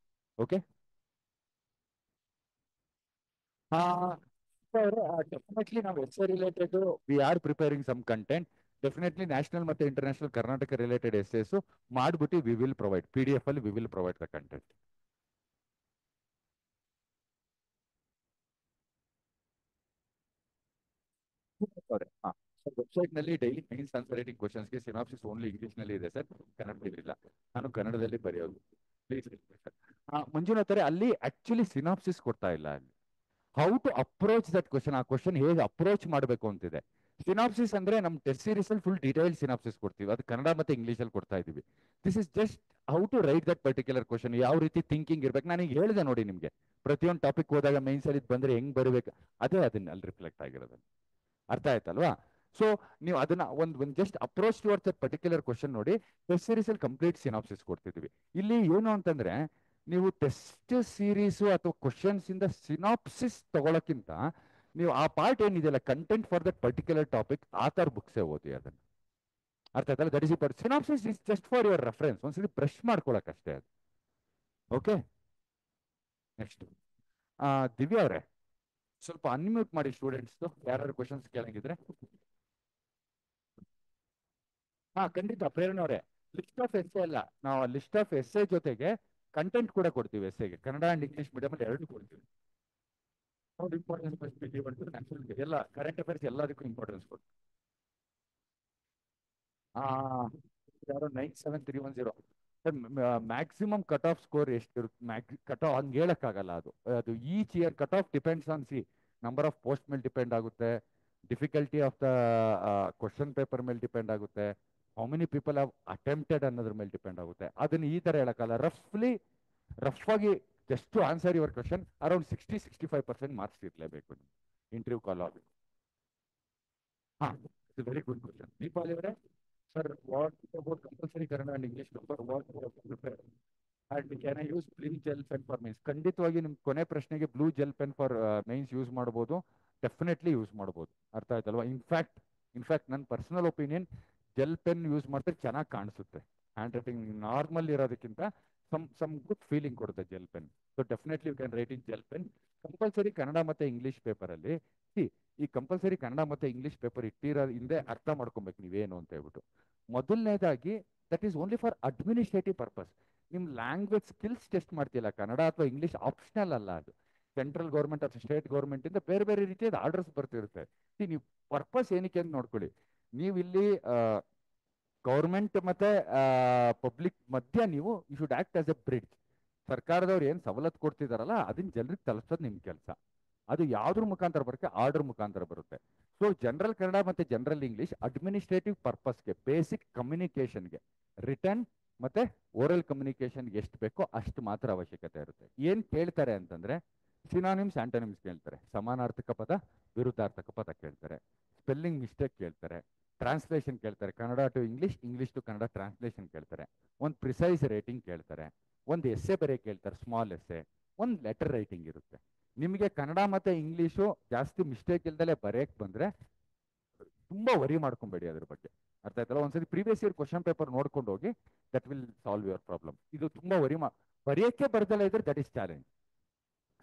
ಓಕೆ. ಡೆಫಿನೆಟ್ಲಿ ನಾವು essay related we are preparing some content. Definitely national ಮತ್ತೆ ಇಂಟರ್ನ್ಯಾಷನಲ್ ಕರ್ನಾಟಕ ರಿಲೇಟೆಡ್ ಎಸ್ಸೆಸ್ ಮಾಡ್ಬಿಟ್ಟು ವಿ ವಿಲ್ ಪ್ರೊವೈಡ್ PDF ಅಲ್ಲಿ we will provide the content. Website ನಲ್ಲಿ daily mains answer writing ಕ್ವಶನ್ಸ್ಗೆ synopsis only English ನಲ್ಲಿ ಇದೆ sir, ಕನ್ನಡದಲ್ಲಿ ಇಲ್ಲ. ನಾನು ಕನ್ನಡದಲ್ಲಿ ಬರೆಯೋದು, ಪ್ಲೀಸ್. ಮಂಜುನಾಥ್ ಅವರೇ, ಅಲ್ಲಿ ಆಕ್ಚುಲಿ ಸಿನಾಪ್ಸಿಸ್ ಕೊಡ್ತಾ ಇಲ್ಲ. ಅಲ್ಲಿ how to approach that question, ಆ ಕ್ವಶನ್ ಹೇಗೆ ಅಪ್ರೋಚ್ ಮಾಡಬೇಕು ಅಂತಿದೆ. ಸಿನಾಪ್ಸಿಸ್ ಅಂದ್ರೆ ನಮ್ಮ ಟೆಸ್ಟ್ ಸೀರೀಸ್ ಅಲ್ಲಿ ಫುಲ್ ಡೀಟೇಲ್ ಸಿನಾಪ್ಸಿಸ್ ಕೊಡ್ತೀವಿ, ಅದು ಕನ್ನಡ ಮತ್ತೆ ಇಂಗ್ಲಿಷ್ ಅಲ್ಲಿ ಕೊಡ್ತಾ ಇದೀವಿ. This is just how to write that particular question, ಯಾವ ರೀತಿ ಥಿಂಕಿಂಗ್ ಇರ್ಬೇಕು. ನಾನು ಈಗ ಹೇಳಿದೆ ನೋಡಿ ನಿಮ್ಗೆ, ಪ್ರತಿಯೊಂದು ಟಾಪಿಕ್ ಹೋದಾಗ ಮೈನ್ಸ್ ಅಲ್ಲಿ ಬಂದ್ರೆ ಹೆಂಗ್ ಬರಬೇಕು, ಅದೇ ಅದನ್ನ ಅಲ್ಲಿ ರಿಫ್ಲೆಕ್ಟ್ ಆಗಿರೋದು. ಅರ್ಥ ಆಯ್ತಲ್ವಾ? ಸೊ ನೀವು ಅದನ್ನ ಒಂದು just approach towards that particular question ನೋಡಿ. ಟೆಸ್ಟ್ ಸೀರೀಸ್ ಅಲ್ಲಿ ಕಂಪ್ಲೀಟ್ ಸಿನಾಪ್ಸಿಸ್ ಕೊಡ್ತಿದ್ವಿ. ಇಲ್ಲಿ ಏನು ಅಂತಂದ್ರೆ, ನೀವು ಟೆಸ್ಟ್ ಸೀರೀಸ್ ಅಥವಾ ಕ್ವಶನ್ಸ್ ಇಂದ ಸಿನಾಪ್ಸಿಸ್ ತಗೊಳಕ್ಕಿಂತ ನೀವು ಆ ಪಾರ್ಟ್ ಏನಿದೆಯಲ್ಲ, content for that particular topic, ಆ ಥರ ಬುಕ್ಸೇ ಓದಿ ಅದನ್ನ. ಅರ್ಥ ಆಯ್ತಲ್ಲ? That is part. Synopsis is just for your reference, ಒಂದ್ಸಲಿ ಬ್ರಷ್ ಮಾಡ್ಕೊಳಕ್ ಅಷ್ಟೇ ಅದು. ಓಕೆ. ನೆಕ್ಸ್ಟ್ ದಿವ್ಯಾ ಅವರೇ, ಸ್ವಲ್ಪ ಅನ್ಮ್ಯೂಟ್ ಮಾಡಿ ಸ್ಟೂಡೆಂಟ್ಸ್, ಯಾರು ಕ್ವಶನ್ಸ್ ಕೇಳಂಗಿದ್ರೆ. ಖಂಡಿತ ಪ್ರೇರಣೆ ಅವರೇ. ಲಿಸ್ಟ್ ಆಫ್ ಎಸ್ಸೆ ಅಲ್ಲ, ನಾವು ಲಿಸ್ಟ್ ಆಫ್ ಎಸ್ಸೆ ಜೊತೆಗೆ ಕಂಟೆಂಟ್ ಕೂಡ ಕೊಡ್ತೀವಿ. ಎಸ್ಸೆಗೆ ಕನ್ನಡ ಅಂಡ್ ಇಂಗ್ಲಿಷ್ ಮೀಡಿಯಂ ಅಲ್ಲಿ ಎರಡು ಕೊಡ್ತೀವಿ. ಅವ್ರ ಇಂಪಾರ್ಟೆನ್ಸ್ ಎಲ್ಲ ಕರೆಂಟ್ ಅಫೇರ್ಸ್ ಎಲ್ಲದಕ್ಕೂ ಇಂಪಾರ್ಟೆನ್ಸ್ ಕೊಡ್ತೀವಿ. ಯಾರೋ 97310 sir, maximum cut off score ಎಷ್ಟು ಕಟ್ ಆಫ್ ಹಂಗೆ ಹೇಳಕ್ಕಾಗಲ್ಲ. ಅದು each year cut off depends on number of post ಮೇಲೆ ಡಿಪೆಂಡ್ ಆಗುತ್ತೆ, difficulty of the question paper ಮೇಲೆ ಡಿಪೆಂಡ್ ಆಗುತ್ತೆ, how many people have attempted ಅನ್ನೋದ್ರ ಮೇಲೆ ಡಿಪೆಂಡ್ ಆಗುತ್ತೆ. ಅದನ್ನ ಈ ತರ ಹೇಳಕ್ಕಲ್ಲ. ರಫ್ ಆಗಿ just to answer your question around 60-65% marks ಇರಲೇಬೇಕು ಇಂಟರ್ವ್ಯೂ ಕಾಲ್ ಆಗಬೇಕು. It's very good question. Deepali ಅವರೇ, sir what about compulsory Kannada and English paper, what prepare and can I use blue gel pen for mains? ಖಂಡಿತವಾಗಿ ನಿಮ್ ಕೊನೆ ಪ್ರಶ್ನೆಗೆ blue gel pen for mains use ಮಾಡ್ಬೋದು, definitely use ಮಾಡ್ಬೋದು. ಅರ್ಥ ಆಯ್ತಲ್ವಾ? ಇನ್ಫ್ಯಾಕ್ಟ್ ನನ್ನ personal opinion, gel pen use ಮಾಡಿದ್ರೆ ಚೆನ್ನಾಗಿ ಕಾಣಿಸುತ್ತೆ. ಹ್ಯಾಂಡ್ ರೈಟಿಂಗ್ ನಾರ್ಮಲ್ ಇರೋದಕ್ಕಿಂತ ಸಮ್ ಗುಡ್ ಫೀಲಿಂಗ್ ಕೊಡುತ್ತೆ gel pen. So definitely you can write in gel pen. Compulsory Kannada ಮತ್ತೆ ಇಂಗ್ಲಿಷ್ ಪೇಪರಲ್ಲಿ ಈ ಕಂಪಲ್ಸರಿ ಕನ್ನಡ ಮತ್ತೆ ಇಂಗ್ಲಿಷ್ ಪೇಪರ್ ಇಟ್ಟಿರೋ ಹಿಂದೆ ಅರ್ಥ ಮಾಡ್ಕೊಬೇಕು ನೀವೇನು ಅಂತ ಹೇಳ್ಬಿಟ್ಟು. ಮೊದಲನೇದಾಗಿ that is only for administrative purpose. ನಿಮ್ಮ ಲ್ಯಾಂಗ್ವೇಜ್ ಸ್ಕಿಲ್ಸ್ ಟೆಸ್ಟ್ ಮಾಡ್ತಿಲ್ಲ. ಕನ್ನಡ ಅಥವಾ ಇಂಗ್ಲಿಷ್ ಆಪ್ಷನಲ್ ಅಲ್ಲ ಅದು. ಸೆಂಟ್ರಲ್ ಗೌರ್ಮೆಂಟ್ ಅಥವಾ ಸ್ಟೇಟ್ ಗೌರ್ಮೆಂಟ್ ಇಂದ ಬೇರೆ ಬೇರೆ ರೀತಿಯಾದ ಆರ್ಡರ್ಸ್ ಬರ್ತಿರುತ್ತೆ. ನೀವು ಪರ್ಪಸ್ ಏನಕ್ಕೆ ಅಂತ ನೋಡ್ಕೊಳ್ಳಿ. ನೀವು ಇಲ್ಲಿ ಗೌರ್ಮೆಂಟ್ ಮತ್ತೆ ಪಬ್ಲಿಕ್ ಮಧ್ಯ ನೀವು you should act as a bridge. ಸರ್ಕಾರದವ್ರು ಏನು ಸವಲತ್ತು ಕೊಡ್ತಿದಾರಲ್ಲ ಅದನ್ನ ಜನರಿಗೆ ತಲುಪಿಸೋದು ನಿಮ್ಮ ಕೆಲಸ. ಅದು ಯಾವ್ದ್ರ ಮುಖಾಂತರ ಬರುತ್ತೆ? ಆರ್ಡರ್ ಮುಖಾಂತರ ಬರುತ್ತೆ. ಸೊ ಜನರಲ್ ಕನ್ನಡ ಮತ್ತೆ ಜನರಲ್ ಇಂಗ್ಲಿಷ್ ಅಡ್ಮಿನಿಸ್ಟ್ರೇಟಿವ್ ಪರ್ಪಸ್ಗೆ, ಬೇಸಿಕ್ ಕಮ್ಯುನಿಕೇಶನ್ಗೆ, ರಿಟರ್ನ್ ಮತ್ತೆ ಓರಲ್ ಕಮ್ಯುನಿಕೇಶನ್ಗೆ ಎಷ್ಟು ಬೇಕೋ ಅಷ್ಟು ಮಾತ್ರ ಅವಶ್ಯಕತೆ ಇರುತ್ತೆ. ಏನು ಕೇಳ್ತಾರೆ ಅಂತಂದ್ರೆ ಸಿನಾನಿಮ್ಸ್ ಆಂಟೋನಿಮ್ಸ್ ಕೇಳ್ತಾರೆ, ಸಮಾನಾರ್ಥಕ ಪದ ವಿರುದ್ಧಾರ್ಥಕ ಪದ ಕೇಳ್ತಾರೆ, ಸ್ಪೆಲ್ಲಿಂಗ್ ಮಿಸ್ಟೇಕ್ ಕೇಳ್ತಾರೆ, ಟ್ರಾನ್ಸ್ಲೇಷನ್ ಕೇಳ್ತಾರೆ, Kannada to English, English to Kannada translation ಕೇಳ್ತಾರೆ, ಒಂದು ಪ್ರಿಸೈಸ್ ರೇಟಿಂಗ್ ಕೇಳ್ತಾರೆ, ಒಂದು ಎಸ್ಸೆ ಬರೆಯ ಕೇಳ್ತಾರೆ, ಸ್ಮಾಲ್ ಎಸ್ಸೆ, ಒಂದು ಲೆಟರ್ ರೈಟಿಂಗ್ ಇರುತ್ತೆ. ನಿಮಗೆ ಕನ್ನಡ ಮತ್ತೆ ಇಂಗ್ಲೀಷು ಜಾಸ್ತಿ ಮಿಸ್ಟೇಕ್ ಇಲ್ದಲೆ ಬರೆಯಕ್ಕೆ ಬಂದ್ರೆ ತುಂಬಾ ವರಿ ಮಾಡ್ಕೊಬೇಡಿ ಅದ್ರ ಬಗ್ಗೆ. ಅರ್ಥ ಆಯ್ತಲ್ಲ? ಒಂದ್ಸತಿ ಪ್ರೀವಿಯಸ್ ಇಯರ್ ಕ್ವಶನ್ ಪೇಪರ್ ನೋಡ್ಕೊಂಡು ಹೋಗಿ, that will solve your problem. ಇದು ತುಂಬಾ ಬರೆಯಕ್ಕೆ ಬರ್ದಲ್ಲ ಇದ್ರೆ ದಟ್ ಇಸ್ ಚಾಲೆಂಜ್.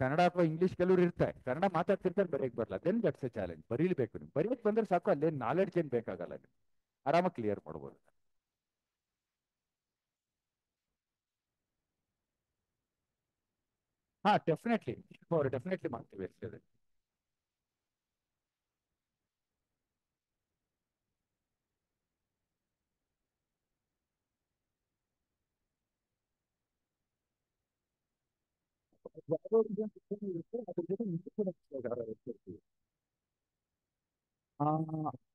ಕನ್ನಡ ಅಥವಾ ಇಂಗ್ಲಿಷ್ ಕೆಲವರು ಇರ್ತಾರೆ, ಕನ್ನಡ ಮಾತಾಡ್ತಿರ್ತಾರೆ, ಬರೆಯಕ್ಕೆ ಬರಲ್ಲ, ದೆನ್ ದಟ್ಸ್ ಎ ಚಾಲೆಂಜ್. ಬರೀಬೇಕು ನೀವು. ಬರೆಯಕ್ಕೆ ಬಂದ್ರೆ ಸಾಕು, ಅಲ್ಲೇ ನಾಲೆಡ್ಜ್ ಏನು ಬೇಕಾಗಲ್ಲ, ನೀವು ಆರಾಮಾಗಿ ಕ್ಲಿಯರ್ ಮಾಡ್ಬೋದು. ಹಾ, ಡೆಫಿನೆಟ್ಲಿ ಡೆಫಿನೆಟ್ಲಿ ಮಾಡ್ತೀವಿ ಅಷ್ಟೇ.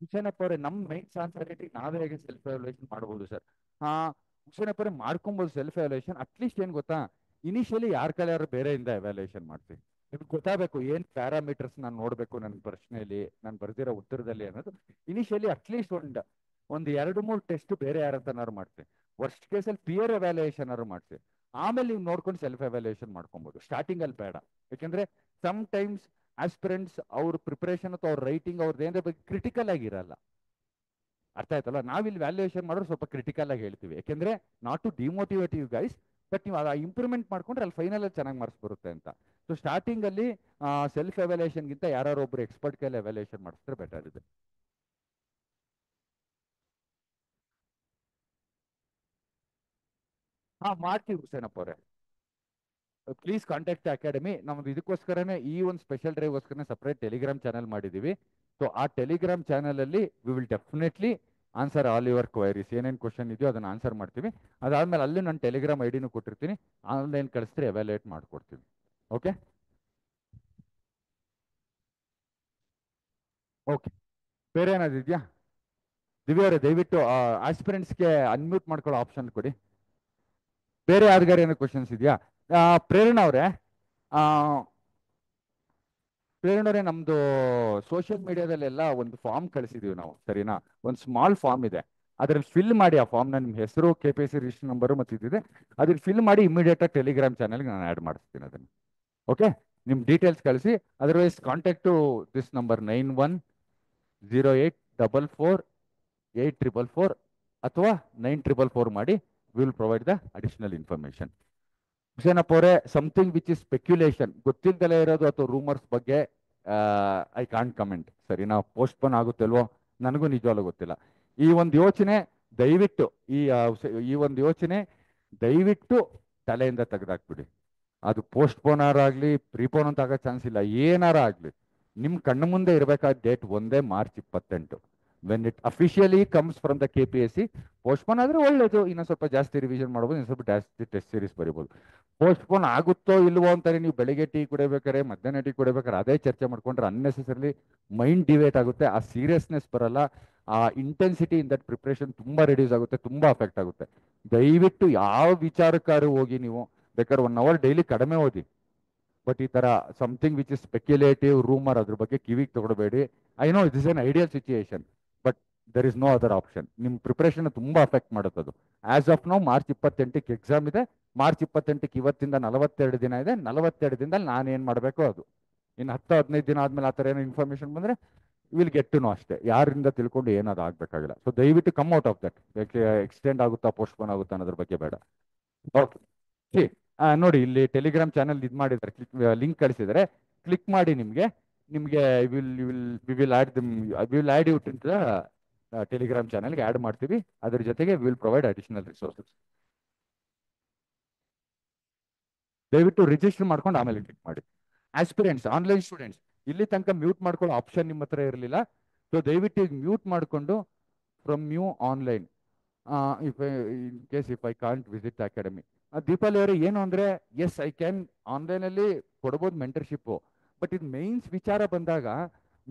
ಹುಸೇನಪ್ಪ ಅವರೇ, ನಮ್ಮ ಮೈಂಡ್ ಸಾನ್ಸಾರಿಟಿ ನಾವೇ ಹೇಗೆ ಸೆಲ್ಫ್ ಎವ್ಯಾಲ್ಯೂಯೇಷನ್ ಮಾಡ್ಬೋದು ಸರ್? ಹುಸೇನಪ್ಪ ಅವರೇ ಮಾಡ್ಕೊಬೋದು ಸೆಲ್ಫ್ ಎವ್ಯಾಲ್ಯೂಯೇಷನ್. ಅಟ್ಲೀಸ್ಟ್ ಏನು ಗೊತ್ತಾ, ಇನಿಷಿಯಲಿ ಯಾರ ಕೈಲಾದ್ರು ಬೇರೆಯಿಂದ ಎವ್ಯಾಲ್ಯೂಯೇಷನ್ ಮಾಡ್ತೀವಿ. ನಿಮ್ಗೆ ಗೊತ್ತಾಗಬೇಕು ಏನು ಪ್ಯಾರಾಮೀಟರ್ಸ್ ನಾನು ನೋಡಬೇಕು ನನ್ನ ಪ್ರಶ್ನೆಯಲ್ಲಿ, ನಾನು ಬರ್ದಿರೋ ಉತ್ತರದಲ್ಲಿ ಅನ್ನೋದು. ಇನಿಷಿಯಲಿ ಅಟ್ಲೀಸ್ಟ್ ಒಂದು 2-3 ಟೆಸ್ಟ್ ಬೇರೆ ಯಾರಂತನಾದ್ರು ಮಾಡ್ತೀವಿ. ವರ್ಸ್ಟ್ ಕೇಸಲ್ಲಿ ಪಿಯರ್ ಎವ್ಯಾಲ್ಯೂಯೇಷನ್ ಆದ್ರು ಮಾಡ್ತೀವಿ. ಆಮೇಲೆ ನೀವು ನೋಡ್ಕೊಂಡು ಸೆಲ್ಫ್ ಎವ್ಯಾಲ್ಯೂಯೇಷನ್ ಮಾಡ್ಕೊಬೋದು. ಸ್ಟಾರ್ಟಿಂಗ್ ಅಲ್ಲಿ ಬೇಡ. ಯಾಕೆಂದ್ರೆ ಸಮ್ ಟೈಮ್ಸ್ ಆಸ್ಪಿರೆಂಟ್ಸ್ ಅವ್ರ ಪ್ರಿಪರೇಷನ್ ಅಥವಾ ಅವ್ರ ರೈಟಿಂಗ್ ಅವ್ರದ್ದು ಏನಾರ ಬಗ್ಗೆ ಕ್ರಿಟಿಕಲ್ ಆಗಿರಲ್ಲ. ಅರ್ಥ ಆಯ್ತಲ್ಲ? ನಾವಿಲ್ಲಿ ವ್ಯಾಲ್ಯೂಯೇಷನ್ ಮಾಡೋರು ಸ್ವಲ್ಪ ಕ್ರಿಟಿಕಲ್ ಆಗಿ ಹೇಳ್ತೀವಿ. ಯಾಕೆಂದ್ರೆ not to demotivate you guys, but ನೀವು ಇಂಪ್ರೂವ್ಮೆಂಟ್ ಮಾಡ್ಕೊಂಡ್ರೆ ಅಲ್ಲಿ ಫೈನಲ್ ಅಲ್ಲಿ ಚೆನ್ನಾಗಿ ಮಾರ್ಕ್ಸ್ ಬರುತ್ತೆ ಅಂತ. ಸೊ ಸ್ಟಾರ್ಟಿಂಗ್ ಅಲ್ಲಿ ಸೆಲ್ಫ್ ಎವ್ಯಾಲ್ಯೂಯೇಷನ್ಗಿಂತ ಯಾರು ಒಬ್ರು ಎಕ್ಸ್ಪರ್ಟ್ ಕೈಯಲ್ಲಿ ಎವ್ಯಾಲ್ಯೂಯೇಷನ್ ಮಾಡಿಸಿದ್ರೆ ಬೆಟರ್ ಇದೆ. ಹಾ, ಮಾಡ್ತೀವಿ ಹುಸೇನಪ್ಪ ಅವರೇ. Please contact academy. ನಮ್ದು ಇದಕ್ಕೋಸ್ಕರನೇ ಈ ಒಂದು ಸ್ಪೆಷಲ್ ಡ್ರೈವ್ಗೋಸ್ಕರನೇ ಸಪ್ರೇಟ್ ಟೆಲಿಗ್ರಾಮ್ ಚಾನಲ್ ಮಾಡಿದ್ದೀವಿ. ಸೊ ಆ ಟೆಲಿಗ್ರಾಮ್ ಚಾನಲ್ ಅಲ್ಲಿ we will definitely answer all your queries. ಏನೇನು ಕ್ವಶನ್ ಇದೆಯೋ ಅದನ್ನು ಆನ್ಸರ್ ಮಾಡ್ತೀವಿ. ಅದಾದ್ಮೇಲೆ ಅಲ್ಲಿ ನಾನು ಟೆಲಿಗ್ರಾಮ್ ಐಡಿನೂ ಕೊಟ್ಟಿರ್ತೀನಿ. ಆನ್ಲೈನ್ ಕಳಿಸಿದ್ರೆ ಎವ್ಯಾಲ್ಯೂಯೇಟ್ ಮಾಡ್ಕೊಡ್ತೀವಿ. Okay okay. ಬೇರೆ ಏನಾದ್ರು ಇದೆಯಾ? ದಿವ್ಯ ಅವರೇ, ದಯವಿಟ್ಟು ಆಸ್ಪಿರೆಂಟ್ಸ್ಗೆ ಅನ್ಮ್ಯೂಟ್ ಮಾಡ್ಕೊಳ್ಳೋ ಆಪ್ಷನ್ ಕೊಡಿ. ಬೇರೆ ಯಾರಿಗಾರ ಏನೋ ಕ್ವಶನ್ಸ್ ಇದೆಯಾ? ಪ್ರೇರಣಾ ಅವರೇ, ಪ್ರೇರಣೆ, ನಮ್ದು ಸೋಷಿಯಲ್ ಮೀಡಿಯಾದಲ್ಲೆಲ್ಲ ಒಂದು ಫಾರ್ಮ್ ಕಳಿಸಿದೀವಿ ನಾವು, ಸರಿನಾ? ಒಂದು ಸ್ಮಾಲ್ ಫಾರ್ಮ್ ಇದೆ, ಅದ್ರಲ್ಲಿ ಫಿಲ್ ಮಾಡಿ. ಆ ಫಾರ್ಮ್ನ ನಿಮ್ಮ ಹೆಸರು, KPSC ರಿಜಿಸ್ಟರ್ ನಂಬರು ಮತ್ತು ಇದಿದೆ, ಅದ್ರಲ್ಲಿ ಫಿಲ್ ಮಾಡಿ ಇಮಿಡಿಯೇಟ್ ಆಗಿ ಟೆಲಿಗ್ರಾಮ್ ಚಾನಲ್ಗೆ ನಾನು ಆ್ಯಡ್ ಮಾಡಿಸ್ತೀನಿ ಅದನ್ನು. ಓಕೆ, ನಿಮ್ಮ ಡೀಟೇಲ್ಸ್ ಕಳಿಸಿ. Otherwise contact to this number 9108448444 ಅಥವಾ 9444 ಮಾಡಿ. Will provide the additional information. Husenappa ಅವರೇ, ಸಮಥಿಂಗ್ ವಿಚ್ ಇಸ್ ಸ್ಪೆಕ್ಯುಲೇಷನ್, ಗೊತ್ತಿದ್ದಲೇ ಇರೋದು ಅಥವಾ ರೂಮರ್ಸ್ ಬಗ್ಗೆ ಐ ಕಾಂಟ್ ಕಮೆಂಟ್. ಸರಿ, ನಾವು ಪೋಸ್ಟ್ಪೋನ್ ಆಗುತ್ತಲ್ವೋ ನನಗೂ ನಿಜವಾಗ್ಲೂ ಗೊತ್ತಿಲ್ಲ. ಈ ಒಂದು ಯೋಚನೆ ದಯವಿಟ್ಟು ಈ ಒಂದು ಯೋಚನೆ ದಯವಿಟ್ಟು ತಲೆಯಿಂದ ತೆಗೆದಾಕ್ಬಿಡಿ. ಅದು ಪೋಸ್ಟ್ಪೋನಾರ ಆಗಲಿ, ಪ್ರೀಪೋನ್ ಅಂತ ಆಗೋ ಚಾನ್ಸ್ ಇಲ್ಲ. ಏನಾರ ಆಗಲಿ ನಿಮ್ಮ ಕಣ್ಣು ಮುಂದೆ ಇರಬೇಕಾದ ಡೇಟ್ ಒಂದೇ March 28. When it officially comes from the KPSC. Postpone ಆದರೆ ಒಳ್ಳೇದು, ಇನ್ನೊಂದು ಸ್ವಲ್ಪ ಜಾಸ್ತಿ ರಿವಿಷನ್ ಮಾಡ್ಬೋದು, ಇನ್ನೊಂದು ಸ್ವಲ್ಪ ಜಾಸ್ತಿ ಟೆಸ್ಟ್ ಸೀರೀಸ್ ಬರಿಬೋದು. ಪೋಸ್ಟ್ಪೋನ್ ಆಗುತ್ತೋ ಇಲ್ವೋ ಅಂತಾರೆ, ನೀವು ಬೆಳಿಗ್ಗೆ ಟೀ ಕುಡಿಬೇಕಾರೆ, ಮಧ್ಯಾಹ್ನ ಟೀ ಕುಡಿಬೇಕಾರೆ ಅದೇ ಚರ್ಚೆ ಮಾಡ್ಕೊಂಡ್ರೆ ಅನ್ನೆಸೆಸರಿ ಮೈಂಡ್ ಡಿವೇಟ್ ಆಗುತ್ತೆ. ಆ ಸೀರಿಯಸ್ನೆಸ್ ಬರಲ್ಲ, ಆ ಇಂಟೆನ್ಸಿಟಿ ಇನ್ ದಟ್ ಪ್ರಿಪ್ರೇಷನ್ ತುಂಬ ರೆಡ್ಯೂಸ್ ಆಗುತ್ತೆ, ತುಂಬ ಅಫೆಕ್ಟ್ ಆಗುತ್ತೆ. ದಯವಿಟ್ಟು ಯಾವ ವಿಚಾರಕ್ಕಾರು ಹೋಗಿ ನೀವು ಬೇಕಾದ್ರೆ 1 hour ಡೈಲಿ ಕಡಿಮೆ ಓದಿ, ಬಟ್ ಈ ತರ something which is speculative rumour ಅದ್ರ ಬಗ್ಗೆ ಕಿವಿಗೆ ತಗೊಳ್ಬೇಡಿ. I know this an ideal situation, but there is no other option. ನಿಮ್ಮ ಪ್ರಿಪ್ರೇಷನ್ ತುಂಬಾ ಅಫೆಕ್ಟ್ ಮಾಡುತ್ತೆ ಅದು. ಆಸ್ ಆಫ್ ನೌ ಮಾರ್ಚ್ 28ಕ್ಕೆ ಎಕ್ಸಾಮ್ ಇದೆ. ಮಾರ್ಚ್ 28ಕ್ಕೆ ಇವತ್ತಿಂದ 42 ದಿನ ಇದೆ. 42 ದಿನದಲ್ಲಿ ನಾನು ಏನು ಮಾಡಬೇಕು ಅದು. ಇನ್ನು 10-15 ದಿನ ಆದ್ಮೇಲೆ ಆ ಥರ ಏನೋ ಇನ್ಫಾರ್ಮೇಶನ್ ಬಂದರೆ ವಿಲ್ ಗೆಟ್ ಟು ನೋ ಅಷ್ಟೇ. ಯಾರಿಂದ ತಿಳ್ಕೊಂಡು ಏನಾದ್ರು ಆಗಬೇಕಾಗಿಲ್ಲ. ಸೊ ದಯವಿಟ್ಟು come out of that. Extend ಆಗುತ್ತಾ, ಪೋಸ್ಟ್ಪೋನ್ ಆಗುತ್ತಾ ಅನ್ನೋದ್ರ ಬಗ್ಗೆ ಬೇಡ. ಓಕೆ, ನೋಡಿ ಇಲ್ಲಿ ಟೆಲಿಗ್ರಾಮ್ ಚಾನಲ್ ಇದು ಮಾಡಿದ್ದಾರೆ, ಲಿಂಕ್ ಕಳಿಸಿದ್ದಾರೆ, ಕ್ಲಿಕ್ ಮಾಡಿ ನಿಮಗೆ ನಿಮಗೆ will add will add you to the Telegram ಚಾನಲ್ಗೆ ಆ್ಯಡ್ ಮಾಡ್ತೀವಿ. ಅದ್ರ ಜೊತೆಗೆ ವಿಲ್ ಪ್ರೊವೈಡ್ ಅಡಿಷನಲ್ ರಿಸೋರ್ಸಸ್. ದಯವಿಟ್ಟು ರಿಜಿಸ್ಟರ್ ಮಾಡ್ಕೊಂಡು ಆಮೇಲೆ ಕ್ಲಿಕ್ ಮಾಡಿ. ಆಸ್ಪಿರೆಂಟ್ಸ್, ಆನ್ಲೈನ್ ಸ್ಟೂಡೆಂಟ್ಸ್, ಇಲ್ಲಿ ತನಕ ಮ್ಯೂಟ್ ಮಾಡ್ಕೊಳ್ಳೋ ಆಪ್ಷನ್ ನಿಮ್ಮ ಹತ್ರ ಇರಲಿಲ್ಲ. ಸೊ ದಯವಿಟ್ಟು ಈಗ ಮ್ಯೂಟ್ ಮಾಡಿಕೊಂಡು from new online if in case if I can't visit academy. Deepali ಅವರೇ, ಏನು ಅಂದರೆ ಎಸ್ ಐ ಕ್ಯಾನ್ ಆನ್ಲೈನಲ್ಲಿ ಕೊಡ್ಬೋದು ಮೆಂಟರ್ಶಿಪ್ಪು, ಬಟ್ ಇದು ಮೈನ್ಸ್ ವಿಚಾರ ಬಂದಾಗ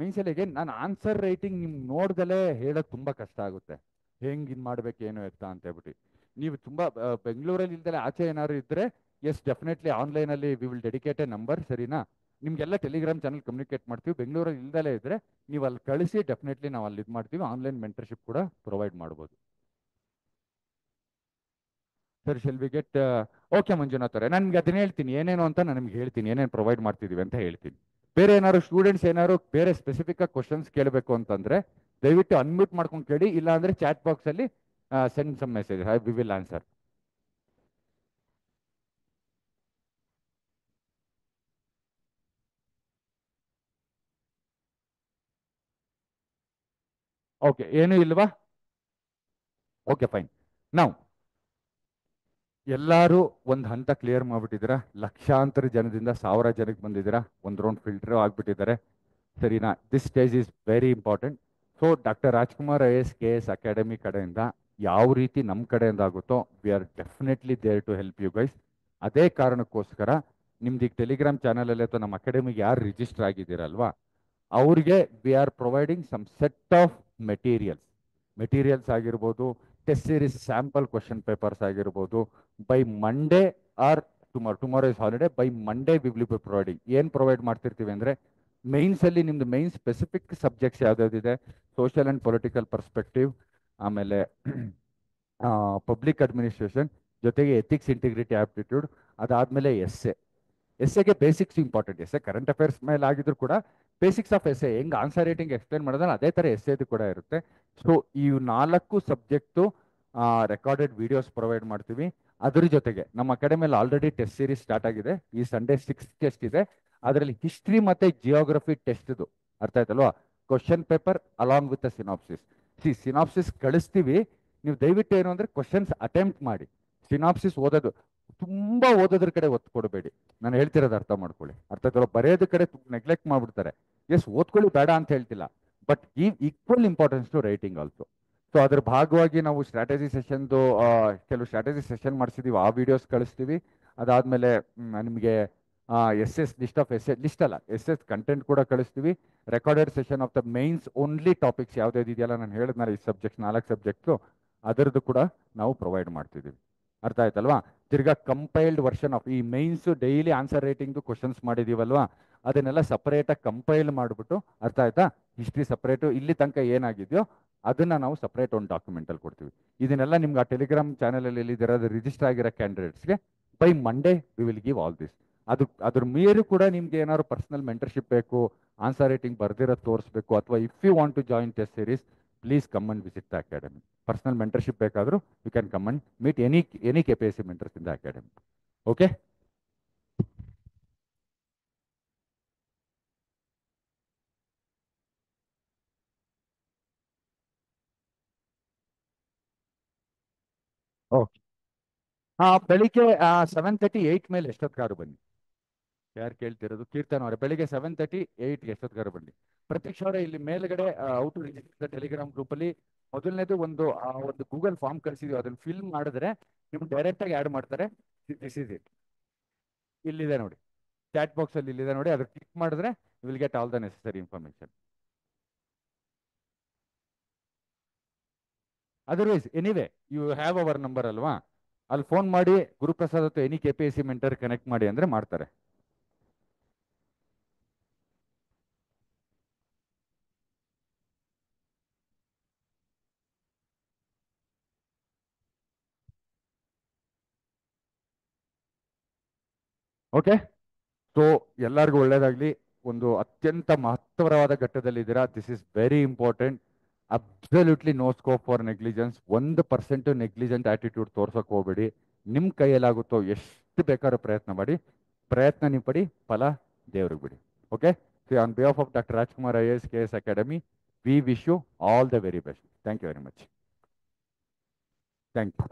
ಮೈನ್ಸಲ್ಲಿಗೆ ನಾನು ಆನ್ಸರ್ ರೈಟಿಂಗ್ ನಿಮ್ಗೆ ನೋಡ್ದಲೇ ಹೇಳೋದು ತುಂಬ ಕಷ್ಟ ಆಗುತ್ತೆ. ಹೆಂಗೆ ಇದು ಮಾಡ್ಬೇಕು ಏನು ಎತ್ತಾ ಅಂತ ಹೇಳ್ಬಿಟ್ಟು ನೀವು ತುಂಬ ಬೆಂಗಳೂರಲ್ಲಿ ಇಲ್ದಲೆ ಆಚೆ ಏನಾದ್ರು ಇದ್ದರೆ ಎಸ್ ಡೆಫಿನೆಟ್ಲಿ ಆನ್ಲೈನಲ್ಲಿ we will dedicate A number, ಸರಿನಾ? ನಿಮಗೆಲ್ಲ ಟೆಲಿಗ್ರಾಮ್ ಚಾನಲ್ ಕಮ್ಯುನಿಕೇಟ್ ಮಾಡ್ತೀವಿ. ಬೆಂಗಳೂರಲ್ಲಿ ಇಲ್ದಲೇ ಇದ್ದರೆ ನೀವು ಅಲ್ಲಿ ಕಳಿಸಿ, ಡೆಫಿನೆಟ್ಲಿ ನಾವು ಅಲ್ಲಿ ಇದು ಮಾಡ್ತೀವಿ. ಆನ್ಲೈನ್ ಮೆಂಟರ್ಶಿಪ್ ಕೂಡ ಪ್ರೊವೈಡ್ ಮಾಡ್ಬೋದು. Sir shall we get okay Manjunath ಅವರೇ, ನಾನು ನಿಮ್ಗೆ ಅದನ್ನ ಹೇಳ್ತೀನಿ ಏನೇನು ಅಂತ, ನಾನು ನಿಮ್ಗೆ ಹೇಳ್ತೀನಿ ಏನೇನು ಪ್ರೊವೈಡ್ ಮಾಡ್ತಿದ್ದೀವಿ ಅಂತ ಹೇಳ್ತೀನಿ. ಬೇರೆ ಏನಾದ್ರು ಸ್ಟೂಡೆಂಟ್ಸ್ ಏನಾದ್ರು ಬೇರೆ ಸ್ಪೆಸಿಫಿಕ್ ಆಗಿ ಕ್ವಶನ್ಸ್ ಕೇಳಬೇಕು ಅಂತಂದ್ರೆ ದಯವಿಟ್ಟು ಅನ್ಮ್ಯೂಟ್ ಮಾಡ್ಕೊಂಡು ಕೇಳಿ, ಇಲ್ಲ ಅಂದ್ರೆ ಚಾಟ್ ಬಾಕ್ಸ್ ಅಲ್ಲಿ send some message, we will answer. Okay, ಏನು ಇಲ್ವಾ? Okay fine. ನಾವು ಎಲ್ಲರೂ ಒಂದು ಹಂತ ಕ್ಲಿಯರ್ ಮಾಡ್ಬಿಟ್ಟಿದ್ದೀರಾ. ಲಕ್ಷಾಂತರ ಜನದಿಂದ 1000 ಜನಕ್ಕೆ ಬಂದಿದ್ದೀರಾ. ಒಂದು ರೌಂಡ್ ಫಿಲ್ಟರ್ ಆಗ್ಬಿಟ್ಟಿದ್ದಾರೆ, ಸರಿನಾ? This stage is very important. So doctor Rajkumar IAS KS academy ಕಡೆಯಿಂದ ಯಾವ ರೀತಿ ನಮ್ಮ ಕಡೆಯಿಂದ ಆಗುತ್ತೋ we are definitely there to help you guys. ಅದೇ ಕಾರಣಕ್ಕೋಸ್ಕರ ನಿಮ್ದು ಈಗ ಟೆಲಿಗ್ರಾಮ್ ಚಾನಲಲ್ಲಿ ಅಥವಾ ನಮ್ಮ ಅಕಾಡೆಮಿಗೆ ಯಾರು ರಿಜಿಸ್ಟರ್ ಆಗಿದ್ದೀರಲ್ವಾ, ಅವ್ರಿಗೆ we are providing some set of materials ಆಗಿರ್ಬೋದು, test series sample question papers ಆಗಿರ್ಬೋದು. By Monday or tomorrow is holiday, by Monday we will be providing. ಏನು ಪ್ರೊವೈಡ್ ಮಾಡ್ತಿರ್ತೀವಿ ಅಂದರೆ ಮೈನ್ಸಲ್ಲಿ ನಿಮ್ಮದು ಮೈನ್ ಸ್ಪೆಸಿಫಿಕ್ ಸಬ್ಜೆಕ್ಟ್ಸ್ ಯಾವ್ದಾವ್ದಿದೆ, ಸೋಷಿಯಲ್ ಆ್ಯಂಡ್ ಪೊಲಿಟಿಕಲ್ ಪರ್ಸ್ಪೆಕ್ಟಿವ್, ಆಮೇಲೆ public administration, ಜೊತೆಗೆ ಎಥಿಕ್ಸ್ ಇಂಟಿಗ್ರಿಟಿ ಆಪ್ಟಿಟ್ಯೂಡ್, ಅದಾದಮೇಲೆ ಎಸ್ಸೆಗೆ basics important. Essay current affairs ಮೇಲೆ ಆಗಿದ್ರು ಕೂಡ ಬೇಸಿಕ್ಸ್ ಆಫ್ ಎಸ್ಸೆ ಹೆಂಗೆ ಆನ್ಸರ್ ರೈಟಿಂಗ್ ಎಕ್ಸ್ಪ್ಲೇನ್ ಮಾಡೋದಲ್ಲ ಅದೇ ಥರ ಎಸ್ಸೆದು ಕೂಡ ಇರುತ್ತೆ. ಸೊ ಈ 4 ಸಬ್ಜೆಕ್ಟು ರೆಕಾರ್ಡೆಡ್ ವಿಡಿಯೋಸ್ ಪ್ರೊವೈಡ್ ಮಾಡ್ತೀವಿ. ಅದ್ರ ಜೊತೆಗೆ ನಮ್ಮ ಅಕಾಡೆಮಿಯಲ್ಲಿ ಆಲ್ರೆಡಿ ಟೆಸ್ಟ್ ಸೀರೀಸ್ ಸ್ಟಾರ್ಟ್ ಆಗಿದೆ. ಈ ಸಂಡೇ 6 ಟೆಸ್ಟ್ ಇದೆ. ಅದರಲ್ಲಿ ಹಿಸ್ಟ್ರಿ ಮತ್ತು ಜಿಯೋಗ್ರಫಿ ಟೆಸ್ಟ್ದು ಅರ್ಥ ಆಯ್ತಲ್ವಾ, question paper along with synopsis. Synopsis ಕಳಿಸ್ತೀವಿ, ನೀವು ದಯವಿಟ್ಟು ಏನು ಅಂದರೆ ಕ್ವಶನ್ಸ್ ಅಟೆಂಪ್ಟ್ ಮಾಡಿ. ಸಿನಾಪ್ಸಿಸ್ ತುಂಬ ಓದೋದ್ರ ಕಡೆ ಒತ್ತು ಕೊಡಬೇಡಿ. ನಾನು ಹೇಳ್ತಿರೋದು ಅರ್ಥ ಮಾಡ್ಕೊಳ್ಳಿ. ಅರ್ಥ ಆಯ್ತಲ್ಲ, ಬರೆಯೋದ್ರ ಕಡೆ ನೆಗ್ಲೆಕ್ಟ್ ಮಾಡ್ಬಿಡ್ತಾರೆ. ಎಸ್ ಓದ್ಕೊಳ್ಳಿ ಬೇಡ ಅಂತ ಹೇಳ್ತಿಲ್ಲ, but equal importance to writing also. So ಅದ್ರ ಭಾಗವಾಗಿ ನಾವು ಸ್ಟ್ರಾಟಜಿ ಸೆಷನ್ದು ಕೆಲವು ಸ್ಟ್ರಾಟಜಿ ಸೆಷನ್ ಮಾಡಿಸಿದೀವಿ, ಆ ವಿಡಿಯೋಸ್ ಕಳಿಸ್ತೀವಿ. ಅದಾದಮೇಲೆ ನಿಮಗೆ ಲಿಸ್ಟ್ ಆಫ್ ಕಂಟೆಂಟ್ ಕೂಡ ಕಳಿಸ್ತೀವಿ. Recorded session of the mains only topics ಯಾವ್ದು ಇದೆಯಲ್ಲ, ನಾನು ಹೇಳಿದ್ನಲ್ಲ ಈ ಸಬ್ಜೆಕ್ಟ್ಸ್ 4 ಸಬ್ಜೆಕ್ಟ್ಸು, ಅದರದ್ದು ಕೂಡ ನಾವು ಪ್ರೊವೈಡ್ ಮಾಡ್ತಿದ್ದೀವಿ. ಅರ್ಥ ಆಯ್ತಲ್ವಾ? ತಿರ್ಗಾ ಕಂಪೈಲ್ಡ್ ವರ್ಷನ್ ಆಫ್ ಈ ಮೈನ್ಸ್ ಡೈಲಿ ಆನ್ಸರ್ ರೈಟಿಂಗ್ದು ಕ್ವಶನ್ಸ್ ಮಾಡಿದೀವಲ್ವಾ, ಅದನ್ನೆಲ್ಲ ಸಪರೇಟಾಗಿ ಕಂಪೈಲ್ ಮಾಡಿಬಿಟ್ಟು, ಅರ್ಥ ಆಯ್ತಾ, ಹಿಸ್ಟ್ರಿ ಸಪ್ರೇಟು, ಇಲ್ಲಿ ತನಕ ಏನಾಗಿದೆಯೋ ಅದನ್ನು ನಾವು ಸಪ್ರೇಟ್ ಒಂದು ಡಾಕ್ಯುಮೆಂಟಲ್ಲಿ ಕೊಡ್ತೀವಿ. ಇದನ್ನೆಲ್ಲ ನಿಮ್ಗೆ ಆ ಟೆಲಿಗ್ರಾಮ್ ಚಾನಲಲ್ಲಿ ಎಲ್ಲಿದ್ದೀರೋದು ರಿಜಿಸ್ಟರ್ ಆಗಿರೋ ಕ್ಯಾಂಡಿಡೇಟ್ಸ್ಗೆ by Monday we will give all this. ಅದ್ರ ಮೇಲೂ ಕೂಡ ನಿಮ್ಗೆ ಏನಾದ್ರು ಪರ್ಸನಲ್ ಮೆಂಟರ್ಶಿಪ್ ಬೇಕು, ಆನ್ಸರ್ ರೈಟಿಂಗ್ ಬರ್ದಿರೋದು ತೋರಿಸ್ಬೇಕು, ಅಥವಾ if you want to join test series, please come and visit the academy. Personal mentorship ಬೇಕಾದರೂ you can come and meet any KPSC mentors in the academy. Okay, okay. ಬೆಳಿಗ್ಗೆ 7:30-8 ಮೇಲೆ ಎಷ್ಟೊತ್ತಿಗಾರು ಬನ್ನಿ. ಯಾರು ಕೇಳ್ತಿರೋದು? ಕೀರ್ತನ್ ಅವರೇ, ಬೆಳಿಗ್ಗೆ 7:30-8 ಎಷ್ಟೊತ್ತಿಗಾರು ಬನ್ನಿ. ಪ್ರತೀಕ್ಷ ಅವರೇ, ಇಲ್ಲಿ ಮೇಲ್ಗಡೆ ಔಟ್ ರಿಜಿಸ್ಟರ್ ಟೆಲಿಗ್ರಾಮ್ ಗ್ರೂಪಲ್ಲಿ ಮೊದಲನೇದು ಒಂದು ಗೂಗಲ್ ಫಾರ್ಮ್ ಕಳಿಸಿದ್ವಿ, ಅದನ್ನು ಫಿಲ್ ಮಾಡಿದ್ರೆ ನಿಮ್ಗೆ ಡೈರೆಕ್ಟಾಗಿ ಆ್ಯಡ್ ಮಾಡ್ತಾರೆ. ದಿಸ್ ಇಸ್ ಇಟ್, ಇಲ್ಲಿದೆ ನೋಡಿ, ಚಾಟ್ ಬಾಕ್ಸಲ್ಲಿ ಇಲ್ಲಿದೆ ನೋಡಿ, ಅದ್ರ ಕ್ಲಿಕ್ ಮಾಡಿದ್ರೆ you will get all the necessary information. Otherwise anyway you have our number ಅಲ್ವಾ, ಅಲ್ಲಿ ಫೋನ್ ಮಾಡಿ ಗುರುಪ್ರಸಾದ್ ಅಥವಾ ಎನಿ KPSC ಮೆಂಟರ್ ಕನೆಕ್ಟ್ ಮಾಡಿ ಅಂದರೆ ಮಾಡ್ತಾರೆ. ಓಕೆ, ಸೊ ಎಲ್ಲರಿಗೂ ಒಳ್ಳೇದಾಗಲಿ. ಒಂದು ಅತ್ಯಂತ ಮಹತ್ತರವಾದ ಘಟ್ಟದಲ್ಲಿದ್ದೀರಾ. This is very important. Absolutely no scope for negligence. 1% negligent attitude ತೋರ್ಸೋಕೆ ಹೋಗ್ಬೇಡಿ. ನಿಮ್ಮ ಕೈಯಲ್ಲಾಗುತ್ತೋ ಎಷ್ಟು ಬೇಕಾದ್ರೂ ಪ್ರಯತ್ನ ಮಾಡಿ, ಪ್ರಯತ್ನ ನೀವು ಪಡಿ, ಫಲ ದೇವ್ರಿಗೆ ಬಿಡಿ. Okay, so on behalf of doctor Rajkumar IAS KS Academy, we wish you all the very best. Thank you very much. Thank you.